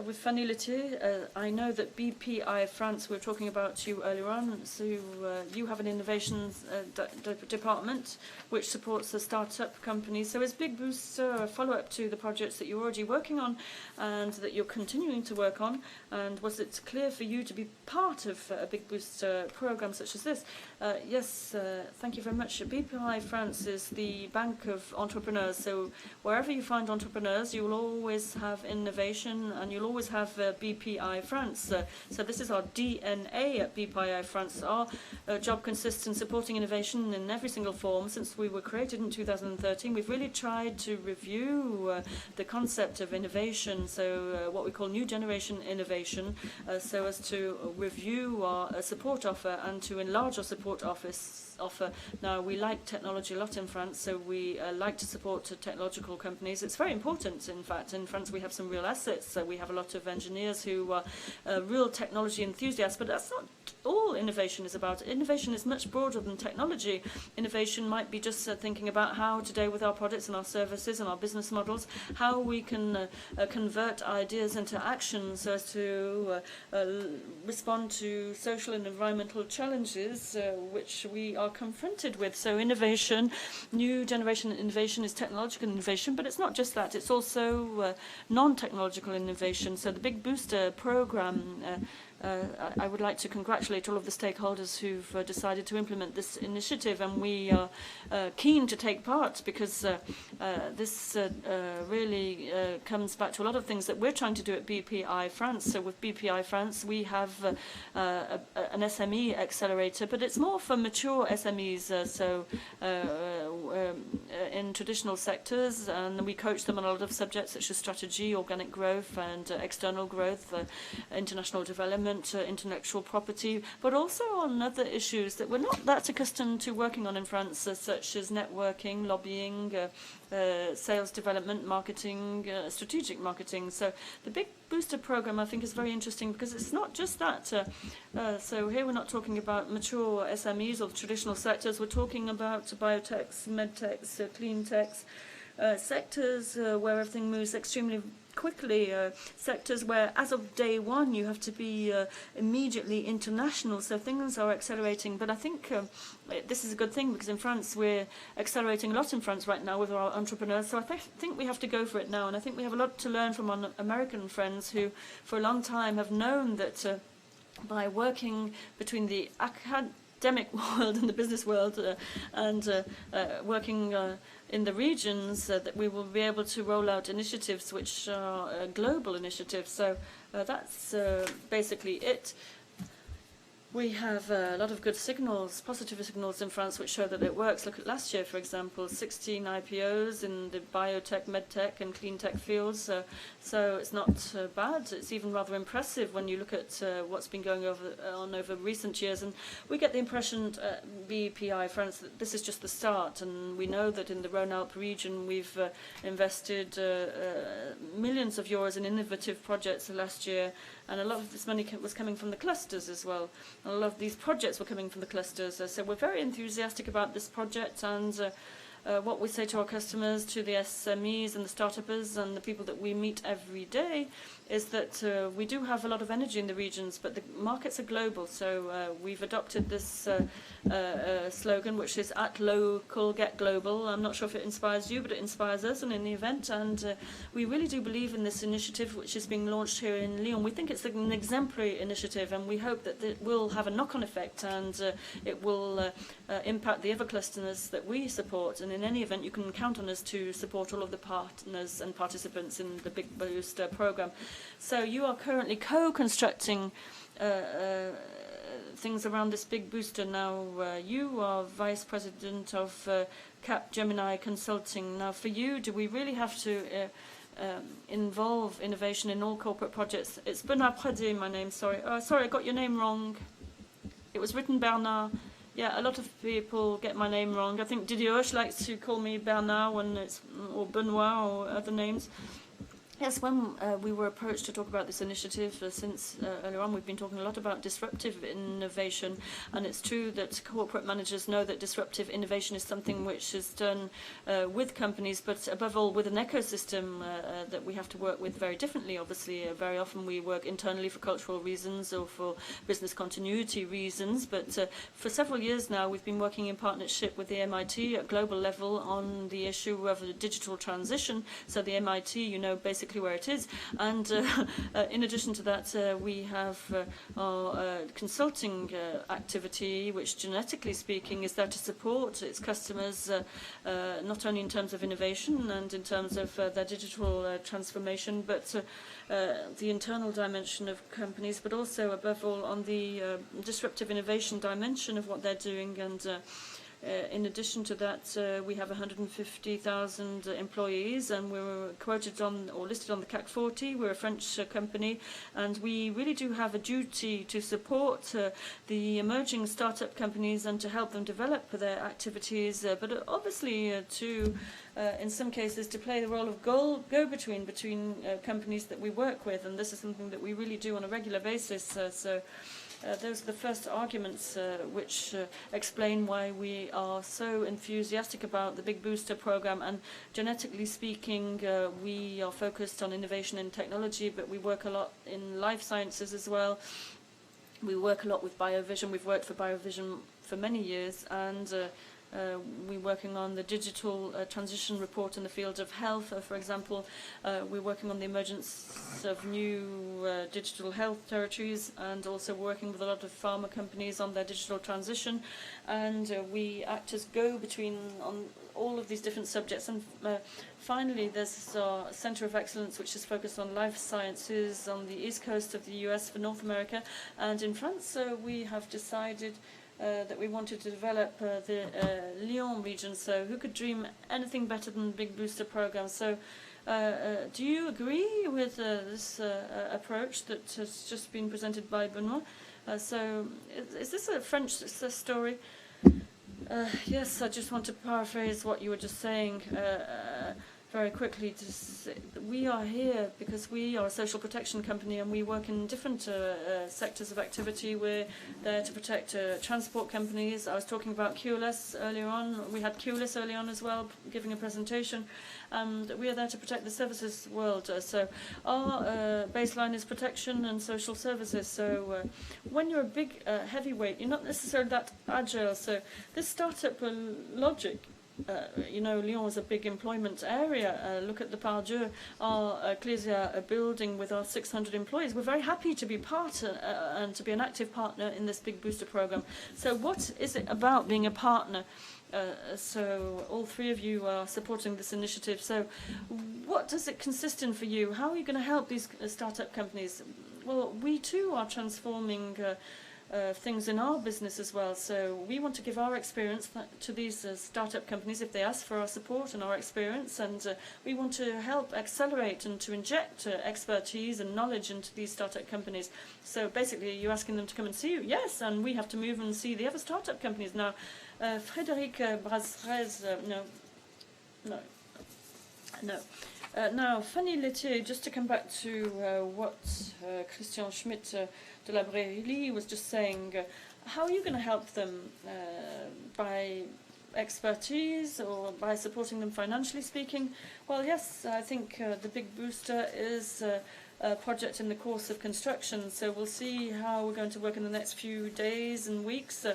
With Fanny Lettier, I know that BPI France, we were talking about you earlier on, so you have an innovations department which supports the startup companies. So is Big Booster a follow-up to the projects that you're already working on and that you're continuing to work on? And was it clear for you to be part of a Big Booster program such as this? Yes, thank you very much. BPI France is the bank of entrepreneurs, so wherever you find entrepreneurs, you will always have innovation, and you'll always have BPI France. So this is our DNA at BPI France. Our job consists in supporting innovation in every single form. Since we were created in 2013, we've really tried to review the concept of innovation, so what we call new generation innovation, so as to review our support offer and to enlarge our support offer. Now, we like technology a lot in France, so we like to support technological companies. It's very important, in fact. In France, we have some real assets. So we have a lot of engineers who are real technology enthusiasts, but that's not all innovation is about. Innovation is much broader than technology. Innovation might be just thinking about how today, with our products and our services and our business models, how we can convert ideas into action so as to respond to social and environmental challenges which we are confronted with. So innovation, new generation innovation, is technological innovation, but it's not just that, it's also non-technological innovation. So the Big Booster program, I would like to congratulate all of the stakeholders who've decided to implement this initiative, and we are keen to take part, because this really comes back to a lot of things that we're trying to do at BPI France. So with BPI France, we have an SME accelerator, but it's more for mature SMEs, in traditional sectors, and we coach them on a lot of subjects such as strategy, organic growth, and external growth, international development, intellectual property, but also on other issues that we're not that accustomed to working on in France, such as networking, lobbying, sales development, marketing, strategic marketing. So the Big Booster program, I think, is very interesting because it's not just that. So here we're not talking about mature SMEs or traditional sectors. We're talking about biotechs, medtechs, clean techs, sectors where everything moves extremely quickly, sectors where as of day one you have to be immediately international, so things are accelerating. But I think this is a good thing, because in France we're accelerating a lot in France right now with our entrepreneurs, so I think we have to go for it now, and I think we have a lot to learn from our American friends who for a long time have known that by working between the academic world and the business world and working in the regions, that we will be able to roll out initiatives which are global initiatives. So that's basically it. We have a lot of good signals, positive signals in France, which show that it works. Look at last year, for example, 16 IPOs in the biotech, medtech, and clean tech fields. So it's not bad. It's even rather impressive when you look at what's been going on over recent years. And we get the impression, BPI France, that this is just the start. And we know that in the Rhône-Alpes region, we've invested millions of euros in innovative projects last year. And a lot of this money was coming from the clusters as well. And a lot of these projects were coming from the clusters. So we're very enthusiastic about this project, and what we say to our customers, to the SMEs and the startups and the people that we meet every day, is that we do have a lot of energy in the regions, but the markets are global. So we've adopted this slogan, which is "At local, get global." I'm not sure if it inspires you, but it inspires us and in the event. And we really do believe in this initiative, which is being launched here in Lyon. We think it's an exemplary initiative, and we hope that it will have a knock-on effect, and it will impact the other clusters that we support. And in any event, you can count on us to support all of the partners and participants in the Big Boost program. So you are currently co-constructing things around this big booster. Now, you are Vice President of Capgemini Consulting. Now, for you, do we really have to involve innovation in all corporate projects? It's Bernard Pradier, my name, sorry. Sorry, I got your name wrong. It was written Bernard. Yeah, a lot of people get my name wrong. I think Didier Hoche likes to call me Bernard when it's, or Benoit or other names. Yes, when we were approached to talk about this initiative since earlier on, we've been talking a lot about disruptive innovation, and it's true that corporate managers know that disruptive innovation is something which is done with companies, but above all with an ecosystem that we have to work with very differently. Obviously, very often we work internally for cultural reasons or for business continuity reasons, but for several years now we've been working in partnership with the MIT at global level on the issue of the digital transition. So the MIT, you know, basically where it is, and in addition to that we have our consulting activity, which genetically speaking is there to support its customers not only in terms of innovation and in terms of their digital transformation, but the internal dimension of companies, but also above all on the disruptive innovation dimension of what they're doing. And in addition to that, we have 150,000 employees, and we're quoted on or listed on the CAC 40. We're a French company, and we really do have a duty to support the emerging startup companies and to help them develop their activities, but obviously to, in some cases, to play the role of go-between between companies that we work with, and this is something that we really do on a regular basis. Those are the first arguments which explain why we are so enthusiastic about the Big Booster program. And genetically speaking, we are focused on innovation in technology, but we work a lot in life sciences as well. We work a lot with Biovision. We've worked for Biovision for many years, and we're working on the digital transition report in the field of health, for example. We're working on the emergence of new digital health territories, and also working with a lot of pharma companies on their digital transition. And we act as go-between on all of these different subjects. And finally, there's our Center of Excellence, which is focused on life sciences on the east coast of the US for North America. And in France, we have decided that we wanted to develop the Lyon region. So who could dream anything better than the Big Booster program? So do you agree with this approach that has just been presented by Benoit? So is this a French success story? Yes, I just want to paraphrase what you were just saying very quickly. We are here because we are a social protection company, and we work in different sectors of activity. We're there to protect transport companies. I was talking about QLS earlier on. We had QLS earlier on as well, giving a presentation. We are there to protect the services world. So our baseline is protection and social services. So when you're a big heavyweight, you're not necessarily that agile. So this startup logic, you know, Lyon is a big employment area. Look at the Pardieu, our Ecclesia building with our 600 employees. We're very happy to be part and to be an active partner in this Big Booster program. So what is it about being a partner? So all three of you are supporting this initiative. So what does it consist in for you? How are you going to help these startup companies? Well, we too are transforming things in our business as well. So we want to give our experience to these startup companies if they ask for our support and our experience, and we want to help accelerate and to inject expertise and knowledge into these startup companies. So basically, you're asking them to come and see you? Yes, and we have to move and see the other startup companies. Now, Frédéric Brasserez, no. Now, Fanny Lettier, just to come back to what Christian Schmidt de la Brélie was just saying, how are you going to help them by expertise or by supporting them financially speaking? Well, yes, I think the big booster is a project in the course of construction, so we'll see how we're going to work in the next few days and weeks.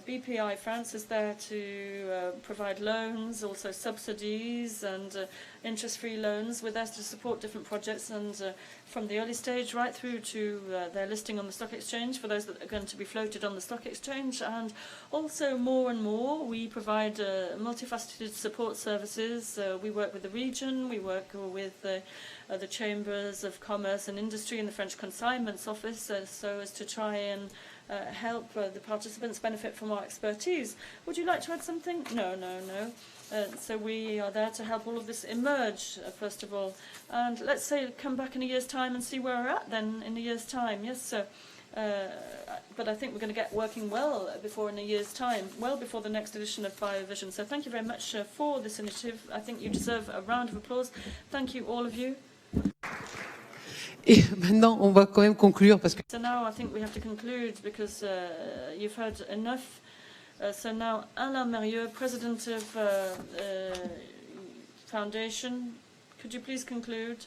BPI France is there to provide loans, also subsidies and interest-free loans. We're there to support different projects, and from the early stage right through to their listing on the stock exchange for those that are going to be floated on the stock exchange. And also more and more we provide multifaceted support services. We work with the region, we work with the Chambers of Commerce and Industry and the French Consignments Office so as to try and help the participants benefit from our expertise. Would you like to add something? No. So we are there to help all of this emerge, first of all. And let's say come back in a year's time and see where we're at then in a year's time. Yes, sir. But I think we're going to get working well before in a year's time, well before the next edition of Biovision. So thank you very much for this initiative. I think you deserve a round of applause. Thank you, all of you. Et maintenant, on va quand même conclure parce que. So now I think we have to conclude because you've heard enough. So now Alain Mérieux, President of Foundation, could you please conclude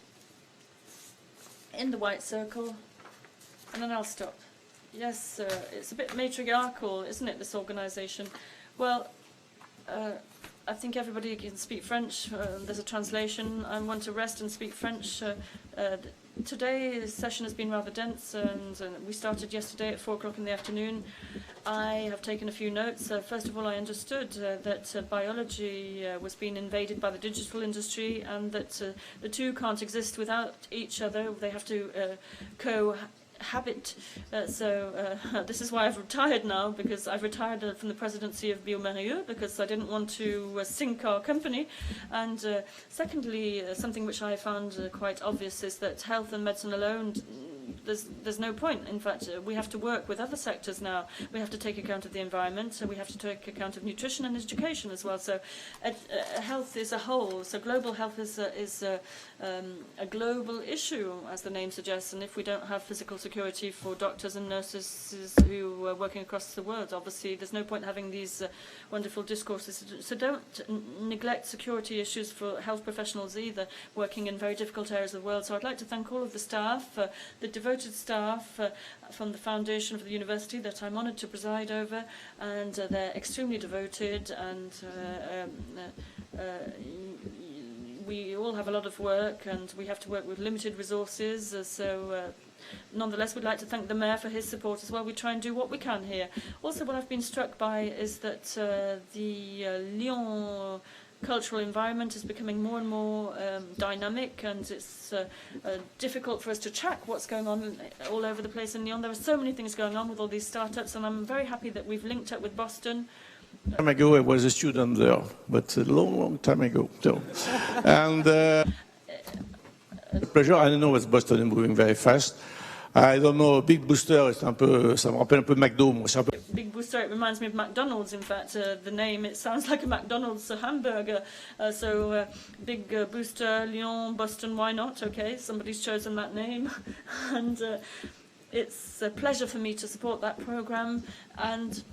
in the white circle, and then I'll stop. Yes, it's a bit matriarchal, isn't it, this organisation? Well, I think everybody can speak French. There's a translation. I want to rest and speak French. Today's session has been rather dense, and we started yesterday at 4 o'clock in the afternoon. I have taken a few notes. First of all, I understood that biology was being invaded by the digital industry, and that the two can't exist without each other. They have to cohabit. This is why I've retired now, because I've retired from the presidency of Biovision because I didn't want to sink our company. And secondly, something which I found quite obvious is that health and medicine alone, there's no point. In fact, we have to work with other sectors now. We have to take account of the environment, so we have to take account of nutrition and education as well. So health is a whole. So global health is a global issue, as the name suggests. And if we don't have physical security for doctors and nurses who are working across the world, obviously there's no point having these wonderful discourses. So don't neglect security issues for health professionals either, working in very difficult areas of the world. So I'd like to thank all of the staff, the devoted staff from the foundation for the university that I'm honoured to preside over, and they're extremely devoted, and we all have a lot of work, and we have to work with limited resources. Nonetheless, we'd like to thank the mayor for his support as well. We try and do what we can here. Also, what I've been struck by is that the Lyon cultural environment is becoming more and more dynamic, and it's difficult for us to track what's going on all over the place in Lyon. There are so many things going on with all these startups, and I'm very happy that we've linked up with Boston. Time ago, I was a student there, but a long time ago. So, and pleasure. I know it's Boston is moving very fast. I don't know, Big Booster, ça me rappelle un peu McDo. Big Booster, it reminds me of McDonald's. In fact, the name, it sounds like a McDonald's hamburger. Big Booster, Lyon, Boston, why not? Okay, somebody's chosen that name. And it's a pleasure for me to support that program. And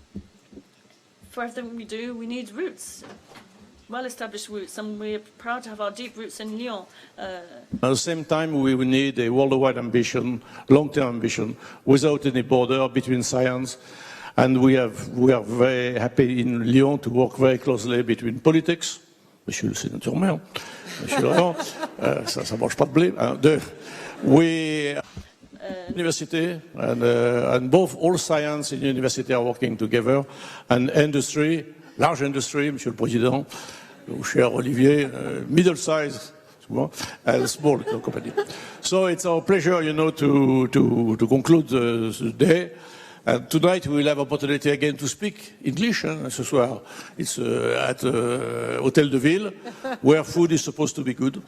for everything we do, we need roots. Well-established roots, and we're proud to have our deep roots in Lyon. At the same time, we will need a worldwide ambition, long-term ambition, without any border between science. And we are very happy in Lyon to work very closely between politics, Monsieur le Sénateur Maire, Monsieur Rayon, ça mange pas de blé. University and both all science and university are working together, and industry. Large industry, Monsieur le Président, cher Olivier, middle size, and small company. So it's our pleasure, to conclude the day. And tonight we will have opportunity again to speak English. Ce soir, it's at Hôtel de Ville, where food is supposed to be good.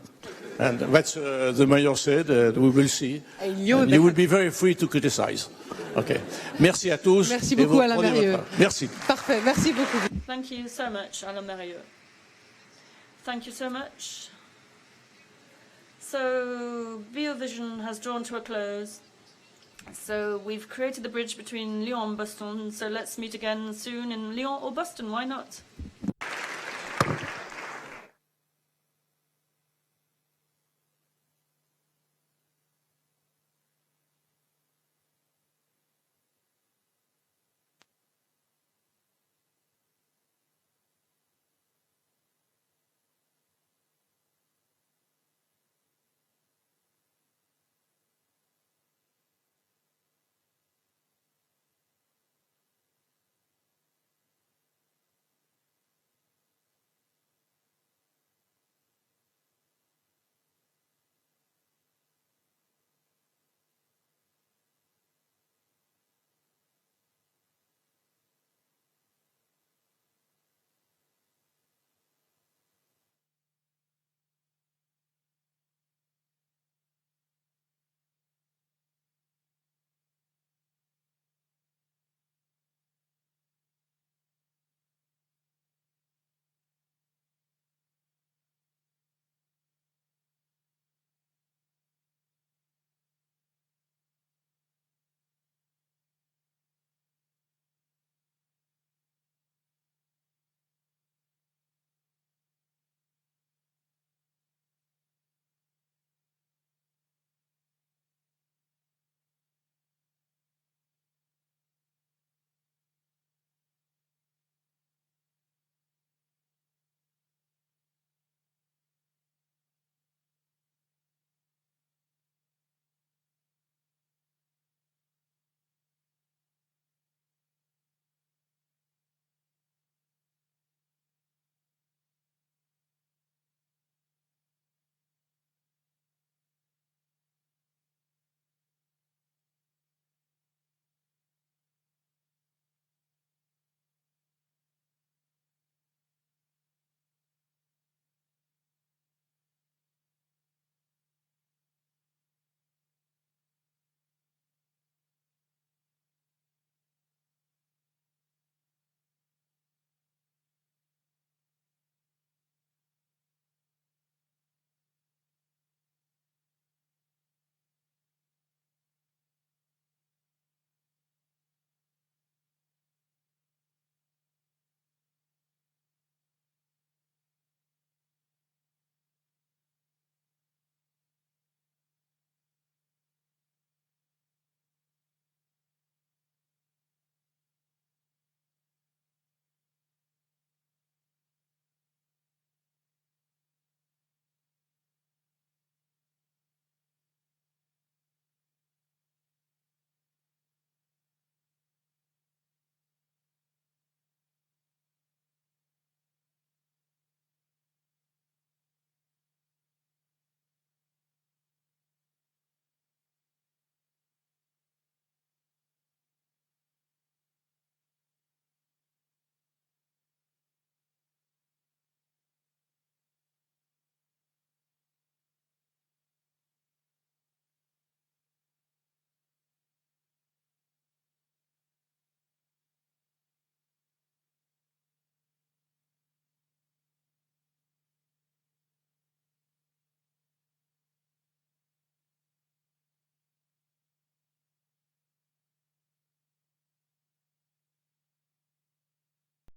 And that's the mayor said. We will see. And you will be very free to criticize. Okay. Merci à tous. Merci beaucoup, Alain Mérieux. Merci. Parfait. Merci beaucoup. Thank you so much, Alain Mérieux. Thank you so much. So, Biovision has drawn to a close. So we've created the bridge between Lyon and Boston, so let's meet again soon in Lyon or Boston, why not?